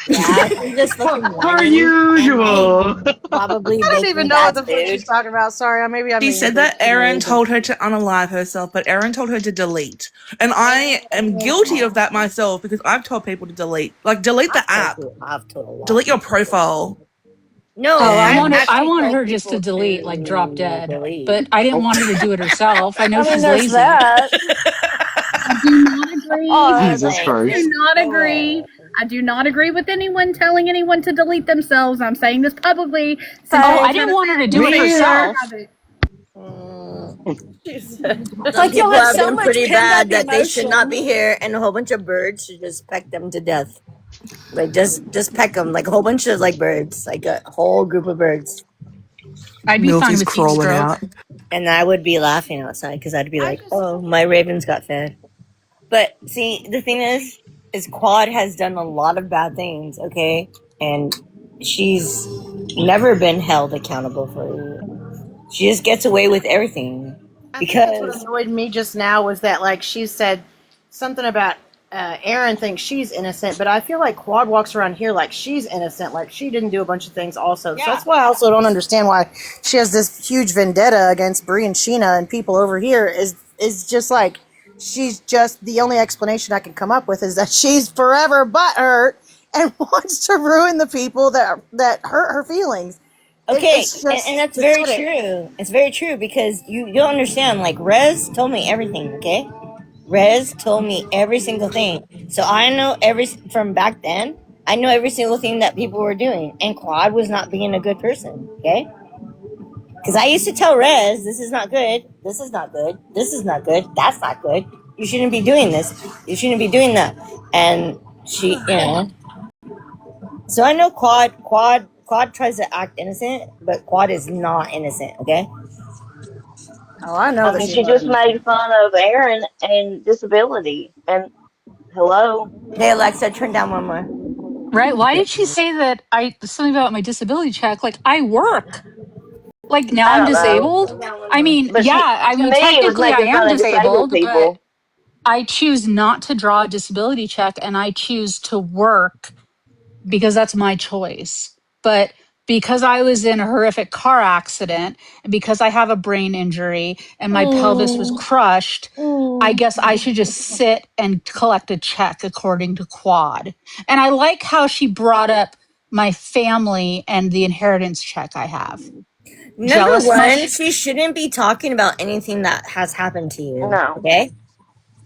Yeah, she's just fucking Per whining usual. and like probably I don't making even know what bad the fuck she's food. talking about. Sorry, maybe I'm She being said that too Erin nosy. told her to unalive herself, but Erin told her to delete. And I am guilty of that myself because I've told people to delete. Like, delete the app. I've told a lot. Delete your profile. No, Oh, I I've wanted actually her told just to people delete, like drop to dead. delete. But I didn't want her to do it herself. I know I mean, she's there's lazy. that. I do not agree. Jesus I Christ. do not agree. I do not agree with anyone telling anyone to delete themselves. I'm saying this publicly. Oh, I didn't want her to do it Me herself. It's Some like people y'all have have so been much pretty pent-up bad that they should not be emotion. here, and a whole bunch of birds should just peck them to death. Like just peck them, like a whole bunch of like birds, like a whole group of birds. I'd be fine Milty's with heat crawling stroke. out. And I would be laughing outside because I'd be like, "Oh, my ravens got fed." But see, the thing is Quad has done a lot of bad things, okay, and she's never been held accountable for it. She just gets away with everything I think that's because what annoyed me just now was that, like, she said something about Erin thinks she's innocent, but I feel like Quad walks around here like she's innocent, like she didn't do a bunch of things also. So that's why I also don't understand why she has this huge vendetta against Bree and Sheena and people over here is just like she's just the only explanation I can come up with is that she's forever butthurt and wants to ruin the people that hurt her feelings. Okay, It's just and that's very pathetic. true. It's very true because you don't understand. Like Rez told me everything. Okay, Rez told me every single thing. So I know from back then. I know every single thing that people were doing, and Quad was not being a good person. Okay, because I used to tell Rez, "This is not good. This is not good. This is not good. That's not good. You shouldn't be doing this. You shouldn't be doing that." And she, So I know Quad tries to act innocent, but Quad is not innocent, okay? Oh, I know that And she's she not just innocent. made fun of Aaron and disability. And hello. Hey Alexa, turn down one more. Right? Why did she say that something about my disability check? Like, I work. Like, now I I'm don't know. disabled? I mean, But to me, it was technically I making am fun of disabled disabled, but people. I choose not to draw a disability check and I choose to work because that's my choice. But because I was in a horrific car accident and because I have a brain injury and my pelvis was crushed, I guess I should just sit and collect a check according to Quad. And I like how she brought up my family and the inheritance check I have. Number Jealous one, much? she shouldn't be talking about anything that has happened to you. No. Okay?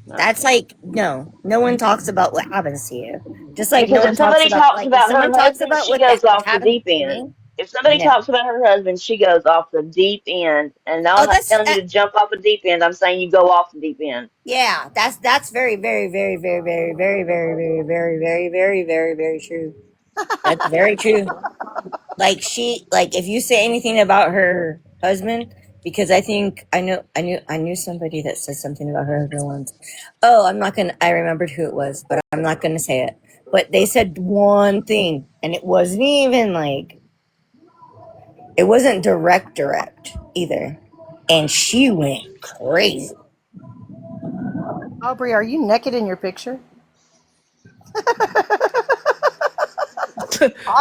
That's like no one talks about what happens to you. Just like Because no one if talks somebody about talks if about her someone talks husband, about she what goes off the happens deep to end. me. If somebody No. talks about her husband, she goes off the deep end. And no, I'm not telling you to jump off the deep end. I'm saying you go off the deep end. Yeah, that's very, very, very, very, very, very, very, very, very, very, very, very, very true. That's very true. Like if you say anything about her husband, because I think I knew somebody that said something about her husband once. Oh, I remembered who it was, but I'm not gonna say it. But they said one thing, and it wasn't even it wasn't direct either. And she went crazy. Aubrey, are you naked in your picture?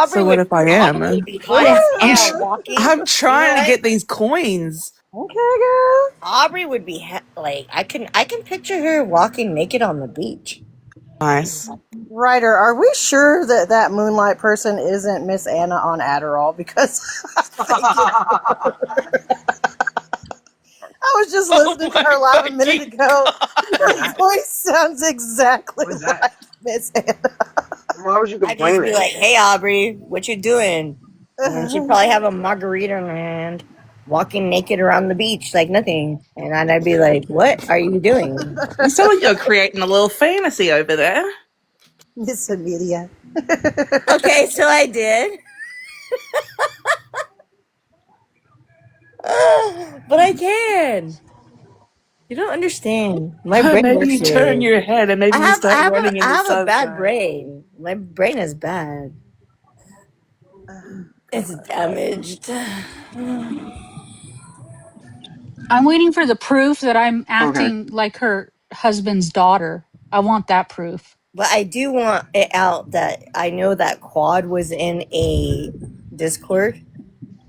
So what if I am? I'm trying to get these coins. Okay, girl. Aubrey would be I can picture her walking naked on the beach. Nice. Ryder, are we sure that Moonlight person isn't Miss Anna on Adderall? Because I was just listening to her live a minute ago. Her voice sounds exactly like Miss Anna. Why would you complain? I'd just be like, "Hey, Aubrey, what you doing?" And then she'd probably have a margarita in her hand, walking naked around the beach like nothing. And I'd be like, "What are you doing?" You sound like you're creating a little fantasy over there. Miss Amelia. Okay, so I did. But I can. You don't understand. My brain Maybe works you turn weird. your head and maybe you start running in I the have a bad sunshine. brain. My brain is bad. It's damaged. I'm waiting for the proof that I'm acting like her husband's daughter. I want that proof. But I do want it out that I know that Quad was in a Discord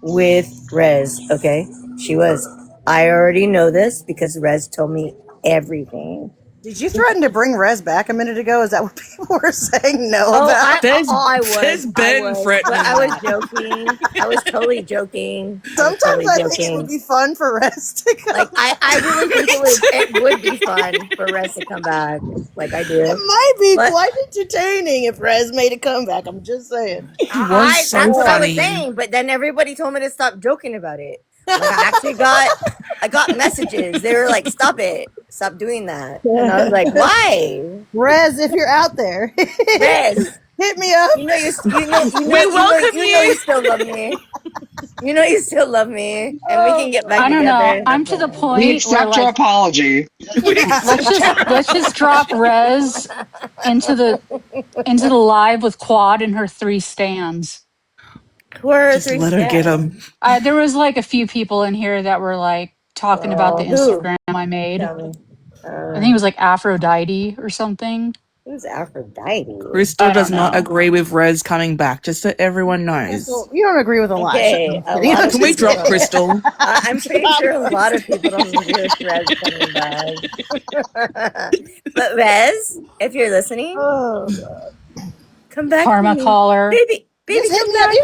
with Rez, okay? She was. I already know this because Rez told me everything. Did you threaten to bring Rez back a minute ago? Is that what people were saying no Oh, about? I was. Ben But I was joking. I was totally joking. Sometimes I think it would be fun for Rez to come. Like I really think it would be fun for Rez to come back. Like I do. It might be But- quite entertaining if Rez made a comeback. I'm just saying. That's what I was saying, but then everybody told me to stop joking about it. Like, I got messages. They were like, "Stop it, stop doing that." And I was like, "Why, Rez? If you're out there, Rez? Hit me up. You know you still love me. You know you still love me, and we can get back I don't together. know. I'm to the point We where accept your like apology. let's just drop Rez into the live with Quad and her 3 stands. Who are Just let her get them. There was like a few people in here that were like talking about the who? Instagram I made. Tell me. I think it was like Aphrodite or something. Who's Aphrodite? Crystal does don't not know. agree with Rez coming back, just so everyone knows. You don't agree with a lot. Okay, Can we drop Crystal? I'm pretty sure a lot of people don't agree with Rez coming back. But Rez, if you're listening, Come back to Karma me. caller. Baby, Just hit come me up. back.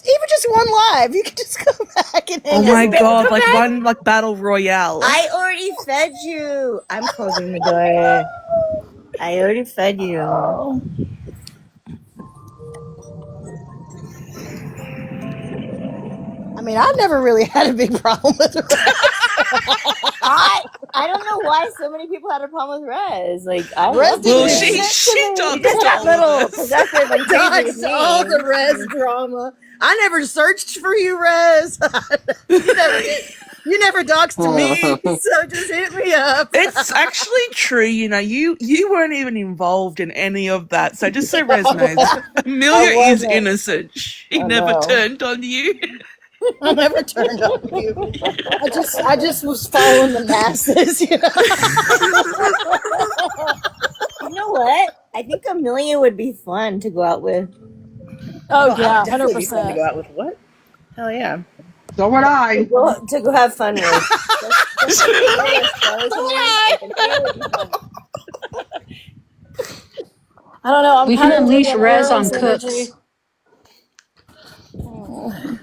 Even just one live. You can just come back and Oh hang my out. god, Come like back. one like battle royale. I already fed you. I'm closing the door. I already fed you. I mean, I've never really had a big problem with it. I don't know why so many people had a problem with Rez. Like I Rez love didn't Well, do Rez. she shit to me. dodged You just got all of little this. possessive and crazy with Dodged all the me. Rez drama. I never searched for you, Rez. You never did. You never doxed me, so just hit me up. It's actually true, you know, you weren't even involved in any of that. So just so Rez knows, I Amelia is wasn't. innocent. She I never know. turned on you. I never turned on you. I just was following the masses, you know. You know what? I think Amelia would be fun to go out with. Oh yeah, Definitely be fun to 100%. go out with. What? Hell yeah. So would I. To go have fun with. I don't know. I'm We can kind of unleash digging Rez on Aaron's energy. Cooks. Yeah,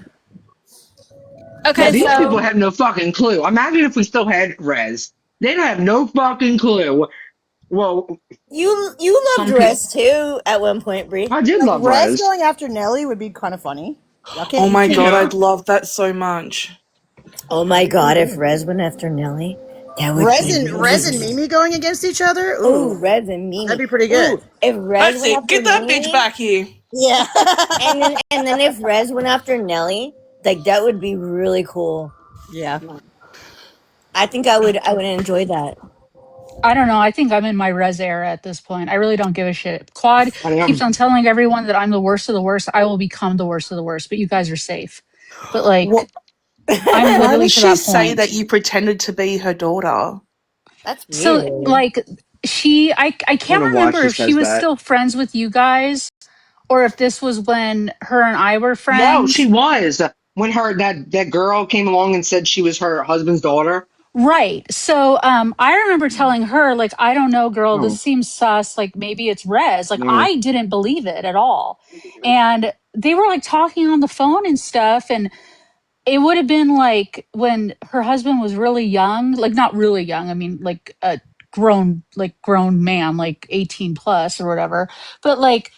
Okay, these people so have no fucking clue. Imagine if we still had Rez. They don't have no fucking clue. Well, You loved some Rez too at one point, Brie. I did Like love Rez Rez. going after Nelly would be kind of funny. Y'all can't, Oh you my can't- god, Yeah. I'd love that so much. Oh my god, if Rez went after Nelly, that would Rez be and Mimi going against each other. Oh, Ooh, Rez and Mimi. that'd be pretty good. Ooh, if Rez That's went it. after Get that Mimi, bitch back here. Yeah. and then if Rez went after Nelly, like that would be really cool. Yeah. I think I would enjoy that. I don't know. I think I'm in my Rez era at this point. I really don't give a shit. Claude I am. keeps on telling everyone that I'm the worst of the worst. I will become the worst of the worst, but you guys are safe. But like, What? I'm Why literally would to she that say point. that you pretended to be her daughter? That's So weird. like, I can't Wanna watch remember who if she says was that. still friends with you guys or if this was when her and I were No, she friends. was. When that girl came along and said she was her husband's daughter. Right. So I remember telling her, like, I don't know, girl, Oh, this seems sus. Like, maybe it's Rez. Like, yeah. I didn't believe it at all. And they were like talking on the phone and stuff. And it would have been like when her husband was really young, like, not really young. I mean, like a grown man, like 18 plus or whatever. But like,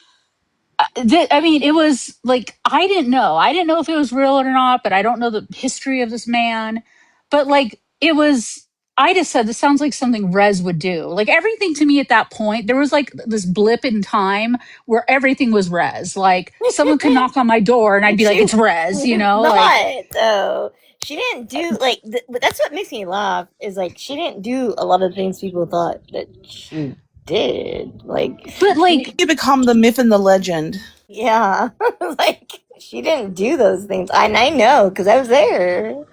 I mean, it was like I didn't know. I didn't know if it was real or not, but I don't know the history of this man. But like, it was. I just said this sounds like something Rez would do. Like everything to me at that point, there was like this blip in time where everything was Rez. Like someone could knock on my door and I'd be like, "It's Rez," you know, not like. though. She didn't do like, but that's what makes me laugh. Is like she didn't do a lot of things people thought that she did. Like, But like, You become the myth and the legend. yeah, like she didn't do those things. And I know because I was there.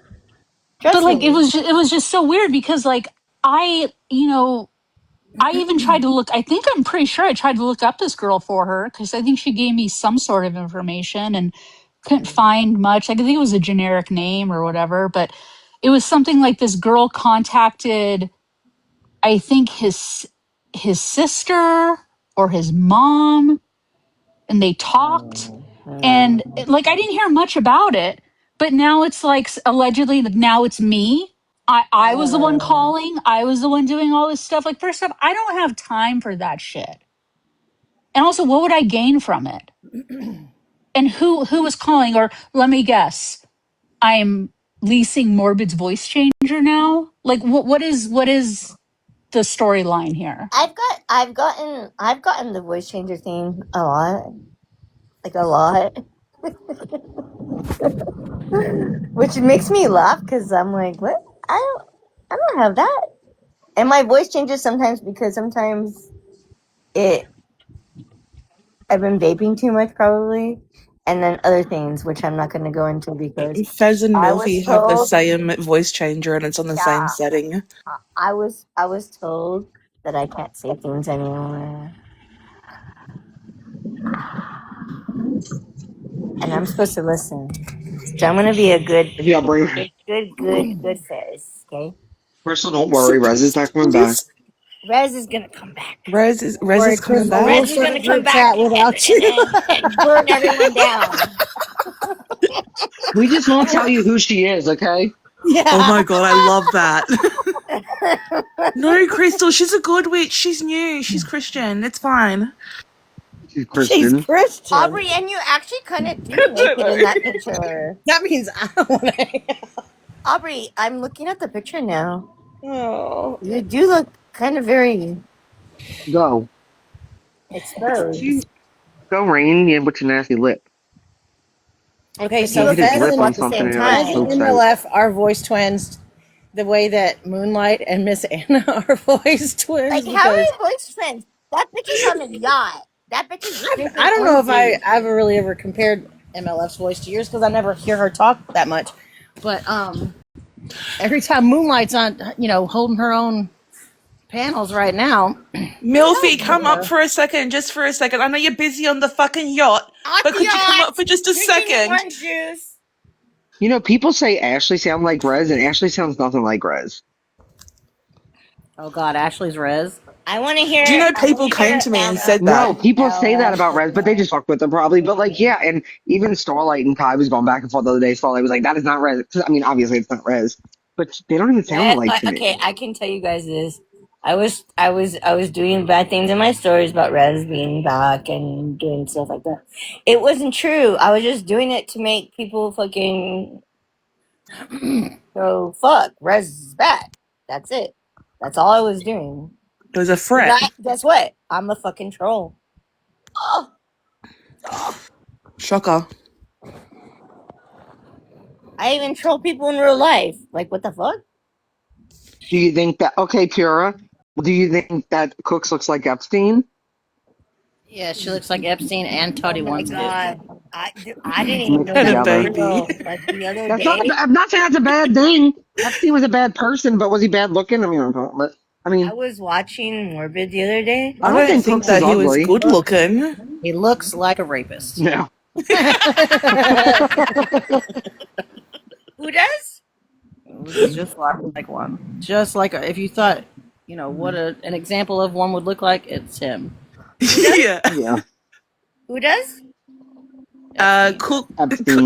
Trust but like, me. it was just so weird because like I, you know, I even tried to look. I think I'm pretty sure I tried to look up this girl for her because I think she gave me some sort of information and couldn't find much. I think it was a generic name or whatever, but it was something like this girl contacted, I think his sister or his mom, and they talked. And like I didn't hear much about it, but now it's like allegedly now it's me. I was the one calling. I was the one doing all this stuff. Like first off, I don't have time for that shit. And also, what would I gain from it? And who was calling? Or let me guess, I'm leasing Morbid's voice changer now. Like what is the storyline here? I've gotten the voice changer thing a lot, like a lot, which makes me laugh because I'm like, what? I don't have that, and my voice changes sometimes because sometimes I've been vaping too much probably, and then other things which I'm not going to go into because Fez and I was Milfy have the told, same voice changer and it's on the same yeah, setting. I was told that I can't say things anymore. And I'm supposed to listen. So I'm gonna be a good Fez, okay? Crystal, don't worry. Rez is not coming back. Rez is gonna come back. Rez is Sorry, coming Crystal, we'll back. Rez is start a gonna come group back chat without you. and burn everyone down. We just won't tell you who she is, okay? Oh my god, I love that. No, Crystal, she's a good witch. She's new. She's Christian. It's fine. She's Christian. Christian. Aubrey, and you actually kind of do naked in that picture. That means I don't want to. Aubrey, I'm looking at the picture now. Oh. You do look kind of very Go. exposed. Go, Rain. Yeah, with your nasty lip. Okay, You so hit his Fez lip and, on something and it Fez was and so sad. MLF are voice twins the way that Moonlight and Miss Anna are voice twins. Like, how are because you voice twins? That picture's on a yacht. That picture's I don't know if I've really ever compared MLF's voice to yours because I never hear her talk that much. But every time Moonlight's on, holding her own panels right now. Milfy, come up for a second, just for a second. I know you're busy on the fucking yacht, but could you come up for just a second? You know, people say Ashley sounds like Rez, and Ashley sounds nothing like Rez. Oh God, Ashley's Rez. I want to hear. Do you know people came to me and said that? No, people say that about Rez, but they just fuck with them probably. But like, yeah, and even Starlight and Kai was going back and forth the other day. Starlight was like, "That is not Rez." I mean, obviously it's not Rez, but they don't even sound alike to me. Okay, I can tell you guys this. I was doing bad things in my stories about Rez being back and doing stuff like that. It wasn't true. I was just doing it to make people fucking go, fuck, Rez is back. That's it. That's all I was doing. It was a threat. Guess what? I'm a fucking troll. Oh. Shocker. I even troll people in real life. Like, what the fuck? Do you think that? Okay, Pura. Do you think that Cooks looks like Epstein? Yeah, she looks like Epstein and Toddy wants God. it. I didn't even know Had a that. baby. Like the other That's day. not. I'm not saying that's a bad thing. Epstein was a bad person, but was he bad looking? I mean, I was watching Morbid the other day. I don't think that he was good looking. He looks like a rapist. Yeah. Who does? Just like one. Just like if you thought, what an example of one would look like, it's him. Yeah. Yeah. Who does? Epstein.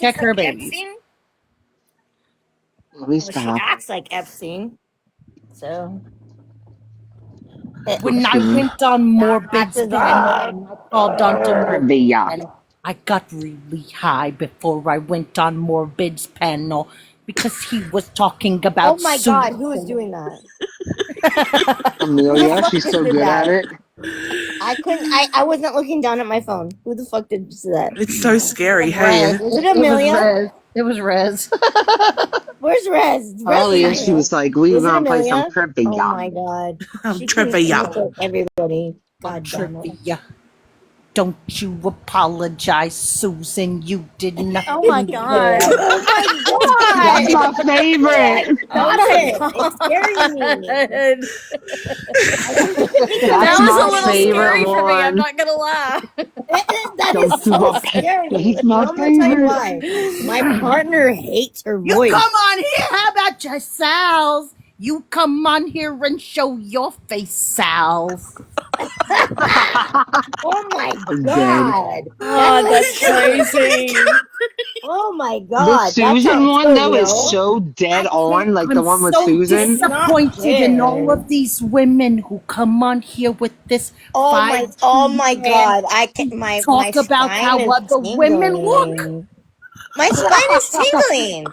Check her babies. Epstein? Let me She stop. acts like Epstein. So. When I went on Morbid's panel, I called onto Morbid, and I got really high before I went on Morbid's panel because he was talking about. Oh my God, who is doing that? Amelia, she's so good at it. I was not looking down at my phone. Who the fuck did that? It's so scary. Hey, Was it Amelia? It was Rez. Where's Rez? Earlier, she was like, "We Was it gonna play some Amelia? trivia." Oh my God. She trivia. couldn't answer everybody. God damn it. Trivia. Don't you apologize, Susan. You did not. Oh my God. Oh my God. That's my favorite. Stop it. It's scaring me. That was a my little scary favorite for me, I'm one. not gonna lie. That Don't is you so up- scary. He's my I'm gonna tell you favorite. why. My partner hates her You voice. come on here. How about yourselves? You come on here and show your face, Sal's. Oh my I'm God. Oh, that's crazy. Oh my The God. Susan one though is so so dead on, like the I'm one with so Susan. disappointed in fair. all of these women who come on here with this. Oh my 5G God. I can my talk my about spine how is other women look. tingling. My spine is tingling.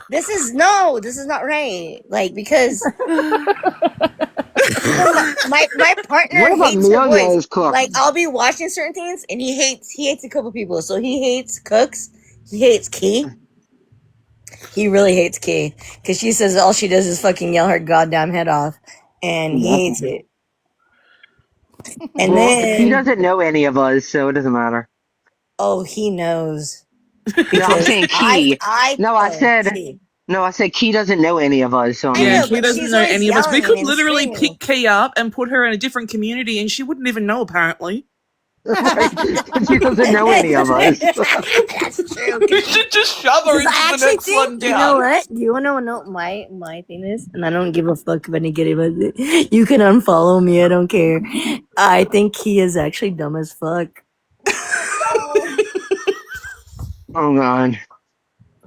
This is not right. Like because my partner What about hates her Amelia's voice. cook? Like I'll be watching certain things and he hates a couple people. So he hates Cooks. He hates Key. He really hates Key because she says all she does is fucking yell her goddamn head off, and he hates it. And Well, then he doesn't know any of us, so it doesn't matter. oh, he knows. No, I'm saying Key. I said Key doesn't know any of us, so I Yeah, mean, he doesn't know any of us. We could literally pick Key up and put her in a different community and she wouldn't even know, apparently. Right? 'Cause she doesn't know any of us. That's true. We should just shove her Because I into the actually next one think, you know down. what? Do you want to know what my thing is? And I don't give a fuck if any get about it. You can unfollow me. I don't care. I think he is actually dumb as fuck. Oh god.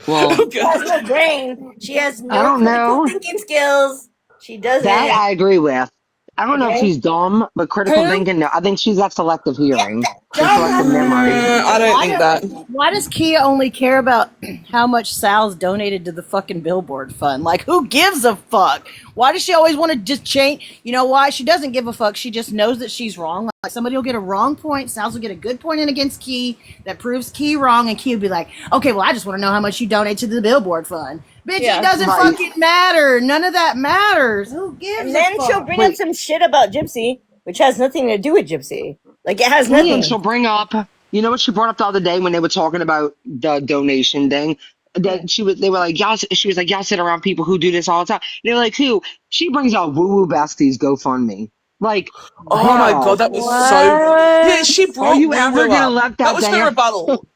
Well, She has no brain. She has I no don't critical know. thinking skills. She doesn't. That I agree with. I don't know if Okay. she's dumb, but critical Who? thinking, no. I think she's got selective hearing or selective memory. I don't think that. Why does Kia only care about how much Sal's donated to the fucking Billboard Fund? Like, who gives a fuck? Why does she always want to just change? You know why? She doesn't give a fuck. She just knows that she's wrong. Like, somebody will get a wrong point. Sal's will get a good point in against Key that proves Key wrong, and Key will be like, okay, well, I just want to know how much you donate to the Billboard Fund. Bitch, Yeah. it doesn't Right. fucking matter. None of that matters. Who gives And a then fuck? she'll bring up some shit about Gypsy, which has nothing to do with Gypsy. Like, it has nothing. And she'll bring up, you know what she brought up the other day when they were talking about the donation thing? That they were like, y'all, she was like, y'all sit around people who do this all the time. They were like, who? She brings out Woo Woo Besties GoFundMe. Like, Oh my girl, god, that was so. Yeah, she brought are you Woo ever Woo gonna up. let That that was her down? rebuttal.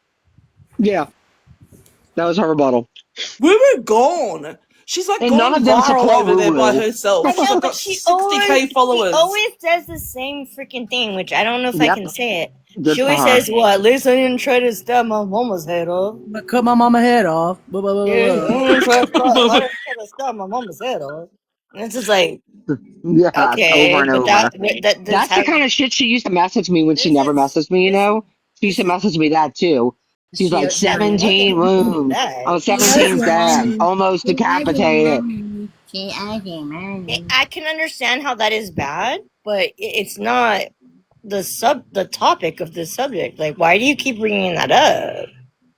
Yeah, that was her rebuttal. Woo Woo gone. She's like And none gone of them viral support over there by Woo Woo. herself. I She's know, like but got she 60K followers. always does the same freaking thing, which I don't know if I Yep. can say it. Good She for always her. says, well, at least I didn't try to stab my mama's head off. But cut my mama head off. Blah, blah, blah, Yeah, blah, blah. I didn't try to stab my mama's head off. And it's just like, Yeah, okay, over and but over. that's That's the how kind of shit she used to message me when she never messaged me, you know? She used to message me that too. She's like, 17 wounds. that. Oh, 17 dead. Almost decapitated. I can understand how that is bad, but it's not the topic of this subject. Like, why do you keep bringing that up?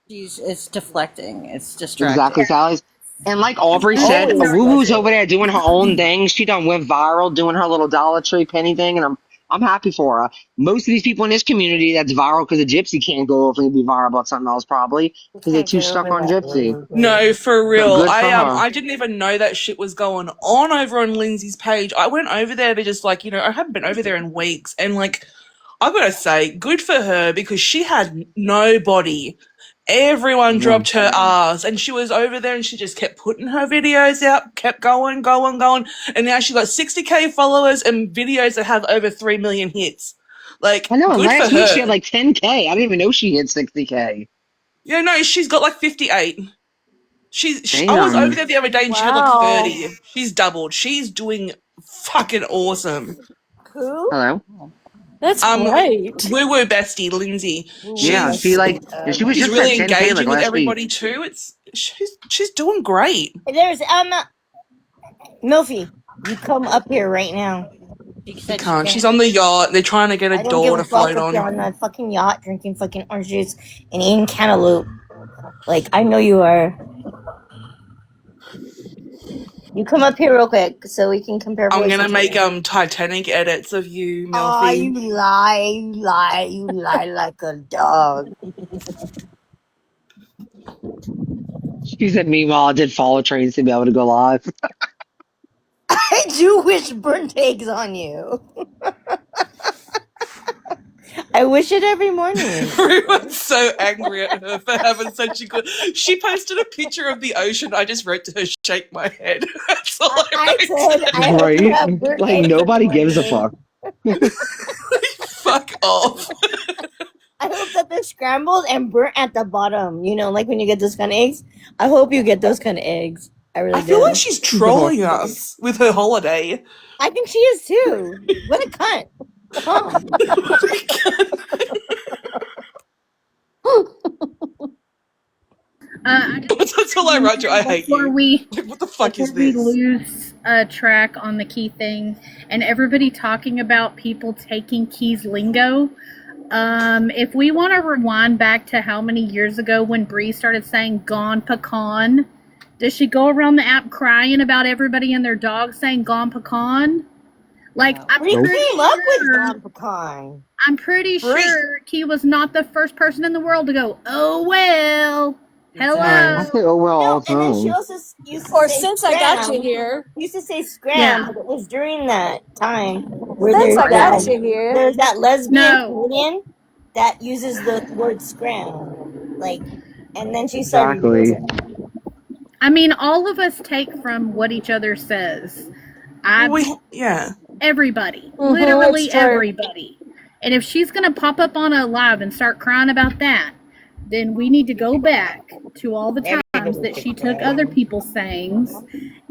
It's deflecting. It's distracting. Exactly, Sally's. And like Aubrey said, Always Woo Woo's does it. over there doing her own thing. She done went viral doing her little Dollar Tree penny thing, and I'm happy for her. Most of these people in this community that's viral because of Gypsy can't go over and be viral about something else probably because they're too stuck on Gypsy. No, for So real. good for her. I didn't even know that shit was going on over on Lindsay's page. I went over there to just like, I haven't been over there in weeks, and like I gotta say, good for her because she had nobody. Everyone dropped her ass, and she was over there and she just kept putting her videos out, kept going, and now she got 60K followers and videos that have over 3 million hits. Like, I know, good last for week her. she had like 10K. I didn't even know she hit 60K. Yeah, no, she's got like 58. I was Damn. over there the other day and she had like 30. She's doubled. She's doing fucking awesome. Who? Hello? That's great. Woo Woo Bestie, Lindsay. Yeah, she like, she was She's just really at 10K engaging like with last everybody week. too. She's doing great. There's Milfy, you come up here right now. She can't. She's on the yacht. They're trying to get a I don't door give to a fuck float if you're on. on that fucking yacht drinking fucking orange juice and eating cantaloupe. Like, I know you are. You come up here real quick so we can compare I'm voices. gonna make Titanic edits of you, Oh, Melfi. you lie like a dog. She said, meanwhile, I did follow trains to be able to go live. I do wish burnt eggs on you. I wish it every morning. Everyone's so angry at her for having such a good. She posted a picture of the ocean. I just wrote to her, "Shake my head." That's all I said, I hope you have Right? burnt Like, eggs nobody every gives a morning. fuck. Fuck off. I hope that they're scrambled and burnt at the bottom. You know, like when you get those kind of eggs. I hope you get those kind of eggs. I really I feel do. like she's trolling us with her holiday. I think she is too. What a cunt. Huh. That's all I wrote to. I hate Before you. we Like, what the fuck is before we this? lose track on the key thing and everybody talking about people taking Key's lingo, if we want to rewind back to how many years ago when Bree started saying "gone pecan," does she go around the app crying about everybody and their dog saying "gone pecan"? Like, I'm Bree pretty came up with sure. Gone Pecan. I'm pretty Bree. sure Key was not the first person in the world to go, "Oh well, hello." I say, oh well, all the And then she time. also used to Or say since I got scram. you here. Used to say scram, Yeah. but it was during that time where Since I got there's you here. that lesbian No. comedian. that uses the word scram. Like, and then she started Exactly. using it. I mean, all of us take from what each other says. Yeah. Everybody. Mhm, Literally it's true. everybody. And if she's going to pop up on a live and start crying about that, then we need to go back to all the times that she took other people's sayings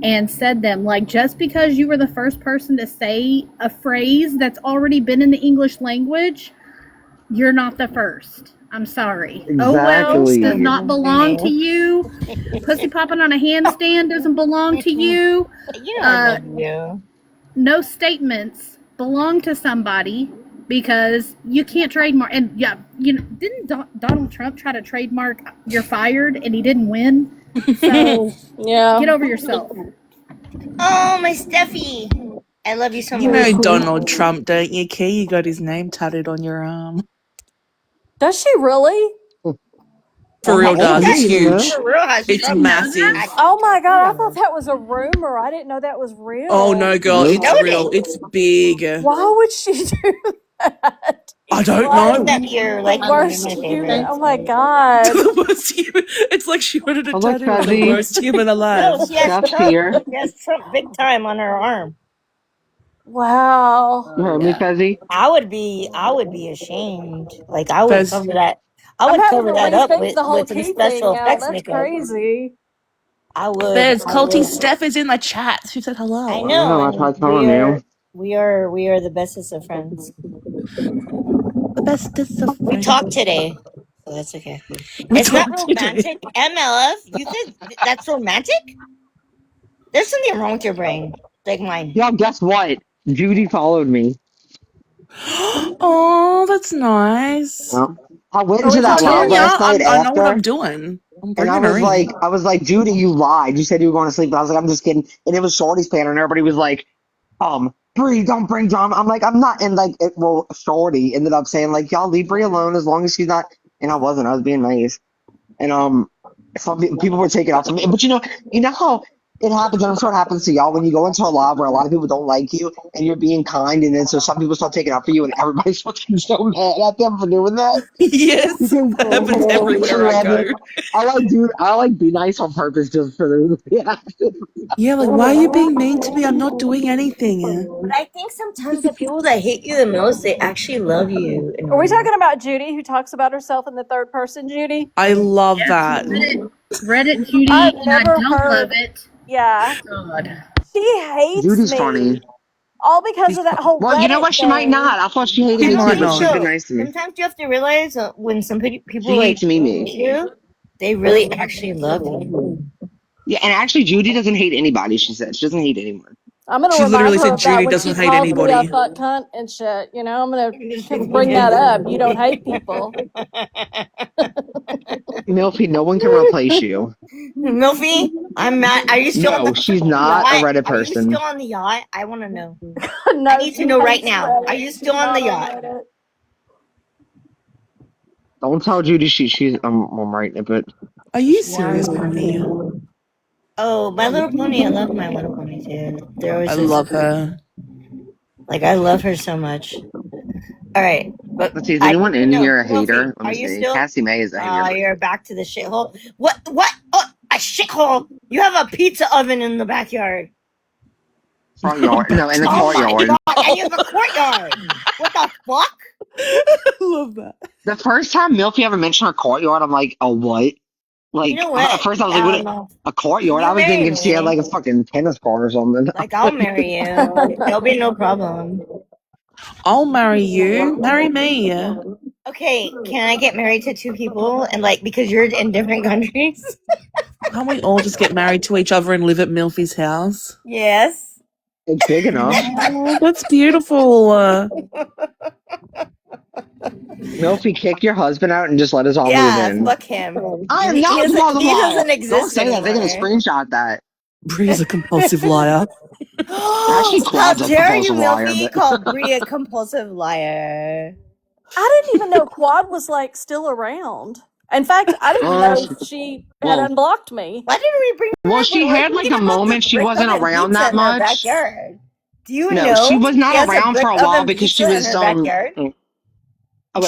and said them. Like, just because you were the first person to say a phrase that's already been in the English language, you're not the first. I'm sorry. Oh well Exactly. does not belong to you. Pussy popping on a handstand doesn't belong to you. You know I love you. No statements belong to somebody because you can't trademark. And yeah, you know, didn't Donald Trump try to trademark "you're fired" and he didn't win? So Yeah. get over yourself. Oh, my Steffi. I love you so You much. know Donald Trump, don't you, Key? You got his name tattooed on your arm. Does she really? For real, does. It's huge. For real, has It's Trump massive. Oh my god, I thought that was a rumor. I didn't know that was real. Oh no, girl, it's Noted. real. It's big. Why would she do that? I don't Love know. that you're like one of Worst my human. favorites. Oh my god. The worst human. It's like she wanted a I like tattoo of the Fuzzy. worst human alive. No, she has Steph's Trump. here. She has Trump big time on her arm. Wow. You heard me, Fezzy? I would be ashamed. Like I would Fez. cover that. I I'm would having cover to that up rethink with the whole some key special thing now. effects That's makeup. crazy. I would. Fez, I Culty would. Steph is in the chat. She said hello. I I know. know, I And tried telling you. we are the bestest of friends. The bestest of We friends. talked today, so that's okay. We It's not talked today. romantic. MLF, you think that's romantic? There's something wrong with your brain, like mine. Yo, guess what? Judy followed me. Oh, that's nice. Yeah. I went Are we into that talking live last night I know what I'm after, doing. I'm and I bringing her in. was like, Judy, you lied. You said you were going to sleep. But I was like, I'm just kidding. And it was Shorty's panel, and everybody was like, Bree, don't bring drama. I'm like, I'm not. And like, Shorty ended up saying like, y'all leave Bree alone as long as she's not. And I wasn't. I was being nice. And some people were taking off from me. But you know how it happens, and I'm sure it happens to y'all when you go into a live where a lot of people don't like you and you're being kind, and then so some people start taking up for you, and everybody's fucking so mad at them for doing that. Yes, Because that happens everywhere I go. I like be nice on purpose just for the reaction. Yeah, like, why are you being mean to me? I'm not doing anything. But I think sometimes the people that hate you the most, they actually love you. Are we talking about Judy, who talks about herself in the third person, Judy? I love that. Reddit Judy, I've and I never don't heard. love it. Yeah. God. She hates Judy's me. funny. All because of that whole Well, you know Reddit what? She might thing. not. I thought she hated She me might too. not. She's been nice to me. Sometimes you have to realize when some people She hates like Mimi. you, they really actually love you. Yeah, and actually, Judy doesn't hate anybody. She said she doesn't hate anyone. I'm gonna She remind literally her said of Judy that when doesn't she hate calls me a anybody. fuck cunt and shit. You know, I'm gonna bring that up. You don't hate people. Milfy, no one can replace you. Milfy, I'm mad. Are you still on No, the she's not a yacht? Reddit Are you person. still on the yacht? I want to know. No, I need to she know right hates now. Reddit. Are you She's still on the not yacht? Reddit. Don't tell Judy she's I'm right, but Are you serious, Pony? Oh, My Little Pony. I love My Little Pony too. They're always I so love sweet. her. Like I love her so much. All right, but let's see, is I anyone need to in know, here a Milfy, hater? Let are me you see. still? Cassie May is a hater. You're back to the shithole. What? Oh, a shithole! You have a pizza oven in the backyard. Front yard. No, in the Oh my courtyard. god! And you have a courtyard. What the fuck? I love that. The first time Milfy ever mentioned her courtyard, I'm like, oh, what? Like, You know what? at first I was like, what? Um, A courtyard? you I was marry thinking she had me. like a fucking tennis court or something. Like I'll marry you. There'll be no problem. I'll marry you. Marry me. Okay, can I get married to two people and like because you're in different countries? Can't we all just get married to each other and live at Milfy's house? Yes. It's big enough. Oh, that's beautiful. Milfy, kick your husband out and just let us all Yeah, move in. fuck him. I am He not doesn't- compulsive he liar. doesn't exist Don't say that. They're gonna anymore. screenshot that. Bree's a compulsive liar. Actually, How Quad's a dare you, compulsive liar. Milfy, But call Bree a compulsive liar? I didn't even know Quad was like still around. In fact, I didn't know she had well, unblocked me. Why didn't we bring her well, up? she We're had like thinking a about the moment she brick wasn't oven around pizza that in her much. backyard. Do you No, know she was she not has around for brick a while oven because she pizza was in her backyard?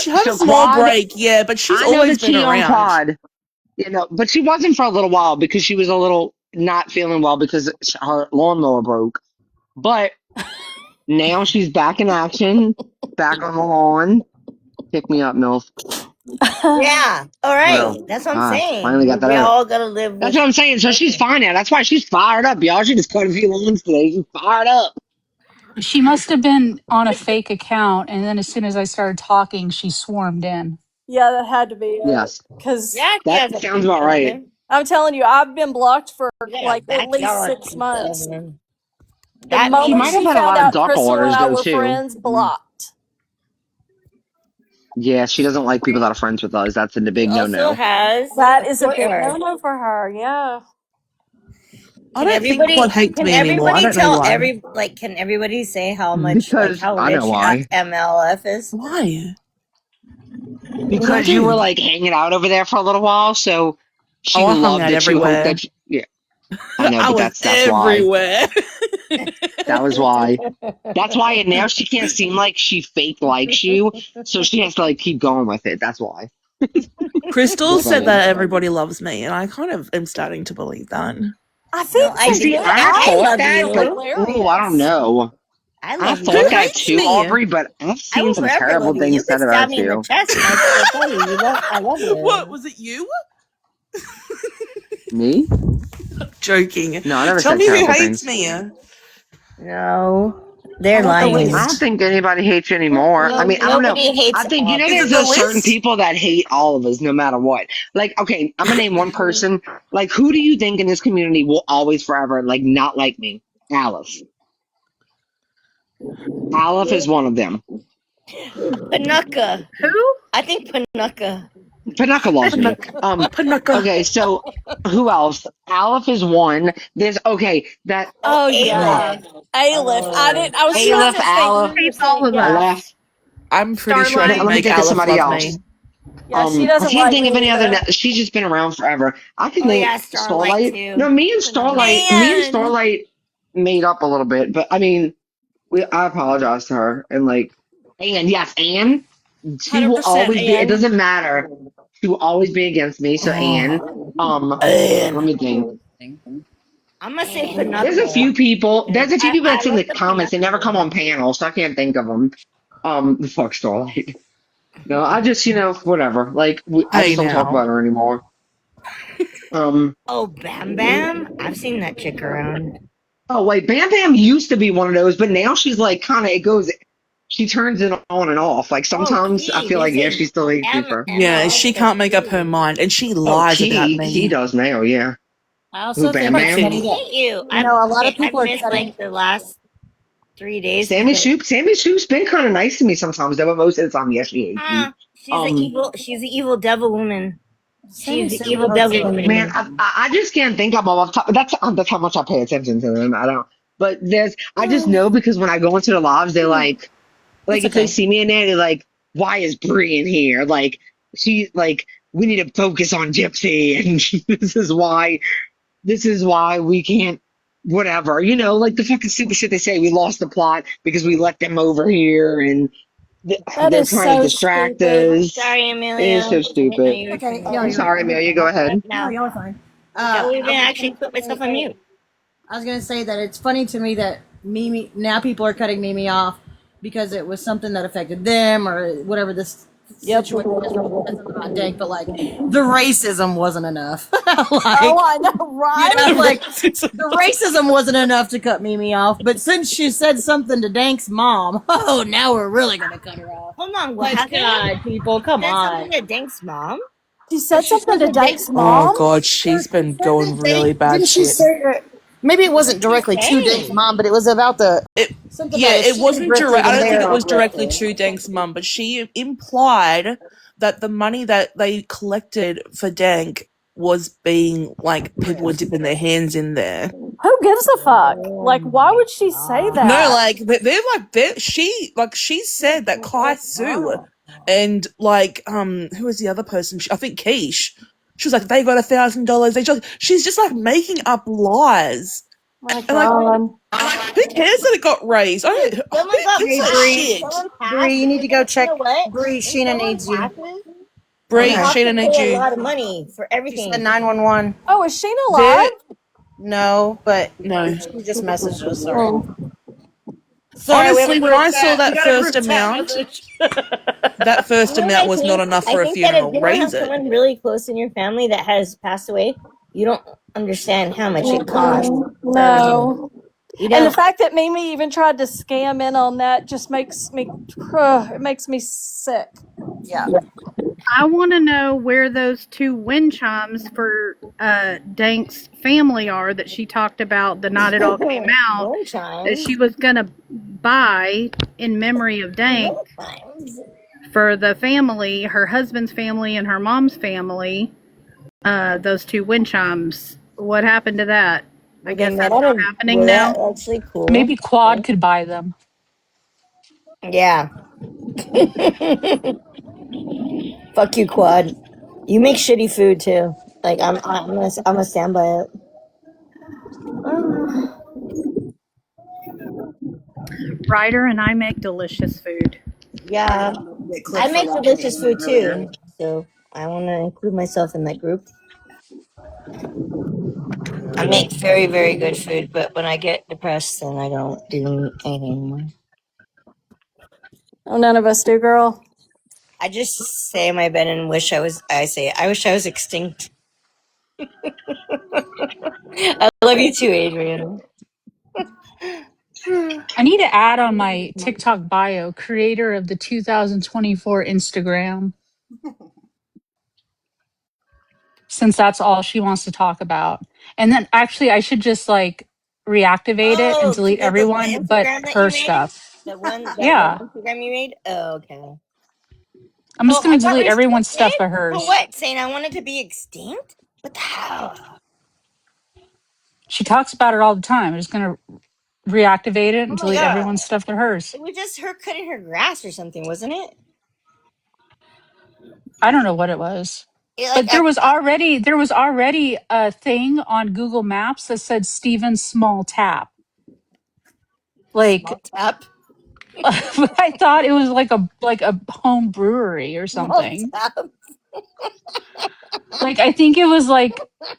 She had So a small Claude, break, yeah, but she's I know always the been tea on around. Claude, but she wasn't for a little while because she was a little not feeling well because her lawnmower broke. But now she's back in action, back on the lawn. Pick me up, MILF. Yeah. All right. Well, That's what I'm saying. finally got that We out. all gotta live That's with. what I'm saying. So she's fine now. That's why she's fired up, y'all. She just cut a few lawns today. She's fired up. She must have been on a fake account, and then as soon as I started talking, she swarmed in. Yeah, that had to be it. Yes. Because Yeah, That sounds about right. I'm telling you, I've been blocked for Yeah, like at least backyard 6 months. The That She moment might have she had a found lot of out duck Crystal and orders I though were too. friends, blocked. Yeah, she doesn't like people that are friends with us. That's a big also no-no. has That is a big Twitter. no-no for her. Yeah. I don't think Claude hates me anymore. I don't know why. Can everybody say how much Because how I know rich why. MLF is? Why? Because you were like hanging out over there for a little while, so she I hung loved out it. She hoped everywhere. that I know, I but was that's everywhere. why. That was why. That's why. And now she can't seem like she fake likes you, so she has to like keep going with it. That's why. Crystal Just said saying. that everybody loves me, and I kind of am starting to believe that. I think I See, do. I I thought love that, you. but I don't know. I I love thought you. Who that hates too, me? Aubrey, but I've I seen will some forever terrible love you. You things could said stab about me in the you. chest and I still tell you, I love you. What was it? You? Me? Joking. No, I never Tell said me who terrible hates things. me. No. They're I want the lying. I list. don't think anybody hates you anymore. No, I mean, I don't know. nobody hates I think, us. Is there's it the those certain list? people that hate all of us no matter what. Like, okay, I'm gonna name one person. Like, who do you think in this community will always forever, like, not like me? Aleph. Aleph is one of them. Panucca. Who? I think Panucca. Panucca loves me. Panucca. Okay, so who else? Aleph is one. There's, that Oh yeah. Aleph. I was trying Aleph, to think Aleph, who you're Hates all saying. of Yeah. us. Aleph. I'm pretty sure I Let didn't me make think of Aleph somebody love else. me. Yeah, she I doesn't can't like think of me any other. either. She's just been around forever. I could Oh name yeah, Starlight too. No, me and Starlight made up a little bit, but I mean, I apologize to her and Anne. Yes, Anne. She will 100% always be. It Anne. doesn't matter. She will always be against me. So Anne. Let me think. I'm gonna say Panucca. There's a few people. There's a few people I that's in the love the comments. They never come on panels, so I can't think of them. The fuck Starlight. No, I just whatever. I Hey just don't talk now. about her anymore. Oh, Bam Bam. I've seen that chick around. Oh wait, Bam Bam used to be one of those, but now she's kind of it goes. She turns it on and off. Sometimes I feel she still hates me for. Yeah, she can't make up her mind, and she Oh, lies about Key me. does now. Yeah. I Who also Bam think it's Bam? funny that Hate you. a lot of people I've are missed setting. the last 3 days. Sammy Soup's been kind of nice to me sometimes, though. But most of the time, yes, she hates me. She's an evil devil woman. Sammy She's the Sue evil hurts devil me. woman. Man, I just can't think of them off top. That's how much I pay attention to them. I don't. But I just know because when I go into the lives, they if they see me in there, they're like, "Why is Bree in here?" We need to focus on Gypsy, and this is why we can't. Whatever, the fucking stupid shit they say. We lost the plot because we let them over here, and That they're is trying to so distract stupid. us. Sorry, It Amelia. is so stupid. Okay, I'm sorry, Amelia. Go ahead. No, y'all are fine. Don't even actually put myself on mute. I was gonna say that it's funny to me that Mimi now people are cutting Mimi off because it was something that affected them or whatever this situation is about Dank, but the racism wasn't enough. Oh, I know, right? The racism wasn't enough to cut Mimi off, but since she said something to Dank's mom, now we're really gonna cut her off. Hold on, what God, people, come on. Something to Dank's mom? She said something to Dank's Oh mom. god, she's been going really bad Didn't she shit. say? Maybe it wasn't directly to Dank's mom, but it was about the. It wasn't direct. I don't think it was directly to Dank's mum, but she implied that the money that they collected for Dank was being people were dipping their hands in there. Who gives a fuck? Why would she say that? No, she said that Kai Sue and who was the other person? I think Keish. She was like, they got $1,000. She's just making up lies My And like, God. who cares that it got raised? I don't. Someone got Who gives a passed. shit? Someone passed. Bree, you need to go You check. know what? Bree, When Sheena someone needs you. passes, Brie, you have Sheena to needs pay a you. lot of money for She everything. said 911. Oh, is Sheena There, live? No, but no. she just messaged us. Sorry. Oh. Sorry, we have a Honestly, when group I saw chat. We that got a first group chat amount, message. that first You know what amount was not enough I for a think that if funeral. you don't have Raise it. someone really close in your family that has passed away, you don't understand how much it costs for everything. No. You And the don't. fact that Mimi even tried to scam in on that just makes me, it makes me sick. Yeah. I want to know where those 2 wind chimes for Dank's family are that she talked about the night it all came out Wind that chimes. she was going to buy in memory of Dank Wind chimes. for the family, her husband's family and her mom's family. Those 2 wind chimes. What happened to that? I guess Then that's that not is- happening well, now. that's actually cool. Maybe Quad could buy them. Yeah. Fuck you, Quad. You make shitty food too. Like I'm gonna stand by it. Ryder and I make delicious food. Yeah, I make delicious food too. So I want to include myself in that group. I make very, very good food, but when I get depressed, then I don't do anything anymore. Oh, none of us do, girl. I just stay in my bed and wish I was. I wish I was extinct. I love you too, Adrian. I need to add on my TikTok bio, creator of the 2024 Instagram, since that's all she wants to talk about. And then actually, I should just like reactivate it and Oh, delete the everyone but Instagram that her you made, stuff. that one Yeah, Instagram you made. Oh, okay. I'm just Oh, I going to got delete everyone's restricted stuff but for hers. what? Saying I wanted to be extinct? What the hell? She talks about it all the time. I'm just going to reactivate it Oh and my delete god! everyone's stuff but hers. It was just her cutting her grass or something, wasn't it? I don't know what it was. Like But there was already a thing on Google Maps that said Steven's Small Tap. Like small tap. I thought it was like a home brewery or Small something. tap. Like I think it was like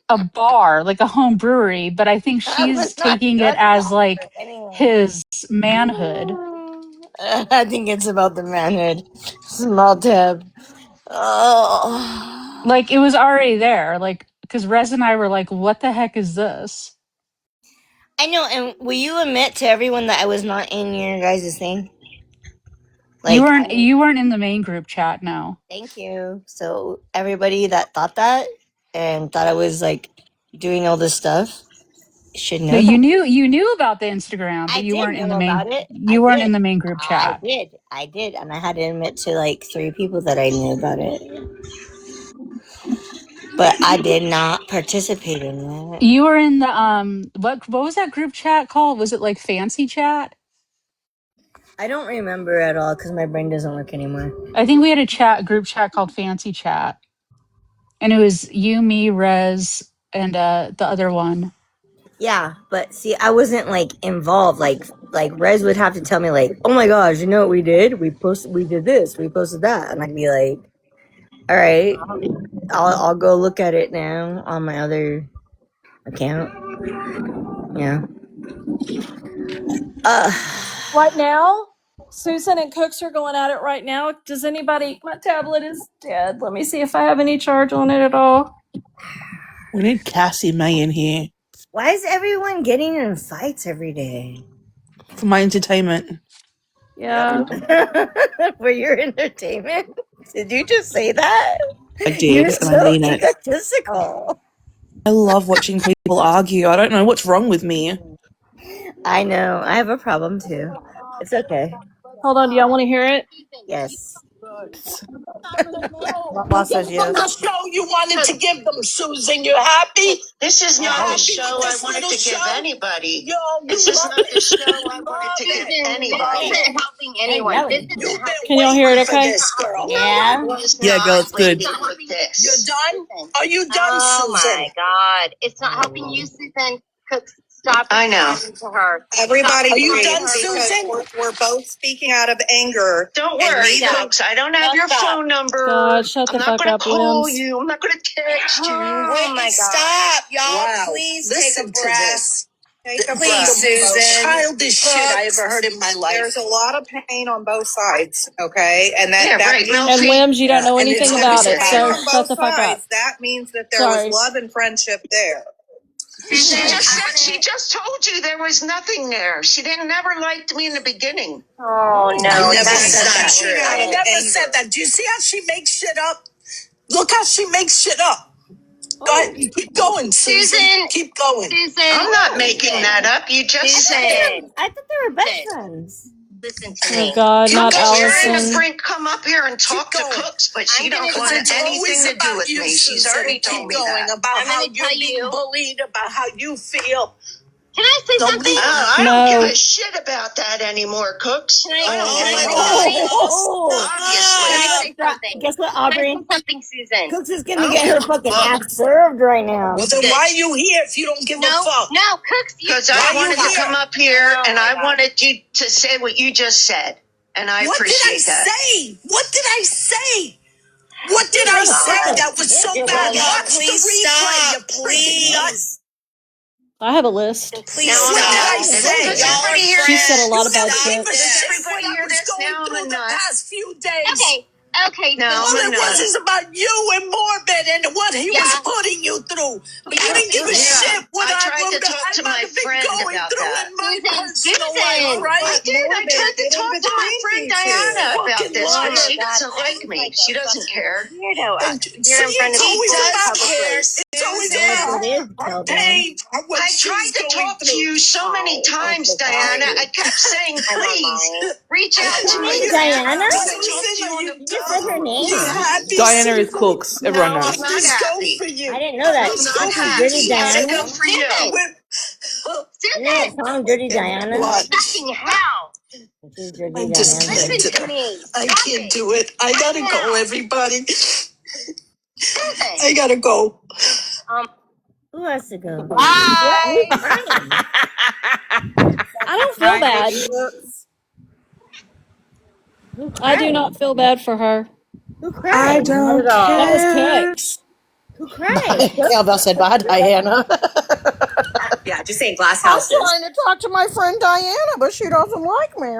a bar, like a home brewery, but I think I was she's not taking it drunk as enough like for anyone. his manhood. I think it's about the manhood. Small tap. Oh. Like it was already there. Like because Rez and I were like, what the heck is this? I know, and will you admit to everyone that I was not in your guys' thing? Like, You weren't in the main group chat, no. thank you. So everybody that thought that and thought I was like doing all this stuff should know No, that. you knew about the Instagram, but I you did weren't in the know main about it. you weren't in the main group chat. I did, and I had to admit to like 3 people that I knew about it. But I did not participate in that. You were in the what was that group chat called? Was it like Fancy Chat? I don't remember at all because my brain doesn't work anymore. I think we had a group chat called Fancy Chat. And it was you, me, Rez, and the other one. Yeah, but see, I wasn't like involved. Like Rez would have to tell me like, "Oh my gosh, you know what we did? We did this, we posted that," and I'd be like, "All right, I'll go look at it now on my other account." Yeah. Right now, Susan and Cooks are going at it right now. Does anybody? My tablet is dead. Let me see if I have any charge on it at all. We need Cassie May in here Why is everyone getting in fights every day? for my entertainment. Yeah. For your entertainment? Did you just say that? I did, You're and so I mean it. egotistical. I love watching people argue. I don't know what's wrong with me. I know. I have a problem too. It's okay. Hold on. Do y'all want to hear it? Yes. Lala says yes. The show you wanted to give them, Susan. You happy? This is not the show I wanted to give anybody. This is not the show I wanted to give anybody. This isn't helping anyone. This isn't Can y'all hear it okay? Yeah. Yeah, girl, it's good. You're done? Are you done, Oh Susan? my god. It's not helping you, Susan. Cooks Stop I know. responding to her. Everybody, Stop are you responding done, to her because Susan? We're both speaking out of anger. Don't And worry, neither- folks. I don't have your phone number. God, shut I'm the not fuck going up, to call Limbs. you. I'm not going to text you. Oh my God. Stop, y'all. Wow. Please Listen take a to breath. this. Take a Please, breath. Susan. Childish shit I Cooks, ever heard in my life. There's a lot of pain on both sides, okay? And that Yeah, right. Well, And see, Limbs, you don't know and anything it's about pain it, so on shut both the fuck up. sides. That means that there Sorry. was love and friendship there. She just told you there was nothing there. She didn't never liked me in the beginning. Oh no, I never that's said not that. true. I never said that. Do you see how she makes shit up? Look how she makes shit up. Go ahead, you keep going, Susan. Keep going. Susan, I'm not making that up. You just said it. I thought they were best friends. Listen to Oh me. God, not You're trying to Allison. bring come up here and talk to Cooks, but she don't want anything to do with me. She's already told me that. About how you're being bullied, about how you feel. Can I say something? I don't give a shit about that anymore, Cooks. Can I Obviously. say something? Guess what, Can I Aubrey? say something, Susan? Cooks is gonna get her fucking ass served right now. Well, then why are you here if you don't give a fuck? No, Cooks, Because I wanted to come up here and I wanted you to say what you just said. And I appreciate that. What did I say? What did I say that was so bad? Watch the replay, you please. I have a list. Please What did I say? She said a lot about shit. Does everybody hear this now? I'm a nut. Past few days. Okay. No, so all it was is about you and Morbid and what he was Yeah. putting you through. But you didn't give a shit what I tried to talk to my friend about that. in my Personal life, right? I did. I tried to talk to my friend Diana about this, but she doesn't like me. She doesn't care. Weirdo. You're in front of me. It's always about It is, tell them. pain. I tried to talk to you so many times, Diana. I kept saying, please, reach out to me. Diana? You just said her name. Diana is Cooks. Everyone knows. I'm not happy. I didn't know that. I'm not Dirty happy. I Diana. go for you. Isn't that song Dirty Diana? Fucking hell. She's Dirty I'm Diana. disconnected. I can't do it. I gotta go, everybody. I gotta go. Who has to go? Bye. I don't feel bad. I do not feel bad for her. Who cried? don't That was care. Cooks. Who cried? Bell said bye, Diana. Yeah, just saying glass I'm houses. trying to talk to my friend Diana, but she doesn't like me.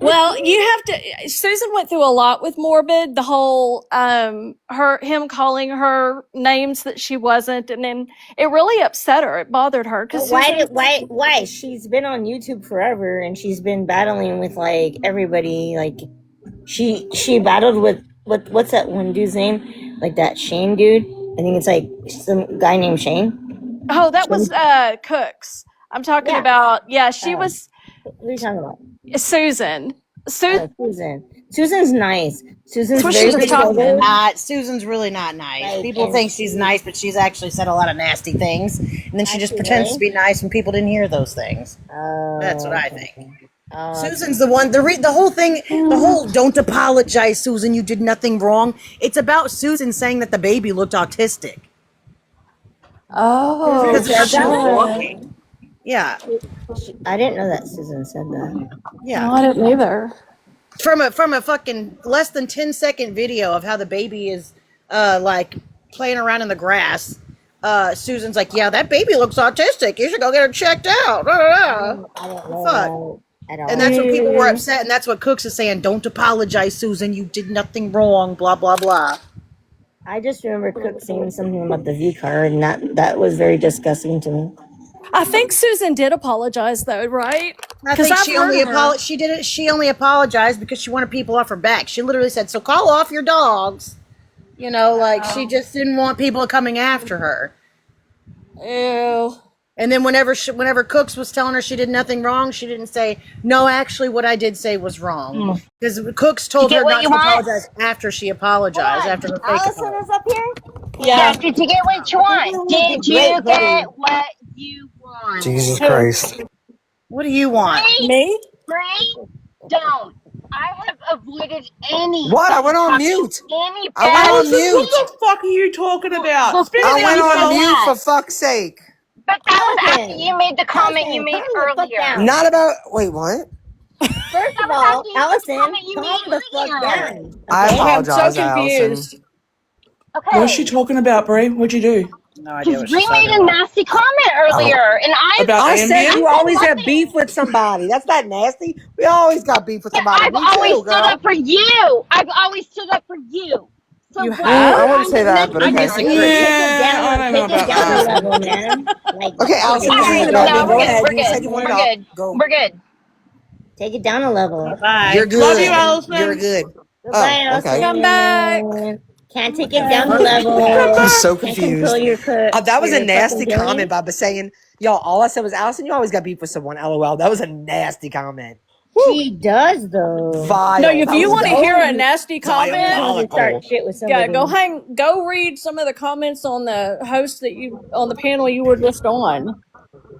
Well, you have to. Susan went through a lot with Morbid. The whole him calling her names that she wasn't, and then it really upset her. It bothered her because Why? She's been on YouTube forever, and she's been battling with like everybody. Like she battled with what's that one dude's name? Like that Shane dude. I think it's like some guy named Shane. Oh, that was Cooks. I'm talking about. Yeah, she was. What are you talking about? Susan. Susan's nice. Susan's What very she's supportive. not. Susan's really not nice. Like, People and think she's nice, but she's actually said a lot of nasty things, and then she just pretends really? to be nice, and people didn't hear those things. That's what I okay. think. Oh, Susan's the one. The whole thing. The whole "don't apologize, Susan. You did nothing wrong." It's about Susan saying that the baby looked autistic. Oh, Yeah. I didn't know that Susan said that. Yeah. No, I didn't either. From a fucking less than 10-second video of how the baby is like playing around in the grass. Susan's like, yeah, that baby looks autistic. You should go get her checked out. I don't know Fuck. that at all. And that's what people were upset, and that's what Cooks is saying. Don't apologize, Susan. You did nothing wrong. Blah blah blah. I just remember Cook saying something about the V card, and that was very disgusting to me. I think Susan did apologize, though, right? I think she only apologized because she wanted people off her back. She literally said, "So call off your dogs." You know, like she just didn't want people coming after her. Ew. And then whenever Cooks was telling her she did nothing wrong, she didn't say, "No, actually, what I did say was wrong." Because Cooks told her not to apologize after she apologized, after her fake Allison apology. is up here? Yeah. Did you get what you want? Did you get what you want? Jesus Christ. What do you want? Me? Bree, don't. I have avoided any. What? I went on mute. Any I went on mute. What the fuck are you talking about? Spit it I out, went on yourself. mute for fuck's sake. But that was after Cousin, you made the comment you made calm the fuck earlier. down. Not about. Wait, what? First of all, Allison, calm the fuck down. I Okay? I'm so apologize, Allison. confused. Okay. What's she talking about, Brie? What'd you do? No idea Because what Bree she's made talking a about. nasty comment earlier, and About I said Ambien? you always have beef with somebody. That's not nasty. We always got beef with somebody. I've Me always too, stood girl. up for you. I've always stood up for you. So You what? have? I wouldn't say that, but I okay. disagree. Yeah, I don't know Take it about down a that. level, man. Like, Okay, take Allison, it you're down saying a about me. No, level. Go we're good. ahead. We're You said good. you wanted We're to good. go. We're good. Take it down a level. Bye. You're good. Love you, Allison. You're good. Goodbye, Oh, okay. Come back. Can't take it Okay. down a level. I'm so Can't control confused. your That was a your nasty fucking comment brain. by saying, y'all, all I said was, Allison, you always got beef with someone. LOL. That was a nasty comment. She does though. Vile. No, if That you was want to vile. hear a nasty She always comment, wants to start shit with yeah, somebody. go read some of the comments on the host that you on the panel you were just on.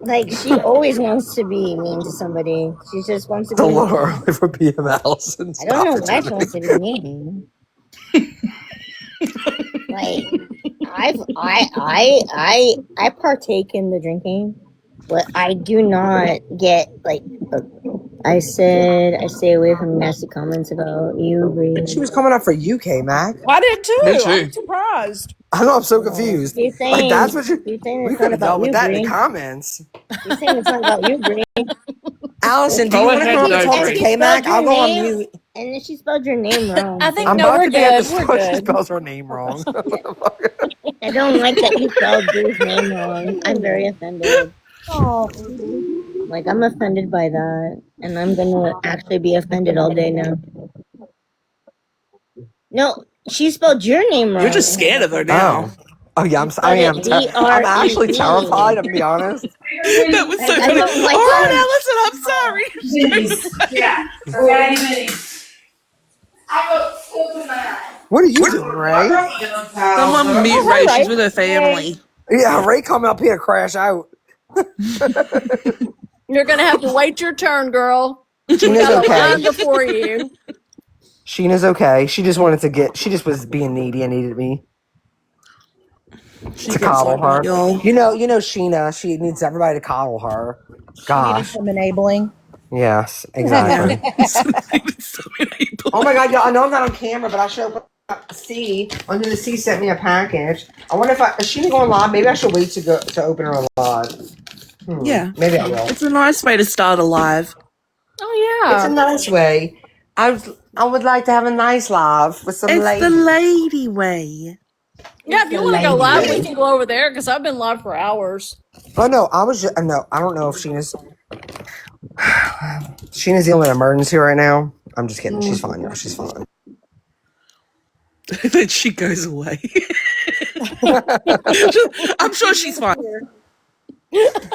Like she always wants to be mean to somebody. She just wants to It's a be little mean. early for PM, Allison. I don't know Stop why it, she wants to be mean. Like I partake in the drinking, but I do not get like. I said I stay away from nasty comments about you, Bree. She was coming up for you, K-Mac. I did too. Me too. I'm surprised. I know, I'm so confused. She's Like, that's what saying we it's could not have dealt about with you, that in the Bree. comments. She's saying it's not about you, Bree. Allison, do you Go want to ahead, come up and though, talk to Bree. K-Mac? I'll go on name, mute. and then she spelled your name wrong. I think I'm no, about we're to be at good. the We're store. She good. spells her name wrong. I don't like that you spelled Bree's name wrong. I'm very offended. Oh, Like I'm offended by that, and I'm gonna actually be offended all day now. No, she spelled your name wrong. You're just scared of her now. Oh yeah, She spelled it I'm actually D-R-E-E. terrified. I'm gonna be honest. That was so I funny. don't like All right, that. Allison, I'm sorry. What are you doing, Ray? Someone mute Ray. She's with her family. Yeah, Ray coming up here to crash out. you're gonna have to wait your turn, girl. You Sheena's got a line okay. before you. Sheena's okay. She just wanted to get. She just was being needy and needed me to coddle her. You know, Sheena. She needs everybody to coddle her. Gosh. Some enabling. Yes, exactly. Oh my God, y'all! I know I'm not on camera, but I showed up. C under the C sent me a package. I wonder if is Sheena going live? Maybe I should wait to open her live. Yeah. Maybe I will. It's a nice way to start a live. Oh It's a yeah. nice way. I would like to have a nice live with some It's ladies. the lady way. Yeah, if you the want to go lady live, way. we can go over there because I've been live for hours. Oh no, no. I don't know if Sheena's dealing with an emergency right now. I'm just kidding. She's fine. Yeah, she's fine. Then she goes away. I'm sure she's fine.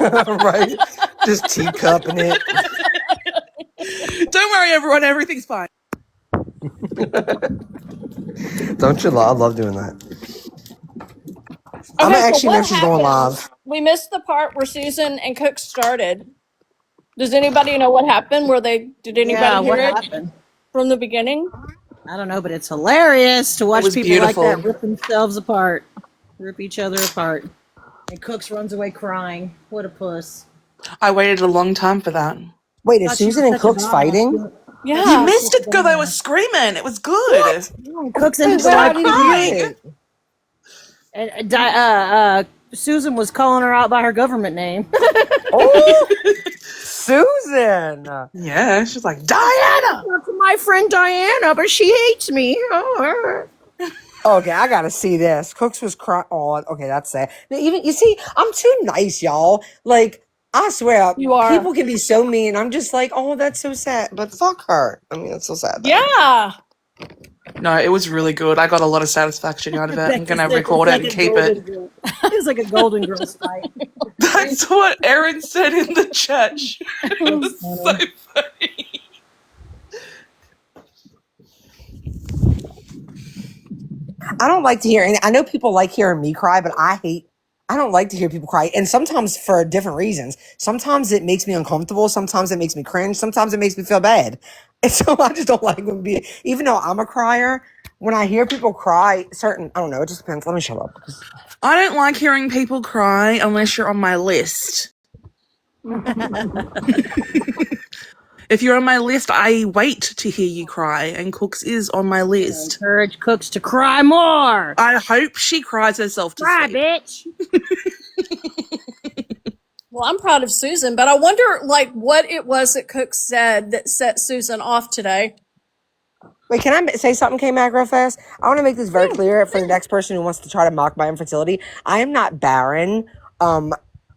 Right? Just teacupping it. Don't worry, everyone. Everything's fine. Don't you love? I love doing that. I'm Okay, gonna so actually know what she's going happened? live. We missed the part where Susan and Cook started. Does anybody know what happened? Did anybody Yeah, hear what it happened? from the beginning? I don't know, but it's hilarious to watch was people beautiful. like that rip themselves apart, rip each other apart. And Cooks runs away crying. What a puss. I waited a long time for that. Wait, is Thought she Susan was and such a Cooks doll. fighting? Yeah. You missed it, girl. They were screaming. It was good. Cooks Wait, and wait, I didn't hear it. and Susan was calling her out by her government name. Oh, Susan. Yeah, she's like, Diana! That's my friend Diana, but she hates me. Okay, I gotta see this. Cooks was crying. Oh, okay, that's sad. Now, even you see, I'm too nice, y'all. Like, I swear, You are. people can be so mean. I'm just like, oh, that's so sad. But fuck her. I mean, that's so sad. though. Yeah. No, it was really good. I got a lot of satisfaction out of it. I'm going to record it and keep it. It was like a Golden Girls fight. That's what Erin said in the chat. It was so funny. I don't like to hear, and I know people like hearing me cry, but I don't like to hear people cry. And sometimes for different reasons. Sometimes it makes me uncomfortable. Sometimes it makes me cringe. Sometimes it makes me feel bad. And so I just don't like when even though I'm a crier, when I hear people cry, I don't know, it just depends. Let me shut up. I don't like hearing people cry unless you're on my list. If you're on my list, I wait to hear you cry, and Cooks is on my list. Encourage Cooks to cry more. I hope she cries herself to Cry, sleep. bitch. Well, I'm proud of Susan, but I wonder, like, what it was that Cook said that set Susan off today. Wait, can I say something, K-Mac, real fast? I want to make this very clear for the next person who wants to try to mock my infertility. I am not barren.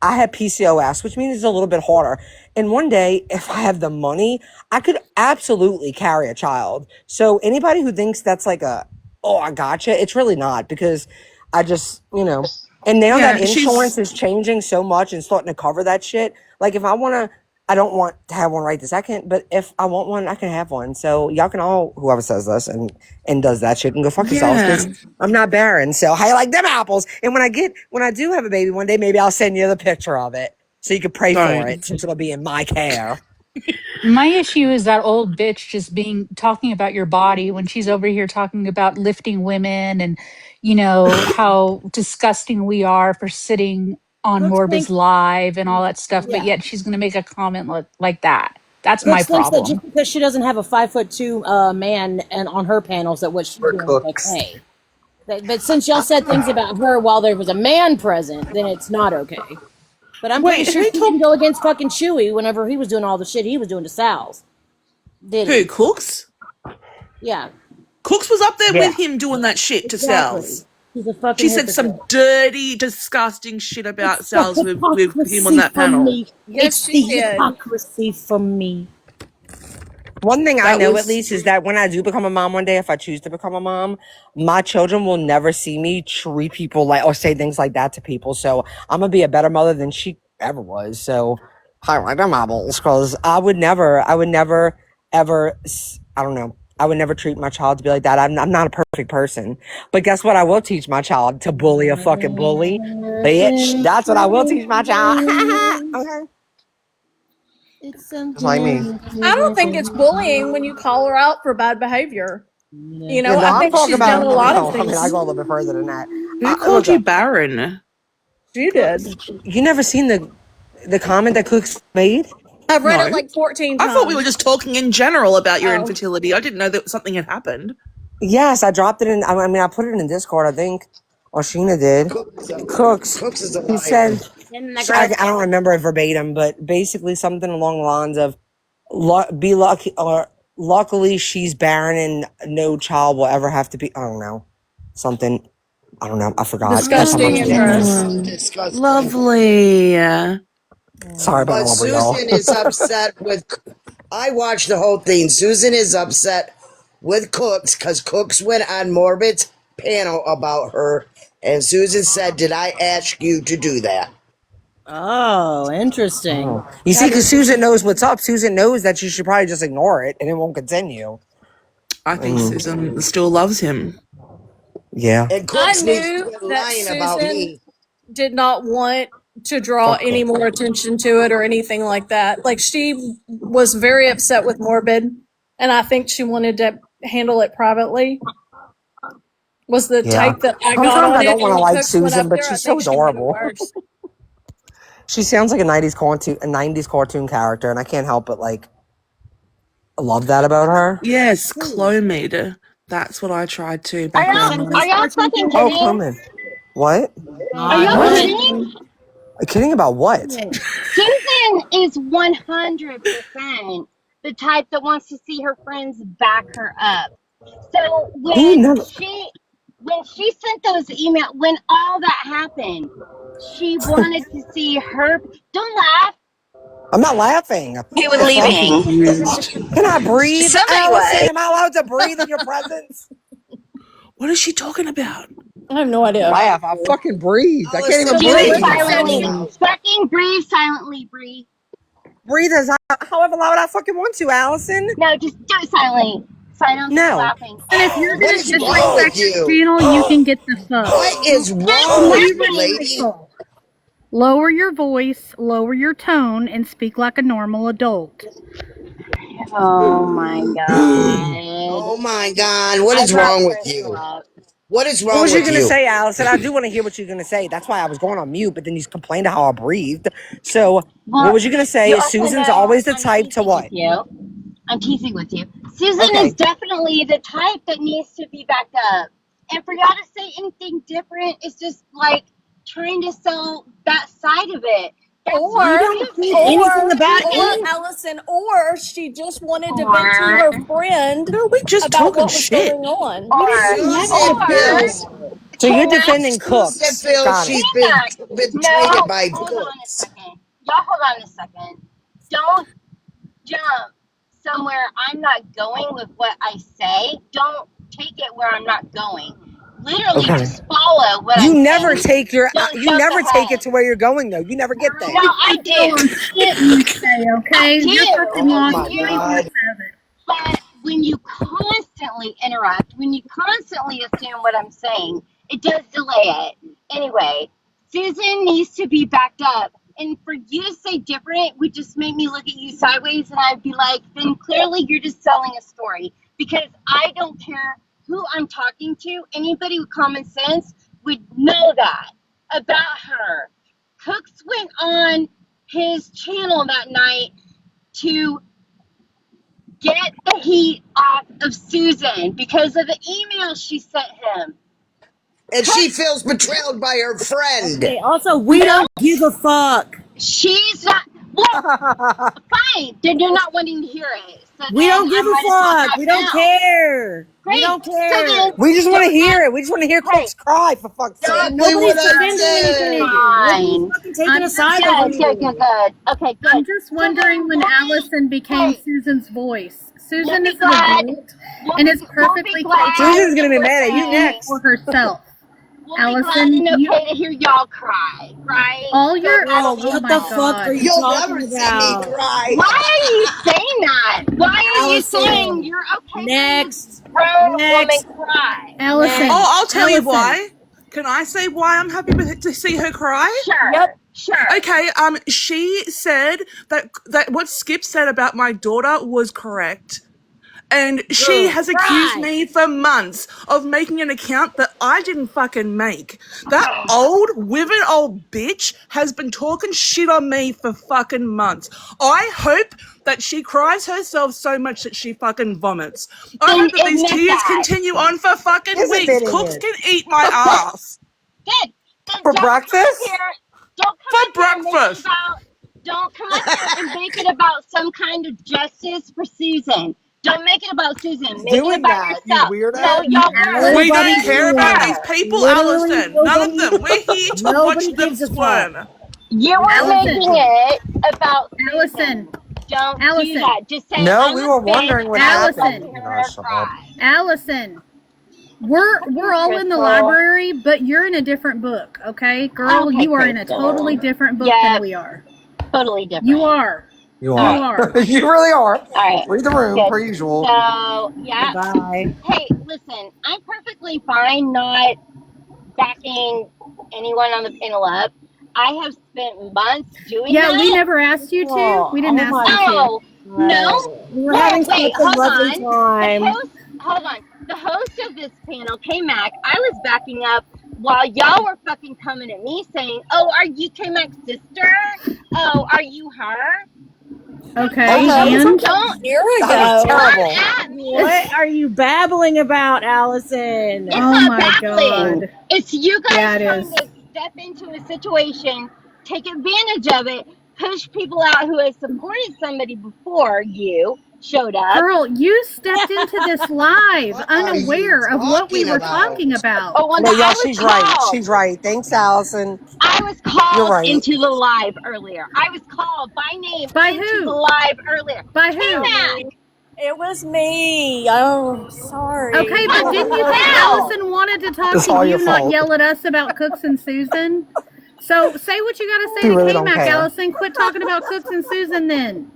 I have PCOS, which means it's a little bit harder. And one day, if I have the money, I could absolutely carry a child. So anybody who thinks that's like I gotcha, it's really not, because I just, and now that insurance is changing so much and starting to cover that shit. Like if I don't want to have one right this second, but if I want one, I can have one. So y'all can all, whoever says this and does that shit, can go fuck yourselves, because I'm not barren. So I like them apples. And when I do have a baby one day, maybe I'll send you the picture of it so you can pray for it, since it'll be in my care. My issue is that old bitch just talking about your body when she's over here talking about lifting women and, how disgusting we are for sitting on Morbi's live and all that stuff. But yet she's going to make a comment like that. That's my Cooks thinks that problem. just because she doesn't have a 5'2" man and on her panels, that what she's doing is okay. But since y'all said things about her while there was a man present, then it's not okay. But I'm pretty sure she didn't go against fucking Chewy whenever he was doing all the shit he was doing to Sal's. Who, Cooks? Yeah. Cooks was up there with him doing that shit to Sal's. He's a fucking She said some dirty, disgusting shit about Sal's with him on that panel. It's the hypocrisy for me. One thing I know at least is that when I do become a mom one day, if I choose to become a mom, my children will never see me treat people or say things like that to people. So I'm gonna be a better mother than she ever was. So I like them apples, because I would never ever, I don't know, I would never treat my child to be like that. I'm not a perfect person. But guess what? I will teach my child to bully a fucking bully. Bitch, that's what I will teach my child. Okay. It's like me. I don't think it's bullying when you call her out for bad behavior. I think she's done a lot of things. I go a little bit further than that. Who called you barren? You did. You never seen the comment that Cooks made? I've read it like 14 times. I thought we were just talking in general about your infertility. I didn't know that something had happened. Yes, I dropped it in. I mean, I put it in Discord, I think. Or Sheena did. Cooks. He said, I don't remember it verbatim, but basically something along the lines of, be lucky, or luckily she's barren and no child will ever have to be, I don't know. Something, I don't know, I forgot. Disgusting Lovely. Sorry about But all y'all. Susan is upset with. I watched the whole thing. Susan is upset with Cooks because Cooks went on Morbid's panel about her, and Susan said, "Did I ask you to do that?" Oh, interesting. You see, because Susan knows what's up. Susan knows that you should probably just ignore it and it won't continue. I think Susan still loves him. Yeah. And I Cooks needs knew to quit that lying about Susan me. did not want to draw any more attention to it or anything like that. Like, she was very upset with Morbid, and I think she wanted to handle it privately. Was the type that I got Sometimes on I it. don't want to and like Cooks went Susan, up but there, I she's so think she made it adorable. worse. She sounds like a 90s cartoon character, and I can't help but love that about her. Yes, Clomid. That's what I tried to Are back y'all fucking Oh, kidding? Clomid. What? Are y'all kidding? Kidding about what? Susan is 100% the type that wants to see her friends back her up. So when she sent those emails, when all that happened, she wanted to see her. Don't laugh. I'm not laughing. He was leaving. Can I breathe, Somebody Allison? was. Am I allowed to breathe in your presence? What is she talking about? I have no idea. Laugh. I fucking breathed. I can't even Do it breathe. silently. Fucking breathe silently, Bree. Breathe as however loud I fucking want to, Allison. No, just do it silently. So I don't keep No. laughing. And if you're What gonna is wrong with disrespect the you? channel, you can get the fuck. What is wrong with you, lady? Lower your voice, lower your tone, and speak like a normal adult. Oh my god. Oh my God, what I is brought wrong with Crystal you? up. What is What wrong was you with gonna you? say, Allison? I do want to hear what you're gonna say. That's why I was going on mute, but then you complained how I breathed. So, what Well, was you gonna say? you also Susan's know always the I'm type to teasing with what? you. I'm teasing with you. Susan is Okay. definitely the type that needs to be backed up. And for y'all to say anything different is just like trying to sell that side of it. That's Or, We kind don't of think or, anything about or any. Allison, or she just wanted to vent to or her friend No, we just about talking what was shit. going on. We didn't have Susan an opinion feels about it. So you're K-Mac, defending Susan Cooks. feels Got it. she's K-Mac, been treated no, by hold on a cooks. second. Y'all hold on a second. Don't jump somewhere I'm not going with what I say. Don't take it where I'm not going. Literally, Okay. just follow what You I'm never saying. take your. Don't You jump never take it ahead. to where you're going though. You never get No, there. You I think do. on shit you say, I okay? You're do. fucking Oh I lost my do. God. 24/7. But when you constantly interrupt, when you constantly assume what I'm saying, it does delay it. Anyway, Susan needs to be backed up. And for you to say different would just make me look at you sideways and I'd be like, then clearly you're just selling a story. Because I don't care who I'm talking to. Anybody with common sense would know that about her. Cooks went on his channel that night to get the heat off of Susan because of the email she sent him. And she Cooks, feels betrayed by her friend. Okay. Also, we no, don't give a fuck. she's not. Well, fine. Then you're not wanting to hear it. So We then don't give I a might as well fuck. drop We don't down. care. We Great. don't So care. then We just want to don't hear ask. it. We just want to hear Hey, Cooks cry for fuck's sake. don't. Exactly what Nobody's I defending anything. said. Nobody's Fine. fucking taking I'm a just side over Good, good, you. good, good. Okay, I'm good. just So wondering then when Allison became hey, Susan's voice. we'll Susan be is an glad. adult and is We'll be perfectly glad capable Susan's of gonna be and mad at you speaking okay. next. for herself. We'll be glad Allison, and you okay to hear y'all cry, right? all So your that'll Girl, be what oh the my okay. fuck are god. you You'll never talking see me about? cry. Why are you saying that? Why are you saying Allison. you're okay letting Next. a grown woman Next. cry? Allison, Next. I'll tell you Allison. why. Can I say why I'm happy to see her cry? Yep. Sure. Okay, she said that what Skip said about my daughter was correct. And she Good. has accused Cry. me for months of making an account that I didn't fucking make. That old, withered old bitch has been talking shit on me for fucking months. I hope that she cries herself so much that she fucking vomits. I Then hope that these admit tears that. continue on for fucking Is weeks. admitting Cooks it can eat my ass. Good. Then for don't come up breakfast? here. Don't come For up here and make it breakfast. about. Don't come up here and make it about some kind of justice for Susan. Don't make it about Susan. Make it Doing about that, you yourself. No, weirdo. y'all weren't. We don't Nobody's care doing about that. these You people, Literally Allison. None of nobody. them. We're here to watch Nobody them gives a fuck. squirm. You were Allison, making it about Allison, Susan. Don't do Allison, that. Just say No, I'm we a were bitch wondering what and I would love happened. to Allison, hear her cry. Allison. We're all in the Crystal. library, but you're in a different book, okay? Girl, Okay, you are in a totally Crystal. different book than we are. Totally different. You are. You All are. right. You are. You really are. All right. Read the room, per Good. usual. So, yeah. Goodbye. Hey, listen, I'm perfectly fine not backing anyone on the panel up. I have spent months doing Yeah, that. we never asked you to. We didn't Oh ask my you to. Oh, no? We were Well, having such wait, a hold lovely on. time. Hold on. The host of this panel, K-Mac, I was backing up while y'all were fucking coming at me saying, oh, are you K-Mac's sister? Oh, are you her? Okay, Okay. and Don't Year That was ago. come terrible. at me. what are you babbling about, Allison? It's oh not my babbling. god. It's you guys Yeah, it trying is. to step into a situation, take advantage of it, push people out who have supported somebody before you showed up. Girl, you stepped into this live What are you unaware of what we talking were about? talking about. Oh, well, No, y'all, I was she's right. called. She's right. Thanks, Allison. I was You're called right. into the live earlier. I was called by name By into the who? live earlier. By who? K-Mac, It was me. Oh, sorry. Okay, but didn't you think Hell. Allison wanted to talk It's to all you, your not fault. yell at us about Cooks and Susan? So say what you gotta say She to really don't K-Mac, care. Allison. Quit talking about Cooks and Susan then.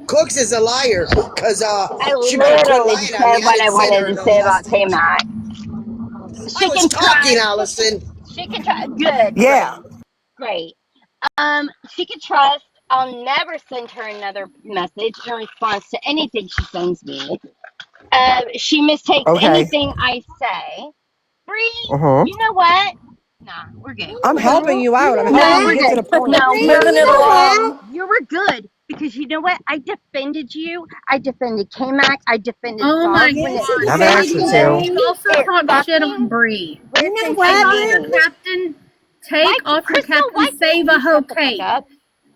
Cooks is a liar because I she better quit literally lying just on me. said I what I didn't say wanted there to no say about molesting. K-Mac. I She was can talking, trust. Allison. She can trust. Good, Yeah. great. She can trust I'll never send her another message in response to anything she sends me. She mistakes Okay. anything I say. Bree, Uh-huh. you know what? Nah, we're good. I'm helping you out. I'm No, helping you we're get to good. the point. No, Moving it along. you were good because you know what? I defended you. I defended K-Mac. I defended Oh my Salt when god. it I've asked her to. You've also it talked shit on fucking Bree. ripped You know and what, Take off skewered your man? me. captain. Take Why, off your Crystal? captain. Why Save can't a you hoe shut the fuck cake. up?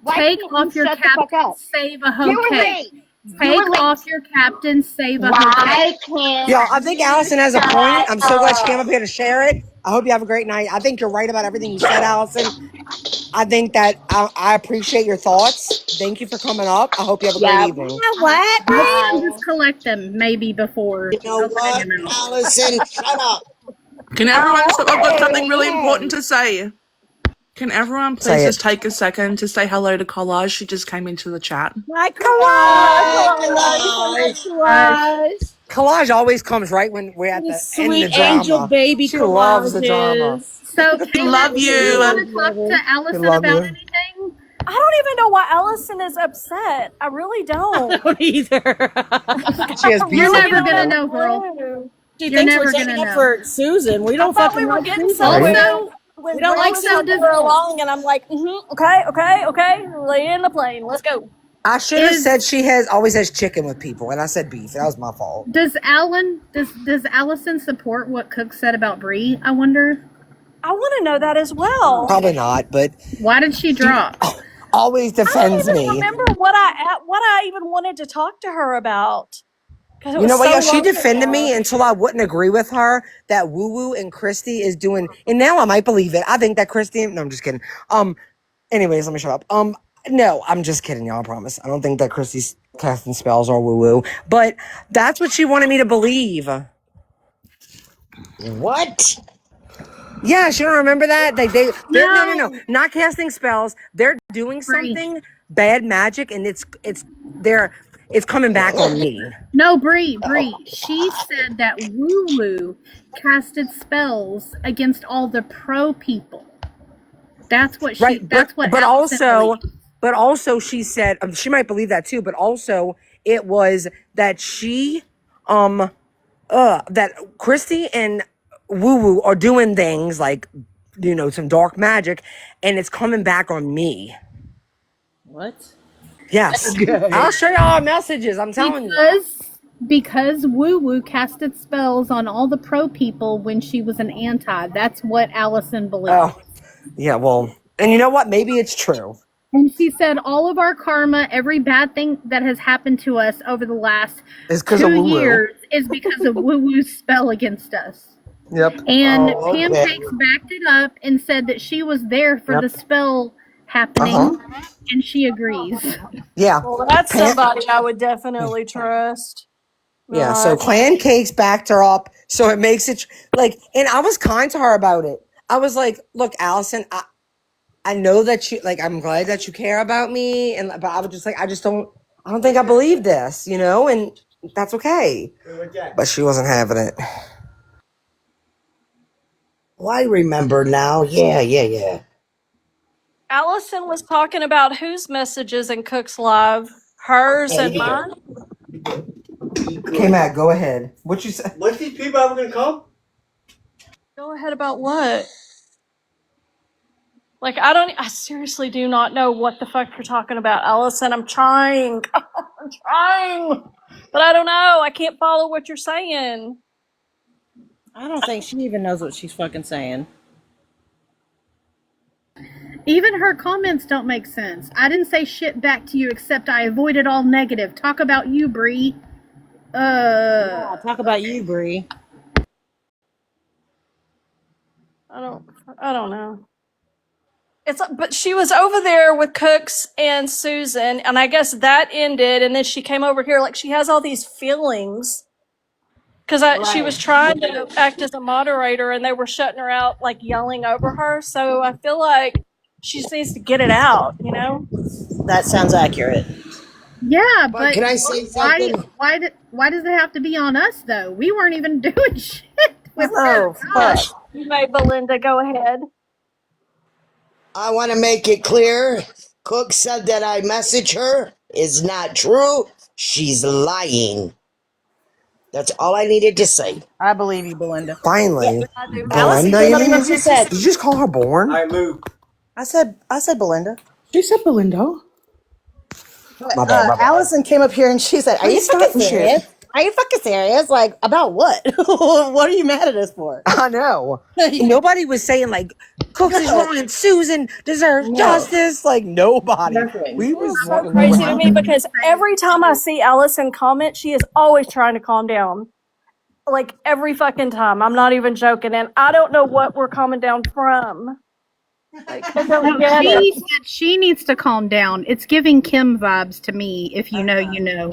Why Take can't you off your shut the fuck captain. up? Save a hoe You were cake. late. You Take were late. off your captain. Save a hoe cake. Why can't Yo, I think you Allison has a shut point. I'm so glad she came up? up here to share it. I hope you have a great night. I think you're right about everything you said, Allison. I think that I appreciate your thoughts. Thank you for coming up. I hope you have a great Yeah. evening. You know what, Next man? time, just collect them maybe before You know opening what, your mouth. Allison? Shut up. Can everyone? So I've got something Hey, really important hey. to say. Can everyone please Say just it. take a second to say hello to Collage? She just came into the chat. Hi, Hi, Collage. Collage. Collage always comes right when we're at You the end sweet of angel drama. baby She loves the drama. collages. So, K-Mac, Love do you you. want to talk to We Allison love about you. anything? I don't even know why Allison is upset. I really don't. don't either. She has I beef You're with really never gonna don't people. know, girl. have a clue. She You're thinks we're never taking gonna up know. for Susan. We I don't thought we fucking were like getting Susan. Right? somewhere Also, when We don't Bree like was so so does far Susan. along, and I'm like, okay, lay in the plane. Let's go. I should have said she always has chicken with people, and I said beef. That was my fault. does Allison support what Cook said about Bree? I wonder. I want to know that as well. Probably not, but Why did she drop? always I don't defends even me. remember what I even wanted to talk to her about because it You was know what, so yo? She long defended ago. me until I wouldn't agree with her that Woo Woo and Christy is doing, and now I might believe it. I think that Christy. No, I'm just kidding. Anyways, let me shut up. No, I'm just kidding, y'all. I promise. I don't think that Christy's casting spells or Woo Woo, but that's what she wanted me to believe. What? Yeah, you don't remember that? They're no, No, not casting spells. They're doing Bree. something bad magic, and it's coming back on me. No, Bree. She said that Woo Woo casted spells against all the pro people. That's what she. Right, That's what but Allison believes. also she said she might believe that too. But also it was that that Christy and Woo Woo are doing things like some dark magic, and it's coming back on me. What? Yes, I'll show you all our messages. I'm telling you. Because Woo Woo casted spells on all the pro people when she was an anti. That's what Allison believes. Oh, yeah. Well, and you know what? Maybe it's true. And she said all of our karma, every bad thing that has happened to us over the last It's 'cause of 2 Woo Woo. years is because of Woo Woo's spell against us. Yep. And Oh, okay. Pancakes backed it up and said that she was there for Yep. the spell happening, and she agrees. Yeah. Well, that's somebody I would definitely trust. Yeah, so Clan Cakes backed her up, so it makes it and I was kind to her about it. I was like, "Look, Allison, I know that you I'm glad that you care about me, but I was just like, I don't think I believe this, and that's okay." But she wasn't having it. Well, I remember now. Yeah. Allison was talking about whose messages in Cook's Live, hers and mine. Okay, Matt, go ahead. What you say? What's these people ever gonna come? Go ahead about what? I seriously do not know what the fuck you're talking about, Allison. I'm trying. I'm trying. But I don't know. I can't follow what you're saying. I don't think she even knows what she's fucking saying. Even her comments don't make sense. I didn't say shit back to you except I avoided all negative. Talk about you, Bree. Talk about you, Bree. I don't know. But she was over there with Cooks and Susan, and I guess that ended, and then she came over here she has all these feelings. Because she was trying to act as a moderator, and they were shutting her out, yelling over her. So I feel like she just needs to get it out, That sounds accurate. Yeah, but can I say something? why does it have to be on us though? We weren't even doing shit with her. You may, Belinda, go ahead. I want to make it clear Cook said that I messaged her is not true. She's lying. That's all I needed to say. I believe you, Belinda. Finally. Allison, Belinda, you tell me mean? what you said. Did you just call her born? I said Belinda. She said Belinda. But, My bad. Allison came up here and she said, "Are you Please fucking stop shit. serious? Are you fucking serious? Like, about what? What are you mad at us for?" I know. Nobody was saying like Cooks is wrong and Susan deserves justice. Like nobody. We was It's so crazy to me because every time I see Allison comment, she is always trying to calm down. Like every fucking time. I'm not even joking. And I don't know what we're calming down from. Like, I don't get it. said she needs to calm down. It's giving Kim vibes to me. If you know, you know.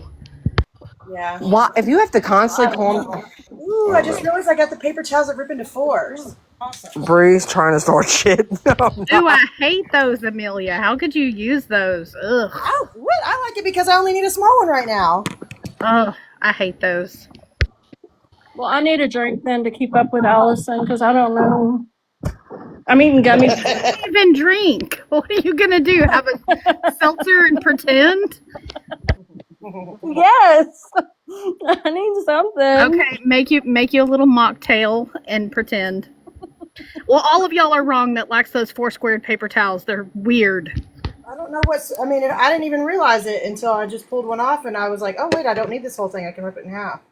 Yeah. Why? If you have to constantly calm, Ooh, I just realized I got the paper towels that rip into fours. Awesome. Bree's trying to start shit. Ooh, I hate those, Amelia. How could you use those? Ugh. Oh, what? I like it because I only need a small one right now. Ugh, I hate those. Well, I need a drink then to keep up with Allison because I don't know. I'm eating gummies. Don't even drink. What are you gonna do? Have a seltzer and pretend? Yes. I need something. Okay, make you a little mocktail and pretend. Well, all of y'all are wrong that likes those 4 squared paper towels. They're weird. I don't know what's. I mean, I didn't even realize it until I just pulled one off and I was like, "Oh wait, I don't need this whole thing. I can rip it in half."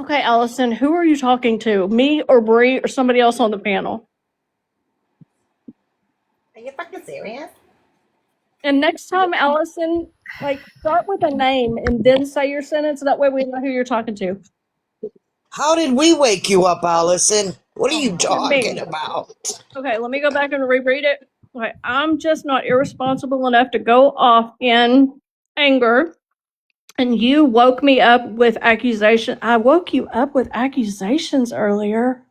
Okay, Allison, who are you talking to? Me or Bree or somebody else on the panel? Are you fucking serious? And next time, Allison, like start with a name and then say your sentence. That way we know who you're talking to. How did we wake you up, Allison? What are you Me. talking about? Okay, let me go back and reread it. Okay, I'm just not irresponsible enough to go off in anger. And you woke me up with accusation. I woke you up with accusations earlier.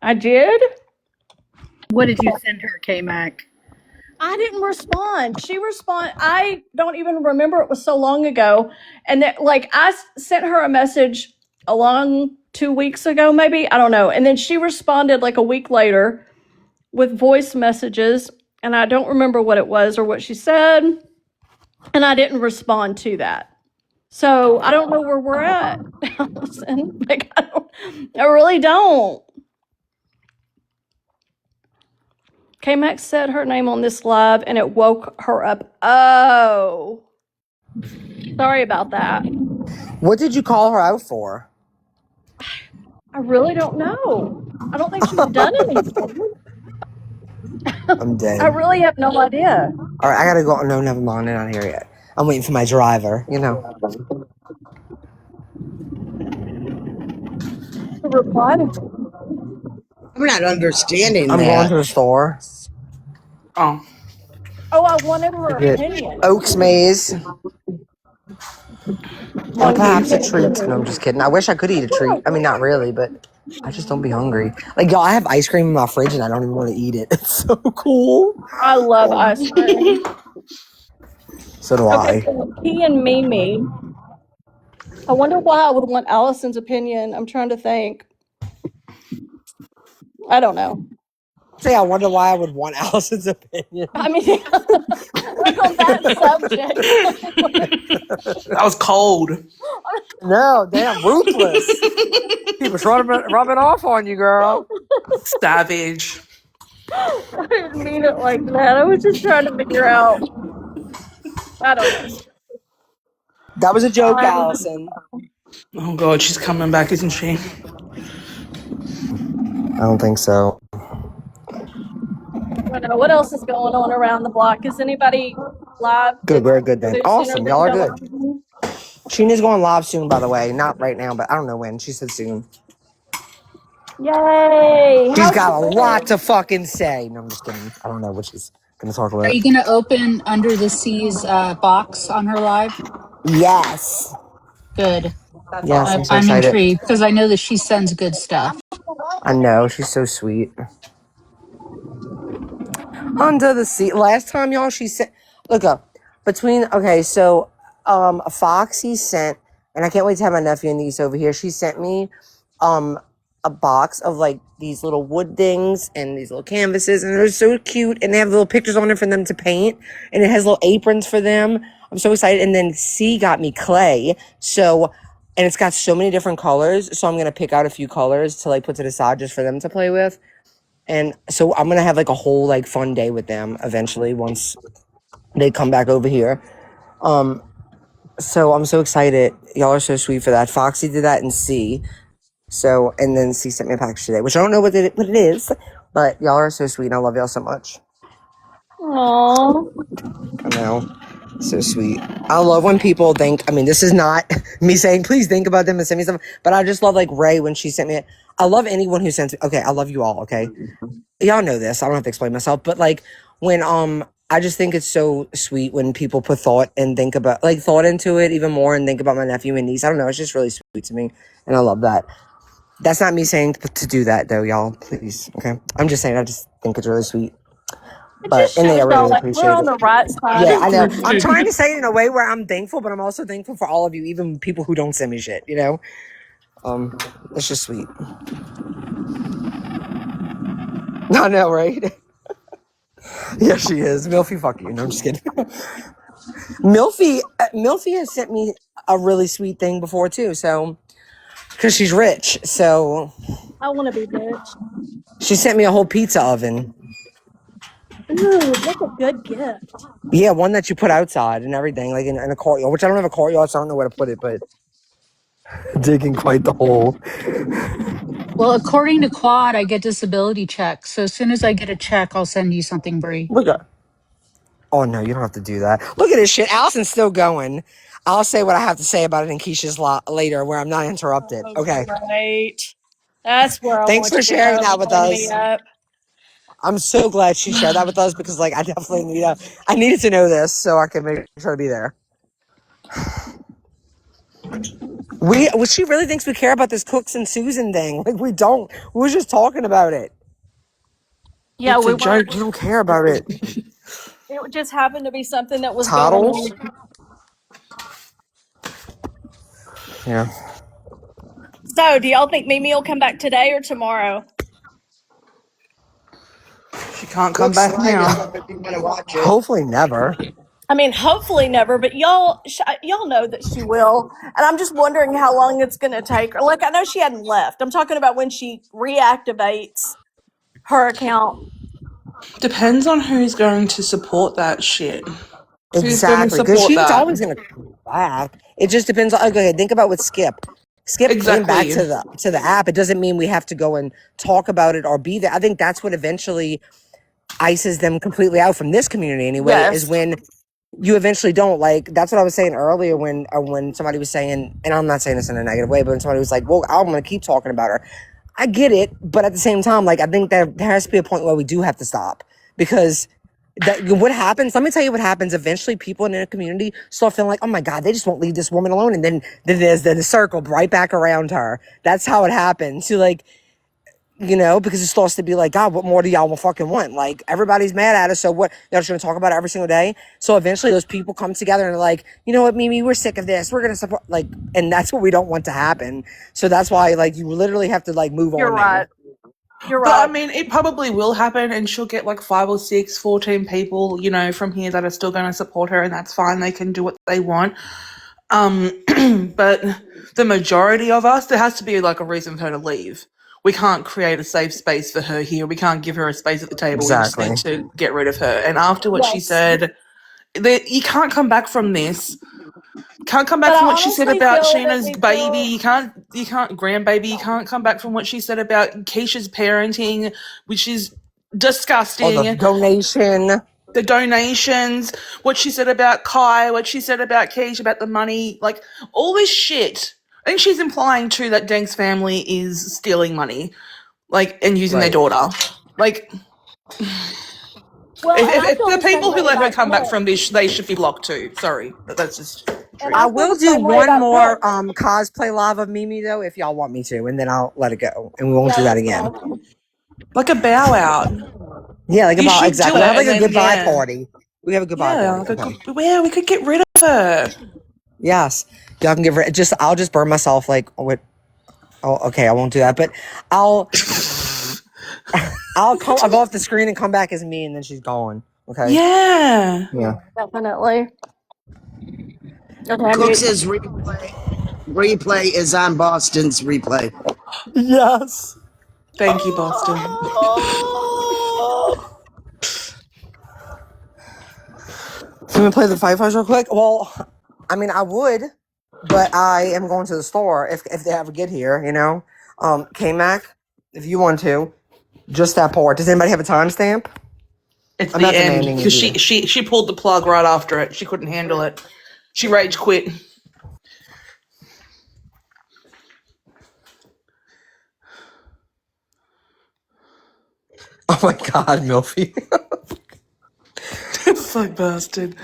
I did? What did you send her, K-Mac? I didn't respond. She responded. I don't even remember. It was so long ago. And that, like, I sent her a message along 2 weeks ago, maybe. I don't know. And then she responded like a week later with voice messages. And I don't remember what it was or what she said. And I didn't respond to that. So I don't know where we're at, Allison. Like, I really don't. K-Max said her name on this live and it woke her up. Oh. Sorry about that. What did you call her out for? I really don't know. I don't think she's done anything. I'm dead. I really have no idea. All right, I gotta go. No, never mind. They're not here yet. I'm waiting for my driver. You know. The reply to I'm not understanding I'm that. going to the store. Oh. Oh, I wanted her Get opinion. Oaks Maze. Or perhaps a treat. No, I'm just kidding. I wish I could eat a treat. I mean, not really, but I just don't be hungry. Like, y'all, I have ice cream in my fridge and I don't even want to eat it. It's so cool. I love ice cream. So do I. Okay, so he and Mimi. I wonder why I would want Allison's opinion. I'm trying to think. I don't know. Say, I wonder why I would want Allison's opinion. I mean, like on that subject. That was cold. No, damn, ruthless. He was rubbing off on you, girl. Savage. I didn't mean it like that. I was just trying to figure out. I don't know. That was a joke, Allison. Oh god, she's coming back, isn't she? I don't think so. I don't know. What else is going on around the block? Is anybody live? Good, we're good then. Sooner Awesome, than y'all are done? good. Sheena's going live soon, by the way. Not right now, but I don't know when. She said soon. Yay! She's How's got a she lot doing? to fucking say. No, I'm just kidding. I don't know what she's gonna talk Are about. you going to open Under the Seas box on her live? Yes. Good. Yes, I'm so I'm excited. intrigued because I know that she sends good stuff. I know, she's so sweet. Under the Sea. Last time, y'all, she sent. Look up. Okay, so Foxy sent, and I can't wait to have my nephew and niece over here. She sent me a box of like these little wood things and these little canvases, and they're so cute, and they have little pictures on it for them to paint, and it has little aprons for them. I'm so excited. And then C got me clay, so, and it's got so many different colors, so I'm gonna pick out a few colors to like put to the side just for them to play with. And so I'm gonna have like a whole like fun day with them eventually once they come back over here. So I'm so excited. Y'all are so sweet for that. Foxy did that in C. So, and then C sent me a package today, which I don't know what it is, but y'all are so sweet, and I love y'all so much. Aww. I know. So sweet. I love when people think, I mean, this is not me saying, please think about them and send me something, but I just love like Ray when she sent me it. I love anyone who sends me, okay, I love you all, okay? Y'all know this. I don't have to explain myself, but like when, I just think it's so sweet when people put thought and think about, like thought into it even more and think about my nephew and niece. I don't know. It's just really sweet to me, and I love that. That's not me saying to do that though, y'all. Please, okay? I'm just saying I just think it's really sweet. But and they really appreciate We're on it. the right side. Yeah, I know. I'm trying to say it in a way where I'm thankful, but I'm also thankful for all of you, even people who don't send me shit. You know, it's just sweet. I know, right? Yeah, she is. Milfy, fuck you. No, I'm just kidding. Milfy has sent me a really sweet thing before too. So, because she's rich, so I want to be rich. she sent me a whole pizza oven. Ooh, that's a good gift. Yeah, one that you put outside and everything, like in a courtyard, which I don't have a courtyard, so I don't know where to put it, but digging quite the hole. Well, according to Quad, I get disability checks. So as soon as I get a check, I'll send you something, Bree. Look at. Oh no, you don't have to do that. Look at this shit. Allison's still going. I'll say what I have to say about it in Keisha's later, where I'm not interrupted. Okay. Right. That's where I Thanks want for you to sharing go. that with Line me us. up. I'm so glad she shared that with us because, like, I definitely I needed to know this so I could make sure to be there. She really thinks we care about this Cooks and Susan thing. Like, we don't. We were just talking about it. Yeah, It's we a were. joke. We don't care about it. It just happened to be something that was Toddles? going on. Yeah. So, do y'all think Mimi will come back today or tomorrow? She can't come back now. Hopefully never. I mean, hopefully never, but y'all know that she will. And I'm just wondering how long it's going to take her. Like, I know she hadn't left. I'm talking about when she reactivates her account. Depends on who's going to support that shit. Who's going to Exactly, because support she's that? always going to come back. It just depends on. Okay, think about with Skip. Skip came back Exactly. to the app. It doesn't mean we have to go and talk about it or be there. I think that's what eventually ices them completely out from this community. Anyway, is Yes. when you eventually don't like. That's what I was saying earlier when somebody was saying, and I'm not saying this in a negative way, but when somebody was like, "Well, I'm going to keep talking about her." I get it, but at the same time, like I think that there has to be a point where we do have to stop because. What happens? Let me tell you what happens. Eventually, people in a community start feeling like, "Oh my God, they just won't leave this woman alone," and then there's the circle right back around her. That's how it happens. So, like, because it starts to be like, God, what more do y'all fucking want? Like, everybody's mad at us, so what? Y'all just gonna talk about it every single day? So eventually, those people come together and are like, you know what, Mimi, we're sick of this. We're gonna support, like, and that's what we don't want to happen. So that's why, like, you literally have to like move You're on right. You're But right. I mean, it probably will happen, and she'll get like 5 or 6, 14 people, from here that are still going to support her, and that's fine. They can do what they want. But the majority of us, there has to be like a reason for her to leave. We can't create a safe space for her here. We can't give her a space at the table. Exactly. We just need to get rid of her. And after what she Yes. said, you can't come back from this. Can't come But back I from what she said honestly about feel that Sheena's we baby. feel. You can't grandbaby. You can't come back from what she said about Keisha's parenting, which is Or the disgusting. donation. The donations, what she said about Kai, what she said about Keisha, about the money, like all this shit. I think she's implying too that Dank's family is stealing money, like, and using their Right. daughter. Like, Well, and I if feel the the same people who way let her about come back Clint. from this, they should be blocked too. Sorry, but that's just And true. I I feel will the do same way one about more Clint. cosplay live of Mimi though, if y'all want me to, and then I'll let it go, and we won't Yeah, do that let's again. go. Like a bow out. Yeah, like You about should do exactly. it, We'll have like and a then goodbye yeah, party. We have a goodbye yeah, party. Okay. we could get rid of her. Yes, y'all can give her. I'll just burn myself like with Oh, okay, I won't do that. But I'll I'll go off the screen and come back as me, and then she's gone. Okay. Yeah. Yeah. Definitely. Okay, Cooks' replay is on Boston's replay. Yes. Thank you, Boston. Can we play the Fight Fuzz real quick? Well, I mean, I would, but I am going to the store if they ever get here, you know? K-Mac, if you want to, just that part. Does anybody have a timestamp? It's I'm the not end demanding you because do that. she pulled the plug right after it. She couldn't handle it. She rage quit. Oh my God, Milfy. Fuck bastard.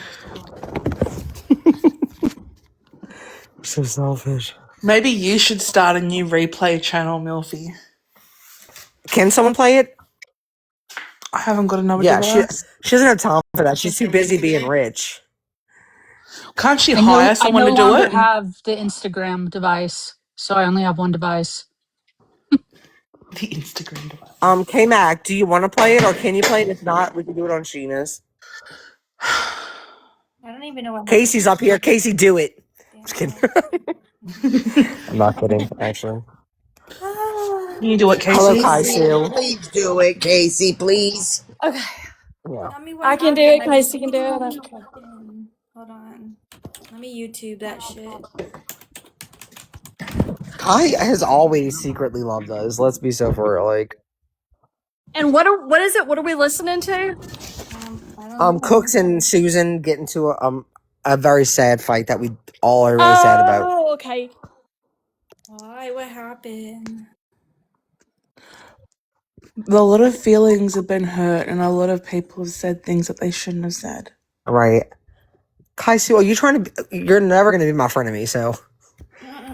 So selfish. Maybe you should start a new replay channel, Milfy. Can someone play it? I haven't got another Yeah, device. she doesn't have time for that. She's too busy being rich. Can't she I hire someone no to do longer it? have the Instagram device, so I only have one device. The Instagram device. K-Mac, do you want to play it or can you play it? If not, we can do it on Sheena's. I don't even know what. Casey's up here. Casey, do it. Just kidding. I'm not kidding, actually. Can you do it, Hello, Casey? Kaisu. Please do it, Casey, please. Okay. Yeah. Tell me what I can do it. happened. Casey can do it. Hold on. Let me YouTube that shit. Kai has always secretly loved us. Let's be so for real. Like, And what is it? What are we listening to? I don't know. Cooks and Susan get into a very sad fight that we all are really sad about. Oh, okay. Why? What happened? A lot of feelings have been hurt, and a lot of people have said things that they shouldn't have said. Right. Kaisu, are you trying to? You're never going to be my frenemy, so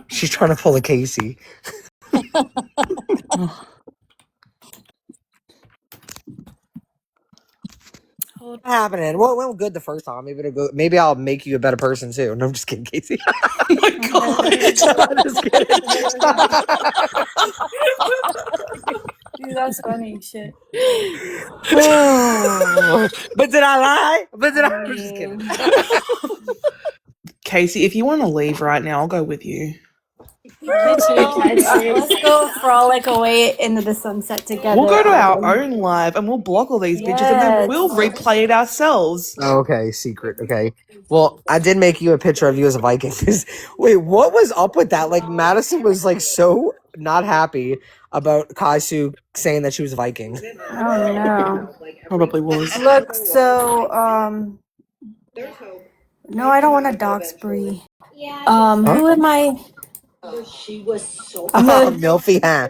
she's trying to pull a Casey. What's happening? Well, it went good the first time. Maybe I'll make you a better person too. No, I'm just kidding, Casey. Oh my God. Just kidding. Dude, that's funny shit. But did I lie? I'm just kidding. Casey, if you want to leave right now, I'll go with you. Let's go frolic away into the sunset together. We'll go to our own live and we'll block all these bitches and then we'll replay it ourselves. Okay, secret. Okay. Well, I did make you a picture of you as a Viking. Wait, what was up with that? Like, Madison was like so not happy about Kaisu saying that she was a Viking. Oh no. Probably was. Look, so no, I don't want to dox Bree. Who am I? She was so Milfy, huh?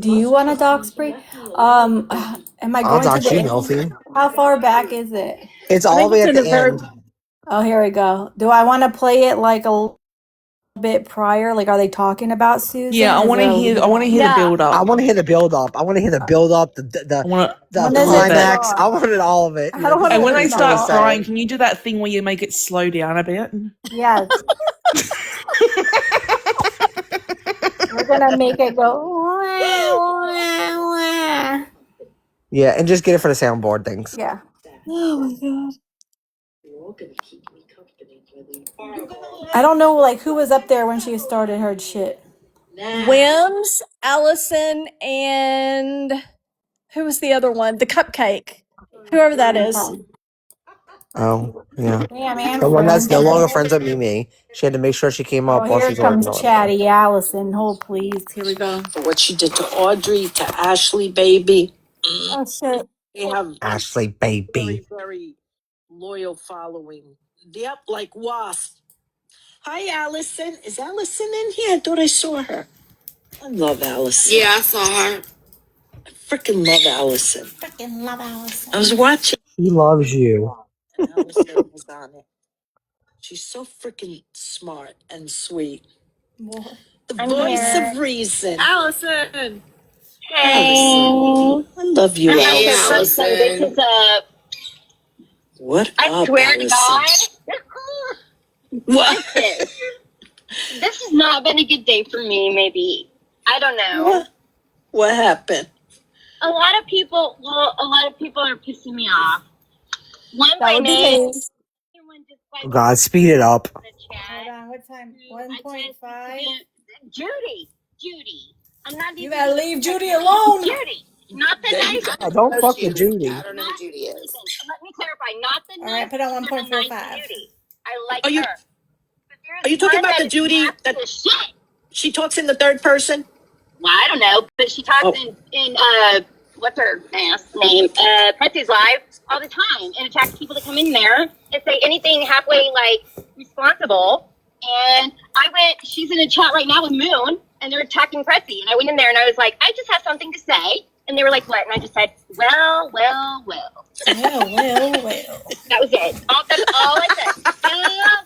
Do you want to dox Bree? Am I I'll going to dox the you, end? Milfy. How far back is it? It's all the way at the end. Oh, here we go. Do I want to play it like a bit prior? Like, are they talking about Susan? Yeah, I want to hear. I want to hear the build up. I want to hear the build up. The climax. I wanted all of it. And when they start crying, can you do that thing where you make it slow down a bit? Yes. We're gonna make it go. Yeah, and just get it for the soundboard things. Yeah. Oh my God. I don't know, like, who was up there when she started her shit. Wims, Allison, and who was the other one? The Cupcake. Whoever that is. Oh, yeah. Yeah, man. The one that's no longer friends with Mimi. She had to make sure she came up Oh, while here she's comes working on it. Chatty Allison. Hold, please. Here we go. what she did to Audrey, to Ashley, baby. Oh, shit. They have Ashley, baby. very loyal following. Yep, like wasp. Hi, Allison. Is Allison in here? I thought I saw her. I love Allison. Yeah, I saw her. I freaking love Allison. Freaking love Allison. I was watching. He loves you. And Allison was on it. She's so freaking smart and sweet. What? The I'm voice here. of reason. Allison. Allison. I love you, Hey, Allison. Allison. up. What I up, swear to Allison? God. What? This has not been a good day for me, maybe. I don't know. What happened? A lot of people are pissing me off. One That by would be name, me. Oh, God, speed it up. Hold on, what time? 1.5. Judy. I'm not You even. gotta leave Judy alone. Judy. Not the nice. Oh, don't fuck with Judy. I don't know who Judy is. Let me clarify. Not the All right, nice. put on The nice 1.45. Judy. I like Are you her. But are you there's talking one about that the is Judy that nasty as shit. she talks in the third person? Well, I don't know, but she talks Oh. in what's her ass name? Pretsy's Live all the time and attacks people that come in there and say anything halfway like responsible. And she's in a chat right now with Moon and they're attacking Pretsy. And I went in there and I was like, I just have something to say. And they were like, what? And I just said, well. Well. That was it. That's all I said.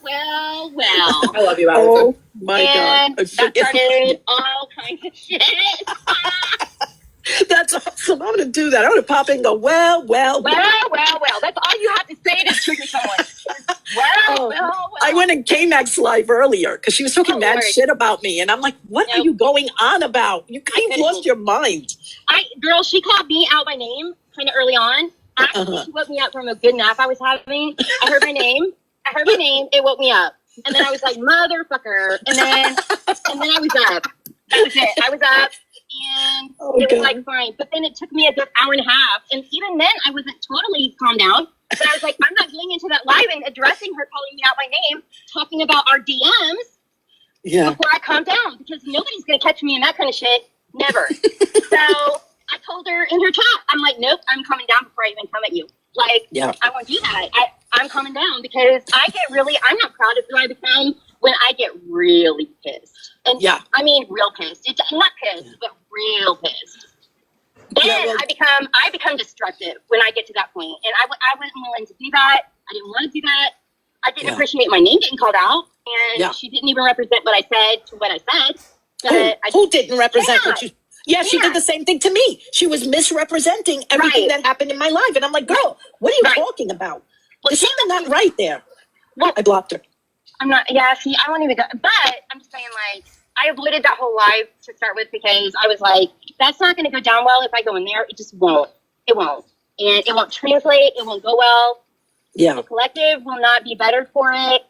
Well. I love you, Allison. Oh my And God. that started all kinds of shit. That's awesome. I'm gonna do that. I'm gonna pop in and go, well. Well. That's all you have to say to trigger someone. Well. I went in K-Max live earlier because she was talking mad shit about me. And I'm like, what are you going on about? You kind of lost your mind. Girl, she called me out by name kind of early on. Actually, she woke me up from a good nap I was having. I heard my name. It woke me up. And then I was like, motherfucker. And then I was up. That was it. I was up. And it was like fine. But then it took me a good hour and a half. And even then, I wasn't totally calmed down. But I was like, I'm not getting into that live and addressing her, calling me out by name, talking about our DMs before I calm down. Because nobody's going to catch me in that kind of shit. Never. So I told her in her chat, I'm like, nope, I'm calming down before I even come at you. Like, I won't do that. I'm calming down because I'm not proud of who I become when I get really pissed. And I mean, real pissed. I'm not pissed, but real pissed. Then I become destructive when I get to that point. And I wasn't willing to do that. I didn't want to do that. I didn't appreciate my name getting called out. And she didn't even represent what I said to what I said. But Who didn't represent what you... Yeah, she did the same thing to me. She was misrepresenting everything that happened in my life. And I'm like, girl, what are you talking about? There's something not right there. Well, I blocked her. I'm not, see, I won't even go. But I'm just saying, like, I avoided that whole live to start with because I was like, that's not going to go down well if I go in there. It just won't. It won't. And it won't translate. It won't go well. Yeah. The collective will not be better for it.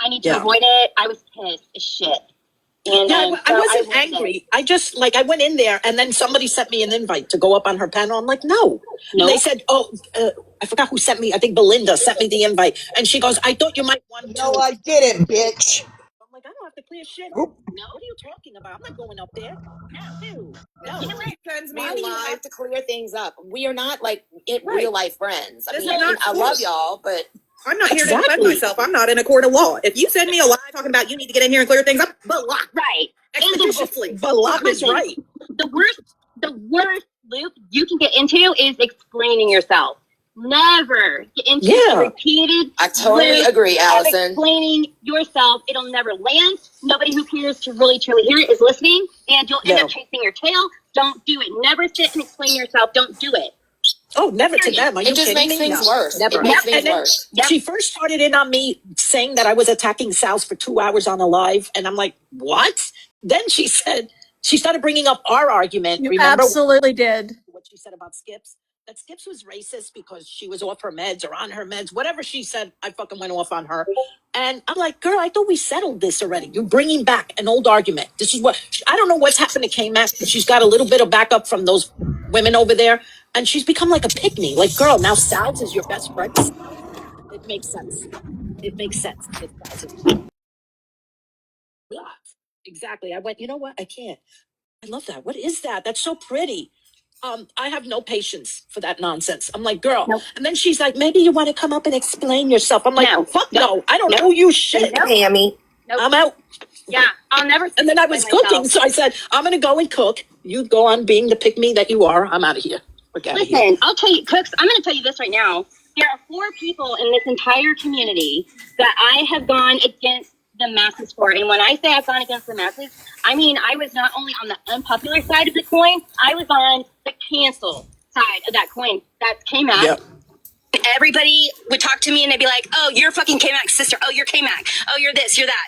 I need to avoid it. I was pissed as shit. And, I wasn't angry. I just, I went in there and then somebody sent me an invite to go up on her panel. I'm like, no. And they said, I forgot who sent me. I think Belinda sent me the invite. And she goes, I thought you might want to. No, I didn't, bitch. I'm like, I don't have to clear shit. No, what are you talking about? I'm not going up there. No. You know what? Sends me Why do you live. have to clear things up? We are not real life friends. I This mean, is not I love forced. y'all, but I'm not here to defend myself. I'm not in a court of law. If you send me a lie talking about you need to get in here and clear things up, block. Right. Expeditiously. Block is right. The worst loop you can get into is explaining yourself. Never get into the repeated. I totally loop agree, of Allison. Explaining yourself, it'll never land. Nobody who cares to really truly hear it is listening, and you'll end up chasing your tail. Don't do it. Never sit and explain yourself. Don't do it. Oh, never to them. Are you It just kidding makes me? things No, worse. Never. It makes things And then worse. she first started in on me saying that I was attacking Sal's for 2 hours on a live. And I'm like, what? Then she started bringing up our argument. You Remember absolutely did. what she said about Skips? That Skips was racist because she was off her meds or on her meds. Whatever she said, I fucking went off on her. And I'm like, girl, I thought we settled this already. You're bringing back an old argument. This is what, I don't know what's happened to K-Max, but she's got a little bit of backup from those women over there. And she's become like a pick-me. Like, girl, now Sal's is your best friend. It makes sense. It makes sense. Yeah, exactly. I went, you know what? I can't. I love that. What is that? That's so pretty. I have no patience for that nonsense. I'm like, girl. Nope. And then she's like, maybe you want to come up and explain yourself. I'm like, fuck no. I don't know you shit. Tammy. I'm out. Yeah, I'll never. And then I was cooking, so I said, I'm going to go and cook. You go on being the pick-me that you are. I'm out of here. Listen, I'll tell you, Cooks, I'm going to tell you this right now. There are 4 people in this entire community that I have gone against the masses for. And when I say I've gone against the masses, I mean I was not only on the unpopular side of the coin, I was on the cancel side of that coin. That's K-Max. Yep. Everybody would talk to me and they'd be like, oh, you're fucking K-Max sister. Oh, you're K-Max. Oh, you're this, you're that.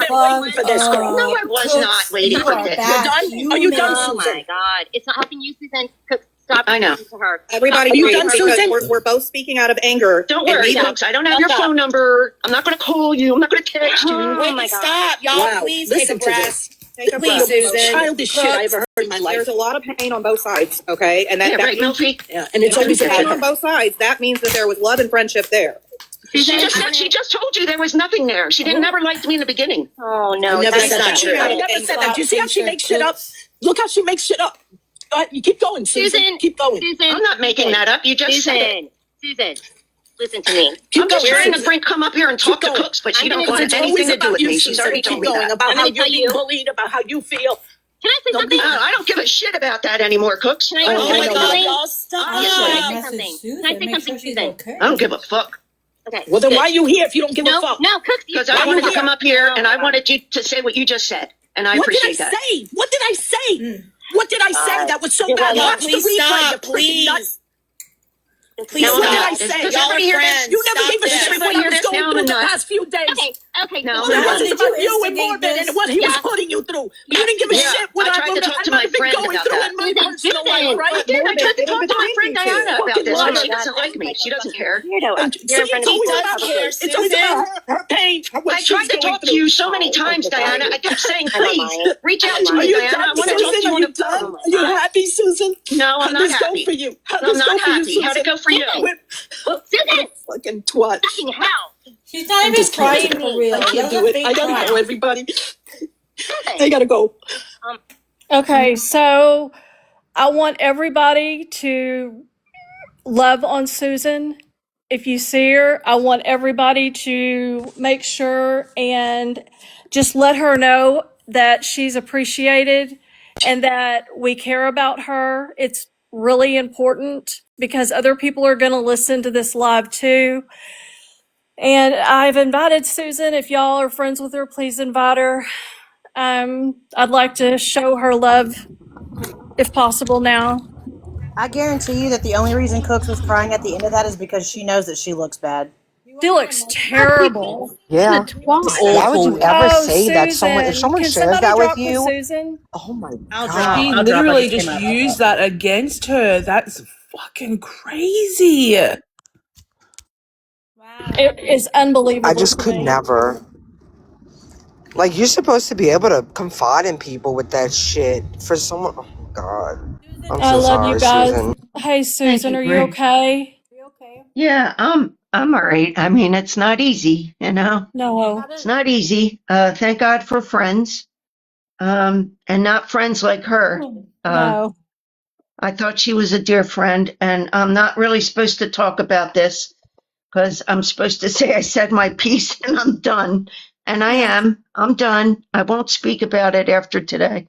waiting for this girl. No, I was not waiting for this. You're done? Are you done, Oh Susan? my God. It's not helping you, Susan. Stop I know. listening to her. Everybody, Are you breathe, done, because Susan? we're both speaking out of anger. Don't and worry, we don't- folks. I don't have your phone number. I'm not going to call you. I'm not going to text you. Oh my God. Stop, y'all. Wow. Please Listen take a to breath. this. Take a Please, breath. Susan. Childish shit I ever heard in my life. There's a lot of pain on both sides, okay? And that, Yeah, that right, means, Milfy? yeah, and it's always pain on both sides. That means that there was love and friendship there. She just told you there was nothing there. She didn't never liked me in the beginning. Oh no, I never that's said not that. true. I never said that. You see how she makes shit up? Look how she makes shit up. You keep going, Susan. Keep going. I'm not making that up. You just said it. Susan, listen to me. I'm just trying to come up here and talk to Cooks, but she don't want anything to do with me. She's already told me that. About how you're being bullied, about how you feel. Can I say something? I don't give a shit about that anymore, Cooks. Can I say something? y'all stop. Can I say something? Can I say something, Susan? I don't give a fuck. Okay. Well, then why are you here if you don't give a fuck? No, Cooks. Because I wanted to come up here and I wanted you to say what you just said. And I appreciate that. What did I say? What did I say that was so bad? Watch the replay, you freaking nut. Please, what did I say? Does everybody hear this? You never gave a shit what I was going through the past few days. Okay. No, It wasn't about you and Morbid and what he was putting you through. You didn't give a shit what I tried to talk to my friend going about through that. in my personal life, right? I did. I tried to talk to my friend Diana about this, but she doesn't like me. She doesn't care. It's always about her pain. I tried to talk to you so many times, Diana. I kept saying, please, reach out to me, Diana. I want to talk to you on the phone. Are you happy, Susan? No, I'm not happy. for you? I'm not happy. How'd it go for you? Susan! Fucking twat. Fucking hell! She's not even crying for real. I can't do it. I don't know everybody. I gotta go. Okay, so I want everybody to love on Susan. If you see her, I want everybody to make sure and just let her know that she's appreciated and that we care about her. It's really important because other people are going to listen to this live too. And I've invited Susan. If y'all are friends with her, please invite her. I'd like to show her love if possible now. I guarantee you that the only reason Cooks was crying at the end of that is because she knows that she looks bad. She looks terrible. Yeah. Why would you ever say that? Someone, if someone Can shares somebody that with drop you, Susan? oh my He god! literally just used that against her. That's fucking crazy. It is unbelievable. I just to could me. never. Like, you're supposed to be able to confide in people with that shit. For someone, oh my god, I'm so I love sorry, you guys. Susan. Hey, Susan, you, are you Greg. okay? Yeah, I'm all right. I mean, it's not easy, you know. No. It's not easy. Thank God for friends, and not friends like her. No. I thought she was a dear friend, and I'm not really supposed to talk about this because I'm supposed to say I said my piece and I'm done. And I am. I'm done. I won't speak about it after today.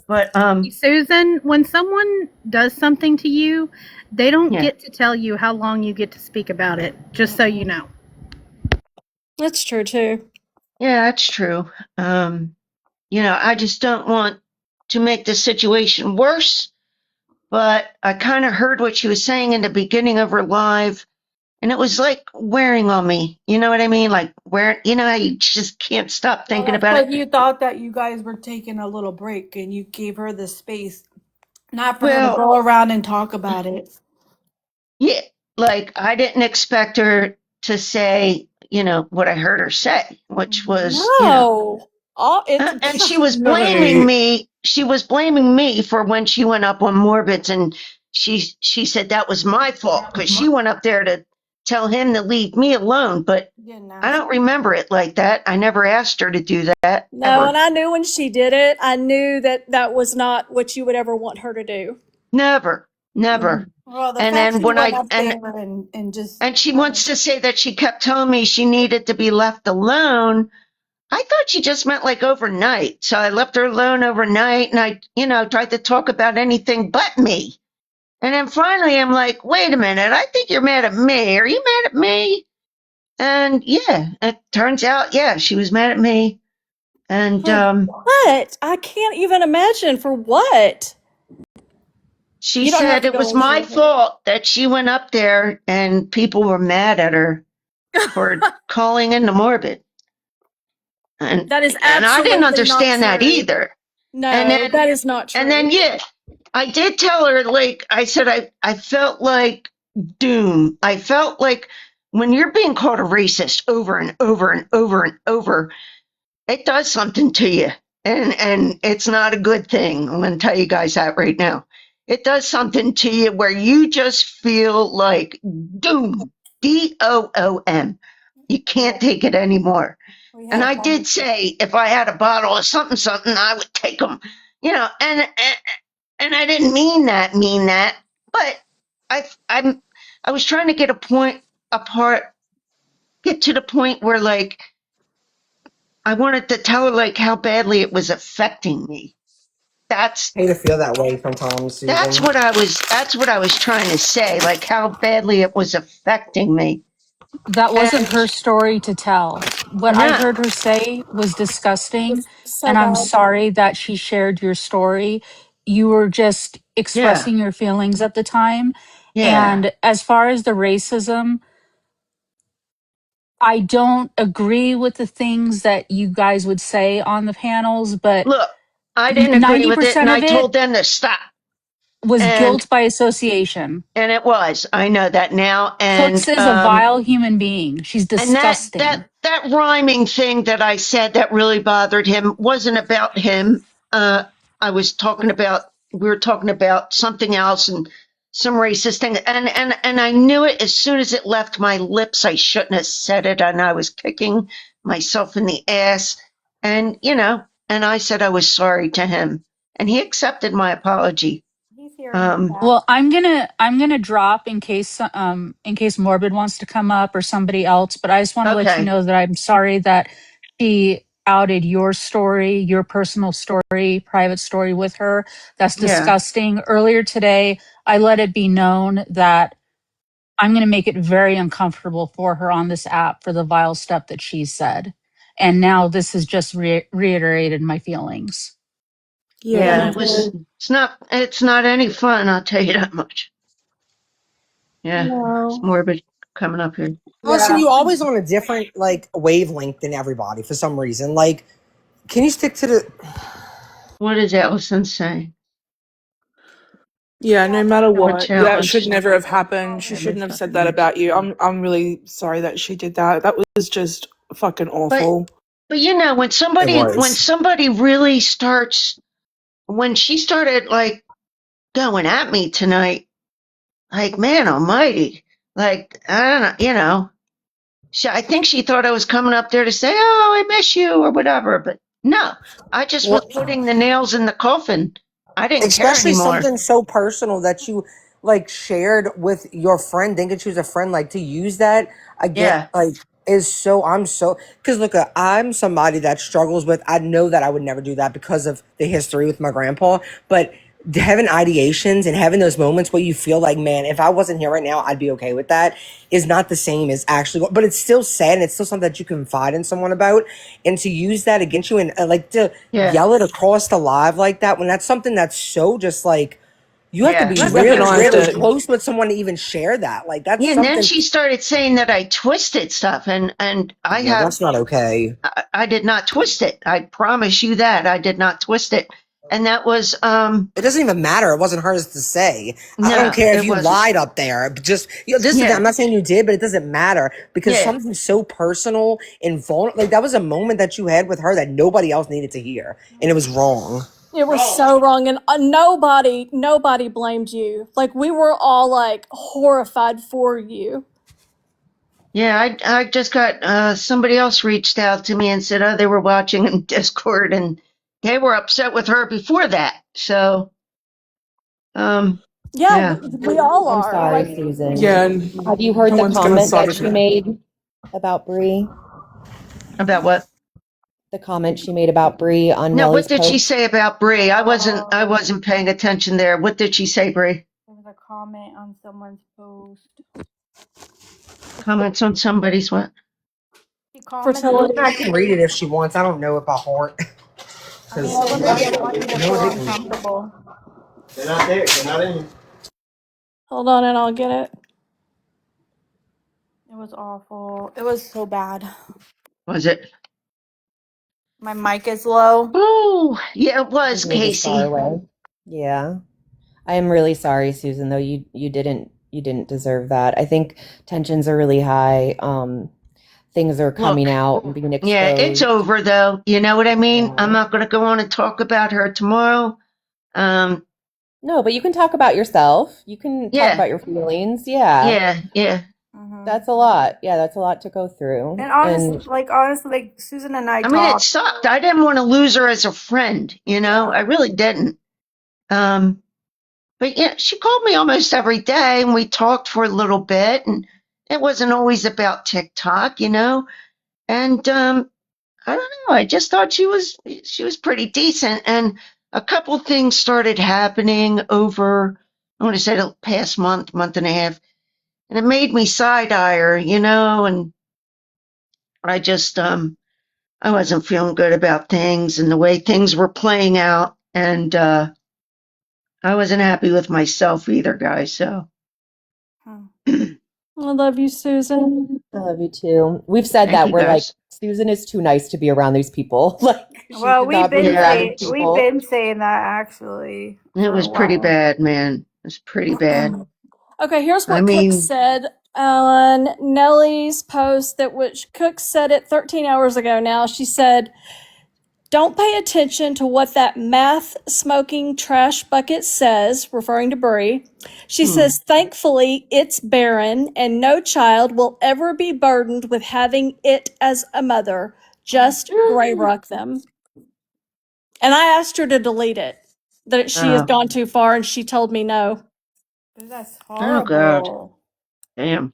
But Susan, when someone does something to you, they don't Yeah. get to tell you how long you get to speak about it, just so you know. That's true too. yeah, that's true. You know, I just don't want to make the situation worse. But I kind of heard what she was saying in the beginning of her live, and it was like wearing on me. You know what I mean? Like you know how you just can't stop thinking about But it. you thought that you guys were taking a little break and you gave her the space, not for her Well- to go around and talk about it. Yeah, like I didn't expect her to say, you know, what I heard her say, which was, you know, No. and she was blaming me. She was blaming me for when she went up on Morbids, and she said that was my fault because she went up there to tell him to leave me alone. But I don't remember it like that. I never asked her to do that. No, ever. and I knew when she did it, I knew that that was not what you would ever want her to do. Never. Well, the And fact then she when went I up there and just and she wants to say that she kept telling me she needed to be left alone. I thought she just meant like overnight. So I left her alone overnight, and I, you know, tried to talk about anything but me. And then finally I'm like, wait a minute, I think you're mad at me. Are you mad at me? And yeah, it turns out, yeah, she was mad at me. And What? I can't even imagine for what. she You don't have said to it go was into my it. fault that she went up there and people were mad at her for calling in the Morbid. And That is and I didn't absolutely not understand that true. either. No, And then- that is not true. And then, yeah, I did tell her, like, I said, I felt like doom. I felt like when you're being called a racist over and over and over and over, it does something to you. And it's not a good thing. I'm going to tell you guys that right now. It does something to you where you just feel like doom, DOOM. You can't take it anymore. And I did say if I had a bottle of something, I would take them, and I didn't mean that, but I was trying to get to the point where like I wanted to tell her like how badly it was affecting me. That's I hate to feel that way sometimes, Susan. that's what I was trying to say, like how badly it was affecting me. That wasn't And her story to tell. What I no, heard her say was disgusting, It's so and I'm bad. sorry that she shared your story. You were just yeah, expressing your feelings at the time. yeah. And as far as the racism, I don't agree with the things that you guys would say on the panels, but Look, I didn't agree with it, and 90% I of it told them to stop. was And guilt by association. it was. I know that now. Cooks And is a vile human being. She's and disgusting. that rhyming thing that I said that really bothered him wasn't about him. I was talking about we were talking about something else and some racist thing, and I knew it as soon as it left my lips. I shouldn't have said it, and I was kicking myself in the ass. And and I said I was sorry to him, and he accepted my apology. He's hearing you, Kat. Well, I'm gonna drop in case Morbid wants to come up or somebody else, but I just want to let you Okay. know that I'm sorry that she outed your story, your personal story, private story with her. That's Yeah. disgusting. Earlier today, I let it be known that I'm going to make it very uncomfortable for her on this app for the vile stuff that she said. And now this has just reiterated my feelings. Yeah, it's not any fun, I'll tell you that much. Yeah. It's No. morbid coming up here. Allison, Yeah. you always on a different like wavelength than everybody for some reason. Like, can you stick to the? What is Allison saying? Yeah, no matter What's what, that should Allison? never have happened. She shouldn't have said that about you. I'm really sorry that she did that. That was just fucking But awful. but when It was. somebody really starts when she started like going at me tonight, like man almighty. Like I don't know, I think she thought I was coming up there to say, "Oh, I miss you" or whatever, but no. I just was Well, putting the nails in the coffin. I didn't care especially anymore. something so personal that you like shared with your friend, thinking she was a friend, like to use that again, Yeah. like is so because look, I'm somebody that struggles with, I know that I would never do that because of the history with my grandpa, but having ideations and having those moments where you feel like, man, if I wasn't here right now, I'd be okay with that is not the same as actually, but it's still sad and it's still something that you confide in someone about, and to use that against you and like to Yeah. yell it across the live like that when that's something that's so just like you have to Yeah. be Let's really, weaponized really it. close with someone to even share that. Like that's Yeah, and then something. she started saying that I twisted stuff, and Yeah, that's not okay. I did not twist it. I promise you that I did not twist it, and that was It doesn't even matter. It wasn't hers to say. I no, don't care if it you wasn't. lied up there. Just this is the thing, Yeah, I'm not saying you did, but it doesn't matter because yeah, something so personal and vulnerable. Like that was a moment that you had with her that nobody else needed to hear, and it was wrong. It was so wrong, and nobody blamed you. Like we were all like horrified for you. yeah. I just got somebody else reached out to me and said, oh, they were watching in Discord, and they were upset with her before that. So, Yeah, yeah. we all I'm are. sorry, Like, Susan. Yeah, and Have you heard no the one's gonna comment solve that she it. made about Bree? About what? The comment she made about Bree on No, Nellie's what did she post? say about Bree? I wasn't paying attention there. What did she say, Bree? There was a comment on someone's post. Comments on somebody's what? She commented. fertility. I can read it if she wants. I don't know it by heart. I mean, 'Cause I wouldn't want you to no, feel it didn't. uncomfortable. They're not there. They're not in. Hold on, and I'll get it. It was awful. It was so bad. Was it? My mic is low. Oh, yeah, it was, Move this far Casey. away. Yeah. I am really sorry, Susan, though you didn't deserve that. I think tensions are really high. things are coming Look, out and being yeah, it's exposed. over though. You know what I mean? Yeah. I'm not going to go on and talk about her tomorrow. No, but you can talk about yourself. You can talk Yeah. about your feelings. Yeah. Yeah. That's a lot. Yeah, that's a lot to go through. And honestly, like Susan and I I mean, it talked. sucked. I didn't want to lose her as a friend, you know? I really didn't. But yeah, she called me almost every day and we talked for a little bit, and it wasn't always about TikTok, you know? And I don't know, I just thought she was pretty decent, and a couple things started happening over, I want to say, the past month and a half, and it made me side-eye her, you know, and I just I wasn't feeling good about things and the way things were playing out, and I wasn't happy with myself either, guys. So I love you, Susan. I love you too. We've said Thank that you, we're like, guys. Susan is too nice to be around these people. Like, she Well, should not be around these we've people. been saying that actually. It was pretty bad, man. It was pretty bad. Okay, here's I what mean- Cook said on Nellie's post, that which Cook said it 13 hours ago now. She said, "Don't pay attention to what that math smoking trash bucket says," referring to Bree. She says, "Thankfully, it's barren and no child will ever be burdened with having it as a mother. Just gray rock them." And I asked her to delete it, that she has gone too far, and she told me no. That's Oh, horrible. God. Damn.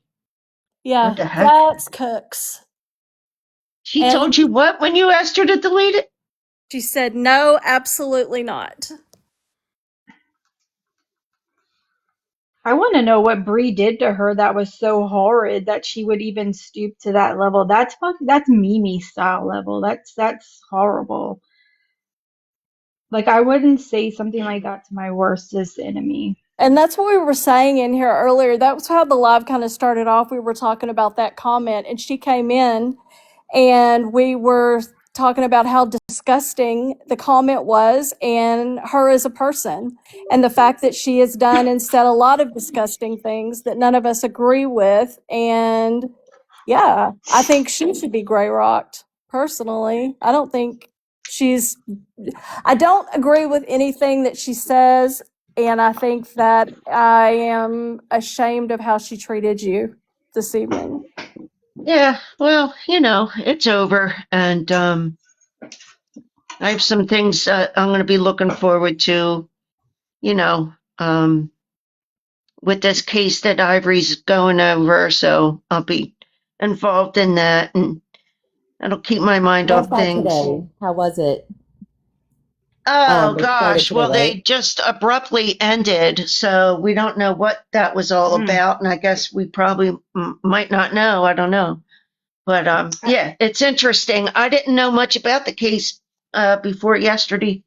Yeah, What the heck? that's Cook's. She And- told you what when you asked her to delete it? She said, "No, absolutely not." I want to know what Bree did to her that was so horrid that she would even stoop to that level. That's Mimi style level. That's horrible. Like, I wouldn't say something like that to my worstest enemy. And that's what we were saying in here earlier. That was how the live kind of started off. We were talking about that comment, and she came in and we were talking about how disgusting the comment was and her as a person, and the fact that she has done and said a lot of disgusting things that none of us agree with. And yeah, I think she should be gray rocked personally. I don't agree with anything that she says. And I think that I am ashamed of how she treated you this evening. Yeah, well, you know, it's over. And I have some things I'm going to be looking forward to, you know, with this case that Ivory's going over. So I'll be involved in that, and that'll keep my mind How's off that things. today? How was it? Oh, It started gosh. today, Well, they right? just abruptly ended, so we don't know what that was all about. And I guess we probably might not know. I don't know. But yeah, it's interesting. I didn't know much about the case before yesterday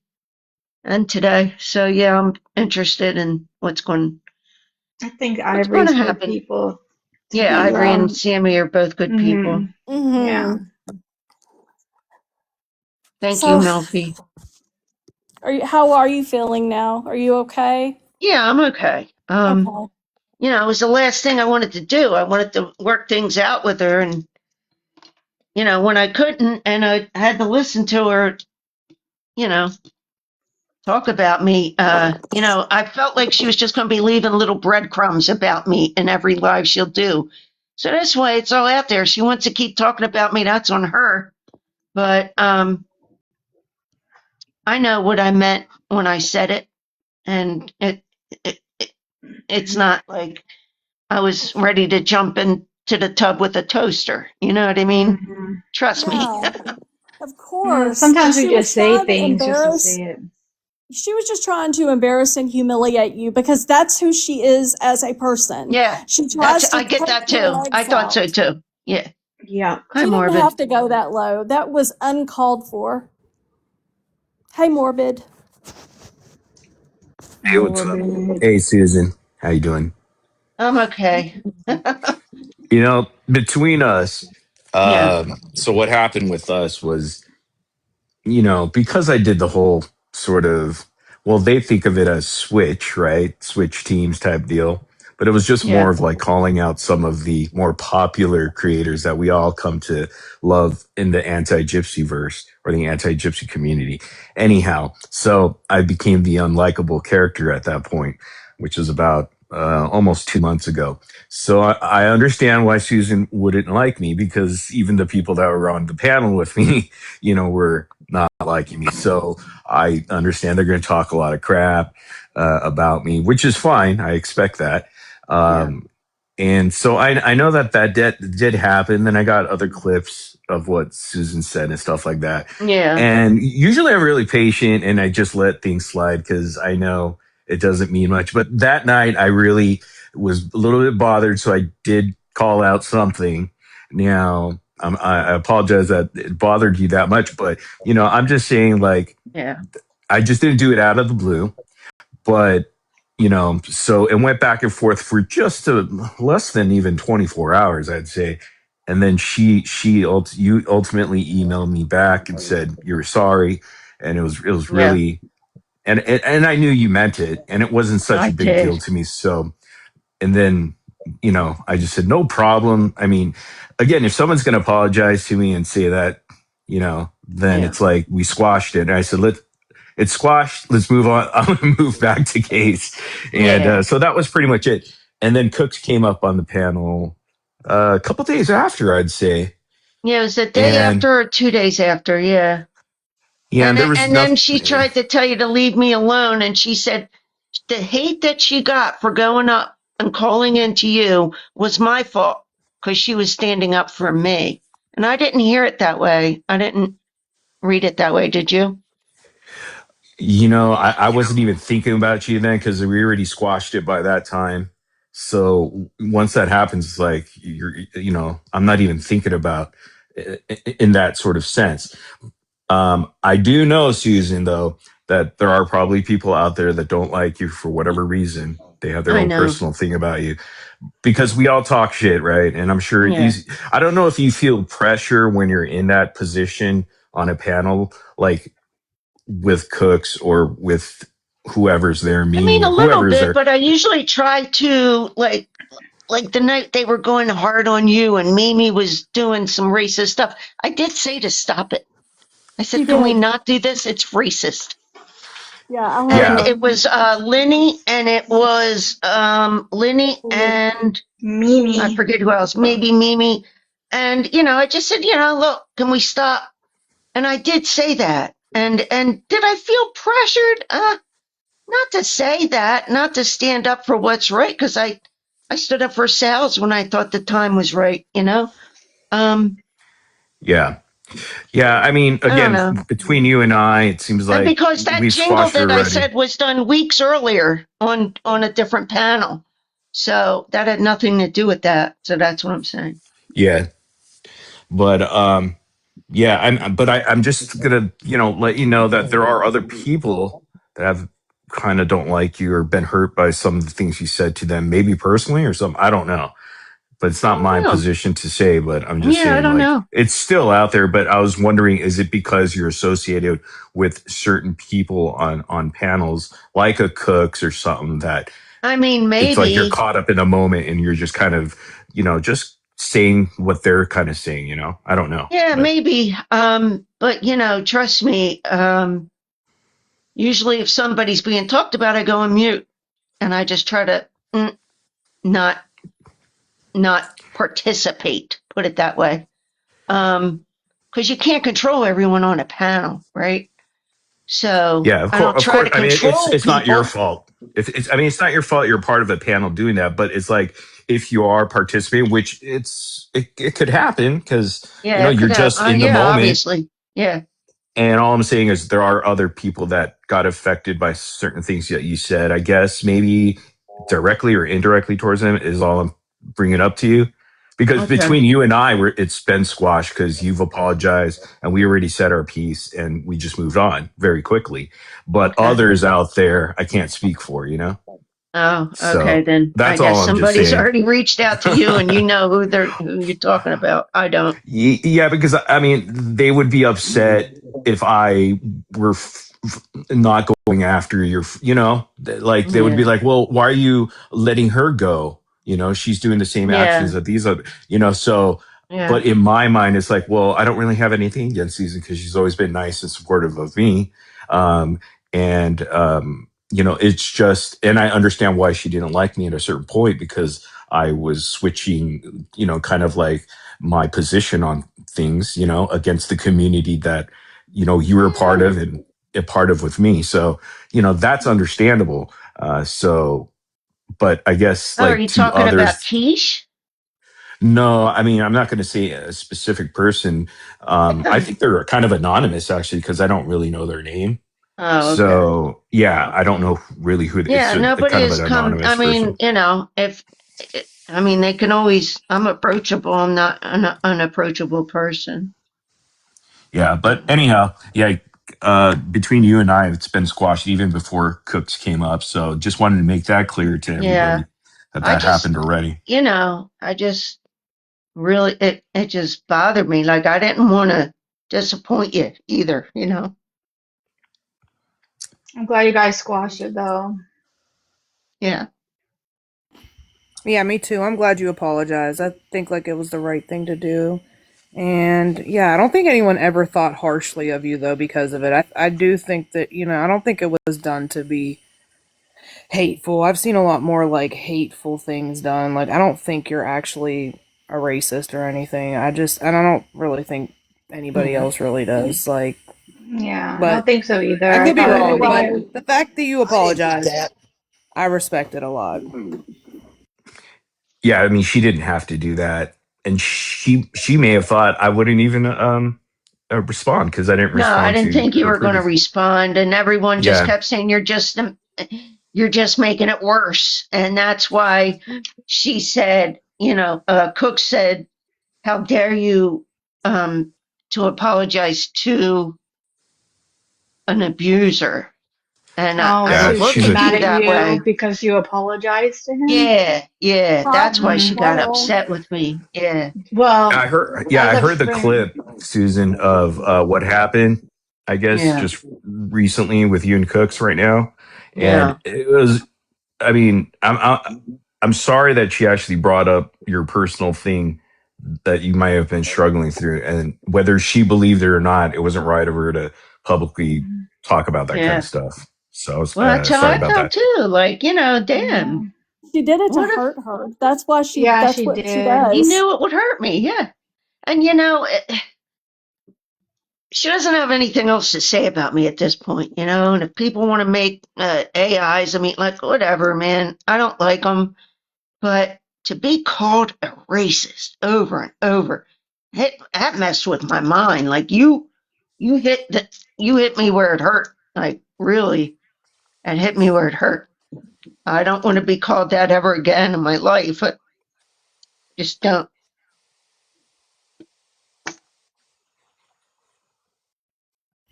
and today. So yeah, I'm interested in what's going I think to Ivory's good happen. people. Yeah, be, Ivory and Sammy are both good people. Yeah. Thank So- you, Melfi. How are you feeling now? Are you okay? Yeah, I'm okay. Okay. You know, it was the last thing I wanted to do. I wanted to work things out with her, and you know, when I couldn't and I had to listen to her, you know, talk about me, you know, I felt like she was just going to be leaving little breadcrumbs about me in every live she'll do. So this way, it's all out there. She wants to keep talking about me. That's on her. But I know what I meant when I said it, and it's not like I was ready to jump into the tub with a toaster. You know what I mean? Trust me. Yeah, of course. Sometimes we She just was say trying to things just to embarrass- say it. She was just trying to embarrass and humiliate you because that's who she is as a person. Yeah, She tries to I get poke that your too. legs I thought so out. too. Yeah. Yeah. Hi, She didn't Morbid. have to go that low. That was uncalled for. Hey, Morbid. Hey, what's up? Hey, Susan. How you doing? I'm okay. You know, between us, Yeah. so what happened with us was, you know, because I did the whole sort of, well, they think of it as switch, right? Switch teams type deal. but it was just Yeah. more of like calling out some of the more popular creators that we all come to love in the anti-gypsy verse or the anti-gypsy community. Anyhow, so I became the unlikable character at that point, which was about almost 2 months ago. So I understand why Susan wouldn't like me, because even the people that were on the panel with me, were not liking me. So I understand they're going to talk a lot of crap about me, which is fine. I expect that. And so I know that did happen. Then I got other clips of what Susan said and stuff like that. Yeah. And usually I'm really patient and I just let things slide because I know it doesn't mean much. But that night I really was a little bit bothered. So I did call out something. Now, I apologize that it bothered you that much, but I'm just saying, like, Yeah. I just didn't do it out of the blue, but so it went back and forth for just less than even 24 hours, I'd say. And then you ultimately emailed me back and said you were sorry, and it was really, and I knew you meant it, and it wasn't such a big deal to me. So, and then I just said no problem. I mean, again, if someone's going to apologize to me and say that, then it's like we squashed it. And I said, it's squashed. Let's move on. I'm going to move back to case. And so that was pretty much it. And then Cooks came up on the panel a couple days after, I'd say. Yeah, it was the day after or 2 days after. Yeah. Yeah. And then she tried to tell you to leave me alone. And she said the hate that she got for going up and calling into you was my fault because she was standing up for me. And I didn't hear it that way. I didn't read it that way. Did you? I wasn't even thinking about you then because we already squashed it by that time. So once that happens, it's like I'm not even thinking about in that sort of sense. I do know, Susan, though, that there are probably people out there that don't like you for whatever reason. They have their own personal thing about you because we all talk shit, right? And I'm sure I don't know if you feel pressure when you're in that position on a panel, like with Cooks or with whoever's there. I mean, a little bit, but I usually try to like the night they were going hard on you and Mimi was doing some racist stuff. I did say to stop it. I said, can we not do this? It's racist. And it was Lenny and it was Lenny and Mimi. I forget who else. Maybe Mimi. And, I just said, look, can we stop? And I did say that. And did I feel pressured? Not to say that, not to stand up for what's right, because I stood up for Sal's when I thought the time was right, Yeah. I mean, again, between you and I, it seems like because that jingle that I said was done weeks earlier on a different panel. So that had nothing to do with that. So that's what I'm saying. Yeah. But I'm just gonna, let you know that there are other people that have kind of don't like you or been hurt by some of the things you said to them, maybe personally or something. I don't know. But it's not my position to say, but I'm just saying, I don't know. It's still out there. But I was wondering, is it because you're associated with certain people on panels like a Cooks or something that, I mean, maybe it's like you're caught up in a moment and you're just kind of, just saying what they're kind of saying, I don't know. Yeah, maybe. But trust me, usually if somebody's being talked about, I go on mute and I just try to not participate, put it that way. Because you can't control everyone on a panel, right? So yeah, of course. I mean, it's not your fault. It's not your fault. You're part of a panel doing that, but it's like if you are participating, which it could happen because you're just in the moment. Obviously, yeah. And all I'm saying is there are other people that got affected by certain things that you said. I guess maybe directly or indirectly towards them is all I'm bringing up to you. Because between you and I, it's been squashed because you've apologized and we already said our piece and we just moved on very quickly. But others out there, I can't speak for, Oh, So, okay, then. that's I guess all I'm just somebody's saying. already reached out to you and you know who you're talking about. I don't. Yeah, because I mean, they would be upset if I were not going after your, like they would be Yeah. like, well, why are you letting her go? She's doing the same actions Yeah. that these other, so, Yeah. but in my mind, it's like, well, I don't really have anything against Susan because she's always been nice and supportive of me. It's just, and I understand why she didn't like me at a certain point because I was switching, kind of like my position on things, against the community that, you were a part of and a part of with me. So, that's understandable. But I guess Oh, are like you to talking about others, Keish? no, I mean, I'm not going to say a specific person. I think they're kind of anonymous actually, because I don't really know their name. Oh, okay. So yeah, I don't know really who it's Yeah, a nobody kind of has an come. I anonymous mean, person. if I mean, they can always. I'm approachable. I'm not an unapproachable person. Yeah, but anyhow, yeah, between you and I, it's been squashed even before Cooks came up. So just wanted to make that clear to Yeah, everybody that I that just, happened already. I just really, it just bothered me. Like I didn't want to disappoint you either. I'm glad you guys squashed it though. Yeah. Yeah, me too. I'm glad you apologized. I think like it was the right thing to do. And yeah, I don't think anyone ever thought harshly of you though because of it. I do think that, I don't think it was done to be hateful. I've seen a lot more like hateful things done. Like I don't think you're actually a racist or anything. I don't really think anybody else really does. Like, Yeah, I but don't think so either. I I could be thought wrong, everybody. but the fact that you apologized, I respect it a lot. Yeah, I mean, she didn't have to do that, and she may have thought I wouldn't even respond because I didn't No, I respond didn't to think you her were going to previous. respond, and everyone just Yeah, kept saying you're just making it worse, and that's why she said, Cook said, "How dare you to apologize to an abuser?" And Oh, I yeah, don't so look she's she's a at mad you at that you way. because you apologized to him? Yeah, that's why she got Well, upset with me. Yeah, well, Yeah, as I a heard the friend. clip, Susan, of what happened. I guess yeah, just recently with you and Cooks right now, and yeah. it was. I mean, I'm sorry that she actually brought up your personal thing that you might have been struggling through, and whether she believed it or not, it wasn't right of her to publicly talk about that kind of Yeah. stuff. So I was Well, that's how sorry I about felt that. too. Like, Yeah, damn, She did it to what if hurt her. That's why yeah, that's she what she did. he does. knew it would hurt me? Yeah. And she doesn't have anything else to say about me at this point, And if people want to make AIs, I mean, like, whatever, man. I don't like them. But to be called a racist over and over, that messed with my mind. Like, you hit me where it hurt. Like, really, and hit me where it hurt. I don't want to be called that ever again in my life. I just don't.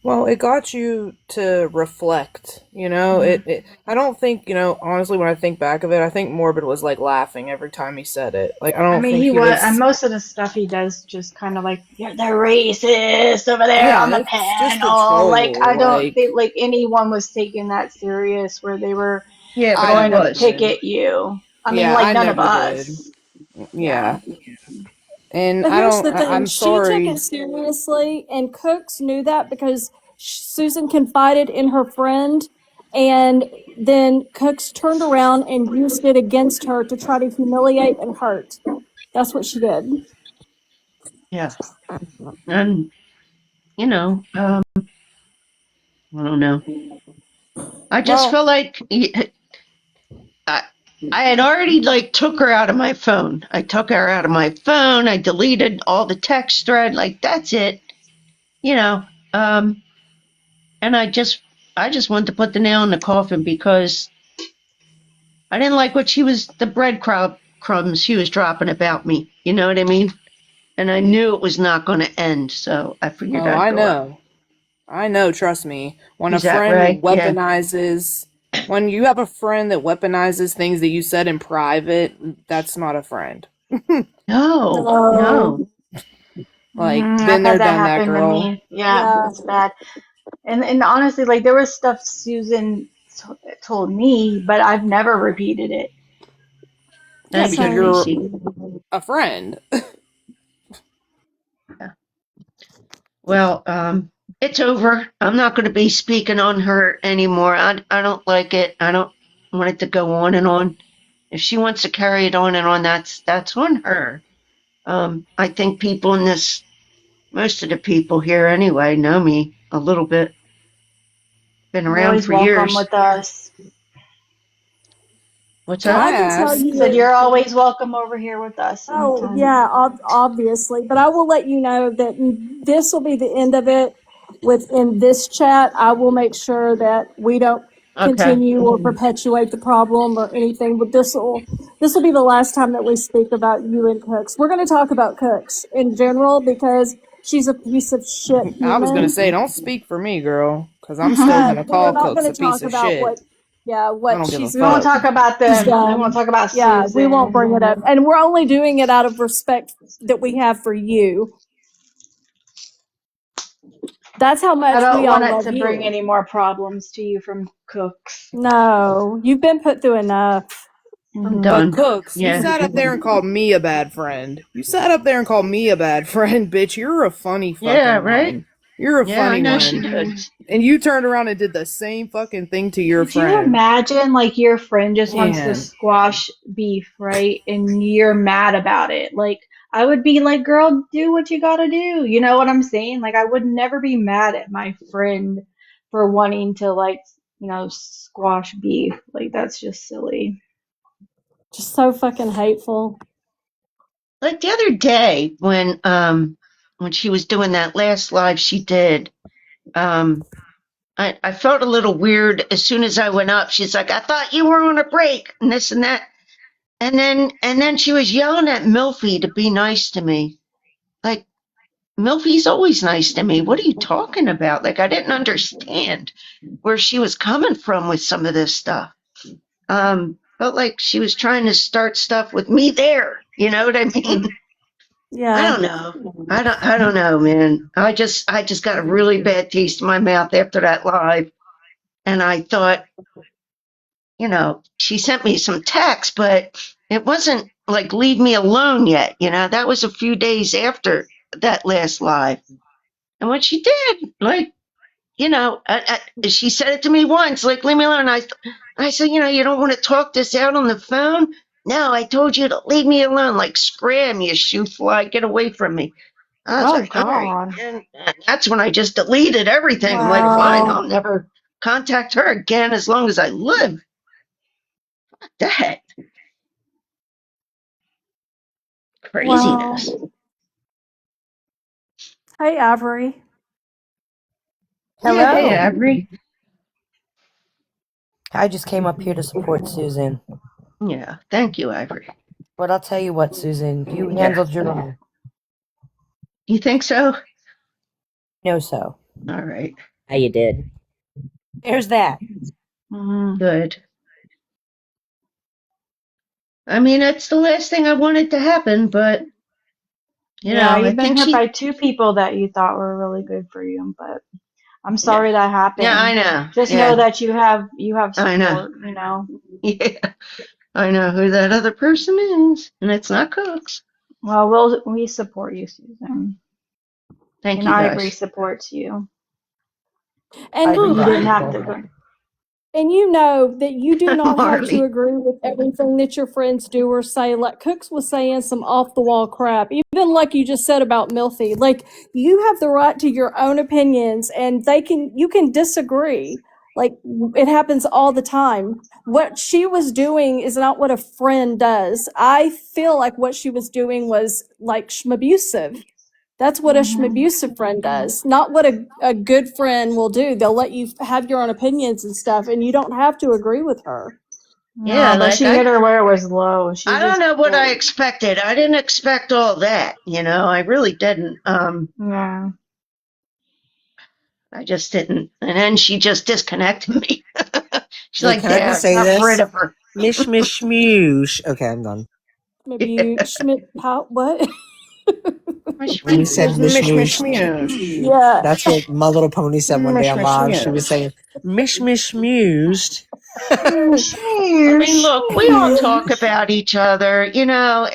Well, it got you to reflect, I don't think, honestly, when I think back of it, I think Morbid was like laughing every time he said it. Like, I I don't mean, think he he was, and was, most of the stuff he does just kind of like, you're the racist over there on yeah, the it's just a panel. Like, I troll. don't Like, think like anyone was taking that serious where they were Yeah, but I I going to never was. pick did. at you. I mean, Yeah, like I none of never did. us. Yeah. Yeah. And But I here's don't, the thing: I'm she took it sorry. seriously, and Cooks knew that because Susan confided in her friend, and then Cooks turned around and used it against her to try to humiliate and hurt. That's what she did. Yeah. And, I don't know. I just Well, felt like I, I had already like took her out of my phone. I took her out of my phone. I deleted all the text thread. Like, that's it, you know. And I just wanted to put the nail in the coffin because I didn't like the breadcrumbs she was dropping about me. You know what I mean? And I knew it was not going to end, so I figured oh, I'd I go up. know. I know, trust me. When a Is that friend right? Yeah. when you have a friend that weaponizes things that you said in private, that's not a friend. No, No. no. Like, I've been there, had that done that, happen to girl. me. Yeah, Yeah. it's bad. And honestly, like there was stuff Susan told me, but I've never repeated it. Yeah, Thank because you, you're Lacey. a friend. Well, it's over. I'm not going to be speaking on her anymore. I don't like it. I don't want it to go on and on. If she wants to carry it on and on, that's on her. I think people in this, most of the people here anyway, know me a little bit. Been You're around always for welcome years. with us. What's Well, that? I can tell I said you. you're always welcome over here with us Oh, anytime. yeah, obviously. But I will let you know that this will be the end of it within this chat. I will make sure that we don't Okay. continue or perpetuate the problem or anything. But this will be the last time that we speak about you and Cooks. We're going to talk about Cooks in general because she's a piece of shit I was gonna human. say, don't speak for me, girl, because I'm still But gonna we're call not Cooks going a to piece talk of about shit. what I don't give a We won't fuck. talk about she's them. We won't done. talk about Yeah, we won't Susan. bring it up. And we're only doing it out of respect that we have for you. That's how I much don't we all want it love to bring you. any more problems to you from Cooks. No, you've been put through enough. I'm But done. Cooks, you Yeah. sat up there and called me a bad friend. You sat up there and called me a bad friend, bitch. You're a funny fucking Yeah, right? one. You're a Yeah, I funny know one. she did. And you turned around and did the same fucking thing to your Could you friend. imagine, like, your friend just wants to Man. squash beef, right? And you're mad about it. Like, I would be like, girl, do what you gotta do. You know what I'm saying? Like, I would never be mad at my friend for wanting to, like, squash beef. Like, that's just silly. Just so fucking hateful. Like the other day when she was doing that last live she did, I felt a little weird as soon as I went up. She's like, I thought you were on a break and this and that. And then she was yelling at Milfy to be nice to me. Like, Milfy's always nice to me. What are you talking about? Like, I didn't understand where she was coming from with some of this stuff. Felt like she was trying to start stuff with me there. You know what I mean? Yeah. I don't know. I don't know, man. I just got a really bad taste in my mouth after that live. And I thought, she sent me some text, but it wasn't like leave me alone yet. That was a few days after that last live. And what she did, like, she said it to me once, like, leave me alone. I said, you don't want to talk this out on the phone? No, I told you to leave me alone. Like, scram, you shoe fly, get away from me. I was like, all right. And that's when I just deleted everything. I'm like, fine, I'll never contact her again as long as I live. What the heck? Craziness. Wow. Hey, Avery. Hello. Yeah, hey, Avery. I just came up here to support Susan. Yeah, thank you, Avery. But I'll tell you what, Susan, you handled your own. You think so? No, so. All right. How you did. There's that. Good. I mean, that's the last thing I wanted to happen, but Yeah, I you've been think hurt by two people that you thought were really good for you, but I'm sorry that happened. Yeah, I know. Just Yeah. know that you have support, I know. Yeah, I know who that other person is, and it's not Cooks. Well, we support you, Susan. Thank and you, Ivory guys. supports you. And You didn't have to go. And you know that you do not have Marley. to agree with everything that your friends do or say. Like Cooks was saying some off the wall crap, even like you just said about Milfy. Like, you have the right to your own opinions, and you can disagree. Like, it happens all the time. What she was doing is not what a friend does. I feel like what she was doing was like abusive. That's what a abusive friend does, not what a good friend will do. They'll let you have your own opinions and stuff, and you don't have to agree with her. Yeah, No, but like she hit her where it was low. I don't know what I expected. I didn't expect all that, I really didn't. Yeah. I just didn't. And then she just disconnected me. She's Wait, like, can I just say got this? rid of her. Mish, mish, moosh. Okay, I'm done. Maybe you, Schmidt, what? When you said mish mish, Yeah. that's what My Little Pony said one day on live. She was saying mish mish mused. I mean, look, we all talk about each other, you know.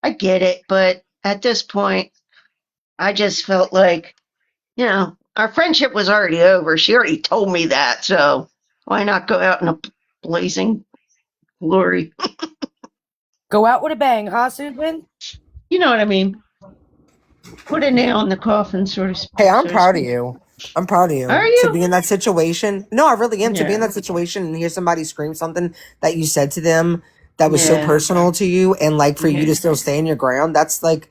I get it, but at this point, I just felt like, you know, our friendship was already over. She already told me that, so why not go out in a blazing glory? Go out with a bang, huh, Susan? You know what I mean? Put a nail in the coffin, sort of. Hey, I'm proud of you. I'm proud of you. Are To you? be in that situation. No, I really am. To be in Yeah. that situation and hear somebody scream something that you said to them that was so Yeah. personal to you, and like for you to still stand your ground, that's like,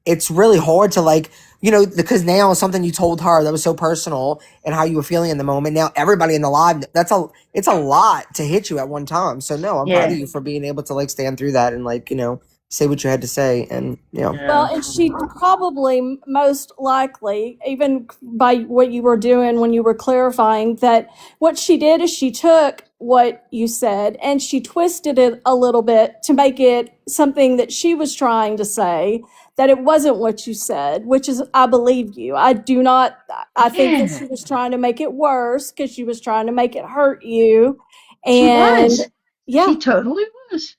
it's really hard to like, you know, because now something you told her that was so personal and how you were feeling in the moment. Now everybody in the live, it's a lot to hit you at one time. So no, I'm proud of Yeah. you for being able to like stand through that and like, you know, say what you had to say, and you know. Well, and she probably, most likely, even by what you were doing when you were clarifying, that what she did is she took what you said and she twisted it a little bit to make it something that she was trying to say, that it wasn't what you said, which is, I believe you. I do not, I think that she was trying to make it worse because she was trying to make it hurt you. She And was. yeah. She totally was.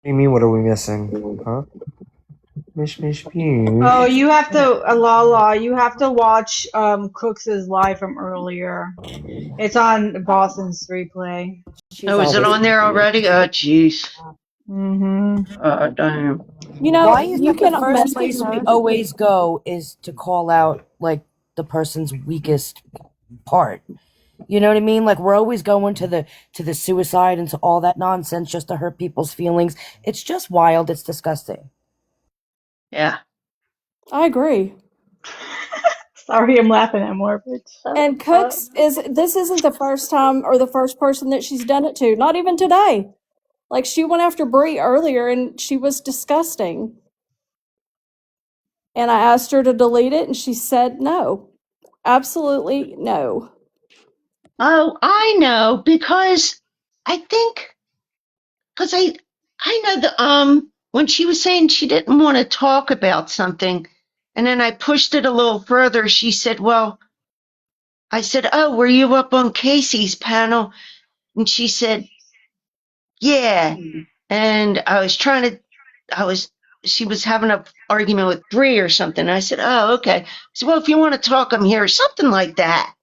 What do you mean, what are we missing? Huh? Mish mish pew. Oh, you have to, Lala, you have to watch Cooks' live from earlier. It's on Boston's replay. Oh, is it on there already? Oh, jeez. Mm-hmm. Oh, damn. You know, Why is you that can the first message place we her. always go is to call out like the person's weakest part? You know what I mean? Like we're always going to the suicide and to all that nonsense just to hurt people's feelings. It's just wild. It's disgusting. Yeah. I agree. Sorry, I'm laughing at Morbid. And Cooks this isn't the first time or the first person that she's done it to. Not even today. Like she went after Brie earlier and she was disgusting. And I asked her to delete it and she said no. Absolutely no. Oh, I know, because I think, because I know the, when she was saying she didn't want to talk about something, and then I pushed it a little further, she said, well, I said, oh, were you up on Casey's panel? And she said, yeah. And she was having an argument with Bree or something. I said, oh, okay. I said, well, if you want to talk, I'm here, something like that.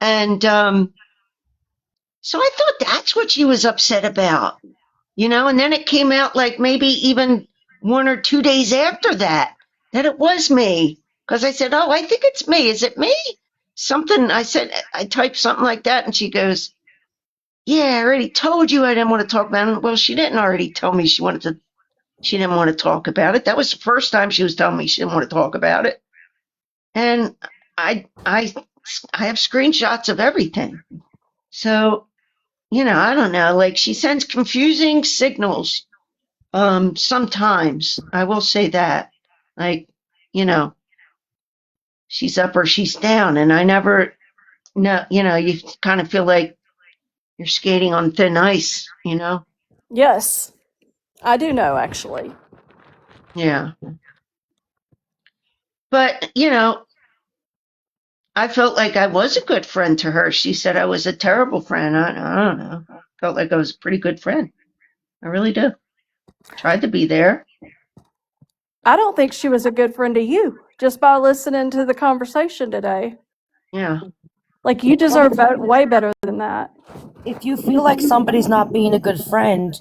And so I thought that's what she was upset about, you know, and then it came out like maybe even 1 or 2 days after that it was me. Because I said, oh, I think it's me. Is it me? Something, I said, I typed something like that, and she goes, yeah, I already told you I didn't want to talk about it. Well, she didn't already tell me she didn't want to talk about it. That was the first time she was telling me she didn't want to talk about it. And I have screenshots of everything. So, you know, I don't know. Like, she sends confusing signals sometimes. I will say that. Like, you know, she's up or she's down. And I never know, you know, you kind of feel like you're skating on thin ice, you know? Yes. I do know actually. Yeah. But, you know, I felt like I was a good friend to her. She said I was a terrible friend. I don't know. I felt like I was a pretty good friend. I really do. Tried to be there. I don't think she was a good friend to you just by listening to the conversation today. Yeah. Like you deserve way better than that. If you feel like somebody's not being a good friend,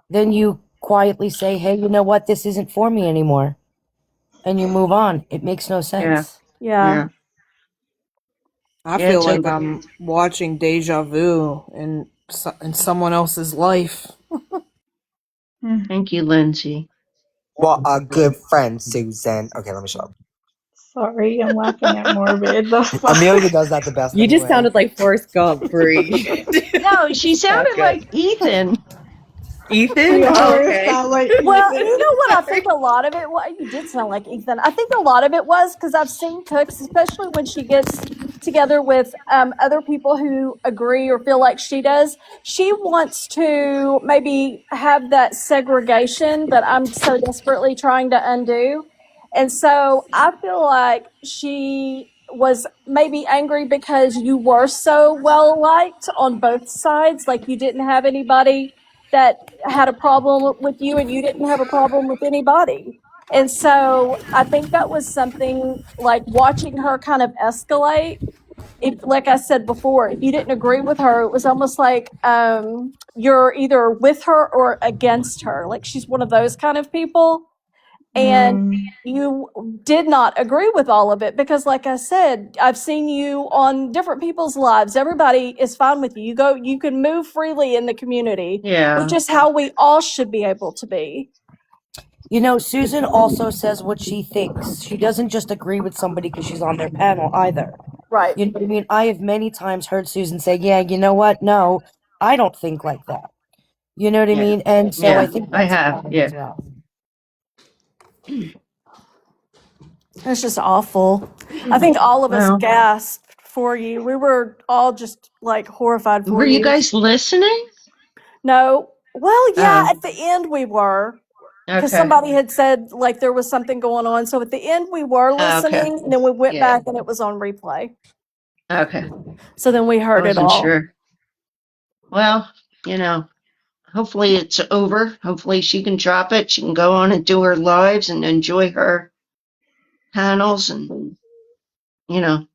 then you quietly say, hey, you know what? This isn't for me anymore. And you move on. It makes no sense. Yeah. I Yeah, feel it's like over. I'm watching deja vu in someone else's life. Thank you, Lindsay. What a good friend, Susan. Okay, let me shut up. Sorry, I'm laughing at Morbid. The fuck? Amelia does that the best. You just anyway. sounded like Forrest Gump, Bree. No, she sounded good. like Ethan. Ethan? You Oh, always okay. sound like Well, Ethan. you know what I think a lot of it was? You did sound like Ethan. I think a lot of it was because I've seen Cooks, especially when she gets together with other people who agree or feel like she does. She wants to maybe have that segregation that I'm so desperately trying to undo. And so I feel like she was maybe angry because you were so well liked on both sides. Like you didn't have anybody that had a problem with you and you didn't have a problem with anybody. And so I think that was something like watching her kind of escalate. If, like I said before, if you didn't agree with her, it was almost like you're either with her or against her. Like she's one of those kind of people. And you did not agree with all of it because, like I said, I've seen you on different people's lives. Everybody is fine with you. You can move freely in the community, which is how we all should be able to be. You know, Susan also says what she thinks. She doesn't just agree with somebody because she's on their panel either. Right. You know what I mean? I have many times heard Susan say, yeah, you know what? No, I don't think like that. You know what I mean? And so I think that's important as well. It's just awful. I think all of us gasped for you. We were all just like horrified for you. Were you guys listening? No. Well, yeah, at the end we were. Because Okay. somebody had said like there was something going on. So at the end we were listening, and then we went back and it was on replay. Okay. So then we heard I it wasn't all. sure. Well, you know, hopefully it's over. Hopefully she can drop it. She can go on and do her lives and enjoy her panels. And, you know,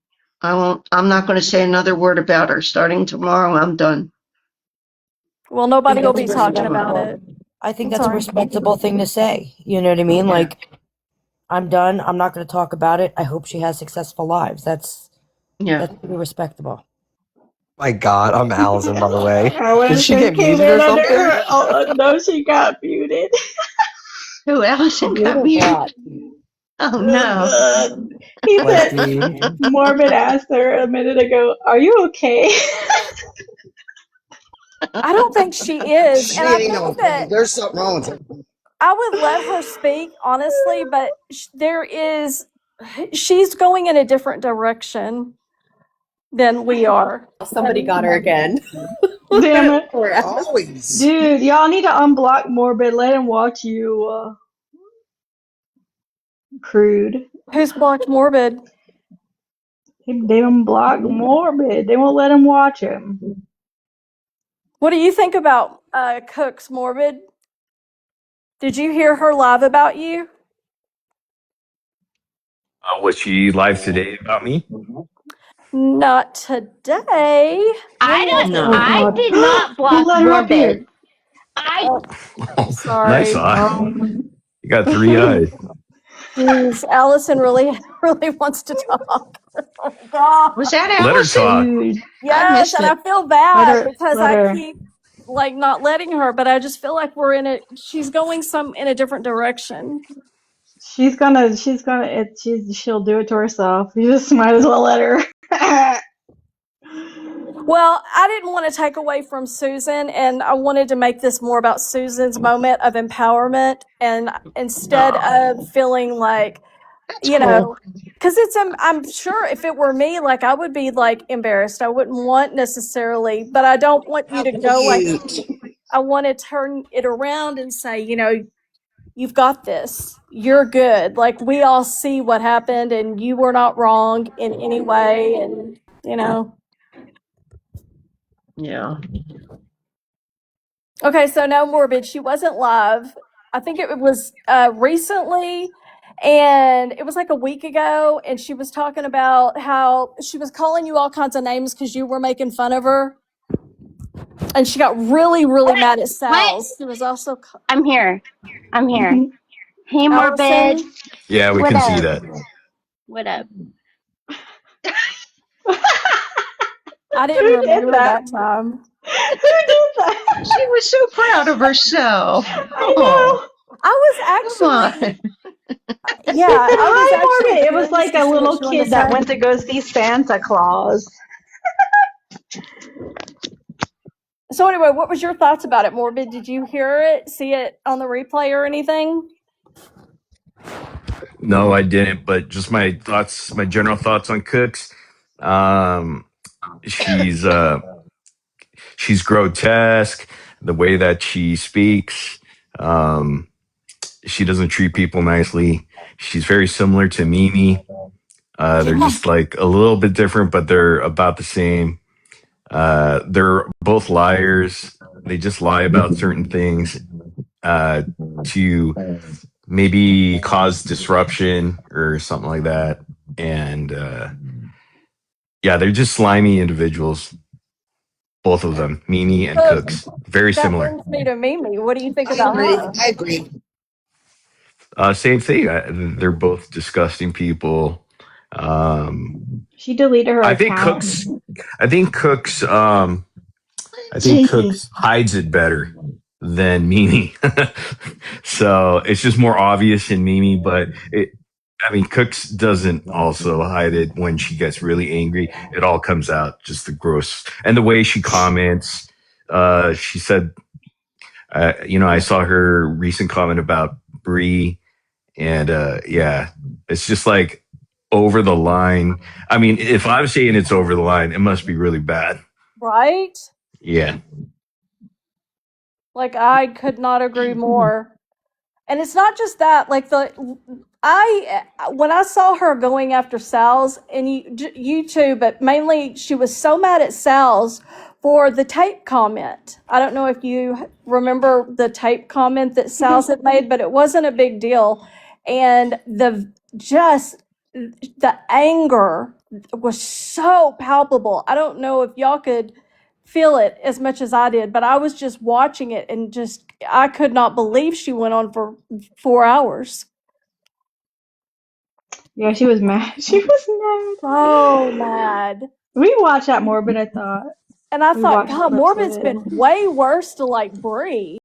I'm not going to say another word about her. Starting tomorrow, I'm done. Well, nobody will be talking about it. I think that's a respectable thing to say. You know what I mean? Yeah. Like, I'm done. I'm not going to talk about it. I hope she has successful lives. That's pretty respectable. My God, I'm Allison, by the way. When Did she Sis get came muted or in under something? her- oh no, she got muted. Who, Allison got muted? Oh, no. He said, Lucky. Morbid asked her a minute ago, "Are you okay?" I don't think she is. She And I ain't think no, that there's something wrong with her. I would let her speak, honestly, but she's going in a different direction than we are. Somebody got her again. Damn it. Always. Dude, y'all need to unblock Morbid. Let him watch you crude. Who's blocked Morbid? They unblocked Morbid. They won't let him watch him. What do you think about Cook's Morbid? Did you hear her live about you? Was she live today about me? Not today. I did not block let her up Morbid. Oh, Sorry. nice eye. You got 3 eyes. Jeez, Allison really wants to talk. Oh, God. Was that Let her Allison? talk. Dude. Yes, and I feel bad because let I her. keep like not letting her, but I just feel like she's going in a different direction. She'll do it to herself. You just might as well let her. Well, I didn't want to take away from Susan, and I wanted to make this more about Susan's moment of empowerment, and instead of feeling like, you know, because I'm sure if it were me, like I would be like embarrassed. I wouldn't want necessarily, but I don't want you to go like, I want to turn it around and say, you know, you've got this. You're good. Like we all see what happened, and you were not wrong in any way, and you know. Yeah. Okay, so no Morbid. She wasn't live. I think it was recently, and it was like a week ago, and she was talking about how she was calling you all kinds of names because you were making fun of her. And she got really, really mad at Sal's. She was also... I'm here. Hey, Morbid. Allison? Yeah, we What can up? see that. What up? I didn't Who did remember that? that time. Who did that? She was so proud of herself. I know. I was Come actually... on. Yeah, She said, I was "Hi, actually... Morbid." It was curious like to a see what little you wanted to kid that say. went to go see Santa Claus. So anyway, what was your thoughts about it, Morbid? Did you hear it, see it on the replay or anything? No, I didn't, but just my general thoughts on Cooks. Um, she's she's grotesque. The way that she speaks, she doesn't treat people nicely. She's very similar to Mimi. They're just like a little bit different, but they're about the same. They're both liars. They just lie about certain things to maybe cause disruption or something like that. And yeah, they're just slimy individuals. Both of them, Mimi and Cooks, very That similar. brings me to Mimi. What do you think I about agree. her? I agree. Same thing. They're both disgusting people. She deleted her I think account. Cooks hides it better than Mimi. So it's just more obvious in Mimi, but Cooks doesn't also hide it when she gets really angry. It all comes out, just the gross. And the way she comments, she said, I saw her recent comment about Brie, and yeah, it's just like over the line. I mean, if I'm saying it's over the line, it must be really bad. Right? Yeah. Like, I could not agree more. And it's not just that. Like, when I saw her going after Sal's in YouTube, but mainly she was so mad at Sal's for the tape comment. I don't know if you remember the tape comment that Sal's had made, but it wasn't a big deal. And the anger was so palpable. I don't know if y'all could feel it as much as I did, but I was just watching it and I could not believe she went on for 4 hours. Yeah, she was mad. She was mad. So mad. We watched that Morbid, I thought. And I We thought, watched God, clips of Morbid's it. been way worse to like Brie.